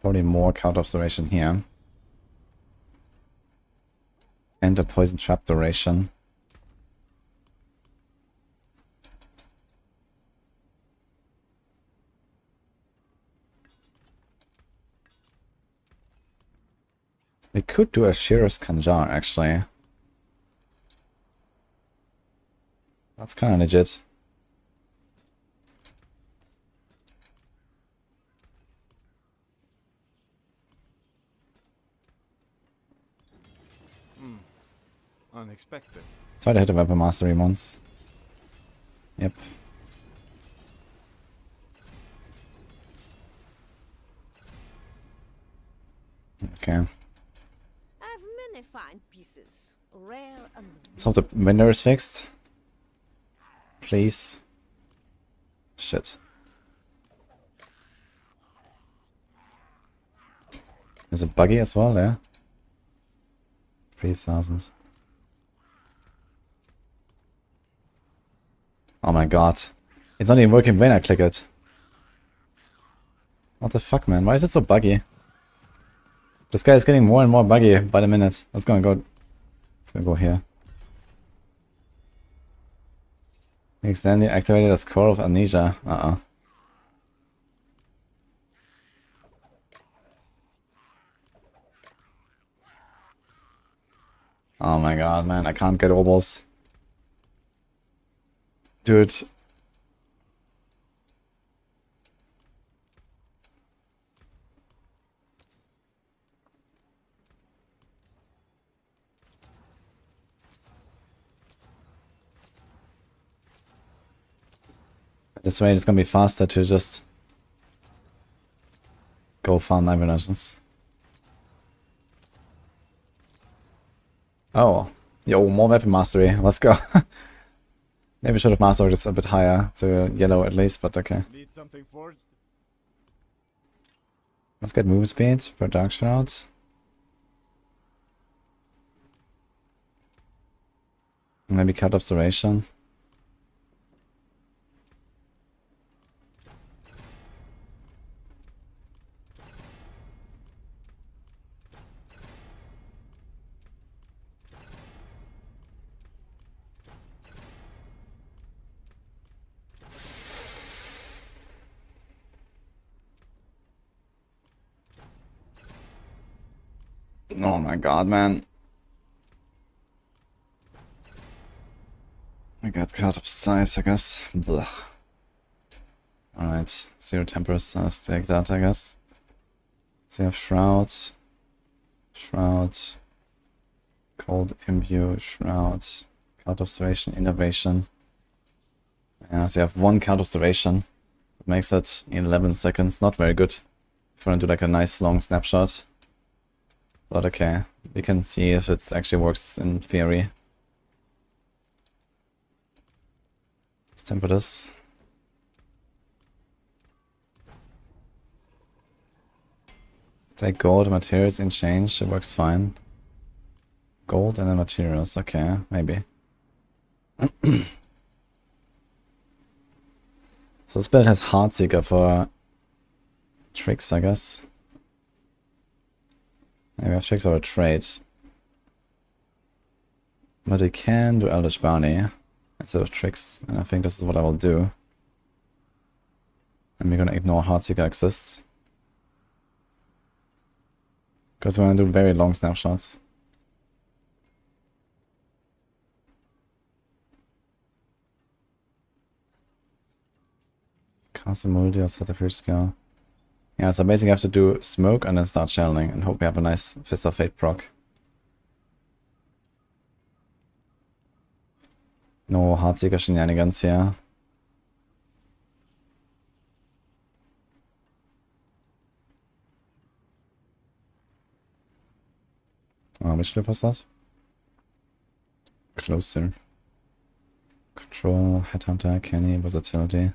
Probably more card observation here. And a poison trap duration. We could do a Shearer's Kanjar, actually. That's kind of legit. Unexpected. Try to hit a weapon mastery once. Yep. Okay. I have many fine pieces, rare and Let's hope the vendor is fixed. Please. Shit. There's a buggy as well, yeah? 3,000. Oh my god. It's not even working when I click it. What the fuck, man? Why is it so buggy? This guy is getting more and more buggy by the minute. Let's go here. Accidentally activated a score of amnesia. Oh my god, man. I can't get obos. Dude. This way it's gonna be faster to just go farm Night Renaissance. Oh. Yo, more weapon mastery. Let's go. Maybe I should have mastered this a bit higher to yellow at least, but okay. Need something forged? Let's get move speed, production routes. Maybe cut observation. Oh my god, man. I got cut up size, I guess. Blech. Alright, 0 tempers, let's take that, I guess. So you have Shroud, Shroud, Cold Imbue, Shroud, Card Observation, Innovation. Yeah, so you have 1 card observation. That makes it 11 seconds, not very good. If you want to do like a nice long snapshot. But okay, we can see if it actually works in theory. Let's temper this. Take gold and materials in change, it works fine. Gold and then materials, okay, maybe. So this build has Heartseeker for tricks, I guess. Maybe I have tricks or a trade. But I can do Eldritch Bounty instead of tricks, and I think this is what I will do. And we're gonna ignore Heartseeker exists. Because we're gonna do very long snapshots. Cast a multi or set a first skill. Yeah, so basically I have to do smoke and then start channeling and hope we have a nice Fist of Fate proc. No Heartseeker shenanigans here. Which cliff was that? Closer. Control, Headhunter, Kenny, Versatility.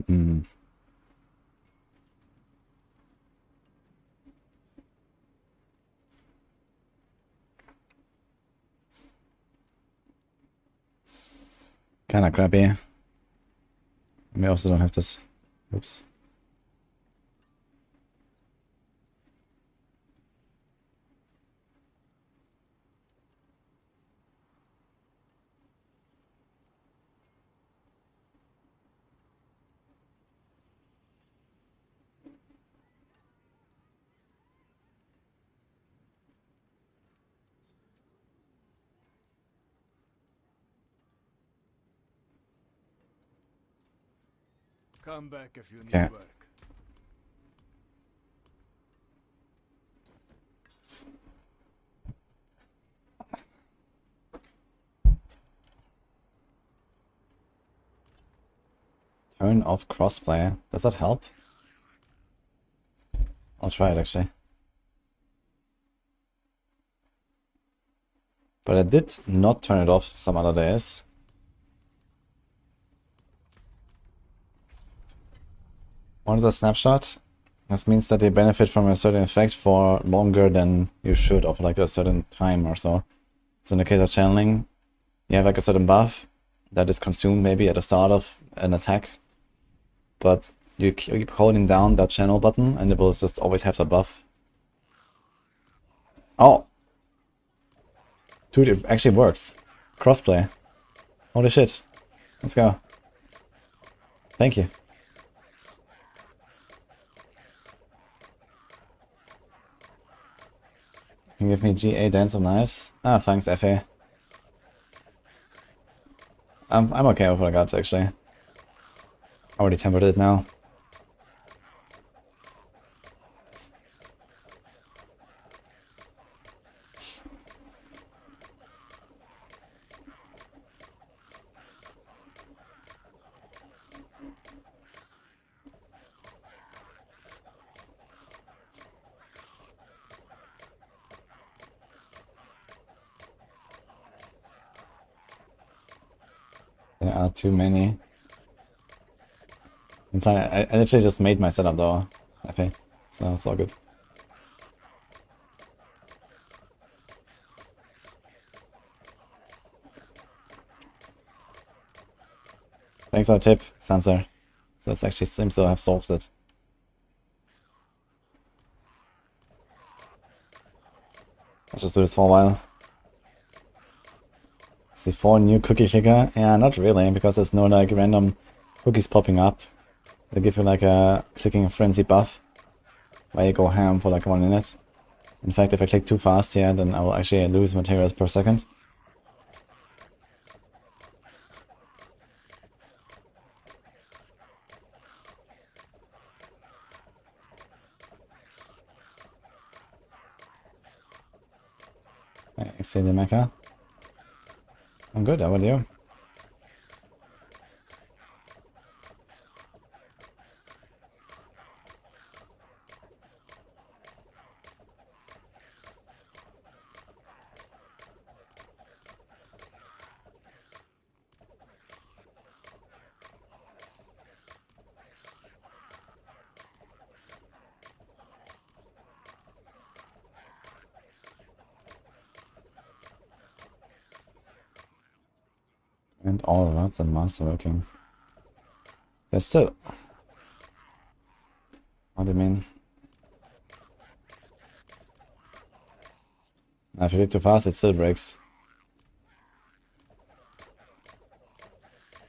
Hmm. Kinda crappy. We also don't have this. Oops. Come back if you need Okay. work. Turn off crossplay. Does that help? I'll try it actually. But I did not turn it off some other days. What is a snapshot? This means that they benefit from a certain effect for longer than you should, of like a certain time or so. So in the case of channeling, you have like a certain buff that is consumed maybe at the start of an attack, but you keep holding down that channel button and it will just always have the buff. Oh! Dude, it actually works. Crossplay. Holy shit. Let's go. Thank you. Can you give me GA Dance of Knives? Ah, thanks, FA. I'm okay with what I got, actually. Already tempered it now. There are too many. Inside, I literally just made my setup though, FA, so it's all good. Thanks for the tip, Sanser. So it actually seems to have solved it. Let's just do this for a while. See, 4 new cookie clicker? Yeah, not really, because there's no like random cookies popping up. They give you like a clicking frenzy buff, where you go ham for like 1 minute. In fact, if I click too fast here, then I will actually lose materials per second. I see the mecha. I'm good, how about you? And all that's a masterworking. There's still... What do you mean? If you click too fast, it still breaks.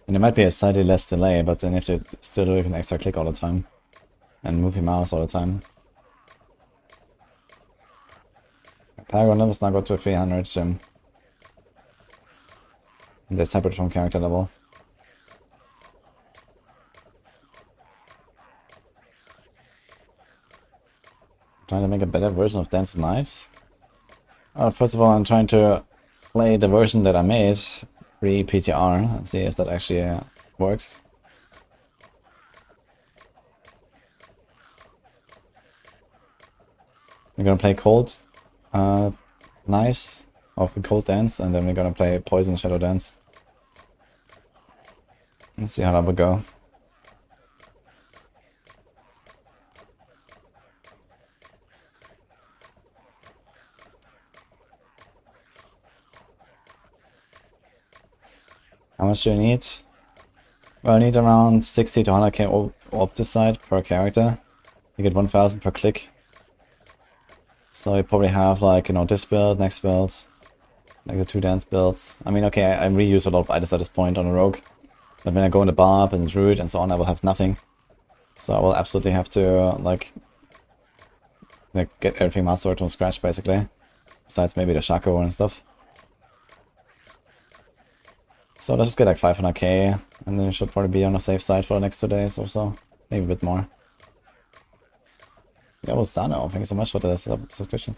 And there might be a slightly less delay, but then you have to still do an extra click all the time. And move your mouse all the time. Paragon levels now go to 300, Jim. They're separate from character level. Trying to make a better version of Dance of Knives. First of all, I'm trying to play the version that I made pre-PTR and see if that actually works. We're gonna play cold knives of the cold dance, and then we're gonna play poison shadow dance. Let's see how that would go. How much do you need? Well, I need around 60 to 100k opticide per character. You get 1000 per click. So you probably have like, you know, this build, next build, like the 2 dance builds. I mean, okay, I reuse a lot of items at this point on a rogue. But when I go in the barb and the druid and so on, I will have nothing. So I will absolutely have to like get everything mastered from scratch basically. Besides maybe the Shaco and stuff. So let's just get like 500k, and then it should probably be on the safe side for the next 2 days or so. Maybe a bit more. Yeah, well, Sano, thank you so much for the subscription.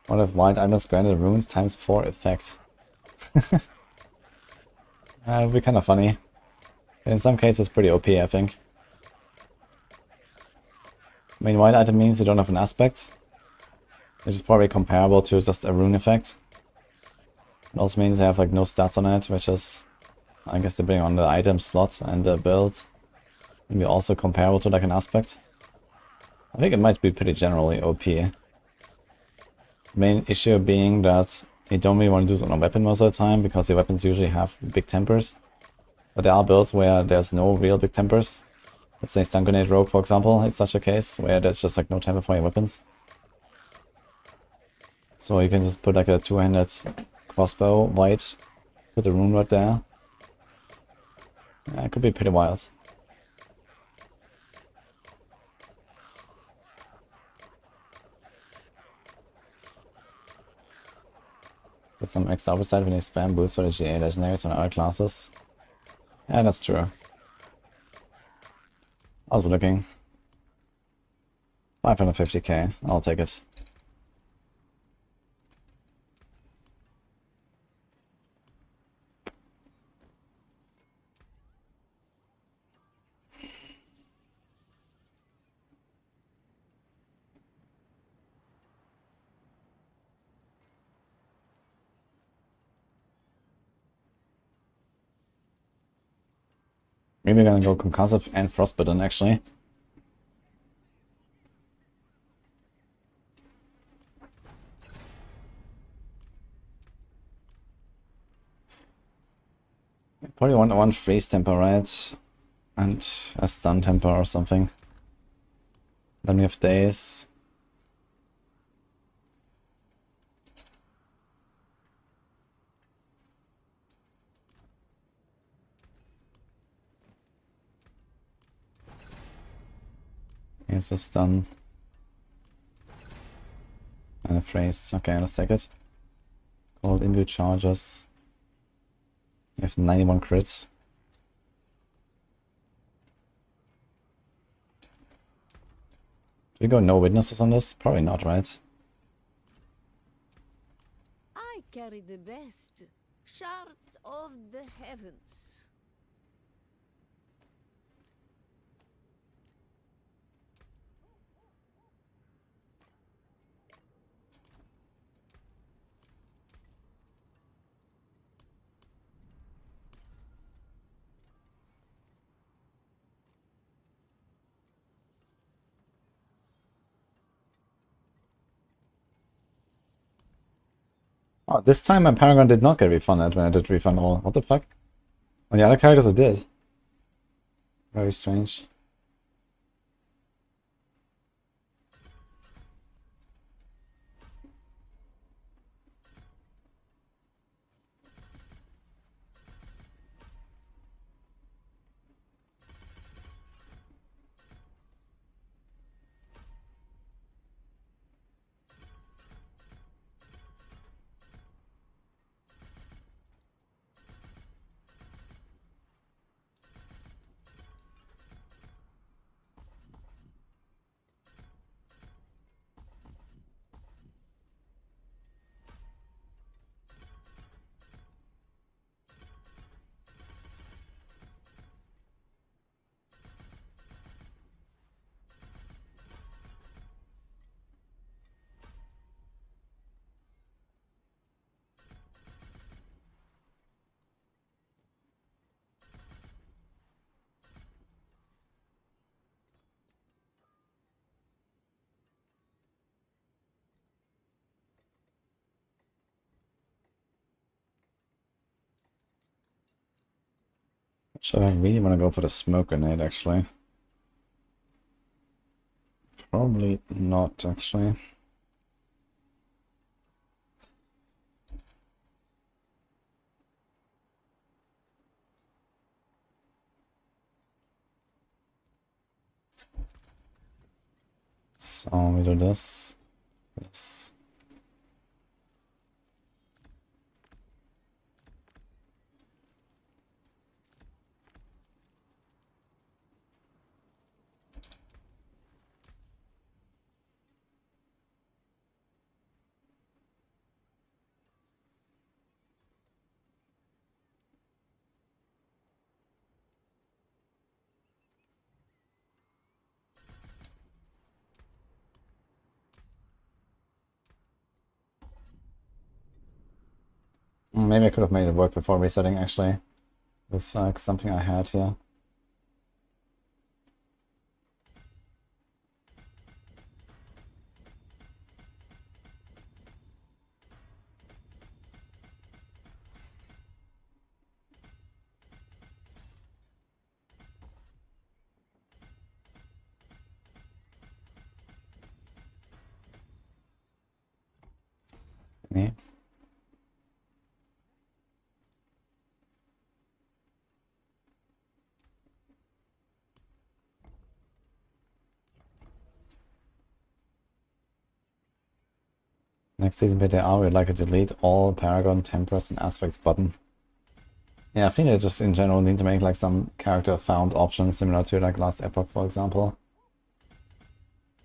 What if wild items granted runes times 4 effect? That would be kind of funny. In some cases, pretty OP, I think. I mean, white item means you don't have an aspect, which is probably comparable to just a rune effect. It also means they have like no stats on it, which is, I guess, depending on the item slot and the build, maybe also comparable to like an aspect. I think it might be pretty generally OP. Main issue being that you don't really want to do this on a weapon most of the time, because your weapons usually have big tempers. But there are builds where there's no real big tempers. Let's say Stun Grenade Rogue, for example, is such a case, where there's just like no temper for your weapons. So you can just put like a two-handed crossbow white, put a rune right there. Yeah, it could be pretty wild. Get some extra upside when you spam boost for the GA legendaries on other classes. Yeah, that's true. Also looking. 550k, I'll take it. Maybe we're gonna go concussive and frostbitten actually. Probably want one freeze temper, right? And a stun temper or something. Then we have days. Here's a stun. And a phrase. Okay, let's take it. Cold imbue charges. You have 91 crits. Do we go no witnesses on this? Probably not, right? I carry the best shards of the heavens. Oh, this time my Paragon did not get refunded when I did refund all. What the fuck? On the other characters it did. Very strange. So I really want to go for the smoke grenade actually. Probably not actually. So we do this. This. Maybe I could have made it work before resetting, actually, with something I had here. Me. Next season PTR, we'd like to delete all Paragon, Tempers, and Aspects button. Yeah, I think I just in general need to make like some character found options similar to like Last Epoch, for example.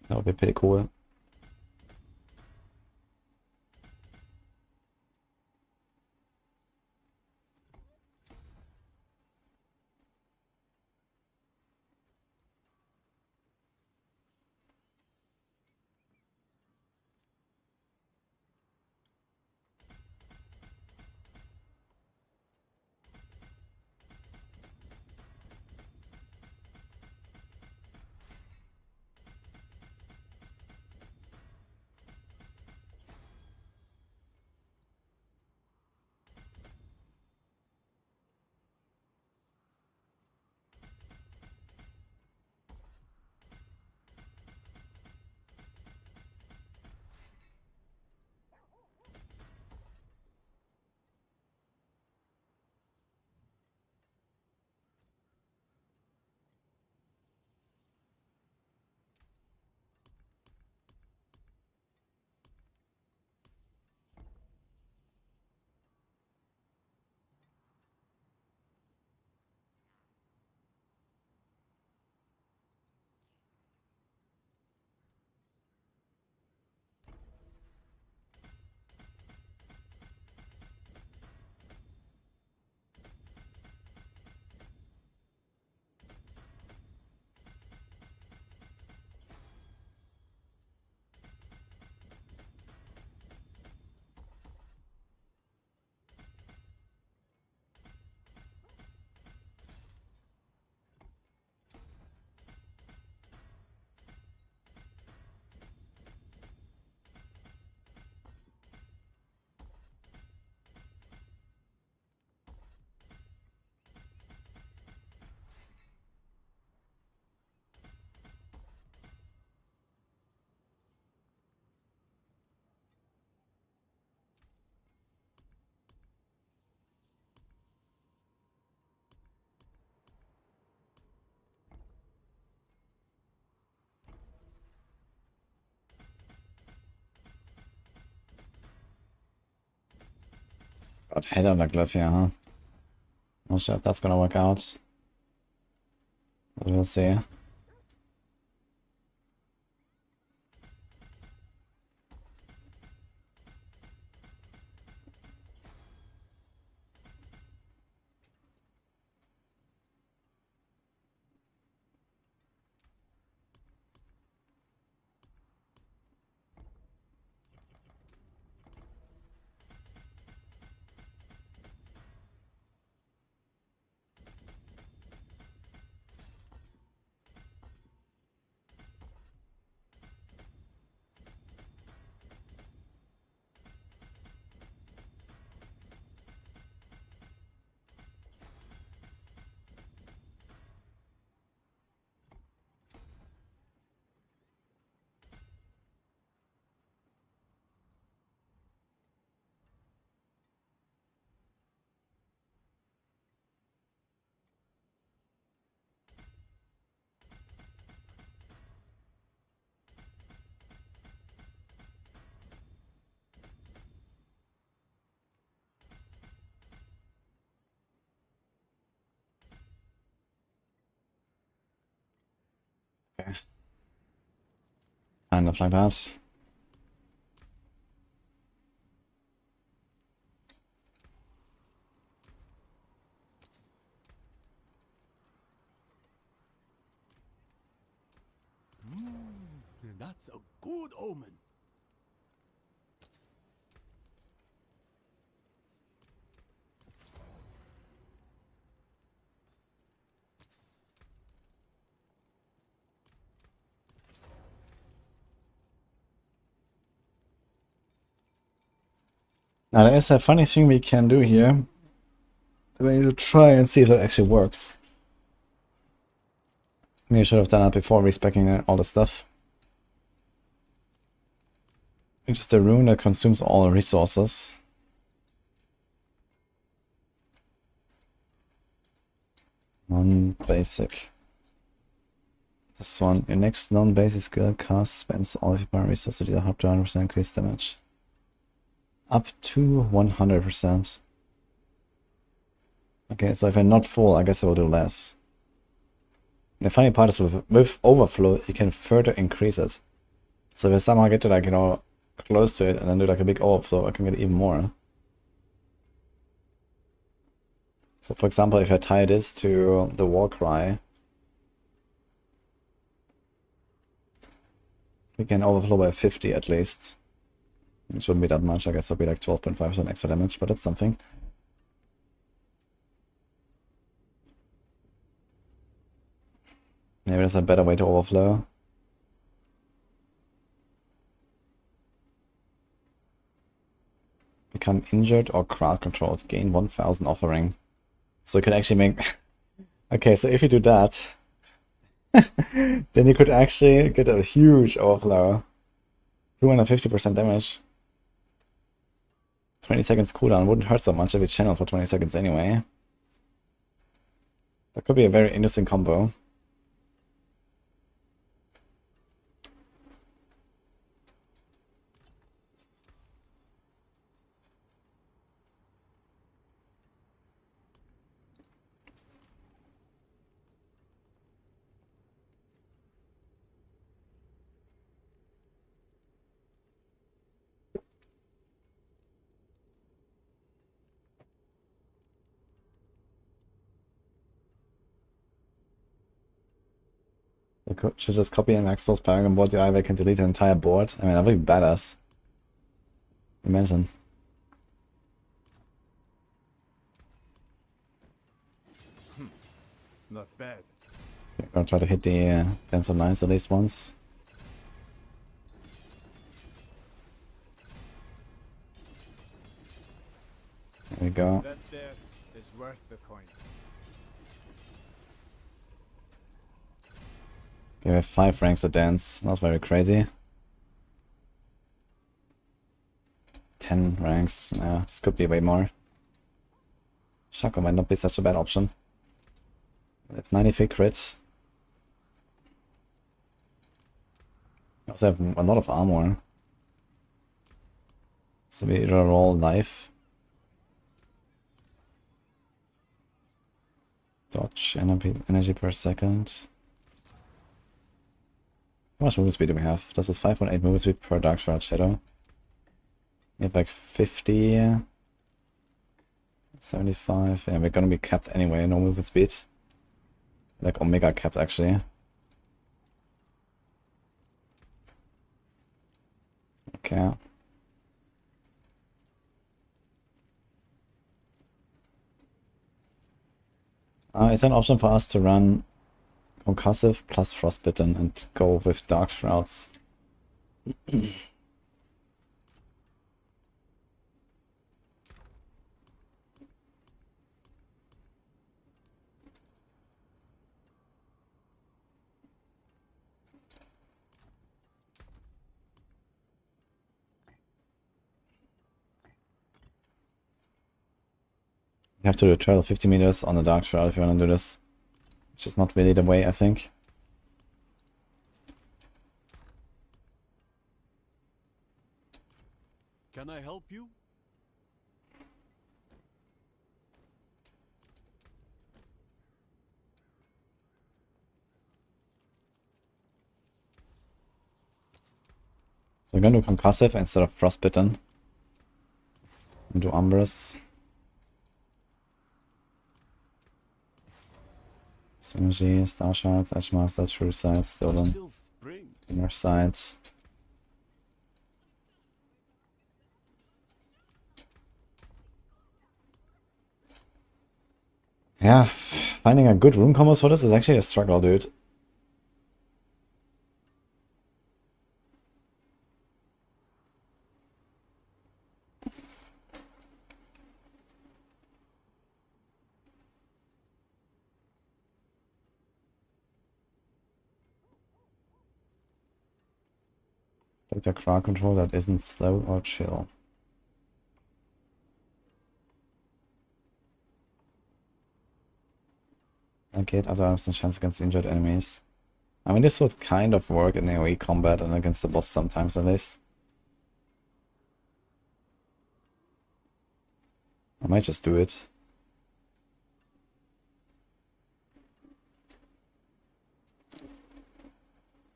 That would be pretty cool. Got head on the glyph here, huh? Not sure if that's gonna work out. But we'll see. Okay. Kind of like that. That's a good omen. Now there is a funny thing we can do here. We need to try and see if it actually works. Maybe I should have done that before respecking all the stuff. It's just a rune that consumes all resources. Non-basic. This one. Your next non-basic skill cast spends all of your power resources to deal up to 100% increased damage. Up to 100%. Okay, so if I'm not full, I guess I will do less. The funny part is with overflow, you can further increase it. So if I somehow get to like, you know, close to it and then do like a big overflow, I can get even more. So for example, if I tie this to the war cry, we can overflow by 50 at least. It shouldn't be that much, I guess it'll be like 12.5% extra damage, but that's something. Maybe there's a better way to overflow. Become injured or crowd controlled. Gain 1000 offering. So you can actually make... Okay, so if you do that, then you could actually get a huge overflow. 250% damage. 20 seconds cooldown. Wouldn't hurt so much if you channel for 20 seconds anyway. That could be a very interesting combo. I should just copy and Maxwell's Paragon board UI. They can delete the entire board. I mean, that would be badass. Imagine. Not bad. Okay, I'll try to hit the Dance of Nines at least once. There we go. That there is worth the coin. Okay, we have 5 ranks of dance. Not very crazy. 10 ranks. Yeah, this could be way more. Shaco might not be such a bad option. We have 93 crits. We also have a lot of armor. So we either roll life. Dodge energy per second. How much movement speed do we have? This is 5.8 movement speed per Dark Shroud Shadow. We have like 50, 75, yeah, we're gonna be capped anyway, no movement speed. Like Omega capped actually. Okay. Is there an option for us to run Concussive plus Frostbitten and go with Dark Shrouds? You have to travel 50 meters on the Dark Shroud if you want to do this. Which is not really the way, I think. Can I help you? So we're going to do Concussive instead of Frostbitten. And do Umbrus. Synergy, Star Shards, Edgemaster, True Sight, Stolen, Till spring. Inner Sight. Yeah, finding a good rune combos for this is actually a struggle, dude. Like the crowd control that isn't slow or chill. Negate other arms and chance against injured enemies. I mean, this would kind of work in AoE combat and against the boss sometimes at least. I might just do it.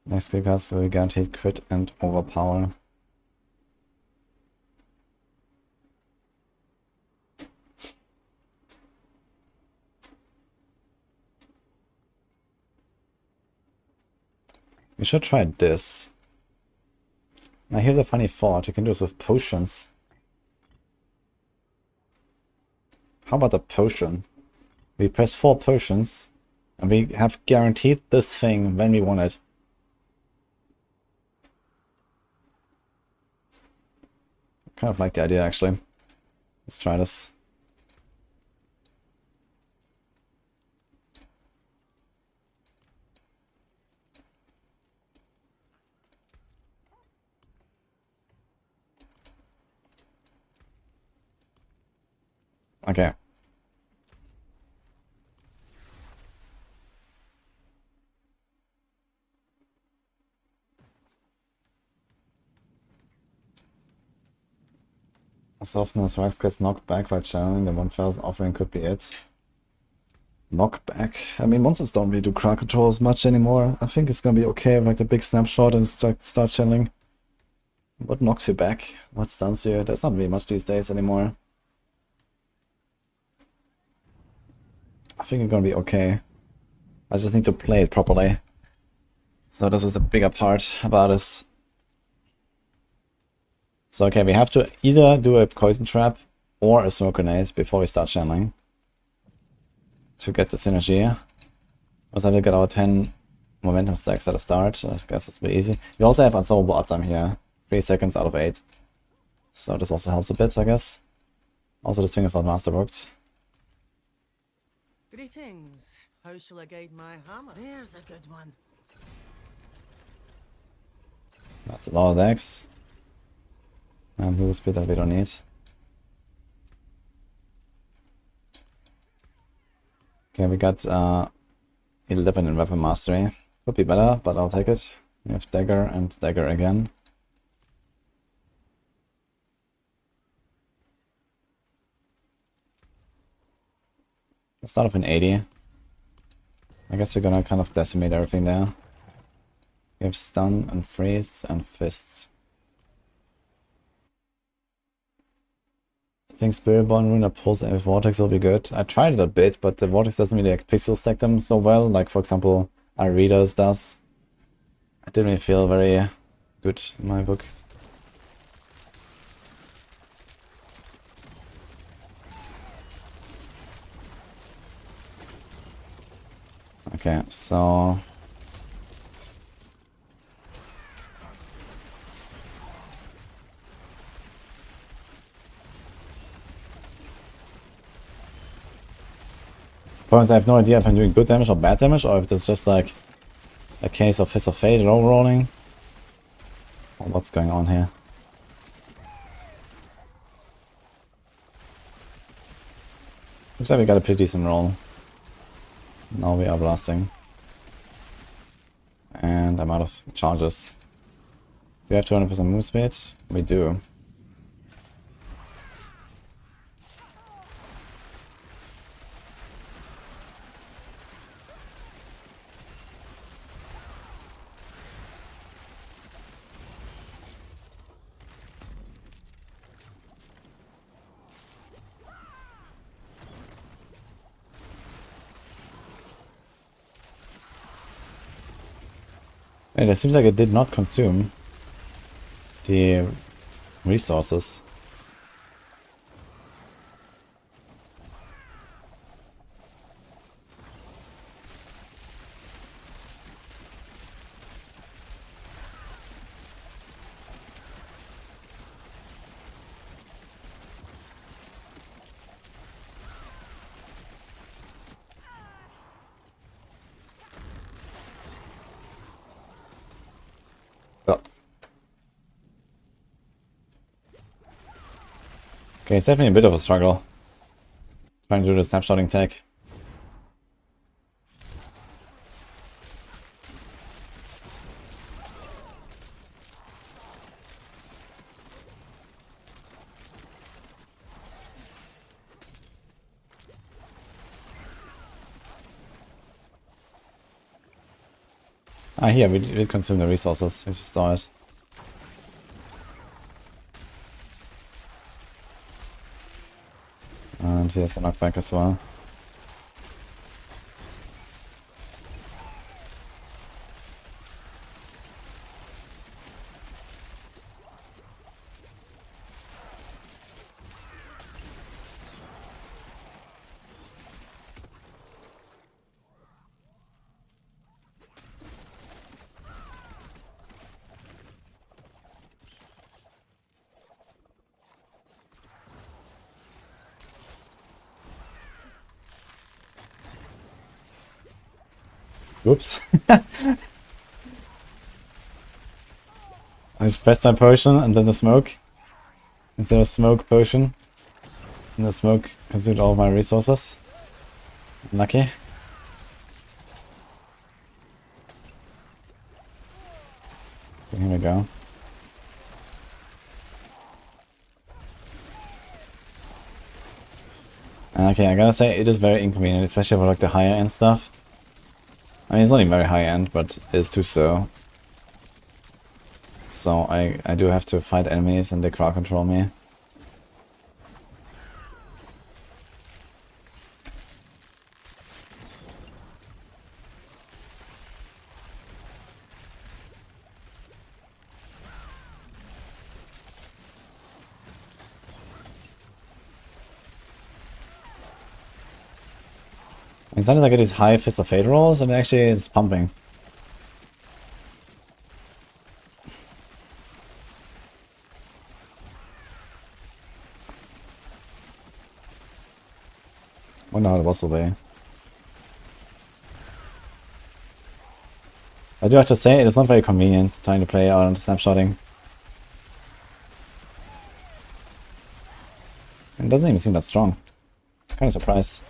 Next skill cast will guaranteed crit and overpower. We should try this. Now here's a funny thought, you can do this with potions. How about a potion? We press 4 potions and we have guaranteed this thing when we want it. Kind of like the idea actually. Let's try this. Okay. As often as Rax gets knocked back while channeling, the 1000 offering could be it. Knockback. I mean, monsters don't really do crowd control as much anymore. I think it's gonna be okay with like the big snapshot and start channeling. What knocks you back? What stuns you? There's not really much these days anymore. I think it's gonna be okay. I just need to play it properly. So this is the bigger part about this. So okay, we have to either do a poison trap or a smoke grenade before we start channeling. To get the synergy. Also we get our 10 momentum stacks at the start. I guess it's a bit easy. We also have unstoppable uptime here. 3 seconds out of 8. So this also helps a bit, I guess. Also this thing is not masterworked. Greetings. How shall I guide my hammer? There's a good one. That's a lot of decks. And blue speed that we don't need. Okay, we got 11 in weapon mastery. Could be better, but I'll take it. We have dagger and dagger again. Let's start off in 80. I guess we're gonna kind of decimate everything there. We have stun and freeze and fists. I think Spirit Bond Rune that pulls with Vortex will be good. I tried it a bit, but the Vortex doesn't really like, pixel stack them so well, like for example Arida's does. It didn't really feel very good in my book. Okay, so... I have no idea if I'm doing good damage or bad damage, or if it's just like a case of Fist of Fate and overrolling. Or what's going on here? Looks like we got a pretty decent roll. Now we are blasting. And I'm out of charges. We have 200% move speed? We do. And it seems like it did not consume the resources. Oh. Okay, it's definitely a bit of a struggle. Trying to do the snapshotting tech. Ah, here, we did consume the resources. We just saw it. And here's the knockback as well. Oops. I just pressed my potion and then the smoke. Instead of smoke potion. And the smoke consumed all of my resources. Lucky. Okay, here we go. Okay, I gotta say it is very inconvenient, especially for like the higher end stuff. I mean, it's not even very high end, but it's too slow. So I do have to fight enemies and they crowd control me. It's not like it is high Fist of Fate rolls, and actually it's pumping. Wonder how the boss will be. I do have to say, it is not very convenient trying to play on snapshotting. It doesn't even seem that strong. Kind of surprised.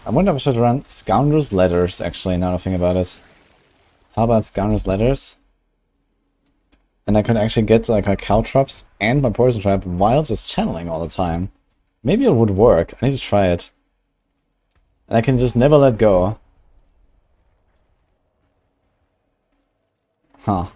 I wonder if I should run Scoundrel's Letters, actually, now that I think about it. How about Scoundrel's Letters? And I could actually get like my caltrops and my poison trap while just channeling all the time. Maybe it would work. I need to try it. And I can just never let go. Huh.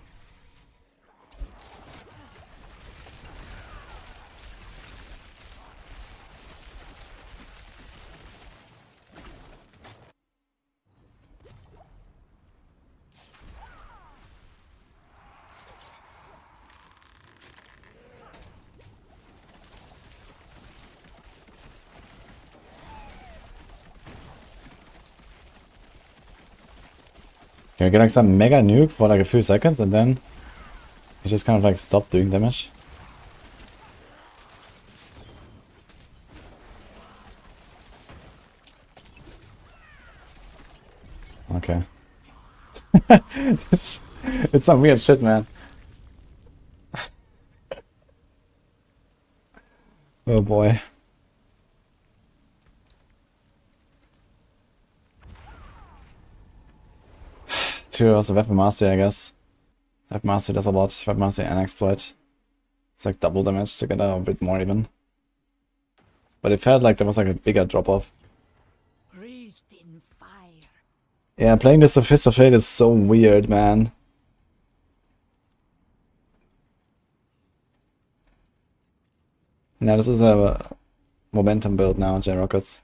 Can we get like some mega nuke for like a few seconds and then it just kind of like stop doing damage? Okay. It's some weird shit, man. Oh boy. 2 hours of Weapon Mastery, I guess. Weapon Mastery does a lot. Weapon Mastery and Exploit. It's like double damage together, a bit more even. But it felt like there was like a bigger drop off. Breathed in fire. Yeah, playing this Fist of Fate is so weird, man. Now this is a momentum build now, Gen Rockets.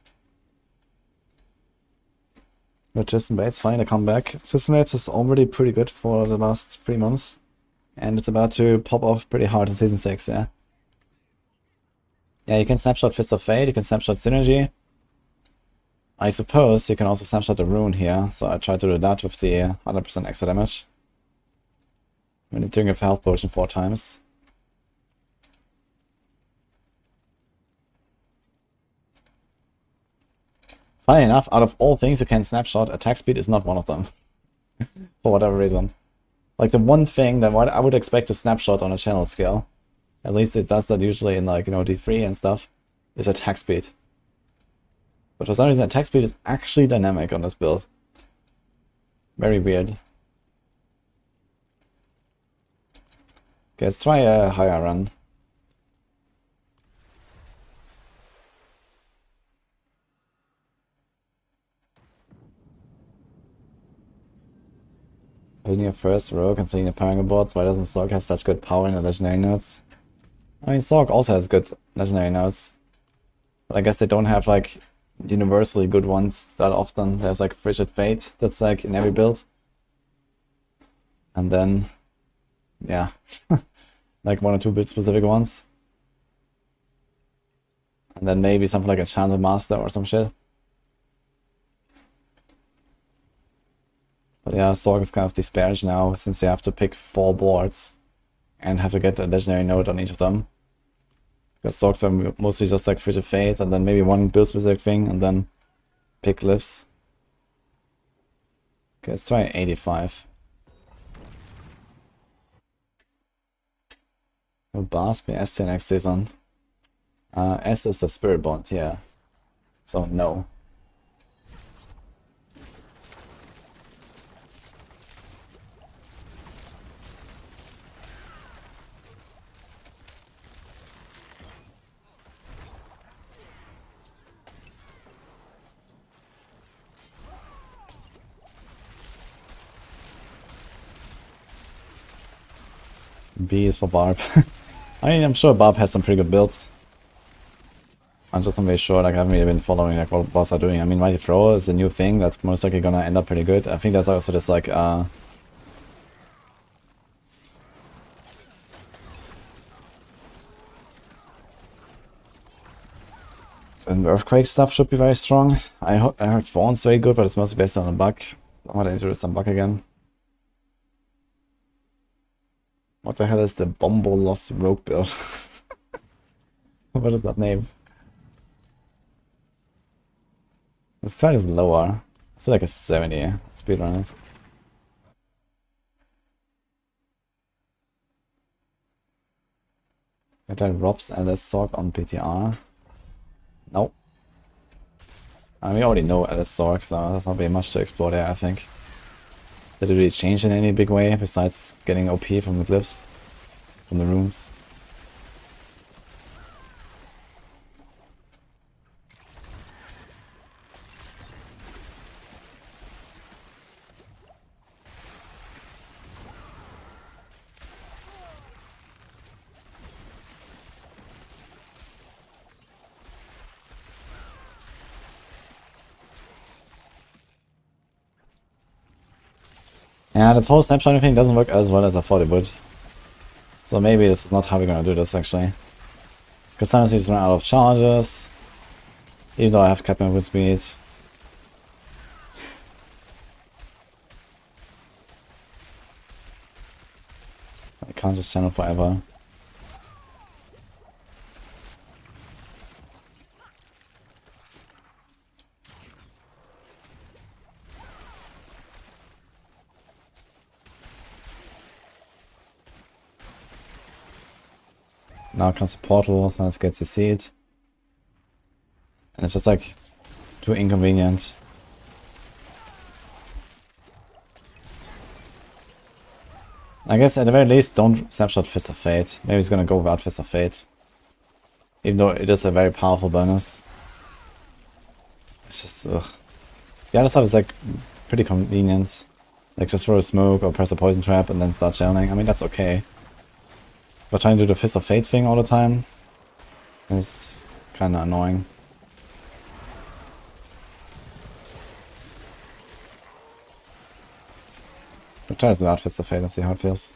But Tristan Bates finally come back. Tristan Bates is already pretty good for the last 3 months. And it's about to pop off pretty hard in Season 6, yeah. Yeah, you can snapshot Fist of Fate, you can snapshot Synergy. I suppose you can also snapshot the rune here, so I try to do that with the 100% extra damage. When you're doing a health potion 4 times. Funny enough, out of all things you can snapshot, attack speed is not one of them. For whatever reason. Like the one thing that I would expect to snapshot on a channel skill, at least it does that usually in like, you know, D3 and stuff, is attack speed. But for some reason attack speed is actually dynamic on this build. Very weird. Okay, let's try a higher run. Building your first rogue and seeing the pairing boards. Why doesn't Sorg have such good power in the legendary nodes? I mean, Sorg also has good legendary nodes. But I guess they don't have like universally good ones that often. There's like Frigid Fate that's like in every build. And then, yeah, like 1 or 2 build specific ones. And then maybe something like a Enchanted Master or some shit. But yeah, Sorg is kind of disparaged now since you have to pick 4 boards and have to get a legendary node on each of them. Because Sorgs are mostly just like Frigid Fate and then maybe 1 build specific thing and then pick glyphs. Okay, let's try 85. Will Bars be S tier next season? S is the Spirit Bond, yeah. So no. B is for Barb. I mean, I'm sure Barb has some pretty good builds. I'm just not very sure, like I haven't really been following like what bots are doing. I mean, Mighty Throw is a new thing that's most likely gonna end up pretty good. I think there's also this like and Earthquake stuff should be very strong. I heard Fawn's very good, but it's mostly based on a bug. I want to introduce some bug again. What the hell is the Bombo Lost Rogue build? What is that name? Let's try this lower. Let's do like a 70 speed run it. Get that Robs and Alice Sorg on PTR. Nope. We already know Alice Sorg, so there's not really much to explore there, I think. Did it really change in any big way besides getting OP from the glyphs? From the runes? Yeah, this whole snapshotting thing doesn't work as well as I thought it would. So maybe this is not how we're gonna do this actually. Because sometimes we just run out of charges. Even though I have cap with speed. I can't just channel forever. Now comes the portal, so let's get the seed. And it's just like too inconvenient. I guess at the very least don't snapshot Fist of Fate. Maybe it's gonna go without Fist of Fate. Even though it is a very powerful bonus. It's just ugh. The other stuff is like pretty convenient. Like just throw a smoke or press a poison trap and then start channeling. I mean that's okay. But trying to do the Fist of Fate thing all the time is kinda annoying. I'll try this without Fist of Fate and see how it feels.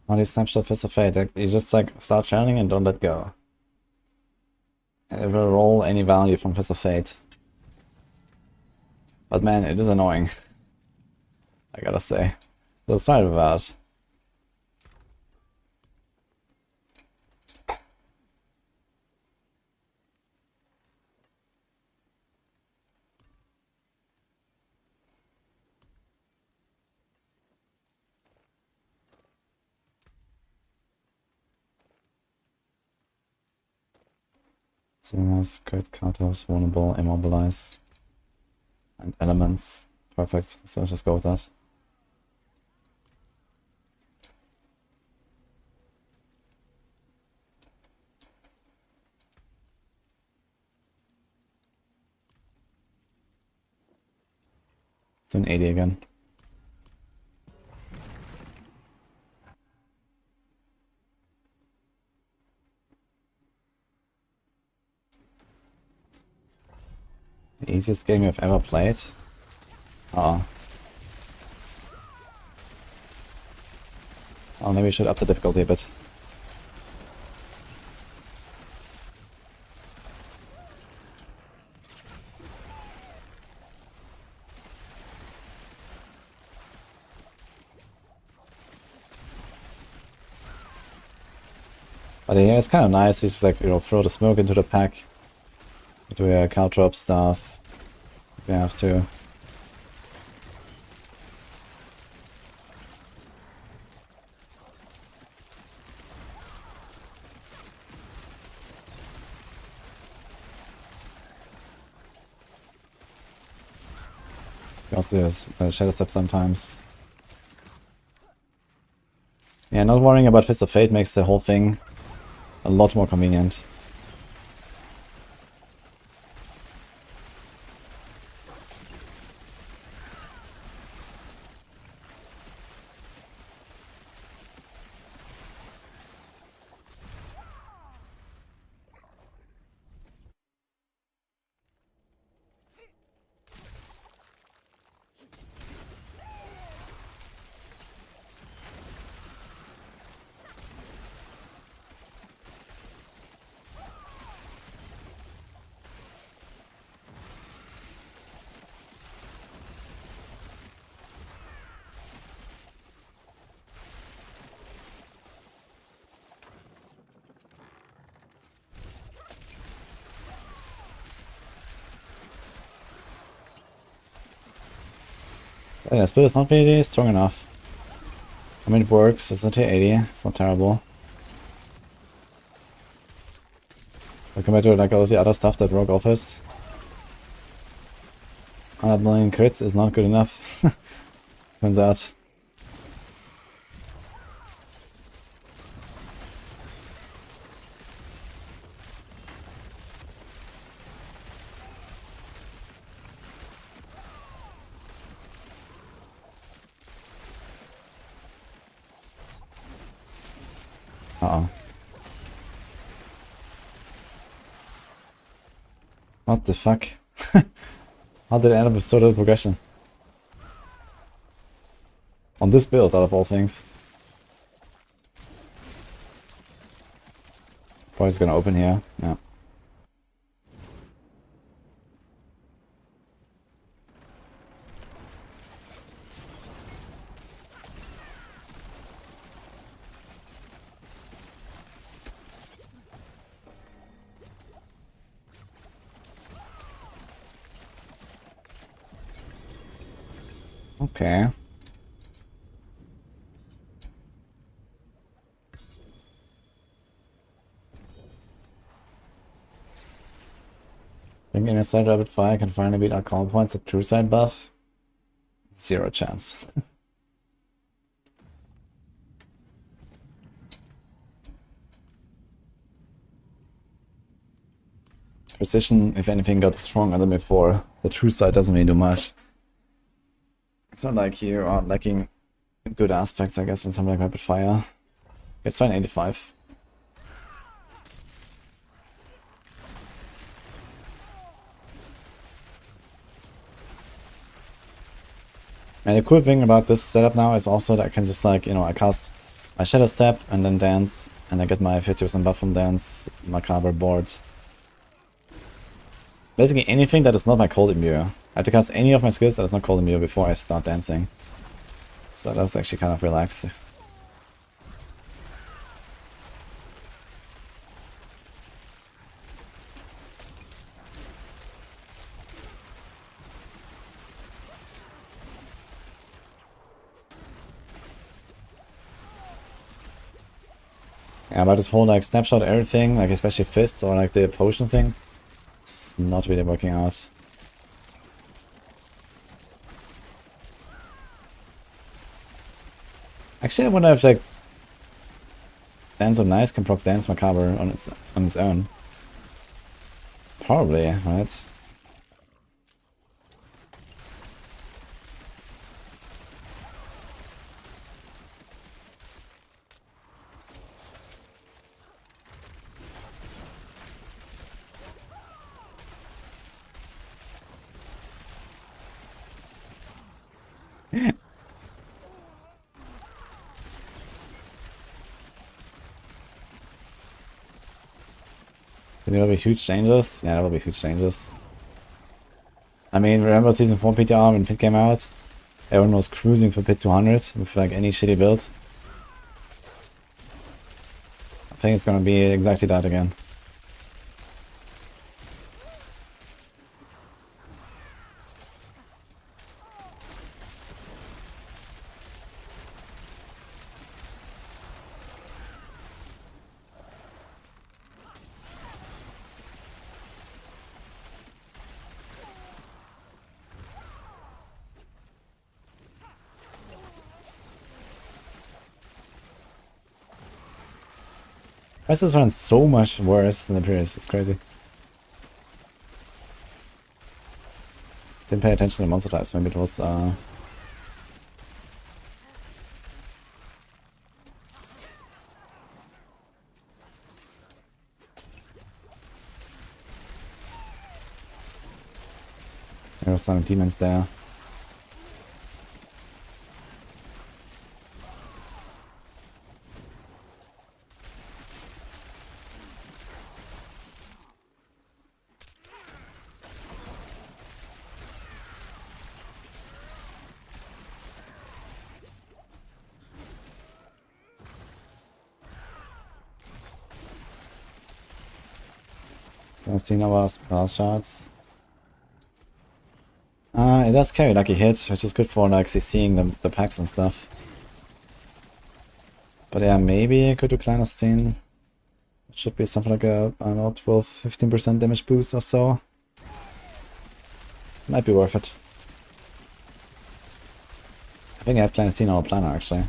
How do you snapshot Fist of Fate? Like, you just like start channeling and don't let go. And it will roll any value from Fist of Fate. But man, it is annoying. I gotta say. So let's try it without. Singers, great counters, vulnerable, immobilize, and elements. Perfect. So let's just go with that. It's an 80 again. The easiest game you've ever played? Oh. Oh, maybe we should up the difficulty a bit. But yeah, it's kind of nice. You just like, you know, throw the smoke into the pack. Do your caltrop stuff. If you have to. You also use Shadow Step sometimes. Yeah, not worrying about Fist of Fate makes the whole thing a lot more convenient. Yeah, this build is not really strong enough. I mean, it works. It's not tier 80. It's not terrible. But compared to like all the other stuff that Rogue offers, 100 million crits is not good enough. Turns out. Uh-oh. What the fuck? How did I end up with so little progression? On this build, out of all things. Probably just gonna open here. Yeah. Okay. Think in a side rapid fire can finally beat our call points at true side buff? Zero chance. Precision, if anything, got stronger than before. The true side doesn't really do much. It's not like you are lacking good aspects, I guess, in something like rapid fire. It's fine, 85. And the cool thing about this setup now is also that I can just like, you know, I cast I Shadow Step and then Dance, and I get my 50% buff from Dance, Macabre board. Basically anything that is not my cold immune. I have to cast any of my skills that is not cold immune before I start dancing. So that's actually kind of relaxed. Yeah, but this whole like snapshot everything, like especially fists or like the potion thing, it's not really working out. Actually, I wonder if like Dance of Nice can proc Dance Macabre on its own. Probably, right? There will be huge changes. Yeah, there will be huge changes. I mean, remember season 4 PTR when Pit came out? Everyone was cruising for Pit 200 with like any shitty build. I think it's gonna be exactly that again. Why is this run so much worse than the previous? It's crazy. Didn't pay attention to monster types, maybe it was there were some demons there. Let's see now our spell charts. It does carry Lucky Hit, which is good for like seeing the packs and stuff. But yeah, maybe I could do Clandestine. It should be something like a, I don't know, 12-15% damage boost or so. Might be worth it. I think I have Clandestine on a planner actually.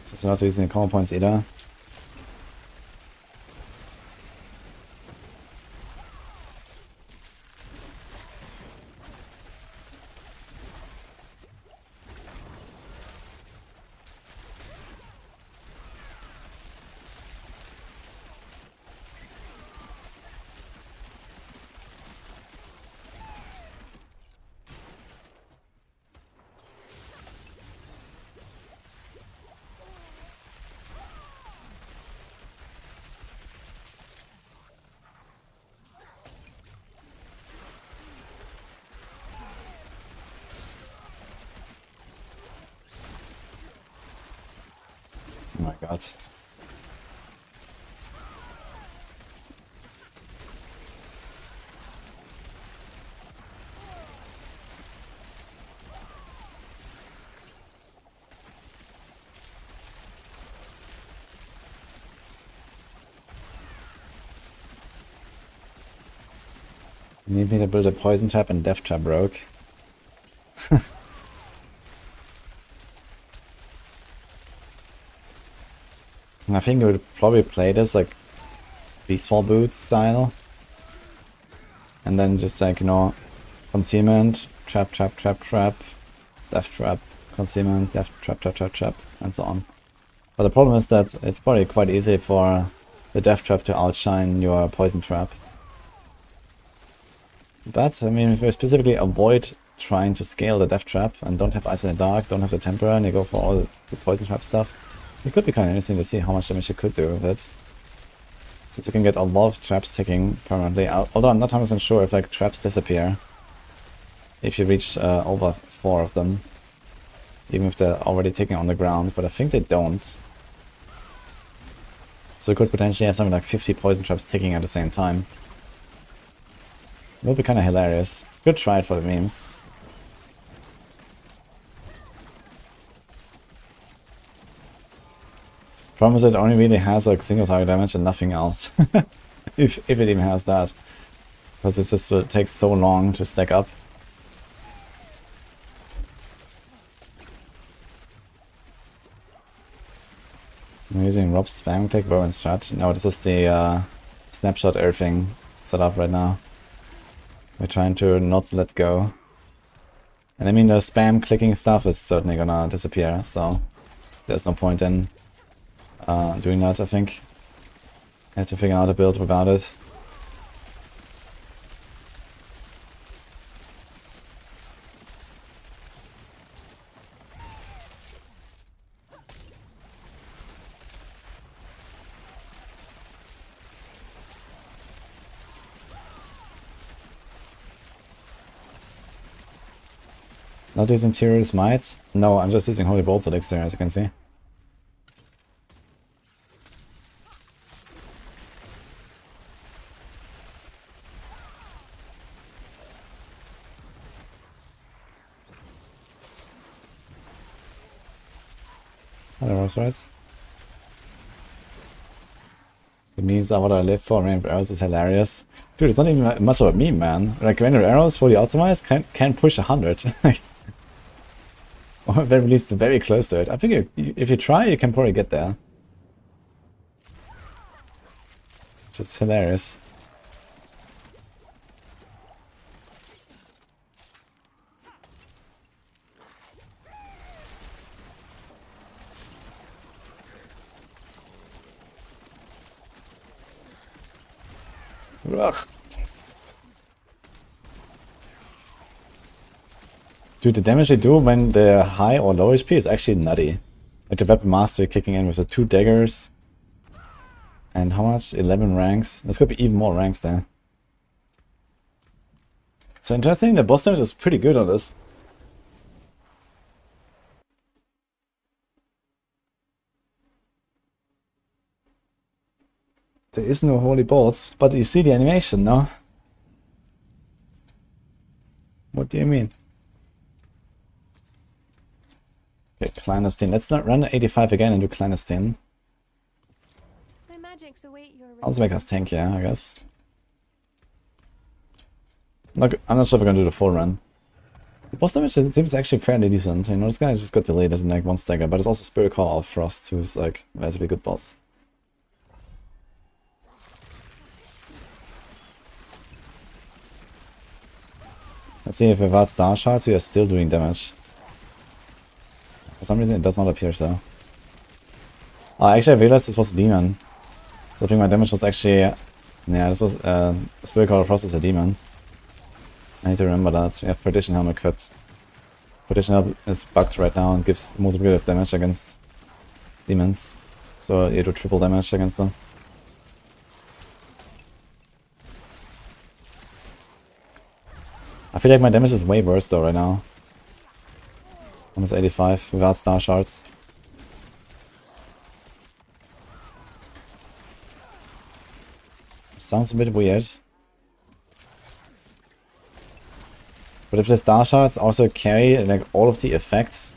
So it's not using the combo points either. Oh my god. You need me to build a poison trap and death trap rogue. I think I would probably play this like Beastfall Boots style. And then just like, you know, concealment, trap, trap, trap, trap, death trap, concealment, death trap, trap, trap, trap, and so on. But the problem is that it's probably quite easy for the death trap to outshine your poison trap. But, I mean, if you specifically avoid trying to scale the death trap and don't have Ice in the Dark, don't have the Temper, and you go for all the poison trap stuff, it could be kind of interesting to see how much damage you could do with it. Since you can get a lot of traps ticking permanently, although I'm not 100% sure if like traps disappear if you reach over 4 of them, even if they're already ticking on the ground, but I think they don't. So you could potentially have something like 50 poison traps ticking at the same time. It would be kind of hilarious. Good try it for the memes. Problem is it only really has like single target damage and nothing else. if it even has that. Because it just takes so long to stack up. I'm using Rob's spam click bow and strat. No, this is the snapshot everything set up right now. We're trying to not let go. And I mean the spam clicking stuff is certainly gonna disappear, so there's no point in doing that, I think. I have to figure out a build without it. Not using Tyr's Might? No, I'm just using Holy Bolts Elixir, as you can see. Hello, Rose Rice. The memes are what I live for. Rain of Arrows is hilarious. Dude, it's not even much of a meme, man. Like, Rain of Arrows, fully optimized, can push 100. Or at very least very close to it. I think if you try, you can probably get there. Just hilarious. Ugh. Dude, the damage they do when they're high or low HP is actually nutty. Like the weapon mastery kicking in with the 2 daggers. And how much? 11 ranks. There's gonna be even more ranks there. So interesting, the boss damage is pretty good on this. There is no holy bolts, but you see the animation, no? What do you mean? Okay, clandestine. Let's not run 85 again and do clandestine. My magics await your I'll just make us tankier, I guess. Look, I'm not sure if we're gonna do the full run. The boss damage seems actually fairly decent. You know, this guy just got delayed in like 1 stagger, but it's also Spirit Core of Frost, who's like a relatively good boss. Let's see if without Star Shards we are still doing damage. For some reason it does not appear so. Oh, actually I realized this was a demon. So I think my damage was actually... Yeah, this was... Spirit Core of Frost is a demon. I need to remember that. We have Perdition Helm equipped. Perdition Helm is bugged right now and gives multiple damage against demons. So you do triple damage against them. I feel like my damage is way worse though right now. Almost 85 without Star Shards. Sounds a bit weird. But if the Star Shards also carry like all of the effects,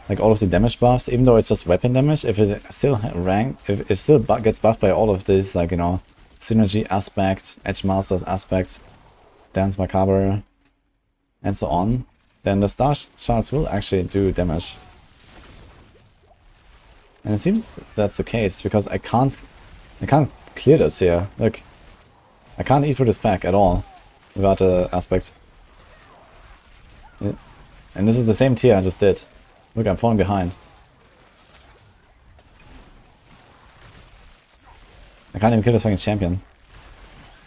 like all of the damage buffs, even though it's just weapon damage, if it still if it still gets buffed by all of this, like, you know, synergy aspect, Edge Masters aspect, Dance Macabre, and so on, then the Star Shards will actually do damage. And it seems that's the case, because I can't clear this here. Look, I can't eat through this pack at all without the aspect. Yeah. And this is the same tier I just did. Look, I'm falling behind. I can't even kill this fucking champion.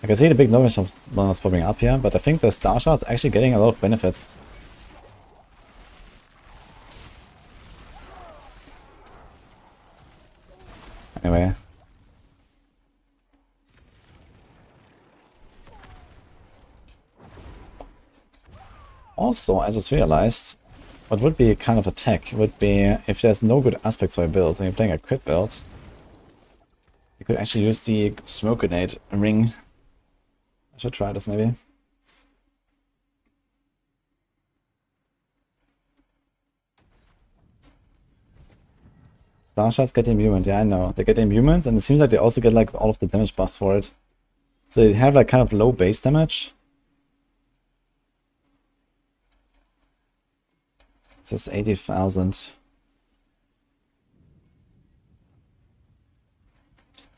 I can see the big damage bonus popping up here, but I think the Star Shard's actually getting a lot of benefits also, I just realized, what would be kind of a tech would be if there's no good aspects for a build and you're playing a crit build, you could actually use the smoke grenade ring. I should try this maybe. Star shots get immuned, yeah I know. They get immuned and it seems like they also get like all of the damage buffs for it. So they have like kind of low base damage. It says 80,000.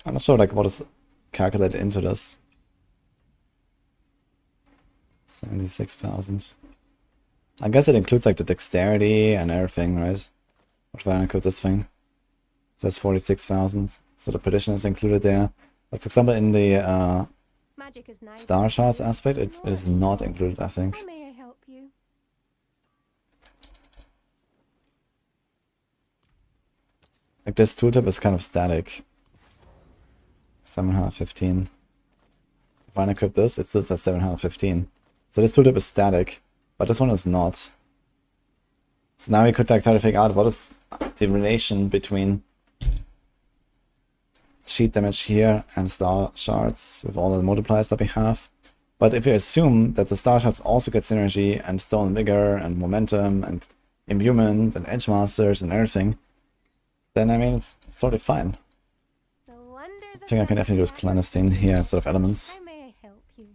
I'm not sure like what is calculated into this. 76,000. I guess it includes like the dexterity and everything, right? What if I encode this thing? It says 46,000. So the petition is included there. But for example, in the Magic is neither star shards good aspect, it nor is evil. not included, I think. How may I help you? Like this tooltip is kind of static. 715. If I unequip this, it still says 715. So this tooltip is static, but this one is not. So now we could like try to figure out what is the relation between sheet damage here and star shards with all the multipliers that we have. But if you assume that the star shards also get synergy and stone vigor and momentum and imbuement and edge masters and everything, then I mean it's totally fine. The wonders I think I can definitely use clandestine here instead of elements. How may I help you?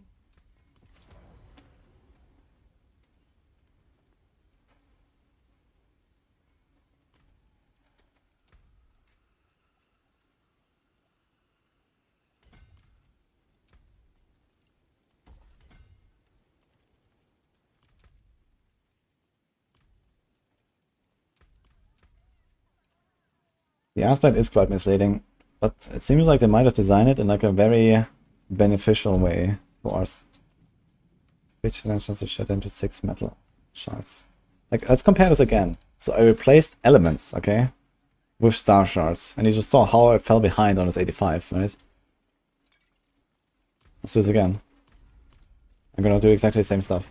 The aspect is quite misleading, but it seems like they might have designed it in like a very beneficial way for us. Which dimensions to shed into 6 metal shards. Like, let's compare this again. So I replaced elements, okay, with star shards, and you just saw how I fell behind on this 85, right? Let's do this again. I'm gonna do exactly the same stuff.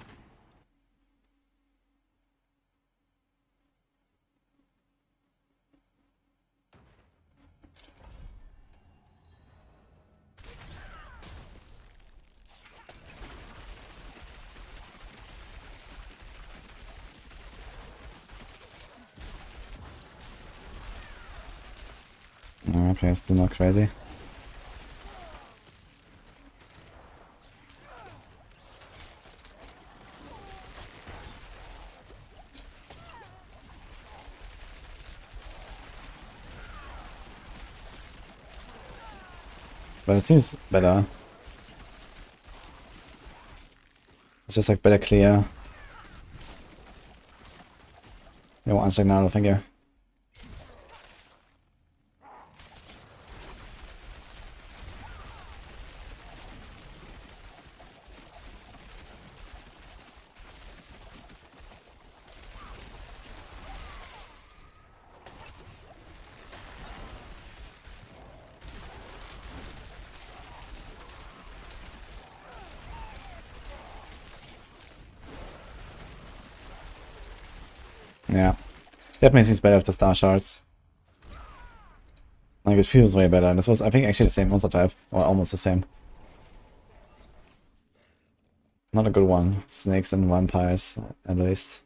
Okay, still not crazy. But it seems better. It's just like better clear. Yeah, one second now, thank you. Yeah. Definitely seems better with the star shards. Like, it feels way better. This was, I think, actually the same monster type. Or almost the same. Not a good one. Snakes and vampires, at least.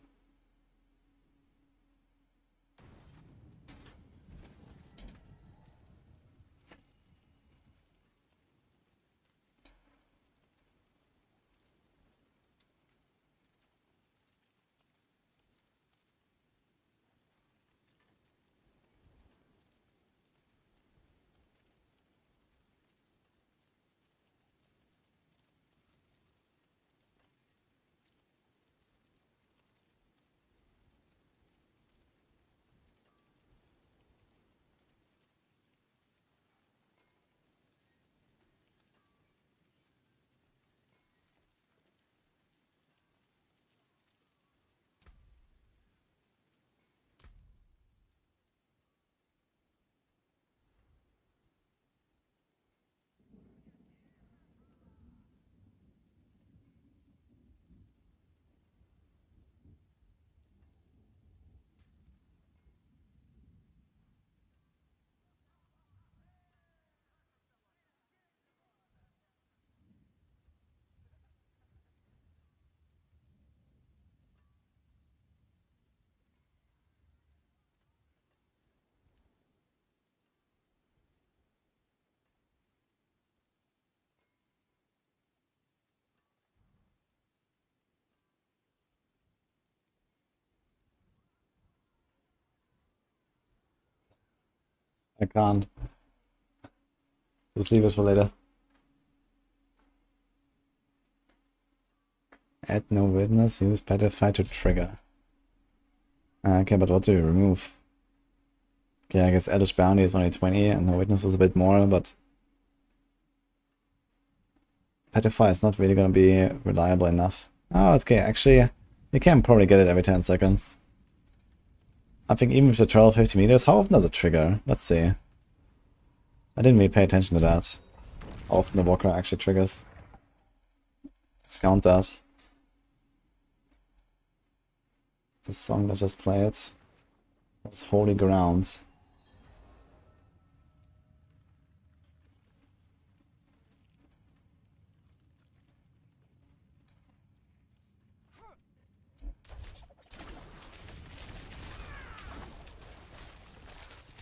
I can't. Just leave it for later. Add no witness, use Petrify to trigger. Okay, but what do you remove? Okay, I guess Elvish Bounty is only 20 and no witness is a bit more, but Petrify is not really gonna be reliable enough. Oh, okay, actually, you can probably get it every 10 seconds. I think even if you travel 50 meters, how often does it trigger? Let's see. I didn't really pay attention to that. How often the walker actually triggers. Let's count that. The song that just played was Holy Ground.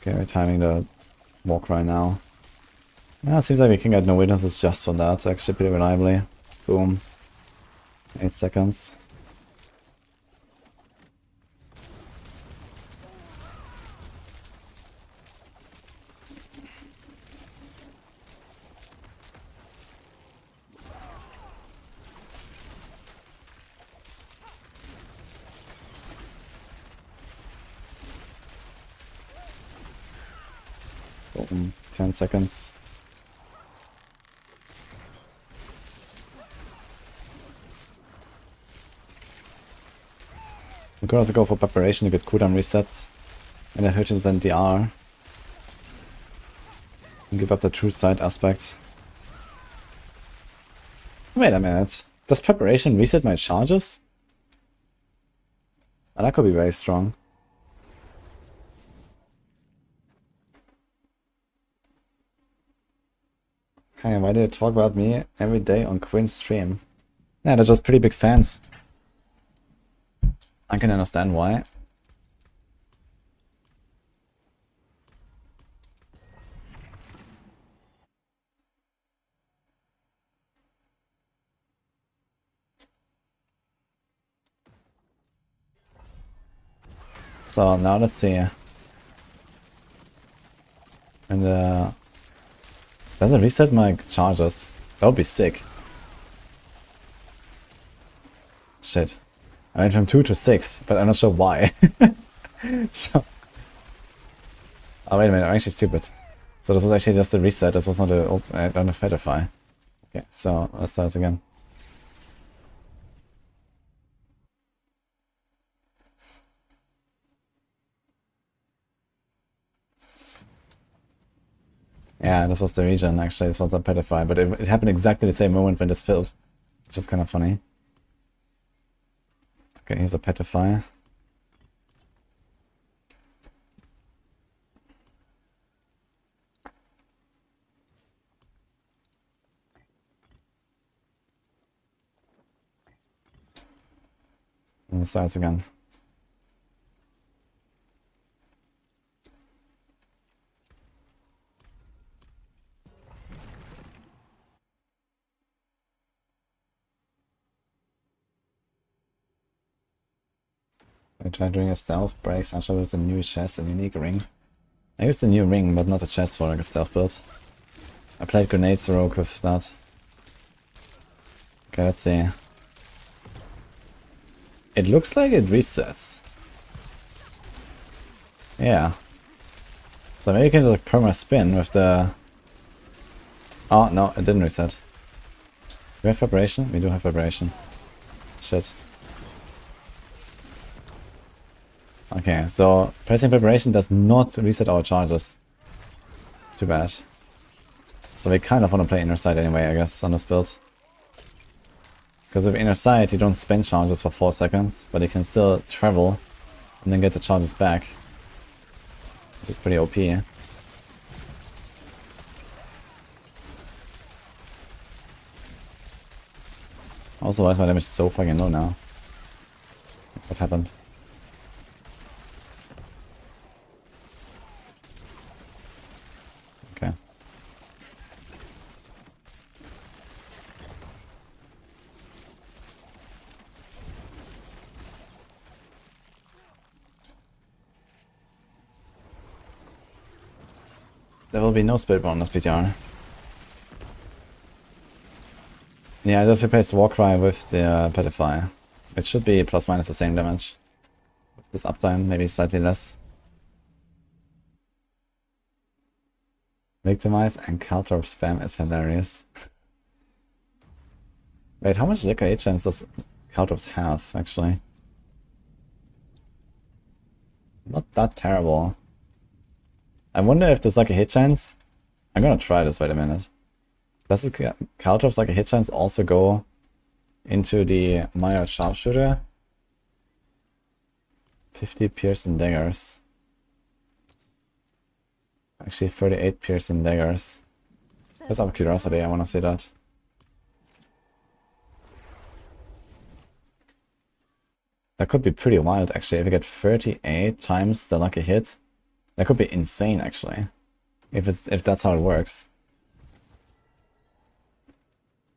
Okay, we're timing the walk right now. Yeah, it seems like we can get no witnesses just from that, actually pretty reliably. Boom. 8 seconds. Boom. 10 seconds. We could also go for preparation to get cooldown resets and a 30% DR. And give up the true sight aspect. Wait a minute. Does preparation reset my charges? Oh, that could be very strong. Hey, why do you talk about me every day on Quinn's stream? Yeah, they're just pretty big fans. I can understand why. So now let's see. And does it reset my charges? That would be sick. Shit. I went from 2 to 6, but I'm not sure why. So. Oh wait a minute, I'm actually stupid. So this was actually just a reset, this was not a ultimate, on a Petrify. Okay, so let's start this again. Yeah, this was the region actually, this was a Petrify, but it happened exactly the same moment when this filled, which is kind of funny. Okay, here's a Petrify. And it starts again. I tried doing a stealth break, such with a new chest and unique ring. I used a new ring, but not a chest for like a stealth build. I played grenades rogue with that. Okay, let's see. It looks like it resets. Yeah. So maybe you can just like perma spin with the... Oh, no, it didn't reset. Do we have preparation? We do have preparation. Shit. Okay, so pressing preparation does not reset our charges. Too bad. So we kind of want to play inner sight anyway, I guess, on this build. Because with inner sight, you don't spend charges for 4 seconds, but you can still travel and then get the charges back. Which is pretty OP. Also, why is my damage so fucking low now? What happened? Okay. there will be no spirit bonus PTR. Yeah, I just replaced Warcry with the Petify. It should be plus minus the same damage. With this uptime, maybe slightly less. Victimize and Caltrop spam is hilarious. Wait, how much liquor hit chance does Caltrops have, actually? Not that terrible. I wonder if there's like a hit chance. I'm gonna try this, wait a minute. Does this Caltrops like a hit chance also go into the Maya Sharpshooter? 50 piercing daggers. Actually 38 piercing daggers. Just out of curiosity, I wanna see that. That could be pretty wild actually, if you get 38 times the lucky hit. That could be insane actually. If that's how it works.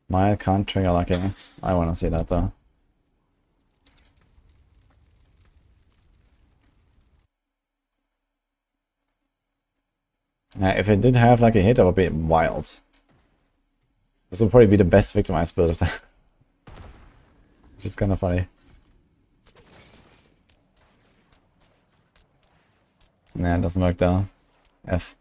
Maya can't trigger lucky. I wanna see that though. If it did have like a hit, that would be wild. This would probably be the best Victimize build of that. Which is kinda funny. Nah, it doesn't work though. F.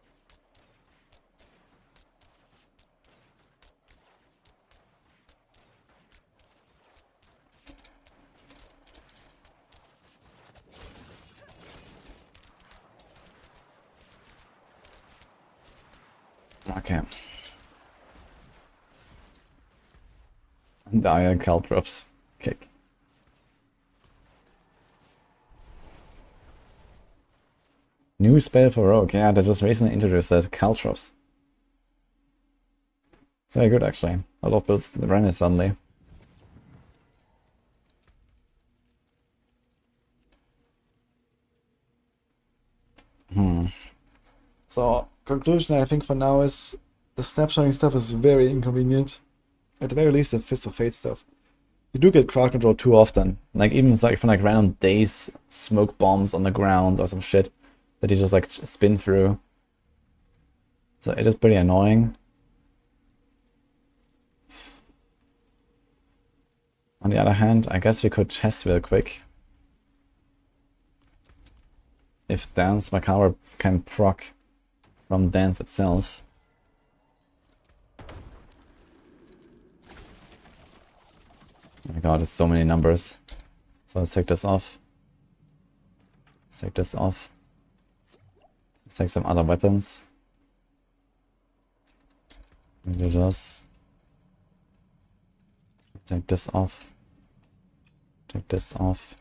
Okay. And the iron Caltrops kick. New spell for Rogue. Yeah, they just recently introduced that. Caltrops. It's very good actually. A lot of builds run it suddenly. So, conclusion I think for now is the snapshotting stuff is very inconvenient. At the very least the Fist of Fate stuff. You do get crowd control too often. Like even like for like random days, smoke bombs on the ground or some shit that you just like spin through. So it is pretty annoying. On the other hand, I guess we could test real quick if Dance Macabre can proc from Dance itself. Oh my god, there's so many numbers. So let's take this off. Let's take this off. Let's take some other weapons. We do this. Take this off. Take this off.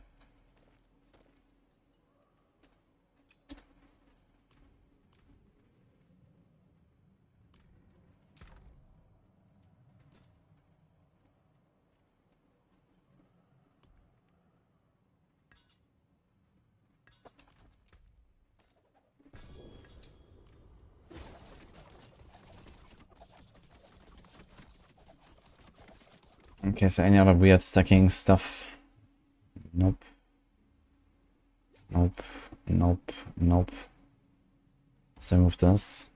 Okay, so any other weird stacking stuff? Nope. Nope. Nope. Nope. So move this.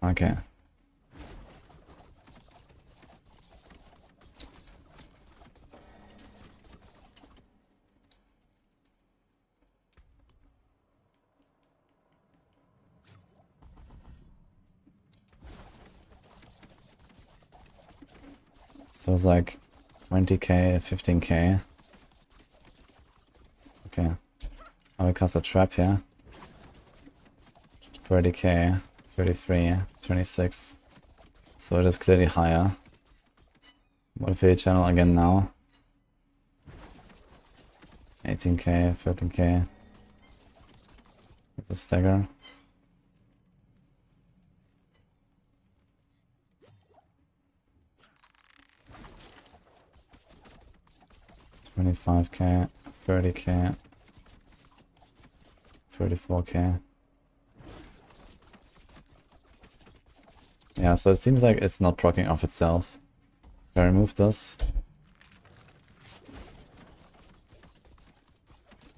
Okay. So it's like 20k, 15k. Okay. I will cast a trap here. 30k, 33, 26. So it is clearly higher. Modify channel again now. 18k, 13k. It's a stagger. $25k, 30k, 34k. Yeah, so it seems like it's not proccing off itself. If I remove this.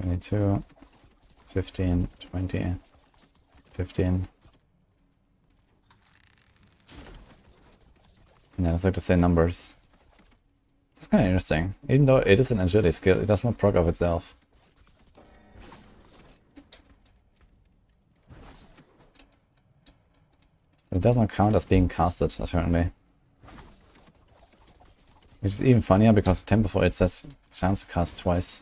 22. 15, 20, 15. Yeah, it's like the same numbers. It's kind of interesting. Even though it is an agility skill, it does not proc of itself. It does not count as being casted, apparently. Which is even funnier because the tempo for it says chance to cast twice.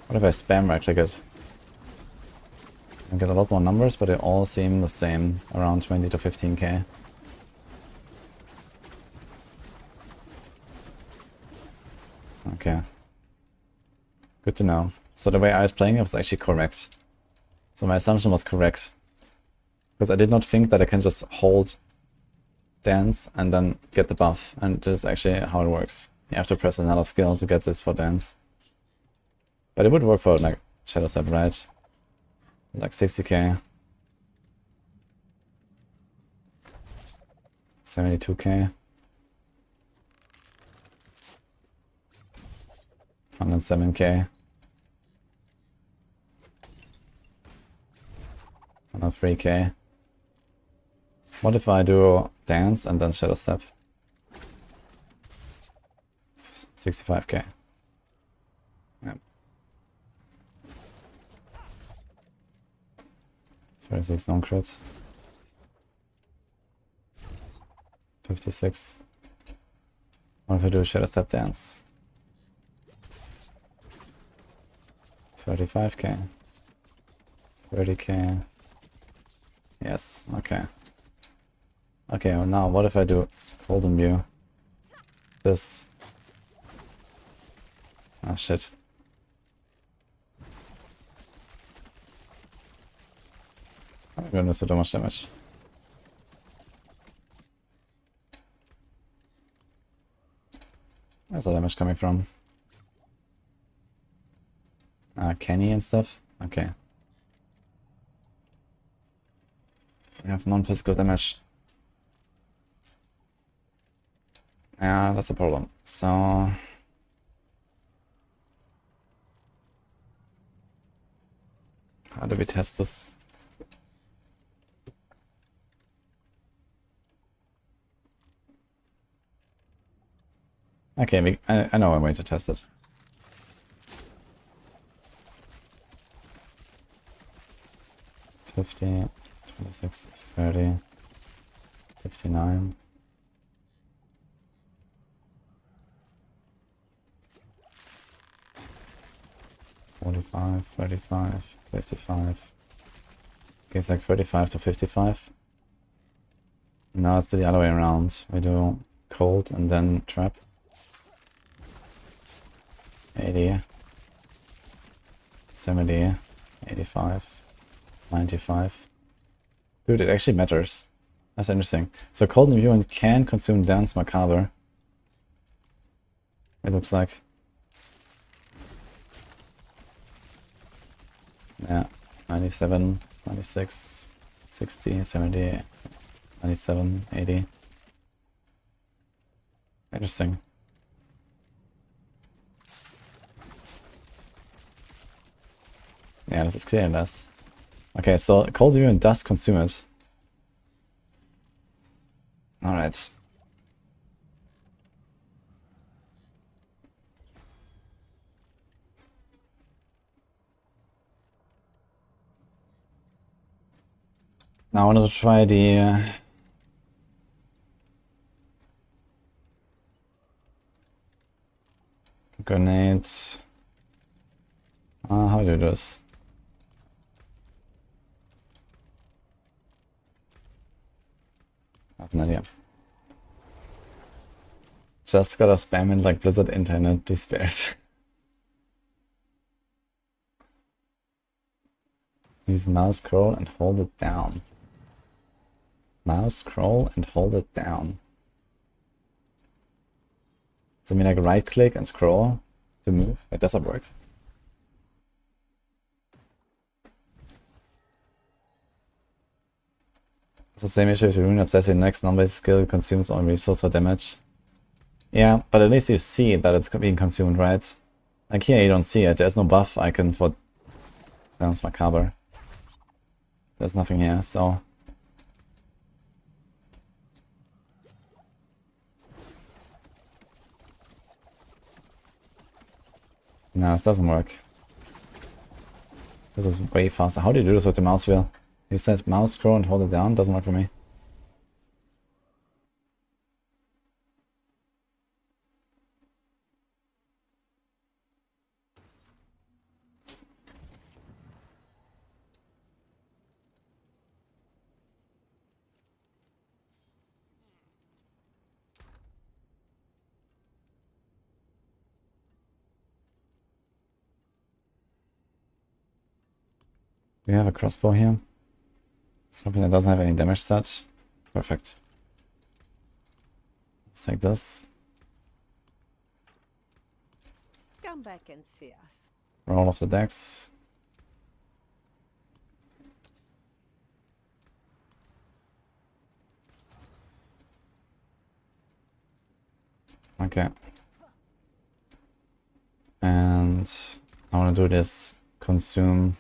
What if I spam right click it? I get a lot more numbers, but they all seem the same, around 20 to 15k. Okay. Good to know. So the way I was playing it was actually correct. So my assumption was correct. Because I did not think that I can just hold dance and then get the buff. And this is actually how it works. You have to press another skill to get this for dance. But it would work for like Shadow Step, right? Like 60k. 72k. 107k. 103k. What if I do dance and then Shadow Step? 65k. Yep. 36 non-crit. 56. What if I do Shadow Step dance? 35k. 30k. Yes, okay. Okay, well now what if I do Golden View? This. Ah, shit. I'm gonna do so much damage. Where's the damage coming from? Kenny and stuff? Okay. We have non-physical damage. Yeah, that's a problem. So... how do we test this? Okay, I know a way to test it. $50, 26, 30, 59. $45, 35, 55. Okay, it's like 35 to 55. Now let's do the other way around. We do cold and then trap. 80, 70, 85, 95. Dude, it actually matters. That's interesting. So cold and immune can consume Dance Macabre. It looks like. Yeah, 97, 96, 60, 70, 97, 80. Interesting. Yeah, this is clear less. Okay, so cold immune does consume it. Alright. Now I wanted to try the grenades. How do you do this? I have no idea. Just gotta spam it like Blizzard Internet, be spared. Use mouse scroll and hold it down. Mouse scroll and hold it down. So I mean like right click and scroll to move? It doesn't work. It's the same issue if your rune that says your next non-basic skill consumes all resource or damage. Yeah, but at least you see that it's being consumed, right? Like here you don't see it, there's no buff icon for Dance Macabre. There's nothing here, so... No, this doesn't work. This is way faster. How do you do this with the mouse wheel? You said mouse scroll and hold it down, doesn't work for me. We have a crossbow here. Something that doesn't have any damage stats. Perfect. Let's take this. Come back and see us. Roll off the decks. Okay. And I want to do this consume.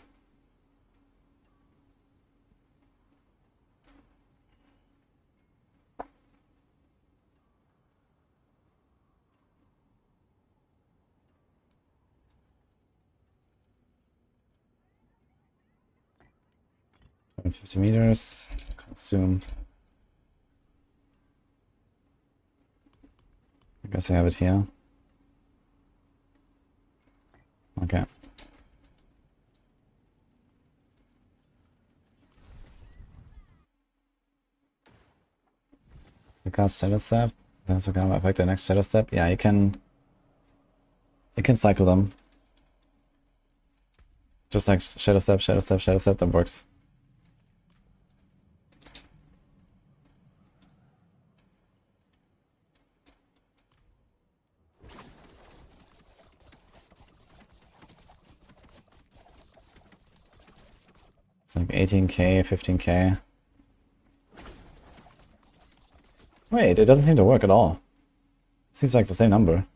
And 50 meters, consume. I guess I have it here. Okay. Because shadow step, that's what kind of affect the next shadow step. Yeah, you can cycle them. Just like shadow step, shadow step, shadow step, that works. It's like 18k, 15k. Wait, it doesn't seem to work at all. Seems like the same number.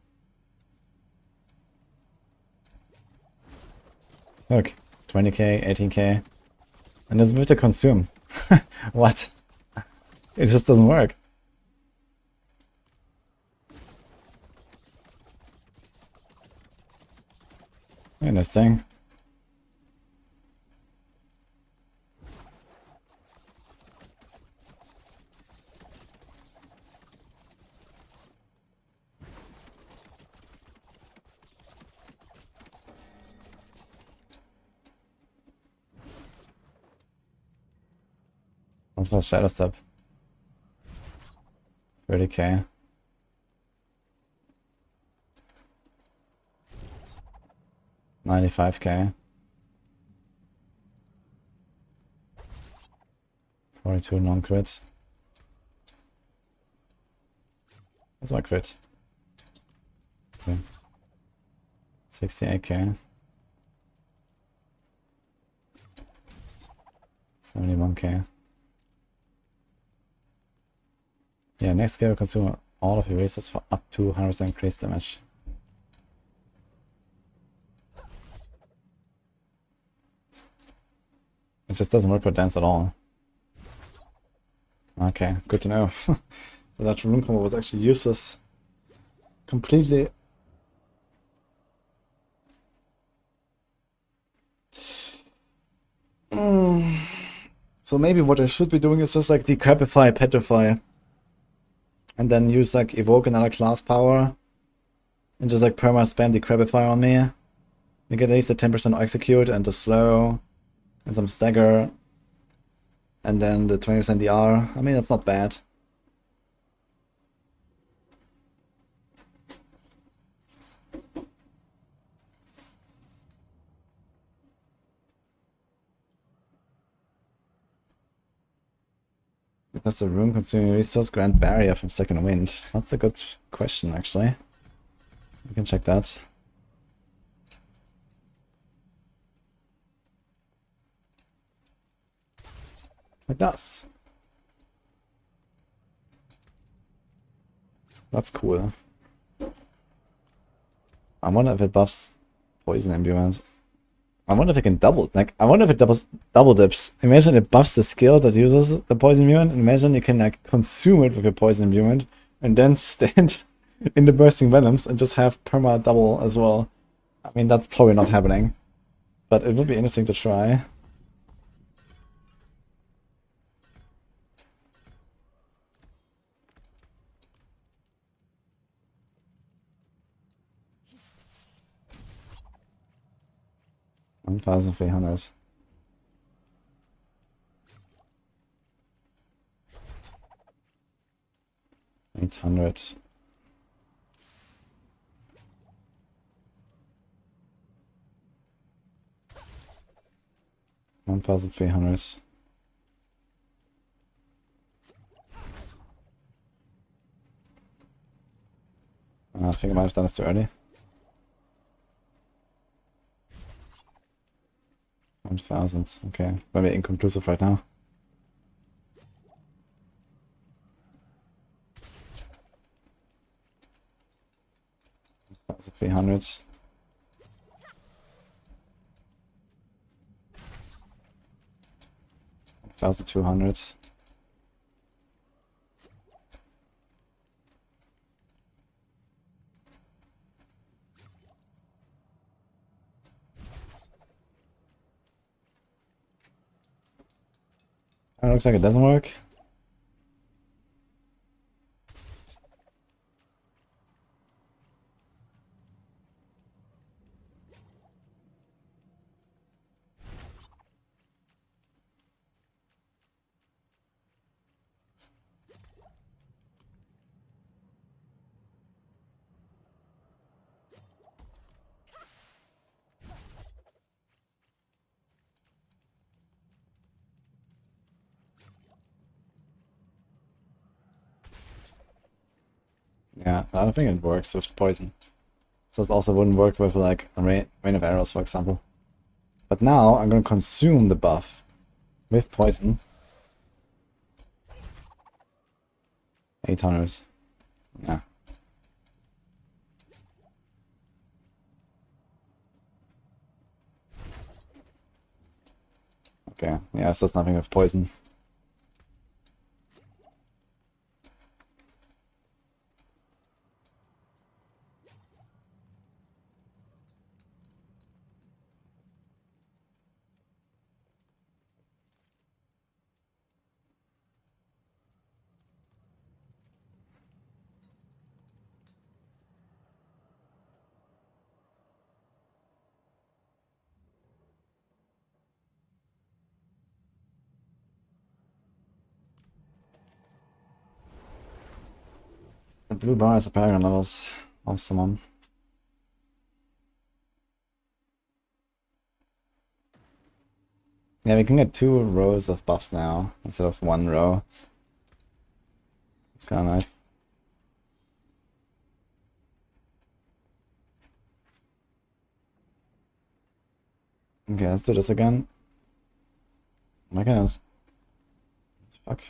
Look, 20k, 18k. And it's with the consume. What? It just doesn't work. Interesting. What's the shadow step? 30k. $95k. 42 non-crit. That's my crit. Okay. 68k. 71k. Yeah, next skill will consume all of your resources for up to 100% increased damage. It just doesn't work for dance at all. Okay, good to know. So that rune combo was actually useless. Completely. So maybe what I should be doing is just like decrepify, petrify. And then use like evoke another class power. And just like perma spam decrepify on me. You get at least a 10% execute and the slow. And some stagger. And then the 20% DR. I mean, that's not bad. Does the rune consuming resource grant barrier from second wind? That's a good question, actually. We can check that. It does. That's cool. I wonder if it buffs poison imbuement. I wonder if it can double, like, I wonder if it double dips. Imagine it buffs the skill that uses the poison imbuement. Imagine you can like consume it with your poison imbuement and then stand in the bursting venoms and just have perma double as well. I mean, that's probably not happening, but it would be interesting to try. $1,300. $800. $1,300. I think I might have done this too early. 1,000. Okay, maybe inconclusive right now. $300. $1,200. It looks like it doesn't work. Yeah, I don't think it works with poison. So it also wouldn't work with like a rain of arrows, for example. But now I'm gonna consume the buff with poison. 800. Yeah. Okay, yeah, so that's nothing with poison. The blue bar is the paragon levels of someone. Yeah, we can get 2 rows of buffs now instead of 1 row. It's kind of nice. Okay, let's do this again. Why can't it? Fuck.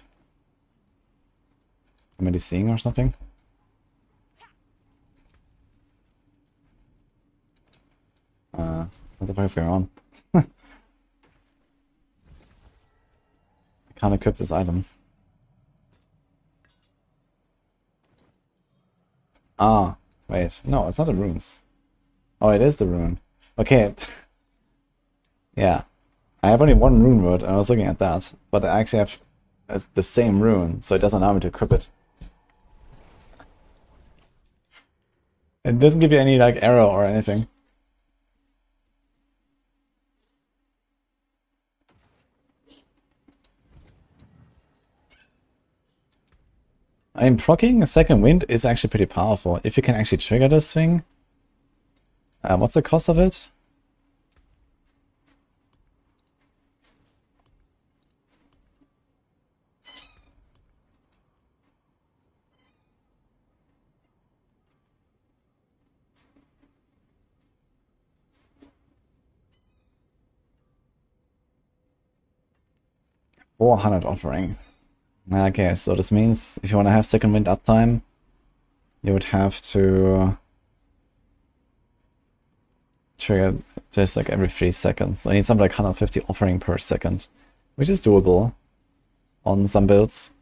Am I seeing or something? What the fuck is going on? I can't equip this item. Ah, wait. No, it's not the runes. Oh, it is the rune. Okay. Yeah. I have only 1 rune word, and I was looking at that. But I actually have the same rune, so it doesn't allow me to equip it. It doesn't give you any, like, arrow or anything. I mean, proccing a second wind is actually pretty powerful. If you can actually trigger this thing. What's the cost of it? $400 offering. Okay, so this means if you want to have second wind uptime, you would have to trigger just like every 3 seconds. So I need something like 150 offering per second, which is doable on some builds.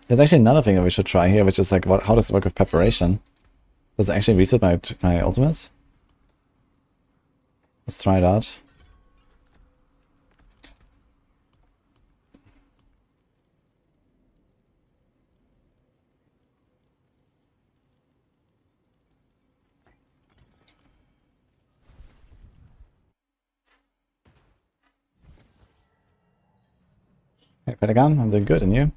There's actually another thing that we should try here, which is like, how does it work with preparation? Does it actually reset my ultimate? Let's try it out. Hey, Pentagon, I'm doing good, and you?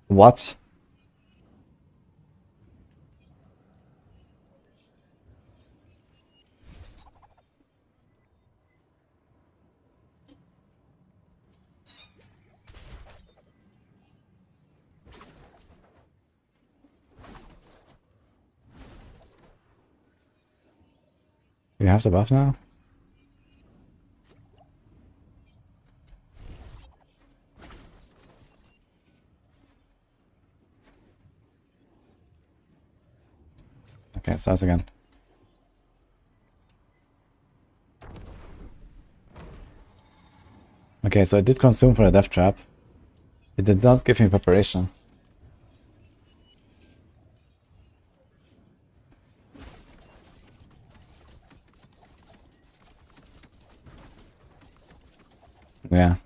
What? You have the buff now? Okay, starts again. Okay, so I did consume for the death trap. It did not give me preparation. Yeah.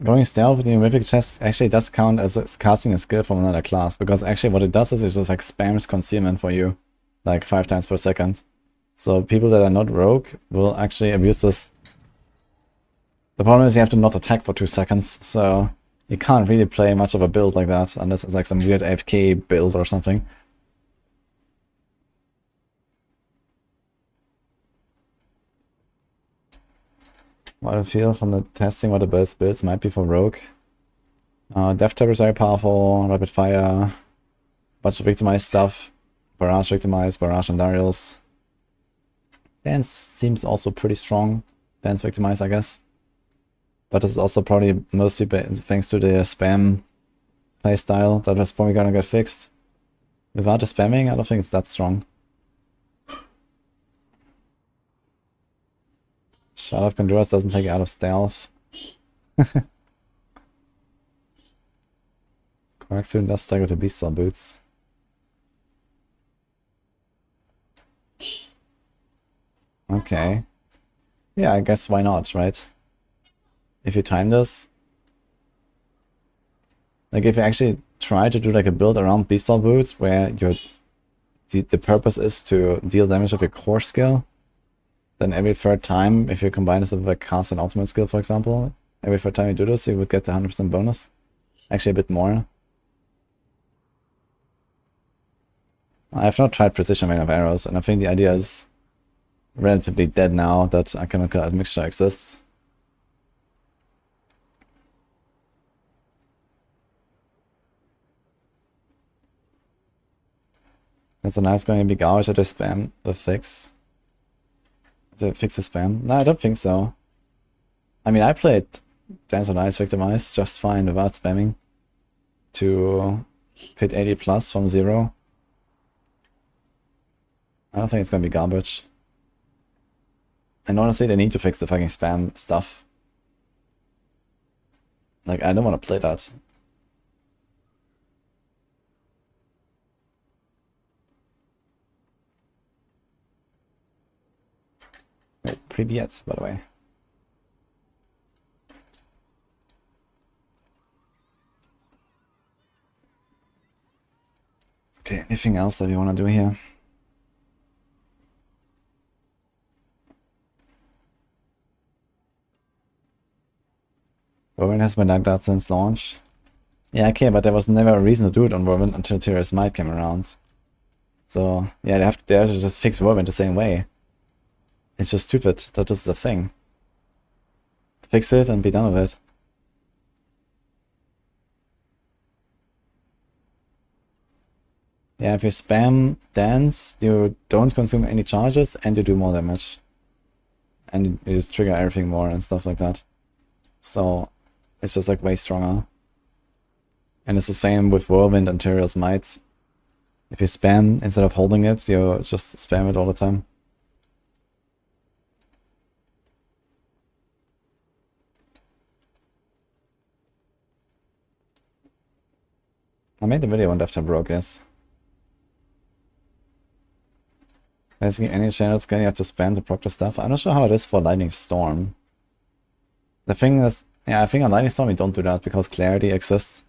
Going stealth with the mythic chest actually does count as it's casting a skill from another class, because actually what it does is it just like spams concealment for you, like 5 times per second. So people that are not rogue will actually abuse this. The problem is you have to not attack for 2 seconds, so you can't really play much of a build like that, unless it's like some weird AFK build or something. What I feel from the testing what the best builds might be for rogue. Death Trap is very powerful, rapid fire, bunch of Victimize stuff, Barrage Victimize, Barrage and Darials. Dance seems also pretty strong, Dance Victimize I guess. But this is also probably mostly thanks to the spam playstyle that was probably gonna get fixed. Without the spamming, I don't think it's that strong. Shadow of Conduras doesn't take it out of stealth. Quark soon does stagger to Beast Saw boots. Okay. Yeah, I guess why not, right? If you time this. Like if you actually try to do like a build around Beast Saw boots where the purpose is to deal damage with your core skill, then every third time, if you combine this with a cast and ultimate skill, for example, every third time you do this, you would get the 100% bonus. Actually, a bit more. I have not tried precision rain of arrows, and I think the idea is relatively dead now that alchemical admixture exists. It's a nice going to be gouge that I spam the fix. To fix the spam? No, I don't think so. I mean, I played Dance on Ice Victimize just fine without spamming to hit 80 plus from 0. I don't think it's gonna be garbage. And honestly, they need to fix the fucking spam stuff. Like, I don't want to play that. Wait, Privyet, by the way. Okay, anything else that we want to do here? Warren has been like that since launch. Yeah, okay, but there was never a reason to do it on Warren until Tyrus Might came around. So, yeah, they have to just fix Warren the same way. It's just stupid that this is a thing. Fix it and be done with it. Yeah, if you spam dance, you don't consume any charges and you do more damage. And you just trigger everything more and stuff like that. So it's just like way stronger. And it's the same with Whirlwind and Tyrael's Might. If you spam instead of holding it, you just spam it all the time. I made a video on Death Broke, yes. Basically, any channel scan you have to spam to proc the stuff. I'm not sure how it is for Lightning Storm. The thing is, yeah, I think on Lightning Storm you don't do that because Clarity exists.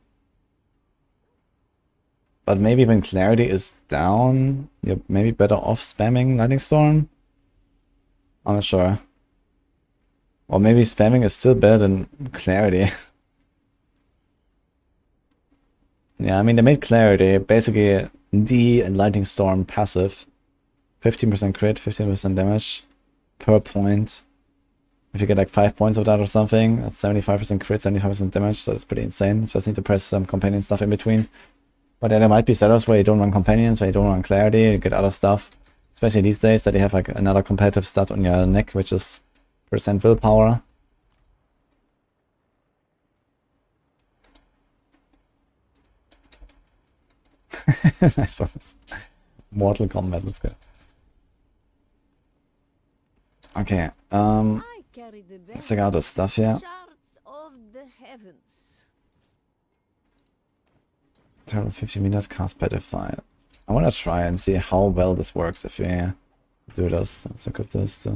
But maybe when Clarity is down, you're maybe better off spamming Lightning Storm? I'm not sure. Or maybe spamming is still better than Clarity. Yeah, I mean, they made Clarity basically D and Lightning Storm passive. 15% crit, 15% damage per point. If you get like 5 points of that or something, that's 75% crit, 75% damage, so it's pretty insane. You just need to press some companion stuff in between. But yeah, there might be setups where you don't run companions, where you don't run clarity, you get other stuff. Especially these days that you have like another competitive stat on your neck, which is % willpower. Nice one. Mortal Kombat, let's go. Okay, let's check out the stuff here. Shards of the heavens. Total 50 meters, cast Petrify. I want to try and see how well this works if we do this. Let's look at this.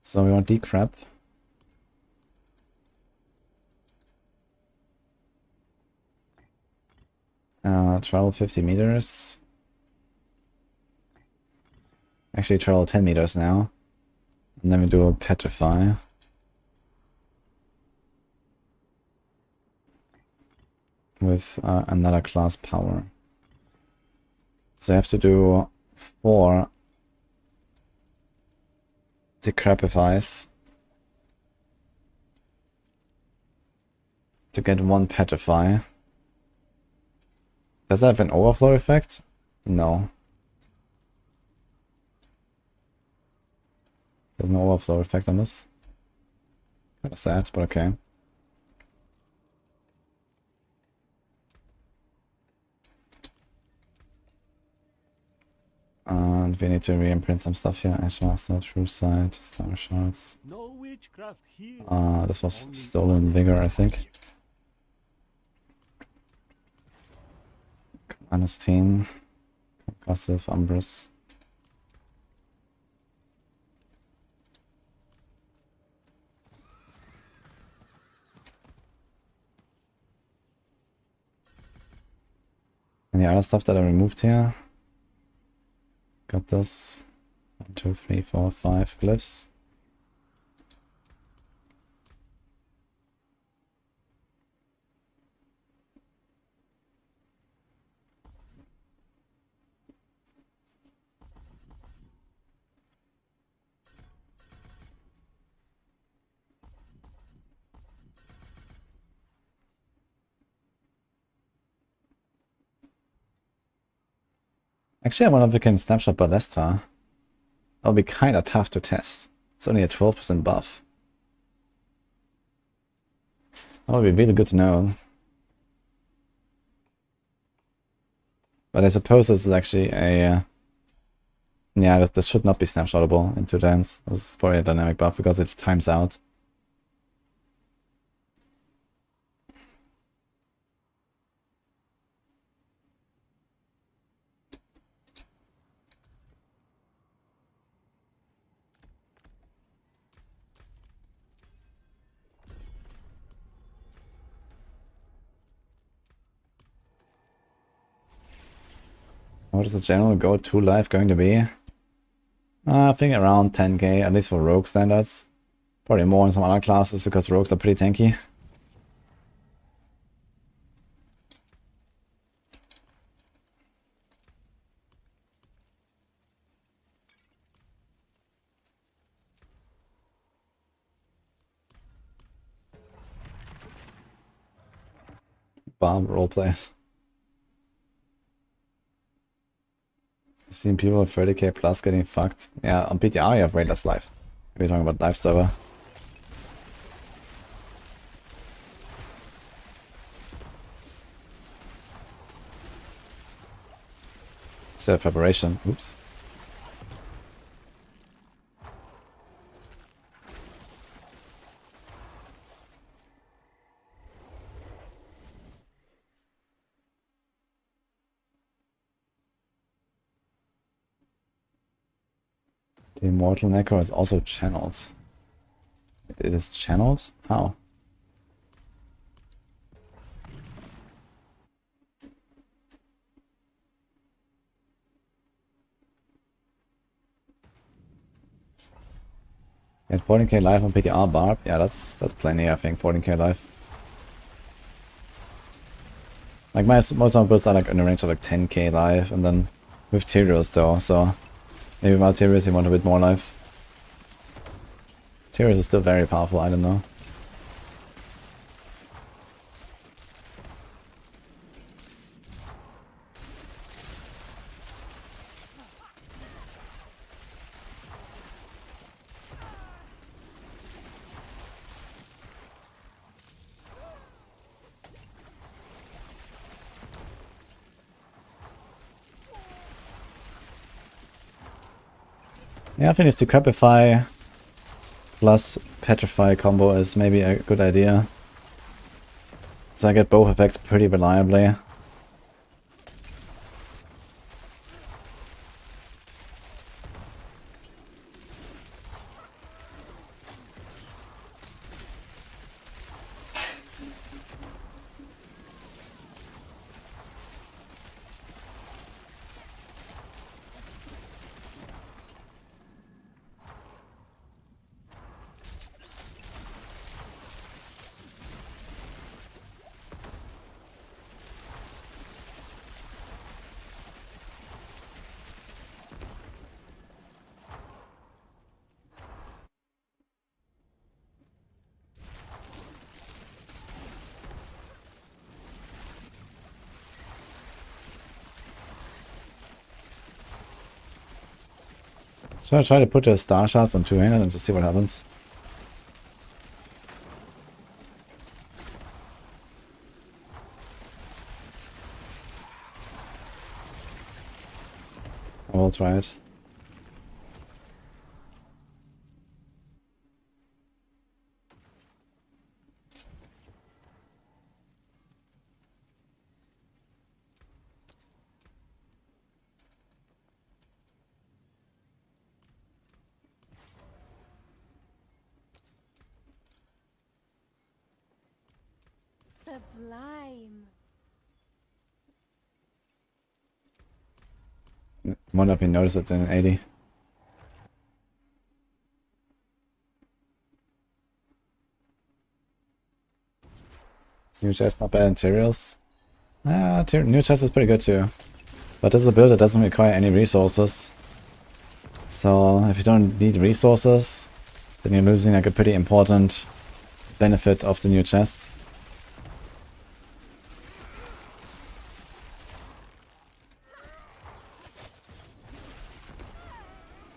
So we want decrep. Travel 50 meters. Actually travel 10 meters now. And then we do a petrify. With another class power. So you have to do 4 decrepifies to get 1 petrify. Does that have an overflow effect? No. There's no overflow effect on this. Kind of sad, but okay. And we need to re-imprint some stuff here. Ash Master, True Sight, Star Shards. No witchcraft here. This was Stolen Vigor, I think. Anastine, Concussive, Umbrus. Any other stuff that I removed here? Got this. 1, 2, 3, 4, 5 glyphs. Actually, I wonder if we can snapshot Ballesta. That'll be kinda tough to test. It's only a 12% buff. That would be really good to know. But I suppose this is actually a... yeah, this should not be snapshotable into dance. This is probably a dynamic buff because it times out. What is the general go-to life going to be? I think around 10k, at least for rogue standards. Probably more in some other classes because rogues are pretty tanky. Bomb roleplays. I've seen people with 30k plus getting fucked. Yeah, on PTR you have way less life. We're talking about live server. Self preparation. Oops. The Immortal Necro is also channeled. It is channeled? How? And 14k life on PTR Barb? Yeah, that's plenty, I think, 14k life. Like most of my builds are like in the range of like 10k life, and then with Tyrios though, so maybe without Tyrios you want a bit more life. Tyrios is still very powerful, I don't know. Yeah, I think this Decrepify plus Petrify combo is maybe a good idea. So I get both effects pretty reliably. So I try to put the star shards on 200 and just see what happens. I will try it. Sublime. Wonder if you noticed it in 80. This new chest not bad in Tyrios. New chest is pretty good too. But this is a build that doesn't require any resources. So if you don't need resources, then you're losing like a pretty important benefit of the new chest.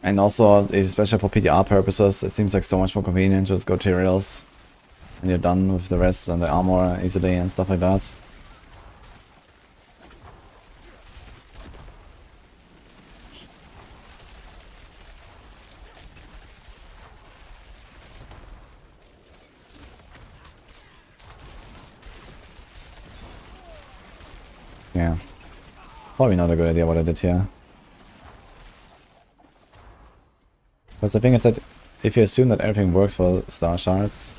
And also, especially for PTR purposes, it seems like so much more convenient. Just go Tyrios and you're done with the rest and the armor easily and stuff like that. Yeah. Probably not a good idea what I did here. Because the thing is that if you assume that everything works for star shards,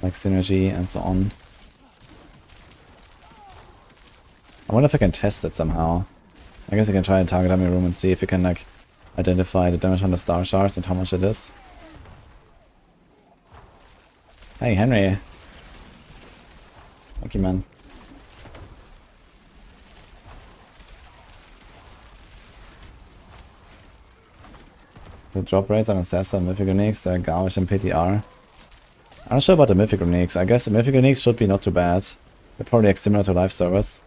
like synergy and so on. I wonder if I can test it somehow. I guess I can try and target dummy room and see if you can like identify the damage on the star shards and how much it is. Hey Henry. Thank you, man. The drop rates on Assassin and Mythic Uniques, they're garbage in PTR. I'm not sure about the Mythic Uniques. I guess the Mythic Uniques should be not too bad. They're probably like similar to live servers.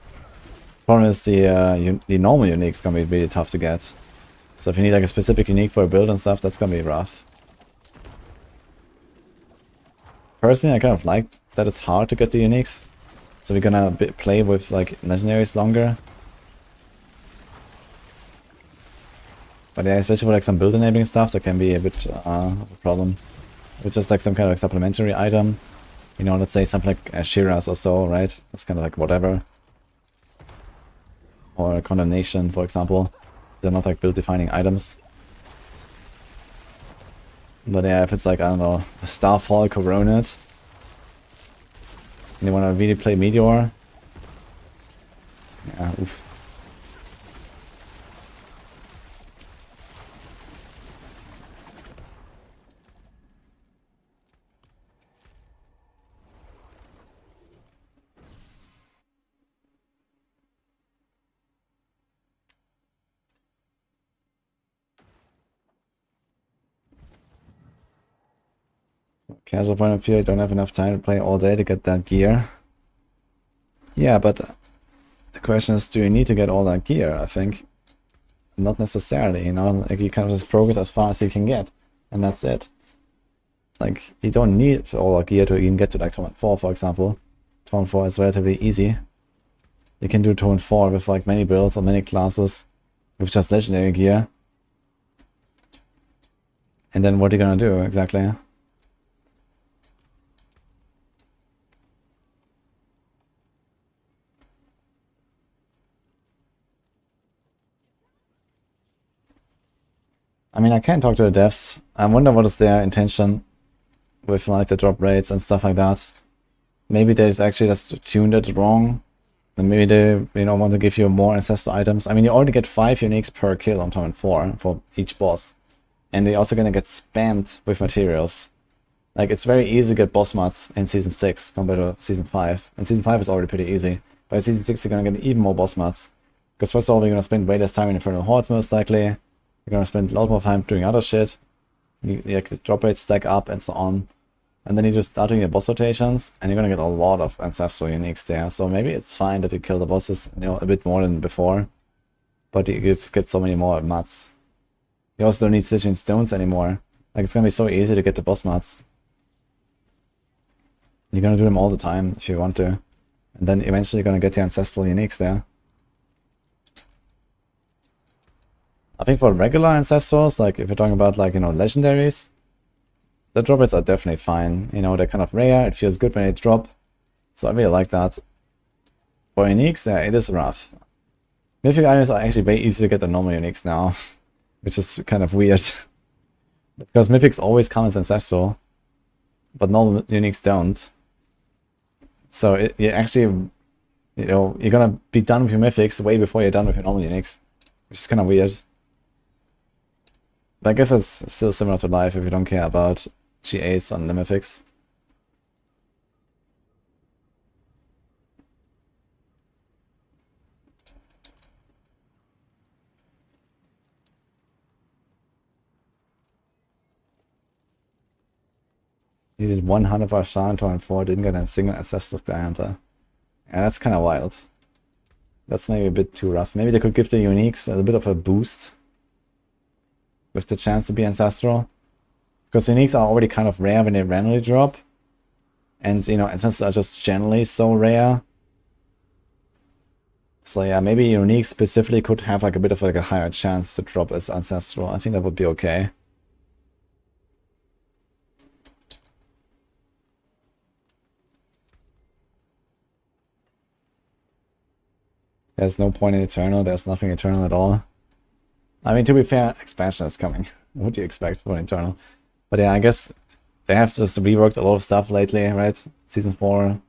Problem is the normal unique's gonna be really tough to get. So if you need like a specific unique for a build and stuff, that's gonna be rough. Personally, I kind of like that it's hard to get the uniques. So we're gonna play with like legendaries longer. But yeah, especially for like some build enabling stuff, that can be a bit of a problem. If it's just like some kind of like supplementary item, you know, let's say something like Shiraz or so, right? That's kind of like whatever. Or Condemnation, for example. They're not like build defining items. But yeah, if it's like, I don't know, a Starfall Coronet, and you want to really play Meteor, yeah, oof. Casual point of view, I don't have enough time to play all day to get that gear. Yeah, but the question is, do you need to get all that gear, I think? Not necessarily, you know, like you kind of just progress as far as you can get, and that's it. Like, you don't need all that gear to even get to like Torrent 4, for example. Torrent 4 is relatively easy. You can do Torrent 4 with like many builds or many classes with just legendary gear. And then what are you gonna do exactly? I mean, I can talk to the devs. I wonder what is their intention with like the drop rates and stuff like that. Maybe they actually just tuned it wrong. And maybe they, you know, want to give you more ancestral items. I mean, you already get 5 uniques per kill on Torrent 4 for each boss. And they're also gonna get spammed with materials. Like, it's very easy to get boss mods in Season 6 compared to Season 5. And Season 5 is already pretty easy. But in Season 6 you're gonna get even more boss mods. Because first of all, you're gonna spend way less time in Infernal Hordes most likely. You're gonna spend a lot more time doing other shit. Like the drop rates stack up and so on. And then you just start doing your boss rotations, and you're gonna get a lot of ancestral uniques there. So maybe it's fine that you kill the bosses, you know, a bit more than before. But you just get so many more mods. You also don't need Stitching Stones anymore. Like, it's gonna be so easy to get the boss mods. You're gonna do them all the time if you want to. And then eventually you're gonna get your ancestral uniques there. I think for regular ancestrals, like if you're talking about like, you know, legendaries, the drop rates are definitely fine. You know, they're kind of rare, it feels good when they drop. So I really like that. For uniques, yeah, it is rough. Mythic items are actually very easy to get the normal uniques now, which is kind of weird. Because mythics always come as ancestral, but normal uniques don't. So you actually, you know, you're gonna be done with your mythics way before you're done with your normal uniques, which is kind of weird. But I guess it's still similar to life if you don't care about GAs on the mythics. You did 100 for Shantor and 4, didn't get a single ancestral Sky Hunter. Yeah, that's kind of wild. That's maybe a bit too rough. Maybe they could give the uniques a bit of a boost with the chance to be ancestral. Because uniques are already kind of rare when they randomly drop. And, you know, ancestors are just generally so rare. So yeah, maybe unique specifically could have like a bit of like a higher chance to drop as ancestral. I think that would be okay. There's no point in Eternal, there's nothing Eternal at all. I mean, to be fair, expansion is coming. What do you expect for Eternal? But yeah, I guess they have just reworked a lot of stuff lately, right? Season 4,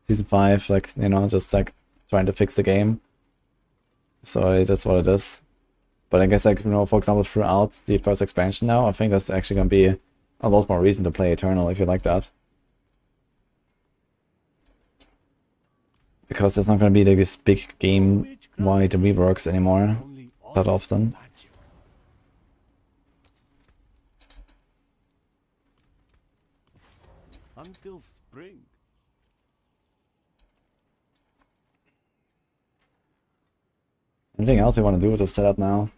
Season 5, like, you know, just like trying to fix the game. So that's what it is. But I guess, like, you know, for example, throughout the first expansion now, I think that's actually gonna be a lot more reason to play Eternal if you like that. Because there's not gonna be like this big game-wide reworks anymore that often. Until spring. Anything else you want to do with the setup now?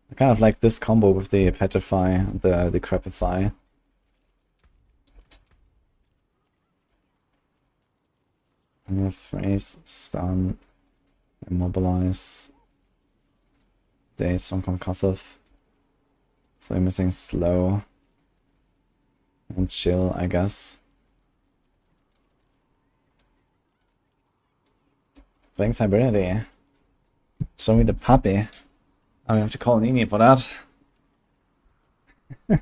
I kind of like this combo with the petrify and the decrepify. And we have freeze, stun, immobilize, daze from concussive. So I'm missing slow and chill, I guess. Thanks, hybridity. Show me the puppy. I have to call Nini for that. I'm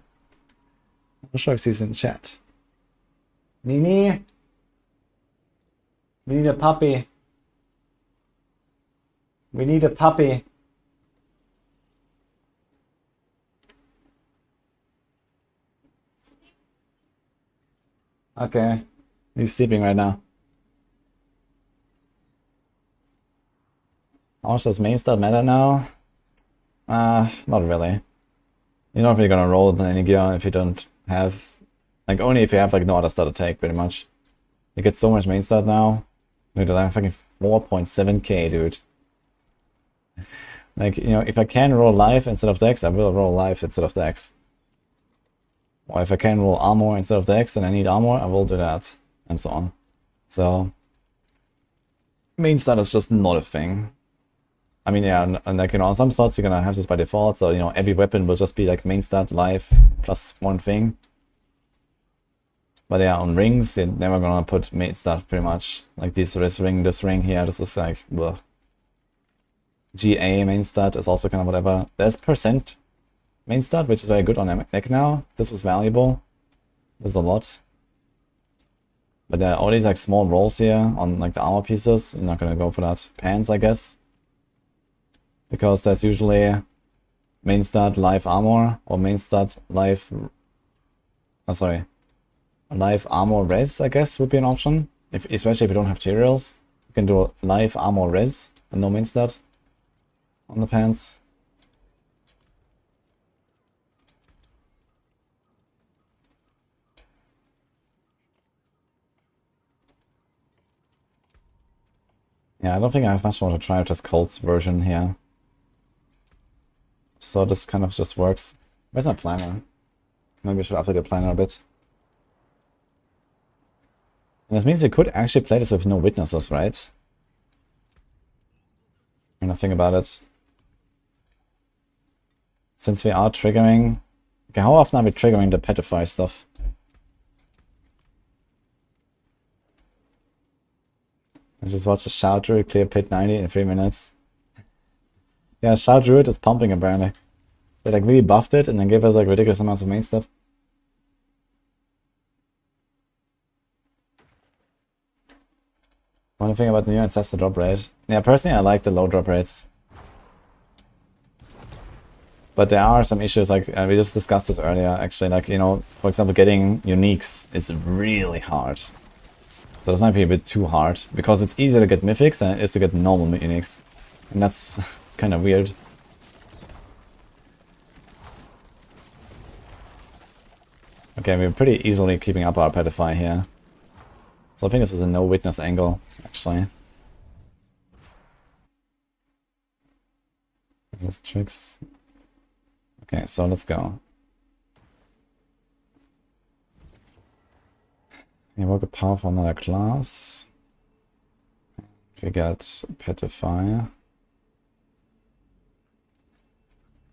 not sure if she's in chat. Nini? We need a puppy. We need a puppy. Okay. He's sleeping right now. How much does main stat matter now? Not really. You're not really gonna roll with any gear if you don't have... Like, only if you have, like, no other stat attack, pretty much. You get so much main stat now. Look at that, I'm fucking 4.7k, dude. Like, you know, if I can roll life instead of dex, I will roll life instead of dex. Or if I can roll armor instead of dex and I need armor, I will do that. And so on. So... main stat is just not a thing. I mean, yeah, and like, you know, on some slots you're gonna have this by default, so, you know, every weapon will just be like main stat, life, plus one thing. But yeah, on rings, you're never gonna put main stat pretty much. Like this ring here, this is like, bleh. GA main stat is also kind of whatever. There's percent main stat, which is very good on neck now. This is valuable. There's a lot. But there are all these like small rolls here on like the armor pieces. You're not gonna go for that. Pants, I guess. Because there's usually main stat life armor or main stat life... Oh, sorry. Life armor res, I guess, would be an option. Especially if you don't have materials. You can do life armor res and no main stat on the pants. Yeah, I don't think I have much more to try with this Colt's version here. So this kind of just works. Where's my planner? Maybe I should update the planner a bit. And this means we could actually play this with no witnesses, right? When I think about it. Since we are triggering... Okay, how often are we triggering the petrify stuff? I just watched a Shout Druid clear pit 90 in 3 minutes. Yeah, Shout Druid is pumping apparently. They like really buffed it and then gave us like ridiculous amounts of main stat. One thing about the new ancestor drop rate. Yeah, personally I like the low drop rates. But there are some issues, like we just discussed this earlier actually, like, you know, for example, getting uniques is really hard. So this might be a bit too hard, because it's easier to get mythics than it is to get normal uniques. And that's kind of weird. Okay, we're pretty easily keeping up our petrify here. So I think this is a no witness angle, actually. This tricks. Okay, so let's go. Evoke a power from another class. We got petrify.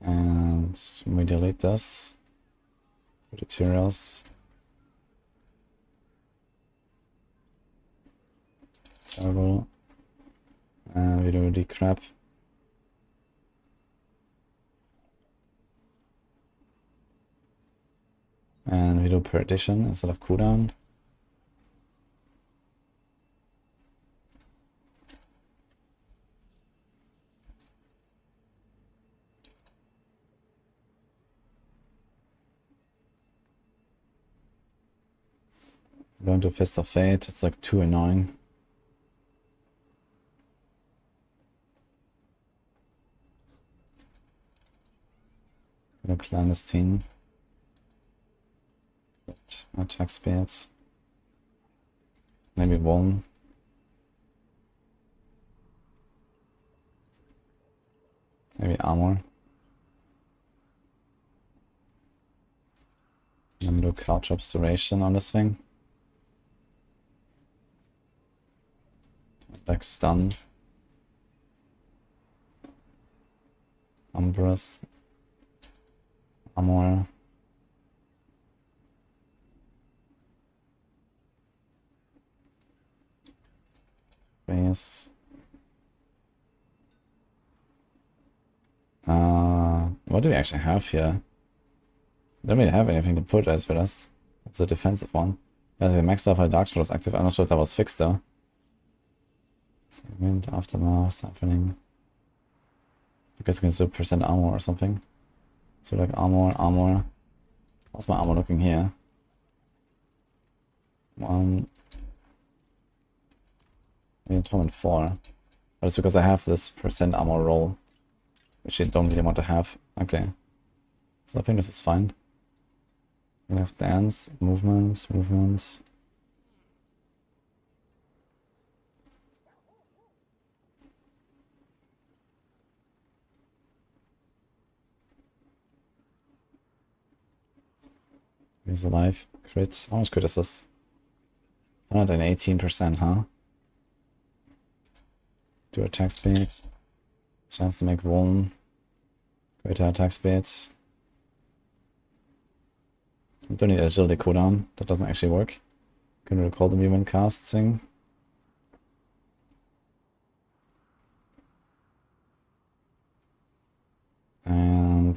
And we delete this. Materials. Terrible. And we do decrep. And we do perdition instead of cooldown. Going to Fist of Fate, it's like too annoying. Going to clandestine. But attack speeds. Maybe one. Maybe armor. I'm gonna do couch observation on this thing. Like stun. Umbrus. Armor. Face. What do we actually have here? Don't really have anything to put as well as. It's a defensive one. There's a max level Dark Shadows active. I'm not sure if that was fixed though. So wind, aftermath, happening. I guess I can still percent armor or something. So like armor. How's my armor looking here? 1. Torment 4. But it's because I have this percent armor roll, which I don't really want to have. Okay. So I think this is fine. We have dance, movement. He's alive. Crit. How much crit is this? 118%, huh? 2 attack speed. Chance to make one. Greater attack speed. I don't need agility cooldown. That doesn't actually work. Can recall the movement cast thing. And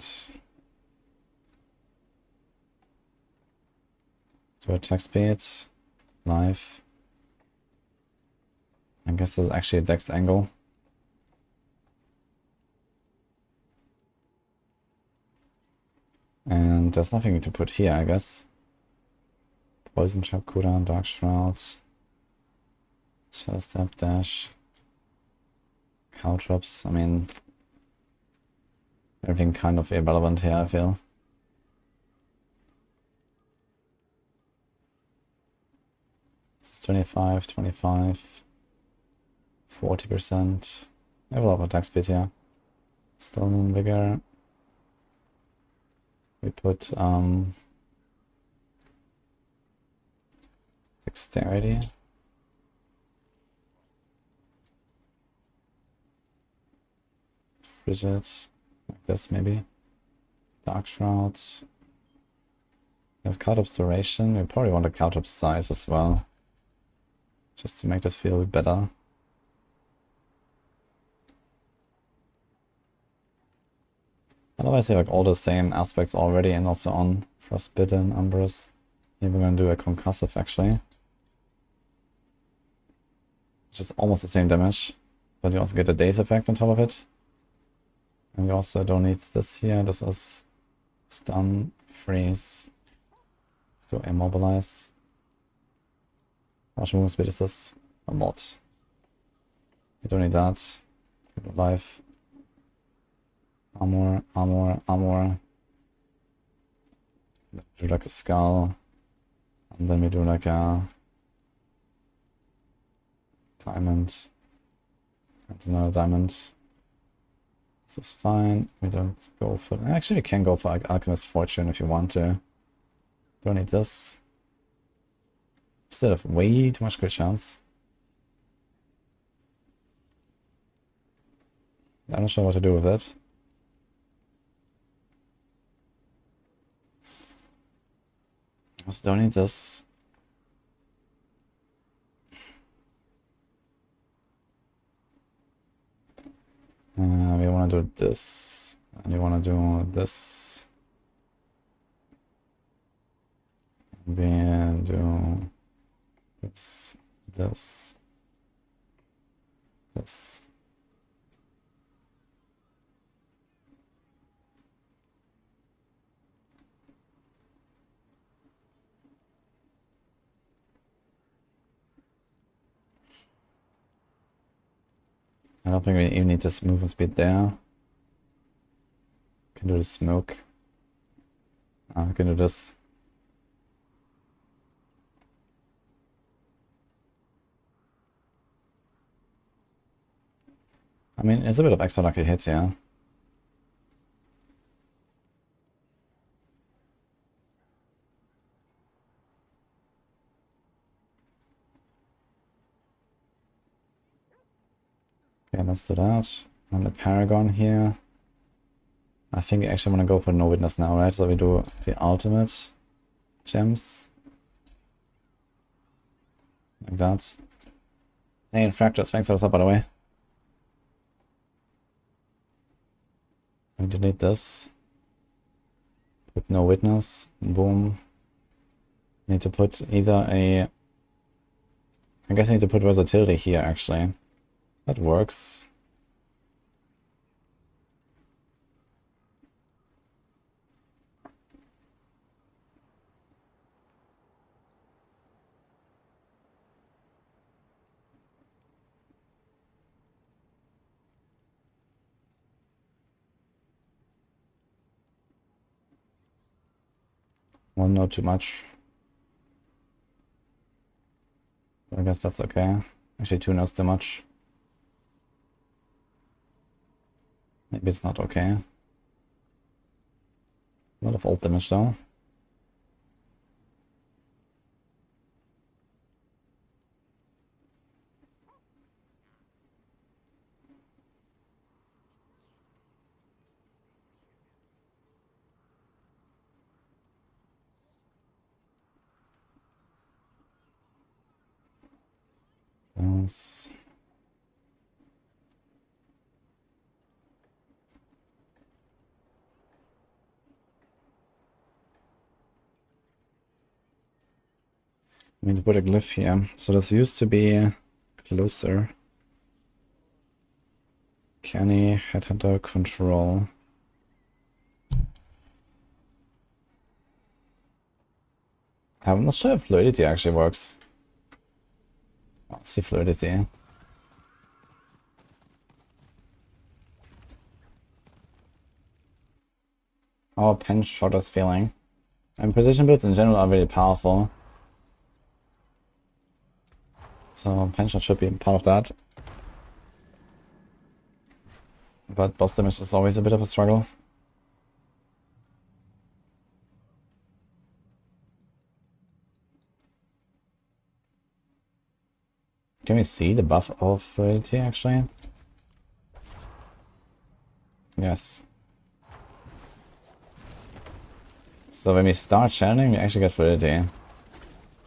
2 attack speed. Life. I guess this is actually a dex angle. And there's nothing to put here, I guess. Poison trap cooldown, dark shrouds, shadow step dash, cow traps. I mean, everything kind of irrelevant here, I feel. This is 25, 25, 40%. I have a lot of attack speed here. Stolen vigor. We put dexterity. Frigid, like this maybe. Dark shrouds. We have card obscuration. We probably want a card up size as well, just to make this feel better. Otherwise, you have like all the same aspects already, and also on Frostbitten, Umbrus. Maybe we're gonna do a concussive actually, which is almost the same damage, but you also get a daze effect on top of it. And you also don't need this here. This is stun, freeze. Let's do immobilize. How much movement speed is this? A lot. You don't need that. Keep it alive. Armor. Do like a skull. And then we do like a diamond. And another diamond. This is fine. We don't go for... Actually, we can go for Alchemist Fortune if you want to. Don't need this. Still have way too much good chance. I'm not sure what to do with it. I also don't need this. We want to do this, and we want to do this. We do this, this. I don't think we even need this movement speed there. Can do the smoke. I can do this. I mean, it's a bit of extra lucky hit, yeah. Okay, let's do that. And the Paragon here. I think I actually want to go for no witness now, right? So we do the ultimate gems. Like that. Hey, Infractors, thanks for the sub, by the way. I delete this. Put no witness. Boom. Need to put either a... I guess I need to put versatility here, actually. That works. One note too much. I guess that's okay. Actually, 2 notes too much. Maybe it's not okay. A lot of ult damage though. Yes. I need to put a glyph here. So this used to be closer. Canny headhunter control. I'm not sure if fluidity actually works. Let's see fluidity. How pinch shot is feeling. And precision builds in general are really powerful. So pinch shot should be part of that. But boss damage is always a bit of a struggle. Can we see the buff of fluidity actually? Yes. So when we start channeling, we actually get fluidity.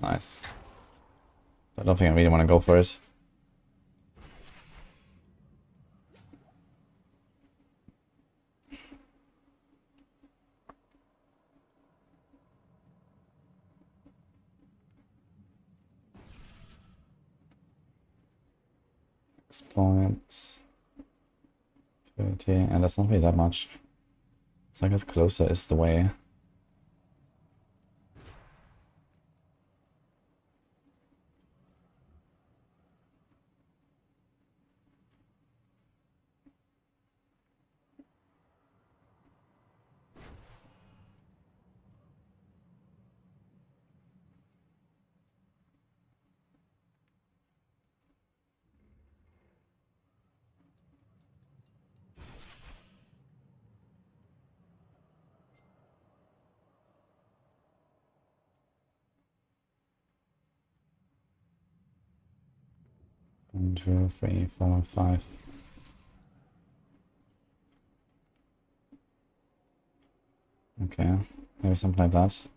Nice. I don't think I really want to go for it. Exploit. Fluidity, and that's not really that much. So I guess closer is the way. One, two, three, four, five. Okay, maybe something like that.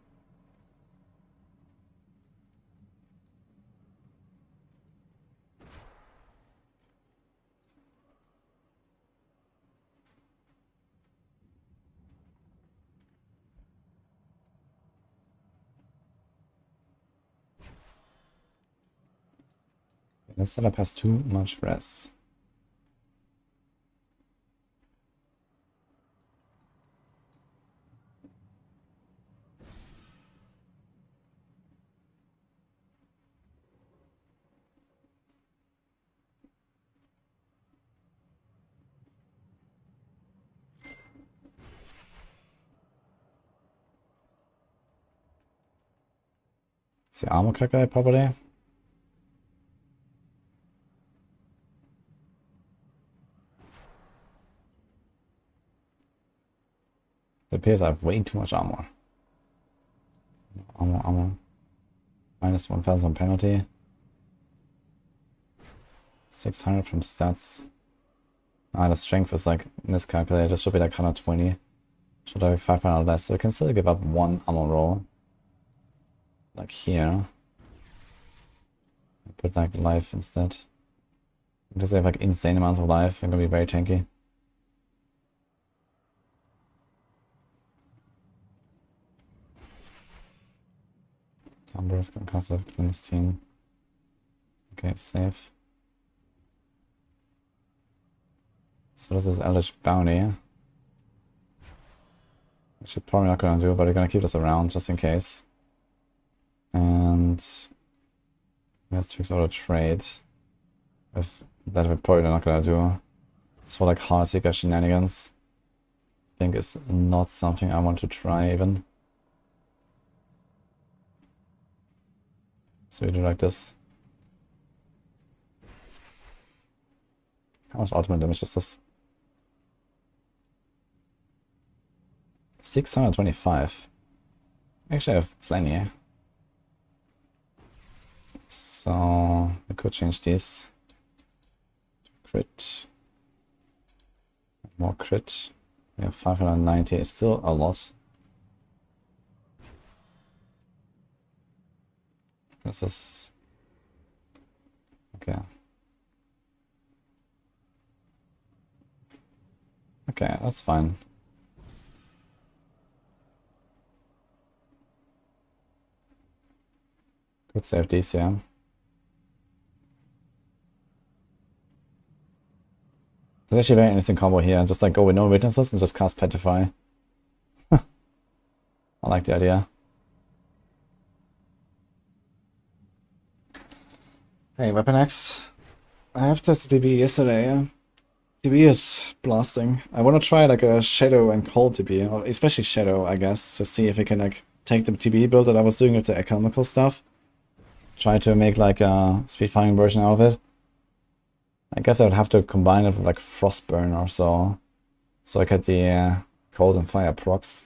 This setup has too much res. Is the armor calculated properly? It appears I have way too much armor. Armor. Minus 1000 penalty. 600 from stats. Ah, the strength is like miscalculated. It should be like 120. Should have 500 less, so we can still give up 1 armor roll. Like here. Put like life instead. Because they have like insane amounts of life, they're gonna be very tanky. Umbra's gonna cost a clandestine. Okay, safe. So this is Eldritch Bounty. Which we're probably not gonna do, but we're gonna keep this around just in case. And let's tricks out a trade. If that we're probably not gonna do. So like hard seeker shenanigans. I think is not something I want to try even. So we do like this. How much ultimate damage is this? 625. Actually, I have plenty. So we could change these. Crit. More crit. We have 590. It's still a lot. This is okay. Okay, that's fine. Could save these, yeah. There's actually a very interesting combo here. Just like go with no witnesses and just cast Petrify. I like the idea. Hey, Weapon X. I have tested TB yesterday. TB is blasting. I want to try like a Shadow and Cold TB, or especially Shadow, I guess, to see if we can like take the TB build that I was doing with the alchemical stuff. Try to make like a speedfiring version out of it. I guess I would have to combine it with like Frostburn or so. So I get the Cold and Fire procs.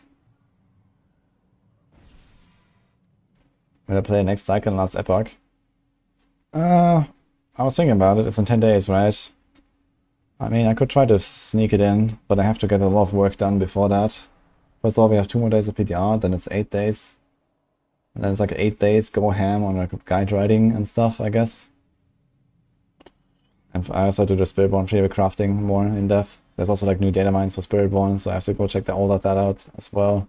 Will I play next cycle last epoch? I was thinking about it. It's in 10 days, right? I mean, I could try to sneak it in, but I have to get a lot of work done before that. First of all, we have 2 more days of PTR, then it's 8 days. And then it's like 8 days, go ham on like guide writing and stuff, I guess. And I also do the Spiritborn theorycrafting more in depth. There's also like new data mines for Spiritborn, so I have to go check all of that out as well.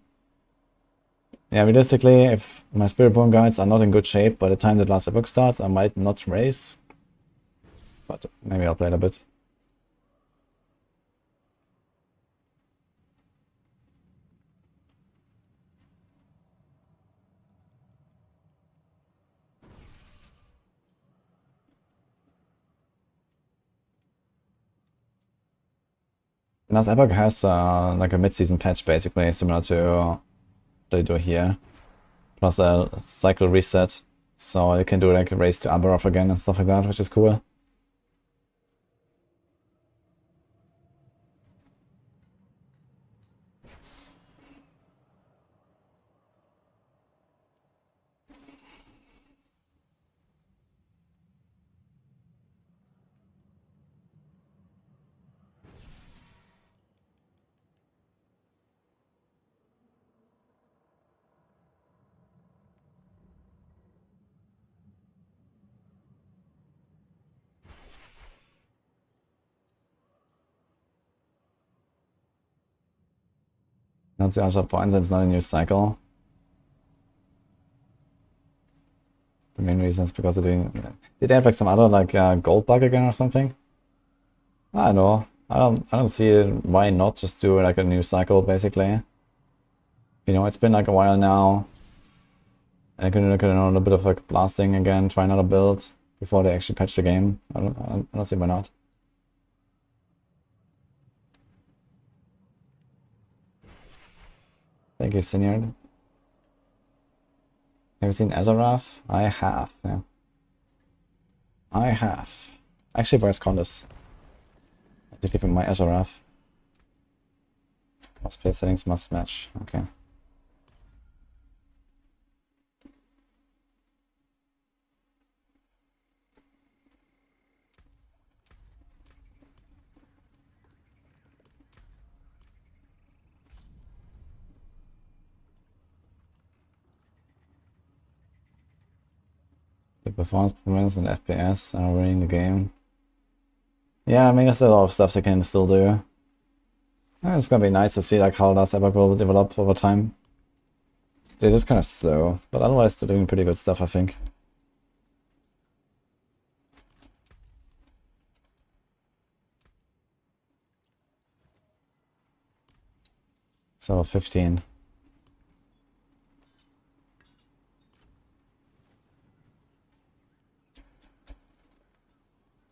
Yeah, realistically, if my Spiritborn guides are not in good shape by the time the last epoch starts, I might not race. But maybe I'll play it a bit. Last epoch has like a mid-season patch basically, similar to what they do here. Plus a cycle reset, so you can do like a race to Aberoth again and stuff like that, which is cool. That's the Usher point, it's not a new cycle. The main reason is because they're doing... Did they have like some other like gold bug again or something? I don't know. I don't see why not just do like a new cycle basically. You know, it's been like a while now. I can look at a bit of like blasting again, try another build before they actually patch the game. I don't see why not. Thank you, Senior. Have you seen Azarath? I have, yeah. I have. Actually, where's Condis? I did give him my Azarath. Must play settings, must match. Okay. The performance and FPS are ruining the game. Yeah, I mean, there's a lot of stuff they can still do. It's gonna be nice to see like how Last Epoch will develop over time. They're just kind of slow, but otherwise they're doing pretty good stuff, I think. So 15.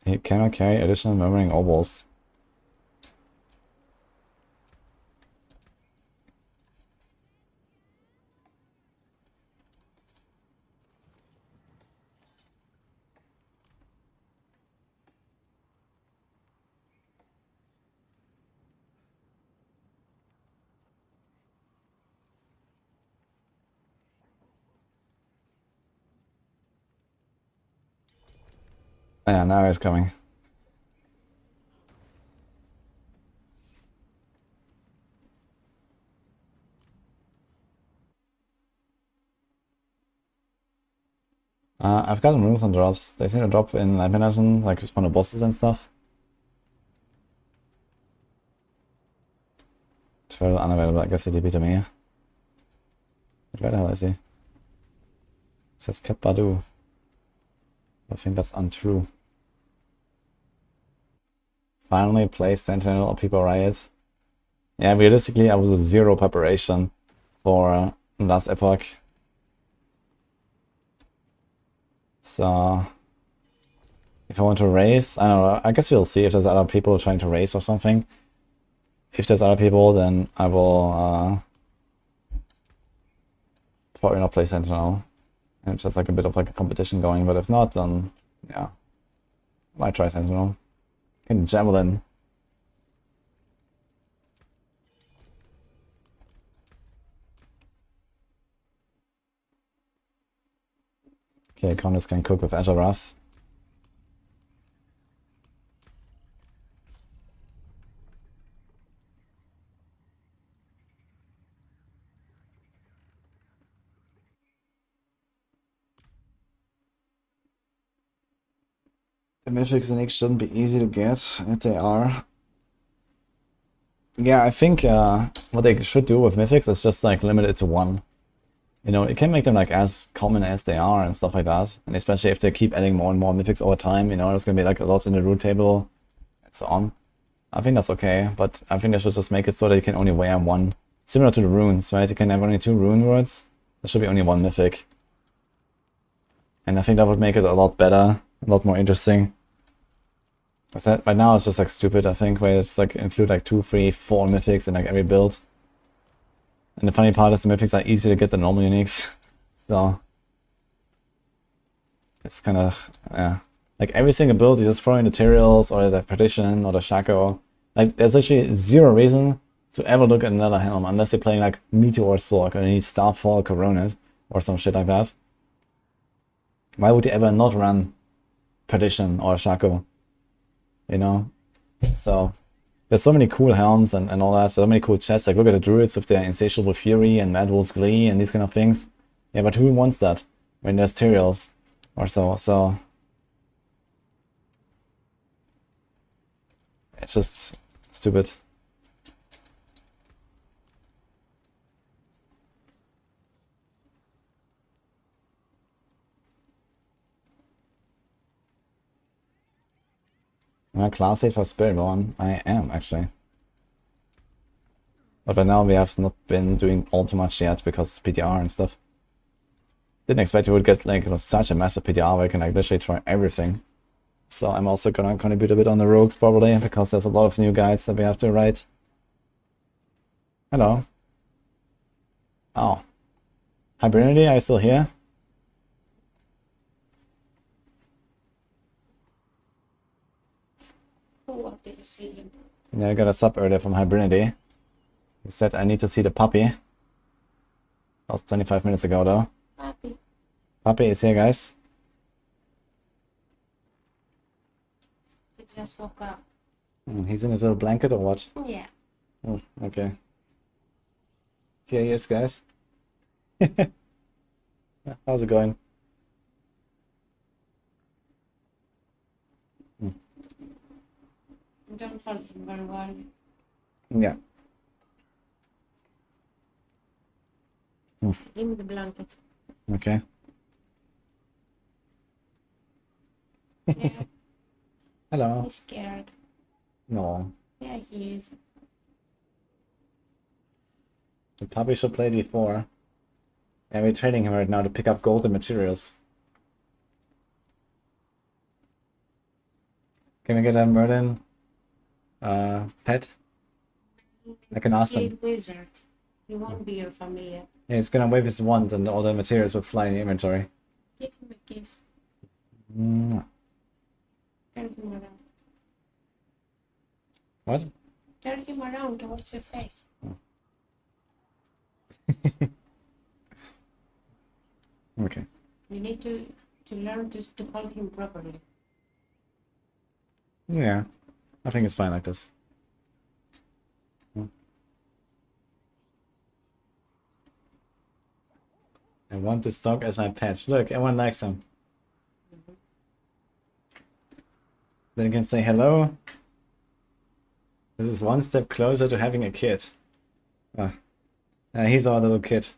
He cannot carry additional murmuring obols. Yeah, now he's coming. I've gotten runes on drops. They seem to drop in Night Mansion, like respond to bosses and stuff. Turtle unavailable, I guess he DP to me. Where the hell is he? It says Cat Badu. I think that's untrue. Finally play Sentinel or People Riot. Yeah, realistically I was with 0 preparation for Last Epoch. So if I want to race, I don't know, I guess we'll see if there's other people trying to race or something. If there's other people, then I will probably not play Sentinel. And if there's like a bit of like a competition going, but if not, then yeah, might try Sentinel. And Javelin. Okay, Connors can cook with Azure Wrath. The mythics unique shouldn't be easy to get, if they are. Yeah, I think what they should do with mythics is just like limit it to 1. You know, it can make them like as common as they are and stuff like that. And especially if they keep adding more and more mythics over time, you know, there's gonna be like a lot in the root table and so on. I think that's okay, but I think they should just make it so that you can only wear 1. Similar to the runes, right? You can have only 2 rune words. There should be only 1 mythic. And I think that would make it a lot better, a lot more interesting. Because right now it's just like stupid, I think, where it's like include like 2, 3, 4 mythics in like every build. And the funny part is the mythics are easy to get than normal uniques. So it's kind of, yeah. Like every single build you just throw in the Tyraels or the Perdition or the Shaco. Like there's literally 0 reason to ever look at another helm unless you're playing like Meteor Sork or you need Starfall Coronet or some shit like that. Why would you ever not run Perdition or Shaco? You know? So there's so many cool helms and all that, so many cool chests. Like look at the druids with their Insatiable Fury and Mad Wolf's Glee and these kind of things. Yeah, but who wants that when there's Tyraels or so it's just stupid. Am I classy for Spiritborn? I am actually. But by now we have not been doing all too much yet because PTR and stuff. Didn't expect we would get like such a massive PTR where we can like literally try everything. So I'm also gonna contribute a bit on the rogues probably because there's a lot of new guides that we have to write. Hello. Oh. Hybridity, are you still here? What did you see him? Yeah, I got a sub earlier from Hybridity. He said I need to see the puppy. That was 25 minutes ago though. Happy. Puppy is here, guys. He just woke up. He's in his little blanket or what? Yeah. Oh, okay. Here he is, guys. How's it going? don't hold him very well. Yeah. Give me the blanket. Okay. Yeah, Hello. he's scared. No. Yeah, he is. The puppy should play D4. And we're training him right now to pick up gold and materials. Can we get a Merlin pet? I can ask him. Skilled wizard. He won't be your familiar. Yeah, he's gonna wave his wand and all the materials will fly in the inventory. Give him a kiss. Mwah. Turn him around. What? Turn him around towards your face. Okay. You need to learn to hold him properly. Yeah. I think it's fine like this. I want this dog as my pet. Look, everyone likes him. Then you can say hello. This is one step closer to having a kid. Ah. He's our little kid.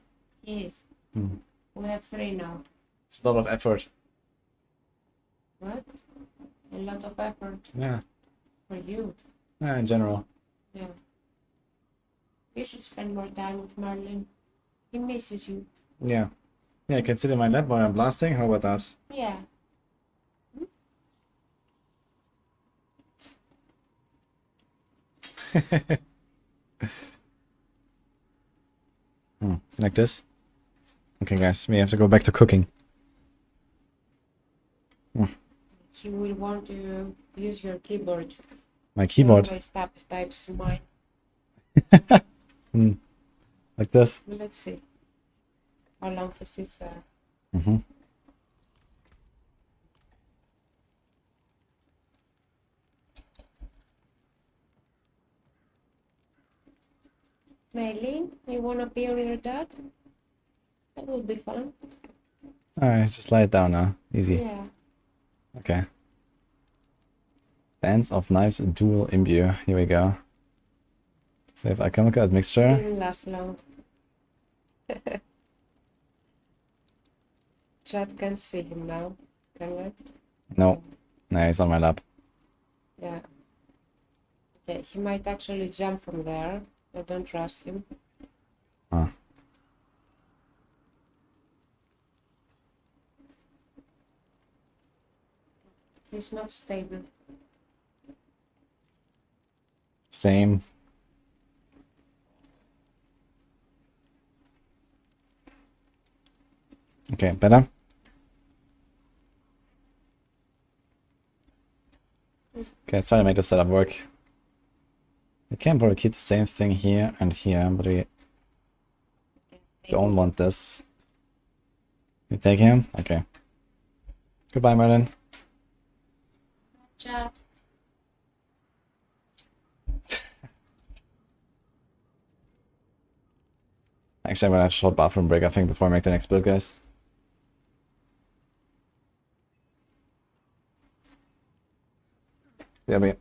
Yes. Hmm. We have 3 now. It's a lot of effort. What? A lot of effort Yeah. for you. Yeah, in general. Yeah. You should spend more time with Merlin. He misses you. Yeah. Yeah, I can sit in my lap while I'm blasting. How about that? Yeah. Like this? Okay, guys, we have to go back to cooking. He will want to use your keyboard. My keyboard. Always types mine. Like this. Let's see. How long is this? Mm-hmm. Merlin, you wanna be your dad? That would be fun. Alright, just lie it down now. Easy. Yeah. Okay. Dance of Knives and Dual Imbue. Here we go. So if I can look at mixture. Didn't last long. Chat can see him now. Can I? No. No, he's on my lap. Yeah. Okay, he might actually jump from there. I don't trust him. Ah. He's not stable. Same. Okay, better? Okay, let's try to make the setup work. We can probably keep the same thing here and here, but we don't want this. You take him? Okay. Goodbye, Merlin. Chat. Actually, I'm gonna have a short bathroom break, I think, before I make the next build, guys. Yeah, me.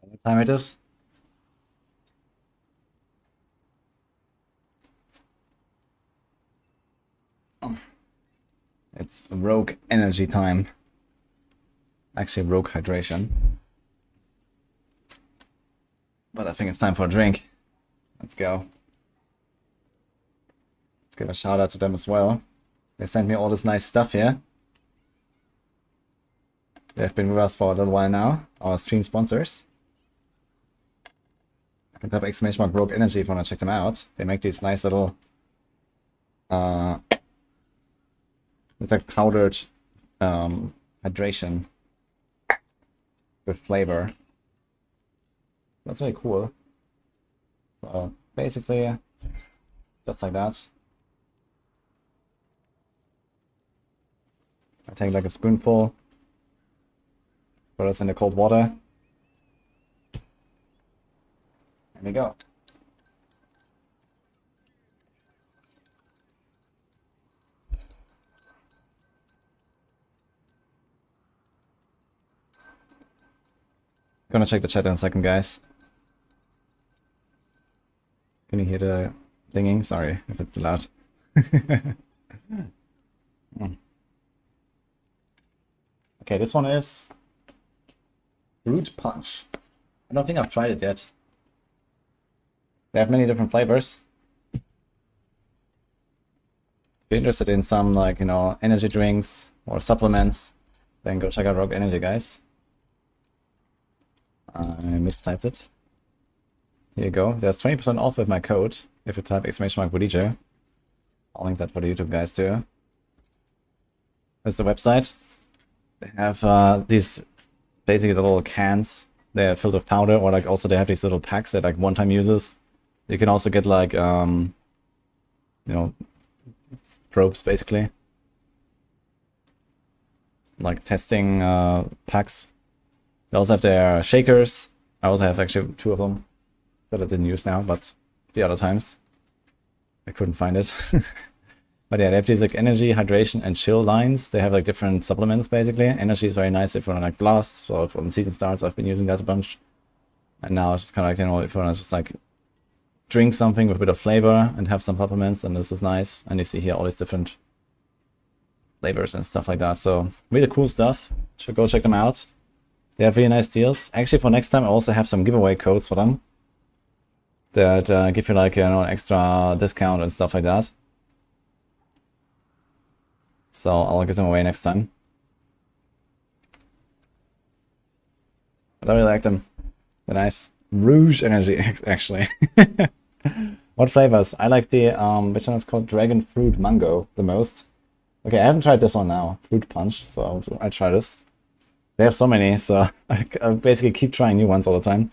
What time it is? It's rogue energy time. Actually, rogue hydration. But I think it's time for a drink. Let's go. Let's give a shout out to them as well. They sent me all this nice stuff here. They've been with us for a little while now. Our stream sponsors. I can type exclamation mark rogue energy if you want to check them out. They make these nice little it's like powdered hydration with flavor. That's really cool. So basically, just like that. I take like a spoonful, put us in the cold water. There we go. Gonna check the chat in a second, guys. Can you hear the dinging? Sorry if it's too loud. Okay, this one is Fruit Punch. I don't think I've tried it yet. They have many different flavors. If you're interested in some, like, you know, energy drinks or supplements, then go check out Rogue Energy, guys. I mistyped it. Here you go. There's 20% off with my code if you type exclamation mark wudijo. I'll link that for the YouTube guys too. That's the website. They have these basically the little cans. They're filled with powder, or like also they have these little packs that like one-time uses. You can also get like you know, probes basically, like testing packs. They also have their shakers. I also have actually 2 of them that I didn't use now, but the other times I couldn't find it. But yeah, they have these like energy, hydration, and chill lines. They have like different supplements basically. Energy is very nice if you want to like blast. So if when the season starts, I've been using that a bunch. And now it's just kind of like, you know, if you want to just like drink something with a bit of flavor and have some supplements, then this is nice. And you see here all these different flavors and stuff like that. So really cool stuff. Should go check them out. They have really nice deals. Actually, for next time, I also have some giveaway codes for them that give you like, you know, an extra discount and stuff like that. So I'll give them away next time. But I really like them. They're nice. Rouge energy, actually. What flavors? I like the, which one is called Dragon Fruit Mango the most. Okay, I haven't tried this one now. Fruit Punch, so I'll try this. They have so many, so I basically keep trying new ones all the time.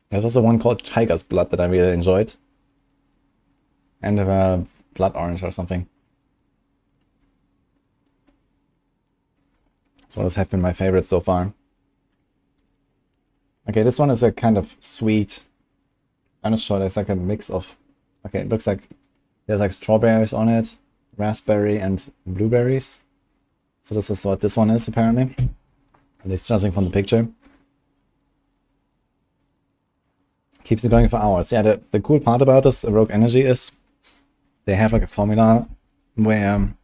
There's also one called Tiger's Blood that I really enjoyed. And Blood Orange or something. So those have been my favorites so far. Okay, this one is a kind of sweet. I'm not sure, there's like a mix of... Okay, it looks like there's like strawberries on it, raspberry and blueberries. So this is what this one is apparently. At least judging from the picture. Keeps it going for hours. Yeah, the cool part about this Rogue Energy is they have like a formula where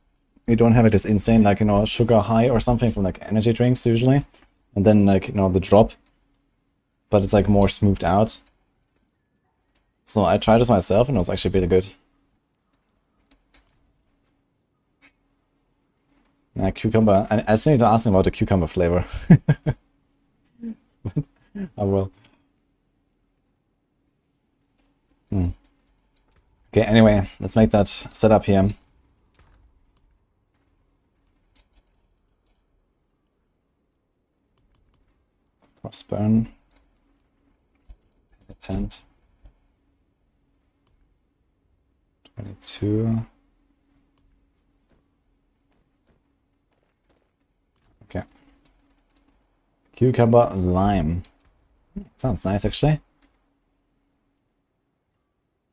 you don't have like this insane, like, you know, sugar high or something from like energy drinks usually. And then like, you know, the drop. But it's like more smoothed out. So I tried this myself and it was actually really good. Cucumber. I still need to ask him about the cucumber flavor. I will. Okay, anyway, let's make that setup here. Frostburn. Tent. 22. Okay. Cucumber lime. Sounds nice, actually.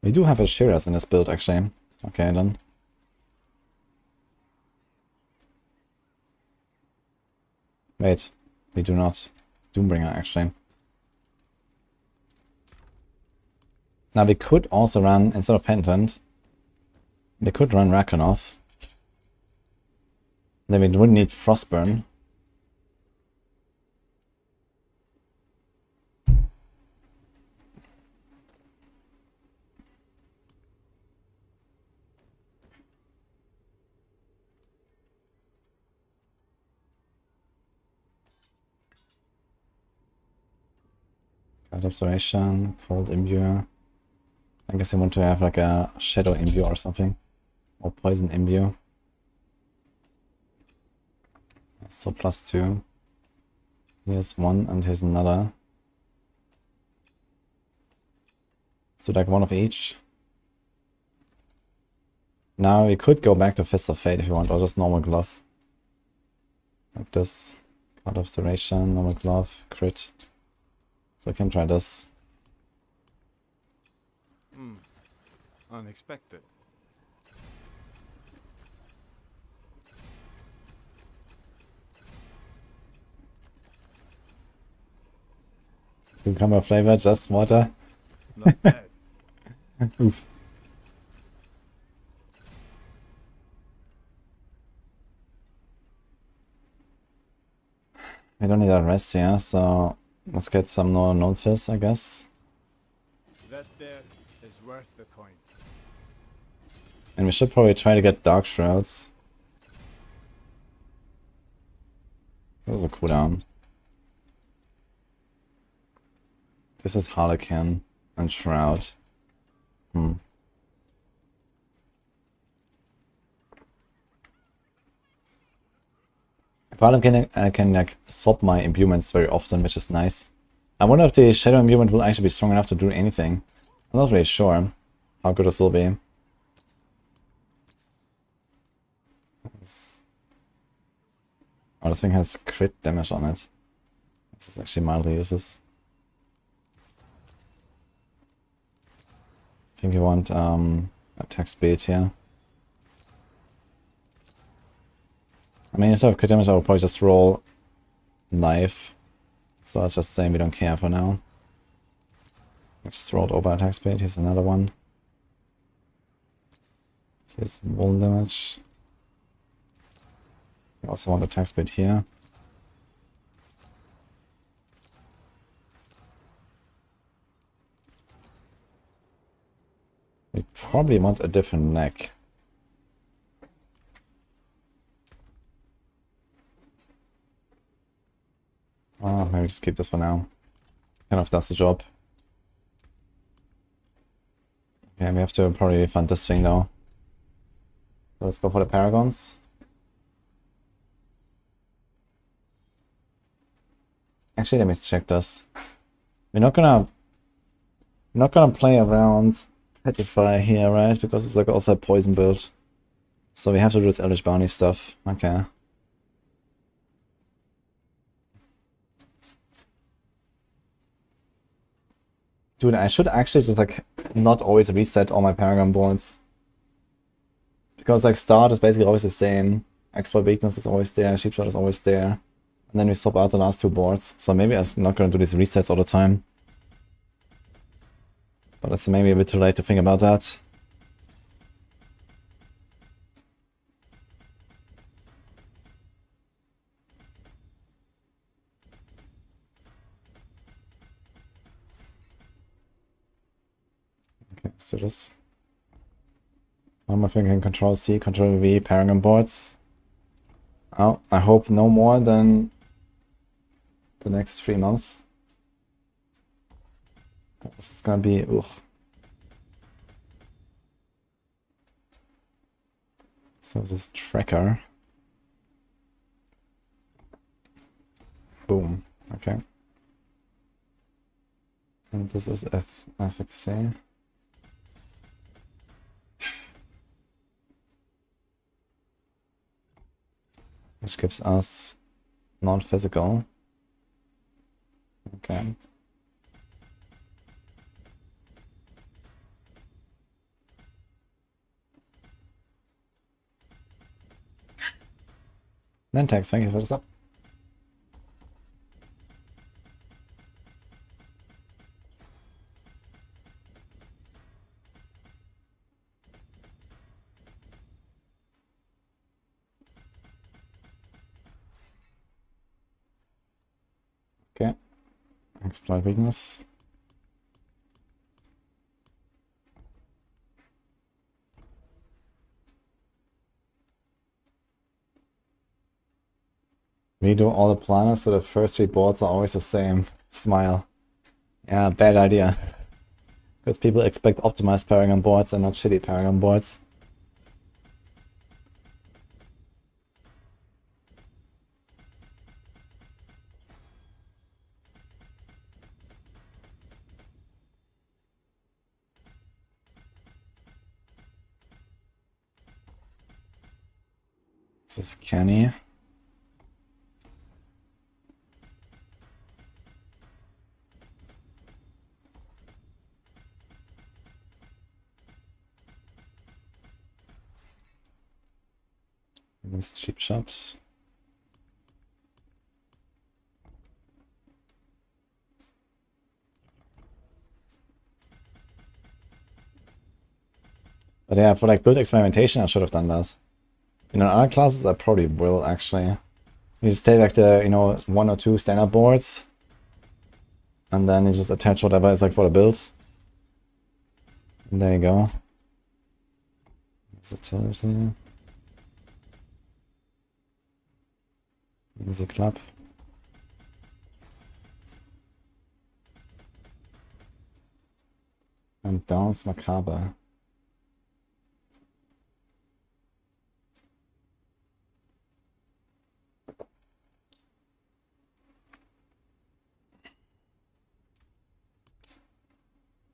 We do have a Shiraz in this build, actually. Okay, then. Wait, we do not. Doombringer, actually. Now we could also run, instead of Penitent, we could run Rakenov. Then we wouldn't need Frostburn. Guard Observation, Cold Imbue. I guess I want to have like a Shadow Imbue or something. Or Poison Imbue. So +2. Here's one and here's another. So like one of each. Now we could go back to Fist of Fate if you want, or just normal glove. Like this. Guard Observation, normal glove, crit. So I can try this. Unexpected. Cucumber flavor, just water. Not bad. Oof. We don't need a rest here, so let's get some more non-fizz, I guess. That there is worth the coin. And we should probably try to get Dark Shrouds. This is a cooldown. This is Harlequin and Shroud. If Harlequin, I can like swap my imbuements very often, which is nice. I wonder if the Shadow imbuement will actually be strong enough to do anything. I'm not really sure how good this will be. Oh, this thing has crit damage on it. This is actually mildly useless. I think you want attack speed here. I mean, instead of crit damage, I will probably just roll life. So let's just say we don't care for now. I just rolled over attack speed. Here's another one. Here's wound damage. I also want attack speed here. We probably want a different neck. Oh, maybe just keep this for now. Kind of does the job. Okay, we have to probably fund this thing though. So let's go for the Paragons. Actually, let me check this. We're not gonna play around Petrify here, right? Because it's like also a poison build. So we have to do this Eldritch Bounty stuff. Okay. Dude, I should actually just like not always reset all my Paragon boards. Because like start is basically always the same. Exploit weakness is always there, sheep shot is always there. And then we swap out the last two boards. So maybe I'm not gonna do these resets all the time. But it's maybe a bit too late to think about that. Okay, let's do this. One more thing, can Control C, Control V, Paragon boards. Oh, I hope no more than the next 3 months. This is gonna be oof. So this tracker. Boom. Okay. And this is FXA. Which gives us non-physical. Okay. Then text, thank you for the sub. Exploit weakness. Redo all the planners so the first 3 boards are always the same. Smile. Yeah, bad idea. Because people expect optimized pairing on boards and not shitty pairing on boards. This is Kenny. This cheap shot. But yeah, for like build experimentation, I should have done that. In other classes, I probably will actually. You just take like the, 1 or 2 standard boards, and then you just attach whatever is like for the build. And there you go. Versatility. Easy clap. And Dance Macabre.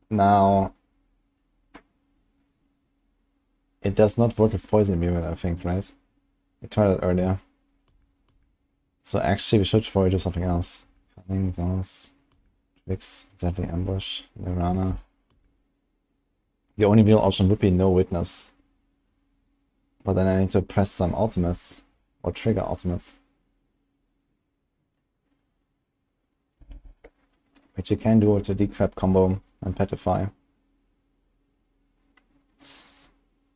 Now, it does not work with poison immunity, I think, right? We tried it earlier. So actually we should probably do something else. Cunning, Dance, Tricks, Deadly Ambush, Nirvana. The only real option would be no witness. But then I need to press some ultimates, or trigger ultimates. Which you can do with the decrep combo and petrify.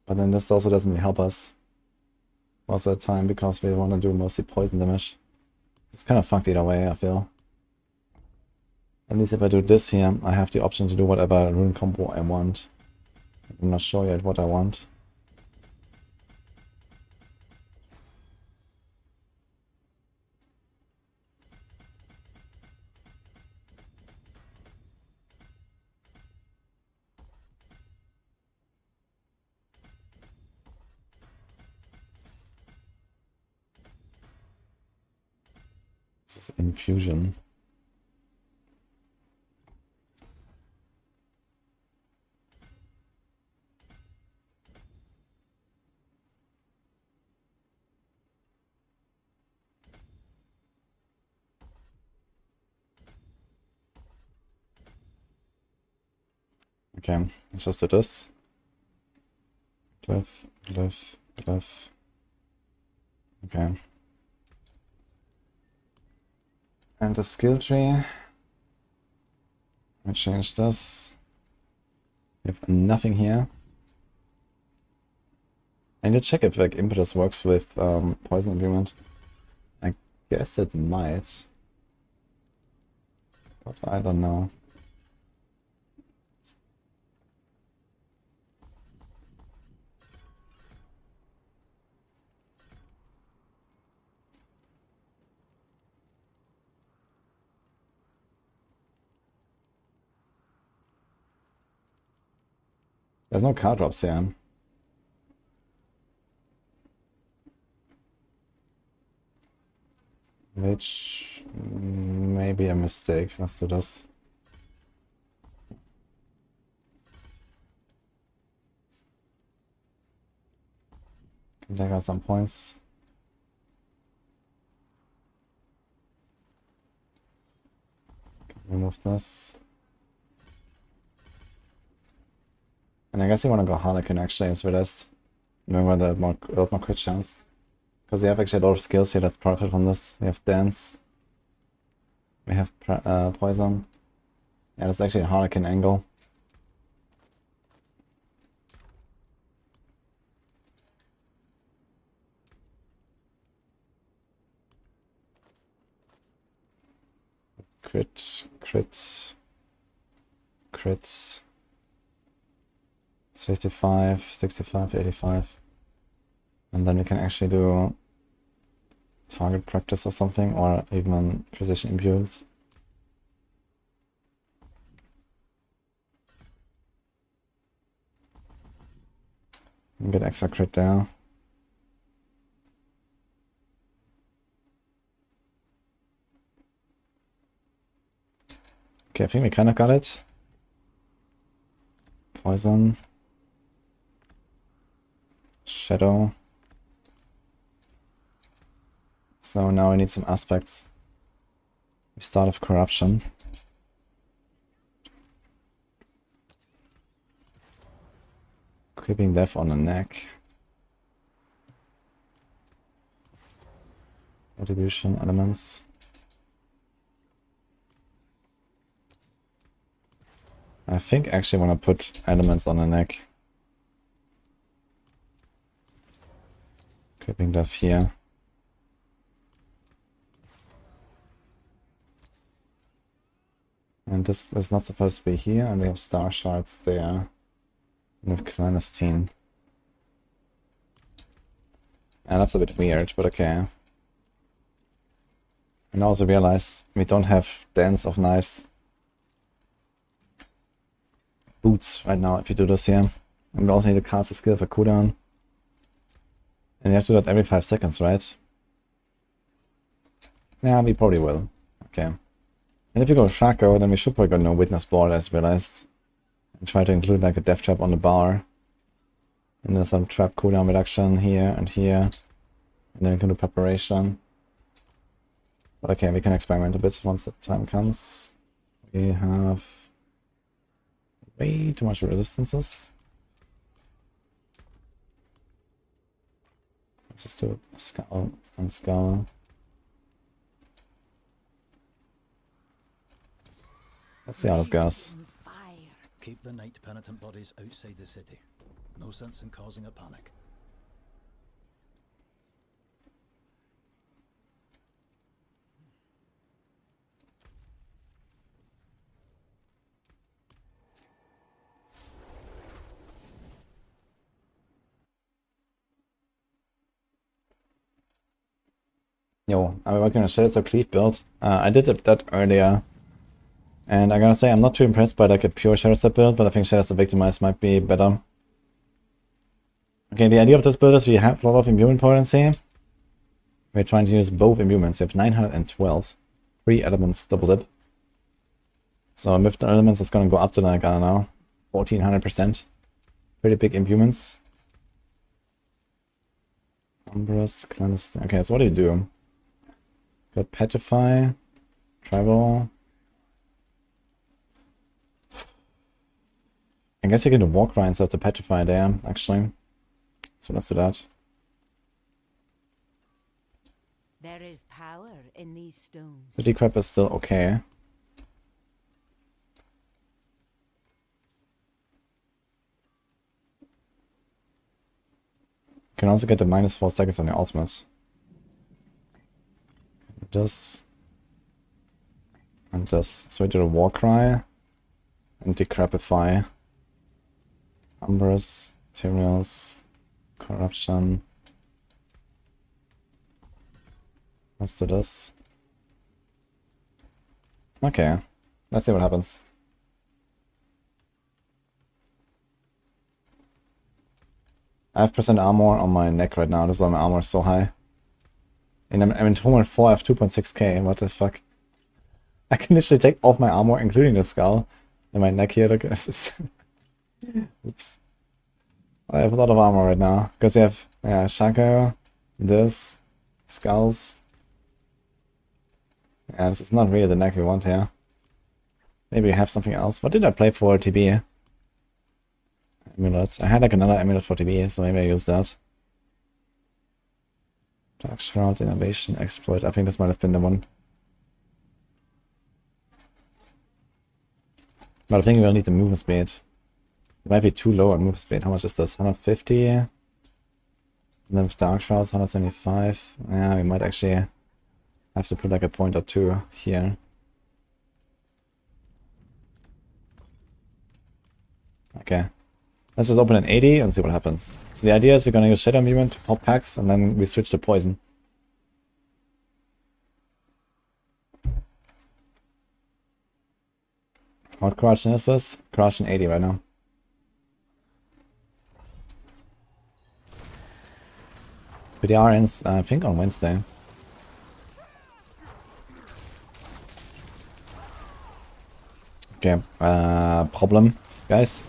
But then this also doesn't really help us most of the time because we want to do mostly poison damage. It's kind of fucked either way, I feel. At least if I do this here, I have the option to do whatever rune combo I want. I'm not sure yet what I want. This is infusion. Okay, let's just do this. Glyph, glyph, glyph. Okay. And the skill tree. Let me change this. We have nothing here. I need to check if like impetus works with poison agreement. I guess it might. But I don't know. There's no card drops here. Which may be a mistake. Let's do this. Can take out some points. Remove this. And I guess you want to go Harlequin actually as well as remember the more crit chance. Because we have actually a lot of skills here that profit from this. We have Dance. We have Poison. Yeah, that's actually a Harlequin angle. crit, crit, crit. 55, 65, 85. And then we can actually do target practice or something, or even precision imbued. And get extra crit there. Okay, I think we kind of got it. Poison. Shadow. So now we need some aspects. We start with corruption. Creeping death on the neck. Attribution elements. I think I actually want to put elements on the neck. Creeping death here. And this is not supposed to be here, and we have star shards there. And with clandestine. And that's a bit weird, but okay. And I also realize we don't have dance of knives. Boots right now if you do this here. And we also need to cast a skill for cooldown. And you have to do that every 5 seconds, right? Yeah, we probably will. Okay. And if you go Shaco, then we should probably go no witness board, as realized. And try to include like a death trap on the bar. And then some trap cooldown reduction here and here. And then we can do preparation. But okay, we can experiment a bit once the time comes. We have way too much resistances. Let's just do skull and skull. Let's see how this goes. Keep the night penitent bodies outside the city. No sense in causing a panic. Yo, I'm working on a Shadows of Cleave build. I did that earlier. And I'm gonna say I'm not too impressed by like a pure Shadow Step build, but I think Shadows of Victimize might be better. Okay, the idea of this build is we have a lot of immune potency. We're trying to use both imbuements. We have 912. 3 elements double dip. So with the elements it's gonna go up to like, I don't know, 1400%. Pretty big imbuements. Umbrus, clandestine. Okay, so what do you do? Got Petrify, Travel. I guess you can do Walk Cry instead of the Petrify there, actually. So let's do that. There is power in these stones. The decrep is still okay. You can also get the -4 seconds on your ultimate. This. And this. So we do a War Cry. And Decrepify. Umbrus. Materials. Corruption. Let's do this. Okay. Let's see what happens. I have % armor on my neck right now. That's why my armor is so high. And I'm in 2.4, I have 2.6k. What the fuck? I can literally take off my armor, including the skull. And my neck here, look, this is... Oops. I have a lot of armor right now. Because you have, yeah, Shaco, this, skulls. Yeah, this is not really the neck we want here. Maybe we have something else. What did I play for TB? Amulet. I had like another amulet for TB, so maybe I use that. Dark Shroud, Innovation, Exploit. I think this might have been the one. But I think we'll need the movement speed. It might be too low on movement speed. How much is this? 150? And then with Dark Shrouds, 175. Yeah, we might actually have to put like a point or two here. Okay. Let's just open an 80 and see what happens. So the idea is we're gonna use Shadow Imbuement to pop packs and then we switch to poison. What corruption is this? Corruption 80 right now. PTR ends, I think, on Wednesday. Okay, problem, guys.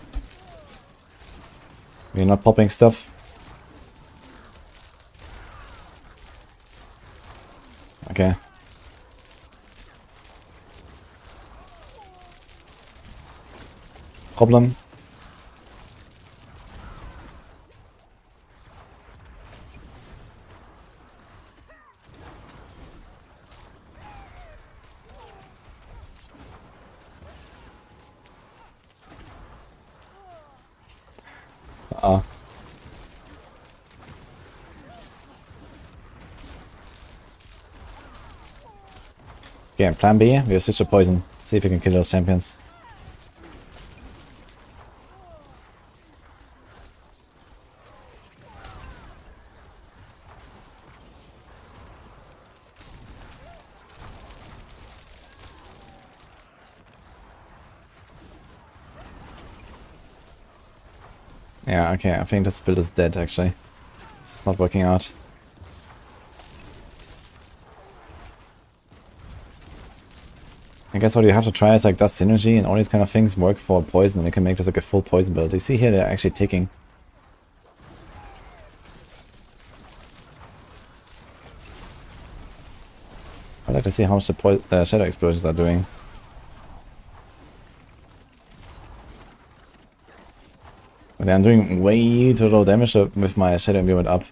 We're not popping stuff. Okay. Problem. Uh-oh. Okay, plan B, we switch to poison. See if we can kill those champions. Yeah, okay, I think this build is dead actually. This is not working out. I guess what you have to try is like, does synergy and all these kind of things work for poison, and you can make this like a full poison build. You see here they're actually ticking. I'd like to see how much the shadow explosions are doing. But I'm doing way too low damage with my shadow imbuement up.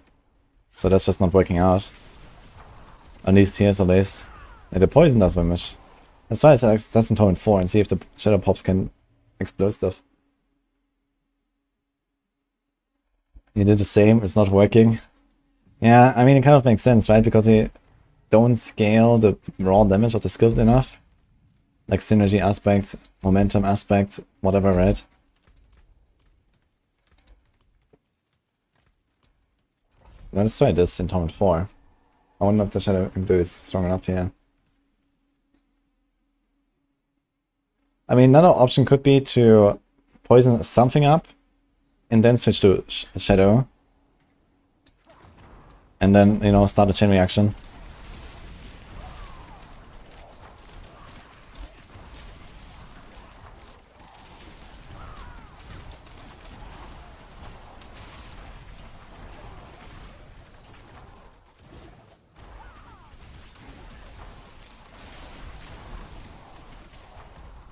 So that's just not working out. On these tiers at least. And the poison does damage. Let's try that's in torment 4 and see if the shadow pops can explode stuff. You did the same, it's not working. Yeah, I mean it kind of makes sense, right? Because you don't scale the raw damage of the skill enough. Like synergy aspect, momentum aspect, whatever, right? Let's try this in torment 4. I wonder if the shadow imbu is strong enough here. I mean, another option could be to poison something up and then switch to shadow. And then, you know, start a chain reaction.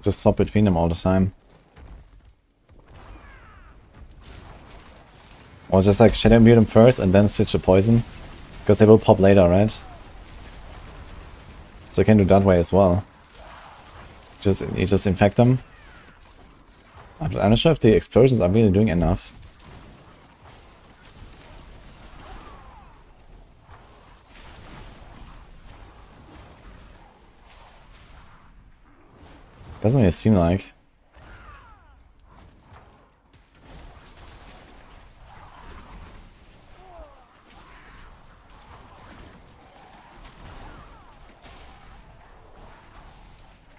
Just swap between them all the time. Or just like shadow imbue them first and then switch to poison. Because they will pop later, right? So you can do that way as well. You just infect them. I'm not sure if the explosions are really doing enough. Doesn't really seem like.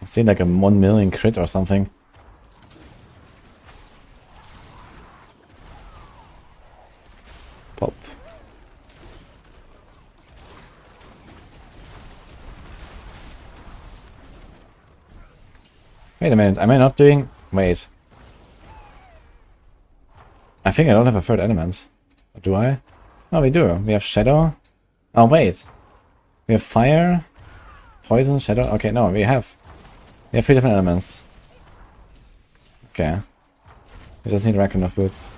I've seen like a 1 million crit or something. Pop. Wait a minute, am I not doing... Wait. I think I don't have a third element. Do I? No, we do. We have shadow. Oh, wait. We have fire, poison, shadow. Okay, no, we have 3 different elements. Okay. We just need record of boots.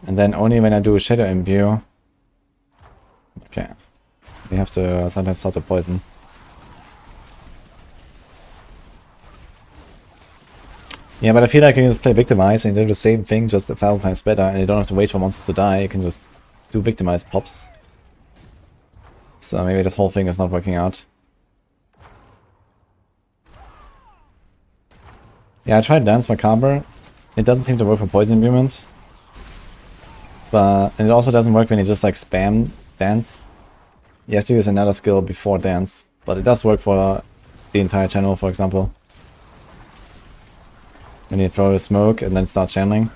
And then only when I do shadow imbue. Okay. We have to sometimes start the poison. Yeah, but I feel like you can just play Victimize and do the same thing just 1,000 times better, and you don't have to wait for monsters to die, you can just do Victimize pops. So maybe this whole thing is not working out. Yeah, I tried Dance Macabre, It doesn't seem to work for poison imbuement. And it also doesn't work when you just like spam dance. You have to use another skill before dance. But it does work for the entire channel, for example. When you throw a smoke and then start channeling.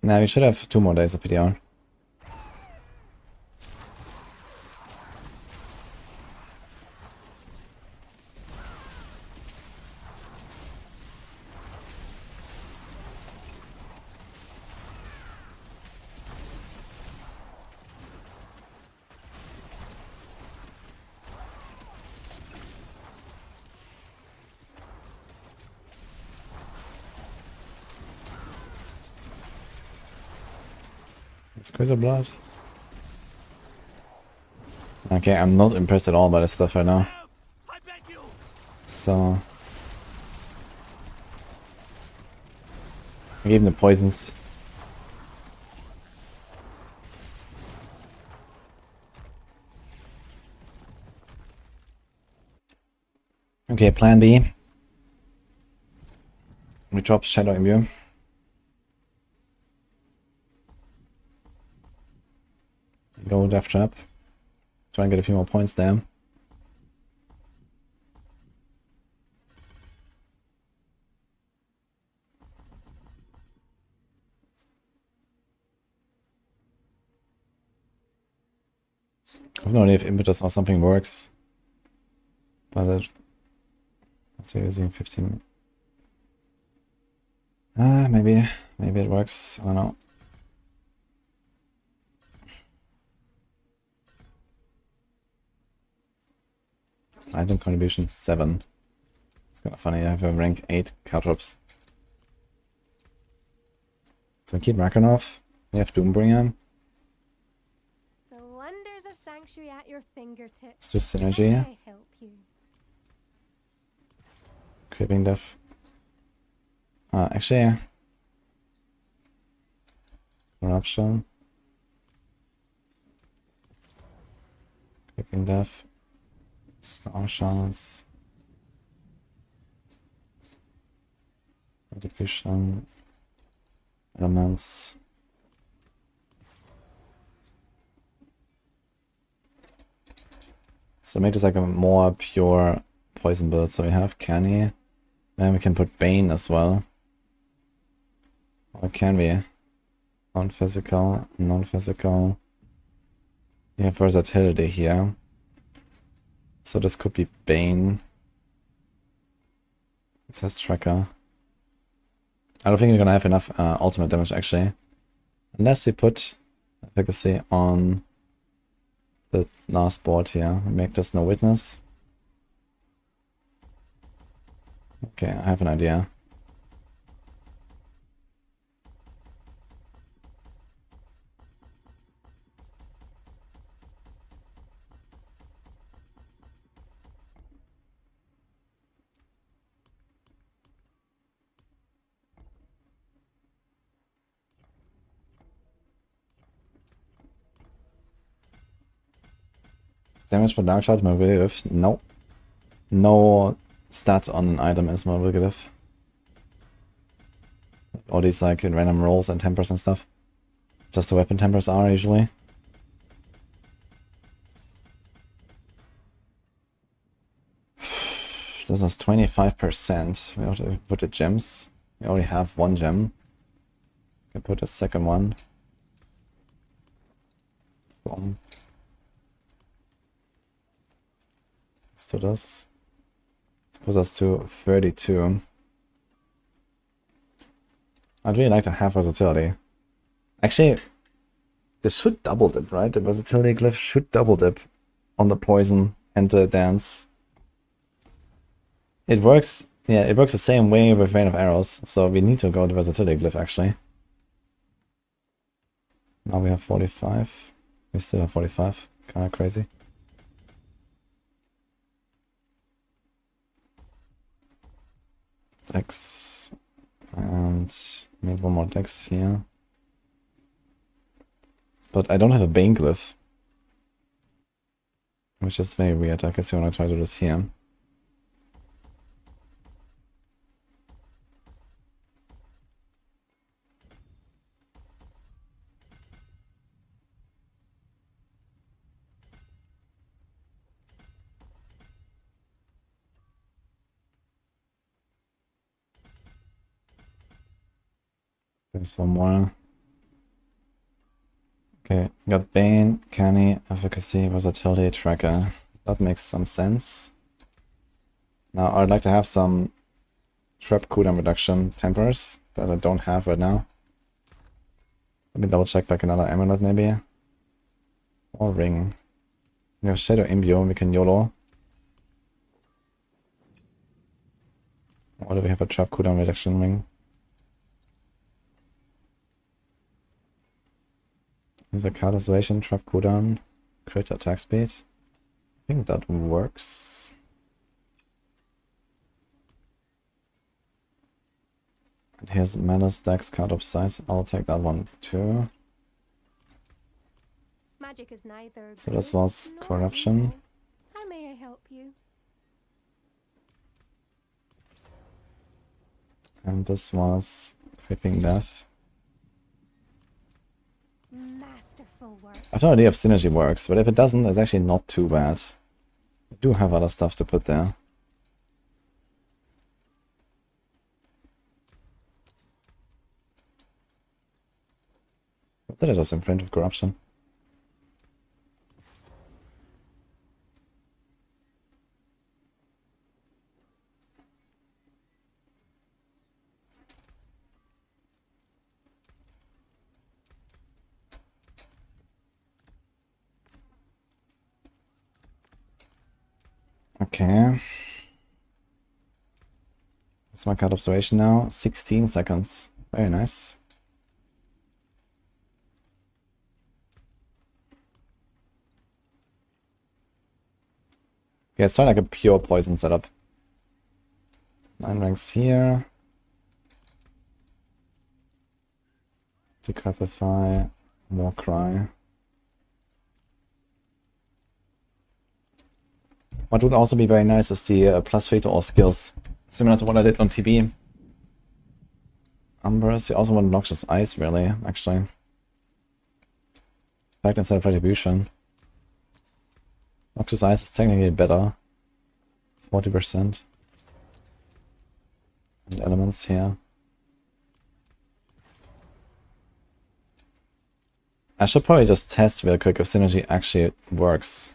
Now we should have 2 more days of PTR. Squeeze of blood. Okay, I'm not impressed at all by this stuff right now. So I gave him the poisons. Okay, plan B. We drop Shadow Imbue. Go Death Trap. Try and get a few more points there. I have no idea if impetus or something works. But after using 15. Maybe it works. I don't know. Item contribution 7. It's kind of funny. I have a rank 8 caltrops. So we keep Rakanov. We have Doombringer. The wonders of Sanctuary at your fingertips. Let's do Synergy. How may I help you? Creeping Death. Actually, Corruption. Creeping Death. Star Shards. Education. Elements. So make this like a more pure poison build. So we have Canny. Then we can put Bane as well. Or can we? Non-physical, non-physical. We have versatility here. So this could be Bane. It says Tracker. I don't think we're gonna have enough ultimate damage actually. Unless we put efficacy on the last board here. We make this no witness. Okay, I have an idea. Damage per dark shot, mobility. No. No stat on an item is mobility. All these like random rolls and tempers and stuff. Just the weapon tempers are usually. This is 25%. We have to put the gems. We already have 1 gem. We can put a second one. Boom. Let's do this. Let's put us to 32. I'd really like to have versatility. Actually, this should double dip, right? The versatility glyph should double dip on the poison and the dance. It works, yeah, it works the same way with Rain of Arrows, so we need to go to versatility glyph actually. Now we have 45. We still have 45. Kind of crazy. Dex. And made 1 more dex here. But I don't have a Bane glyph. Which is very weird. I guess you want to try to do this here. There's one more. Okay, we got Bane, Canny, Efficacy, Versatility, Tracker. That makes some sense. Now I'd like to have some trap cooldown reduction tempers that I don't have right now. Let me double check like another amulet maybe. Or ring. We have Shadow Imbue, we can YOLO. Or do we have a trap cooldown reduction ring? Is a card observation, trap cooldown, crit attack speed. I think that works. And here's mana stacks, card of size. I'll take that one too. Magic is neither So this good was nor corruption. evil. How may I help you? And this was creeping death. Masterful work. I have no idea if synergy works, but if it doesn't, it's actually not too bad. I do have other stuff to put there. What did I just imprint with corruption? Okay. What's my card observation now? 16 seconds. Very nice. Okay, it's not like a pure poison setup. 9 ranks here. Decrepify. More cry. What would also be very nice is the +3 to all skills. Similar to what I did on TB. Umbers, you also want Noxious Ice, really, actually. In fact, instead of Retribution. Noxious Ice is technically better. 40%. And elements here. I should probably just test real quick if Synergy actually works.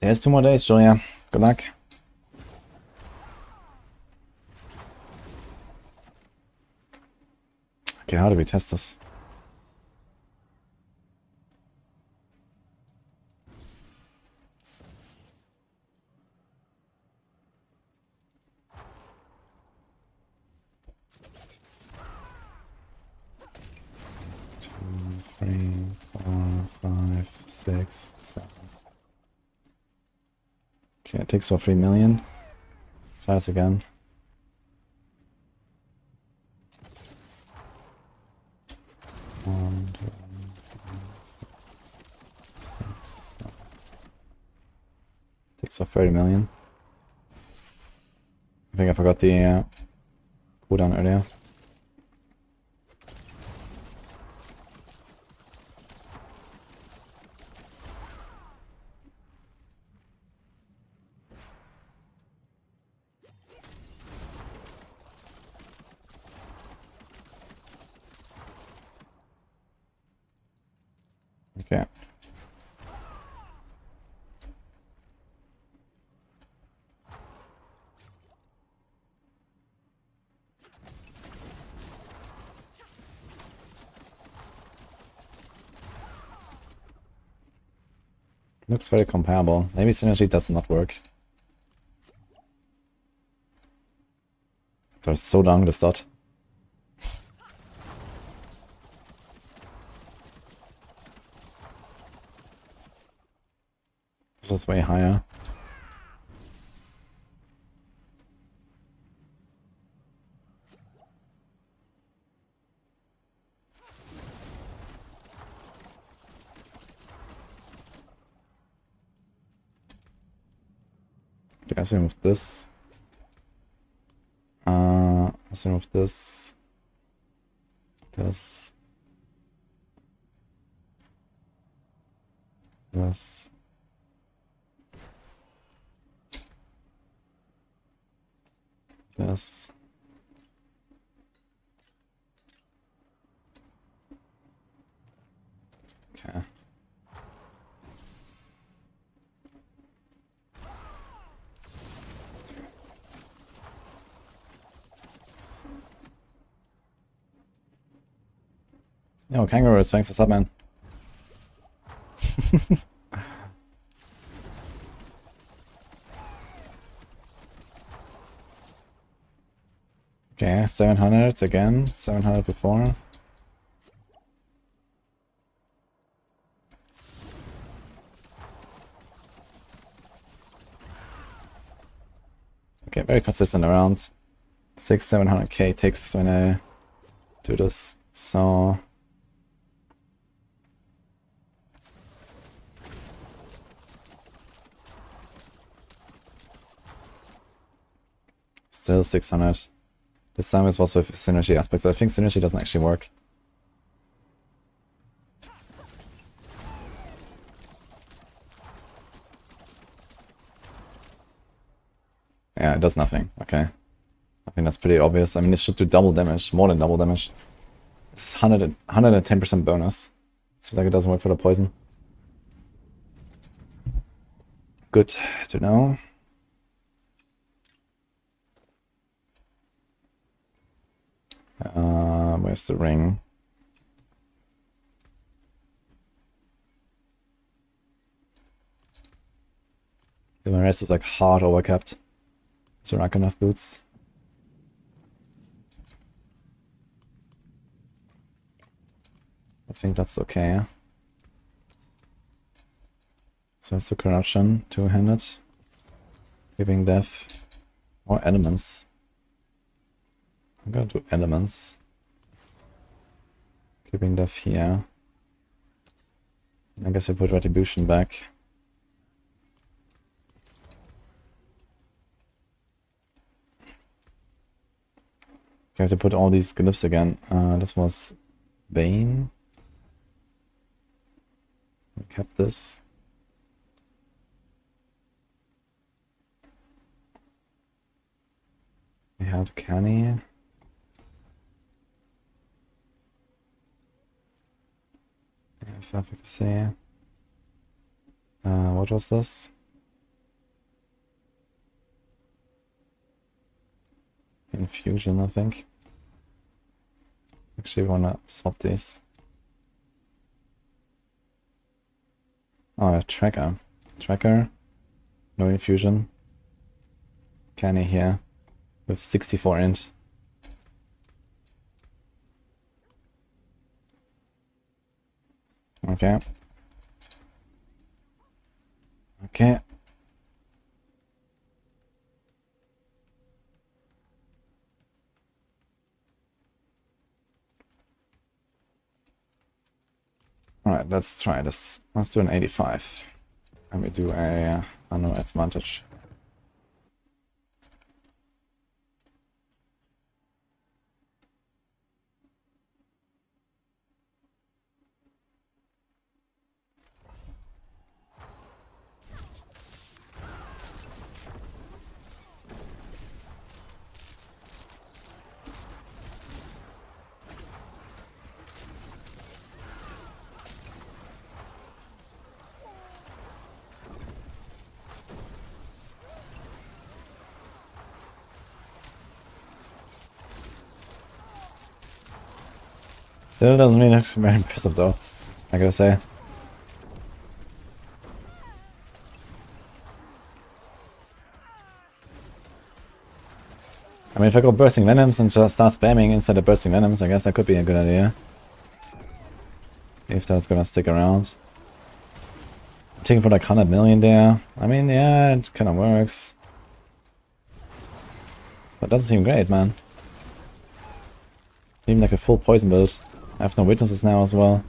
There's 2 more days, Julia. Good luck. Okay, how do we test this? Two, 3, 4, 5, 6, 7. Okay, it takes for 3 million. Size again. One, two, 6, 7. Takes for 30 million. I think I forgot the cooldown earlier. Okay. Looks very comparable. Maybe Synergy does not work. Das ist so lang, das dort. This is way higher. Okay, let's remove this. Let's remove this. This. This. This. Okay. Yo, kangaroos, thanks, what's up, man? Okay, 700 again, 700 before. Okay, very consistent around 600-700k ticks when I do this, so still 600. This time it was with synergy aspects. I think synergy doesn't actually work. Yeah, it does nothing. Okay. I think that's pretty obvious. I mean, it should do double damage, more than double damage. This is 110% bonus. Seems like it doesn't work for the poison. Good to know. Where's the ring? The rest is like hard overcapped. So not enough boots. I think that's okay. So it's a corruption, two-handed. Giving death. Or elements. I'm gonna do elements. Keeping death here. I guess I put retribution back. I have to put all these glyphs again. This was Bane. We kept this. We had Canny. Efficacy. What was this? Infusion, I think. Actually, we wanna swap these. Oh, a tracker. Tracker. No infusion. Canny here. With 64 int. Okay. Okay. Alright, let's try this. Let's do an 85. And we do a unknown advantage. Still doesn't mean it's very impressive though, I gotta say. I mean, if I go Bursting Venoms and just start spamming instead of Bursting Venoms, I guess that could be a good idea. If that's gonna stick around. I'm taking for like 100 million there. I mean, yeah, it kinda works. But it doesn't seem great, man. Even like a full poison build. I have no witnesses now as well.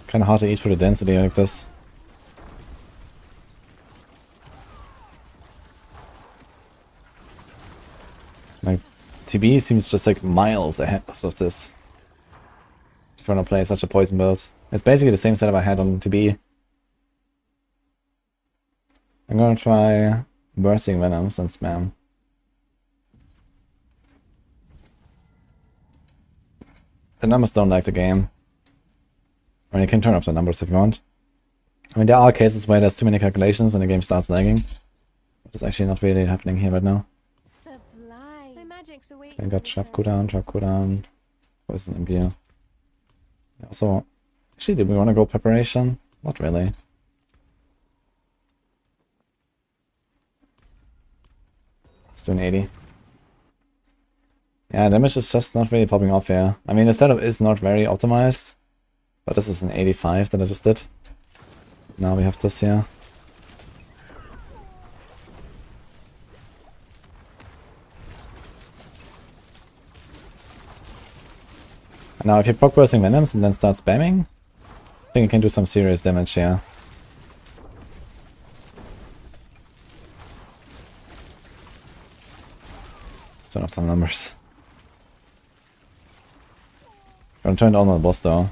Kinda hard to eat for the density like this. Like, TB seems just like miles ahead of this. If I wanna play such a poison build. It's basically the same setup I had on TB. I'm gonna try Bursting Venoms and spam. The numbers don't like the game. I mean, you can turn off the numbers if you want. I mean, there are cases where there's too many calculations and the game starts lagging. But it's actually not really happening here right now. Sublime. My magic's away. I got trap cooldown, poison imbue. Yeah, so, actually, do we want to go preparation? Not really. Let's do an 80. Yeah, damage is just not really popping off here. I mean, the setup is not very optimized. But this is an 85 that I just did. Now we have this here. And now if you proc Bursting Venoms and then start spamming, I think you can do some serious damage here. Let's turn off some numbers. Gonna turn it on the boss though.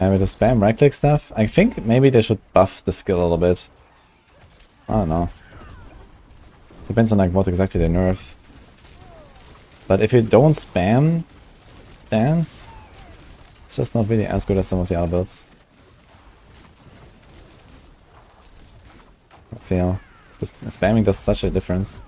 And with the spam right click stuff, I think maybe they should buff the skill a little bit. I don't know. Depends on like what exactly they nerf. But if you don't spam dance, it's just not really as good as some of the other builds. I feel. Just spamming does such a difference.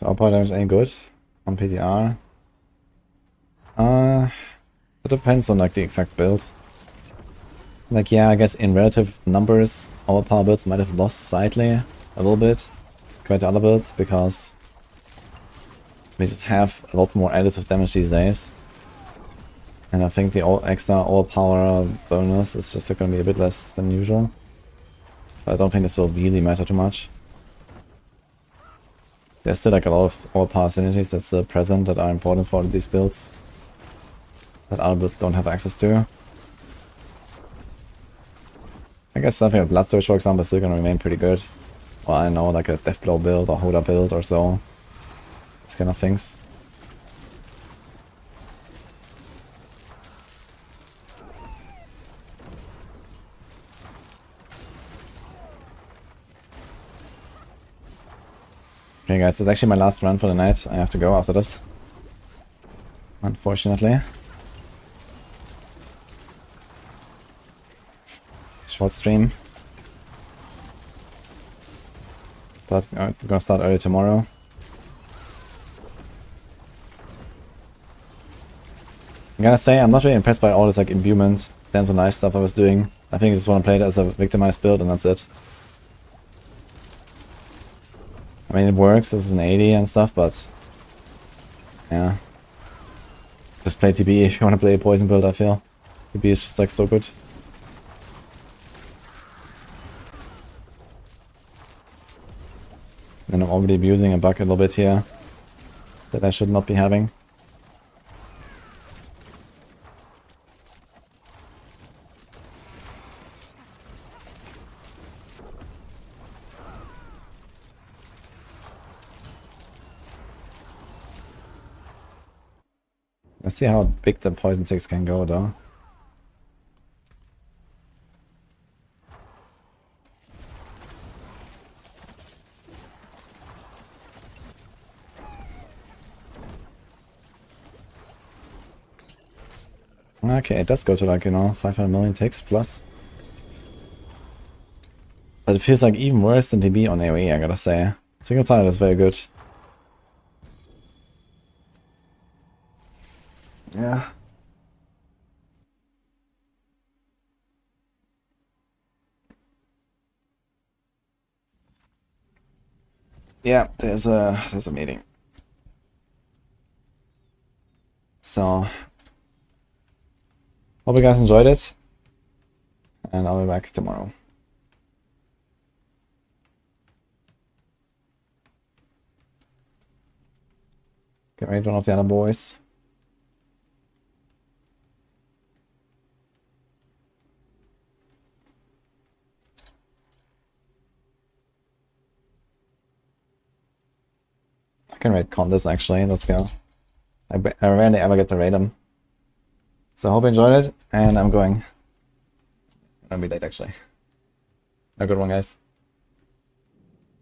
So outpower damage ain't good on PTR. It depends on like the exact build. Like yeah, I guess in relative numbers, our power builds might have lost slightly a little bit compared to other builds because we just have a lot more additive damage these days. And I think the extra overpower bonus is just gonna be a bit less than usual. But I don't think this will really matter too much. There's still like a lot of overpower synergies that's still present that are important for these builds. That other builds don't have access to. I guess something like Blood Surge, for example, is still gonna remain pretty good. Or I don't know, like a Deathblow build or Hoda build or so. These kind of things. Okay guys, it's actually my last run for the night. I have to go after this. Unfortunately. Short stream. But I'm gonna start early tomorrow. I'm gonna say I'm not really impressed by all this like imbuement, dance on life stuff I was doing. I think I just want to play it as a Victimize build and that's it. I mean, it works as an 80 and stuff, but yeah. Just play TB if you want to play a poison build, I feel. TB is just like so good. And I'm already abusing a bug a little bit here that I should not be having. Let's see how big the poison ticks can go though. Okay, it does go to like, you know, 500 million ticks plus. But it feels like even worse than TB on AoE, I gotta say. Single target is very good. Yeah. Yeah, there's a meeting. So hope you guys enjoyed it. And I'll be back tomorrow. Get ready to one of the other boys. I can raid Condas actually, let's go. I rarely ever get to raid them. So I hope you enjoyed it, and I'm going. I'll be late actually. Have a good one, guys.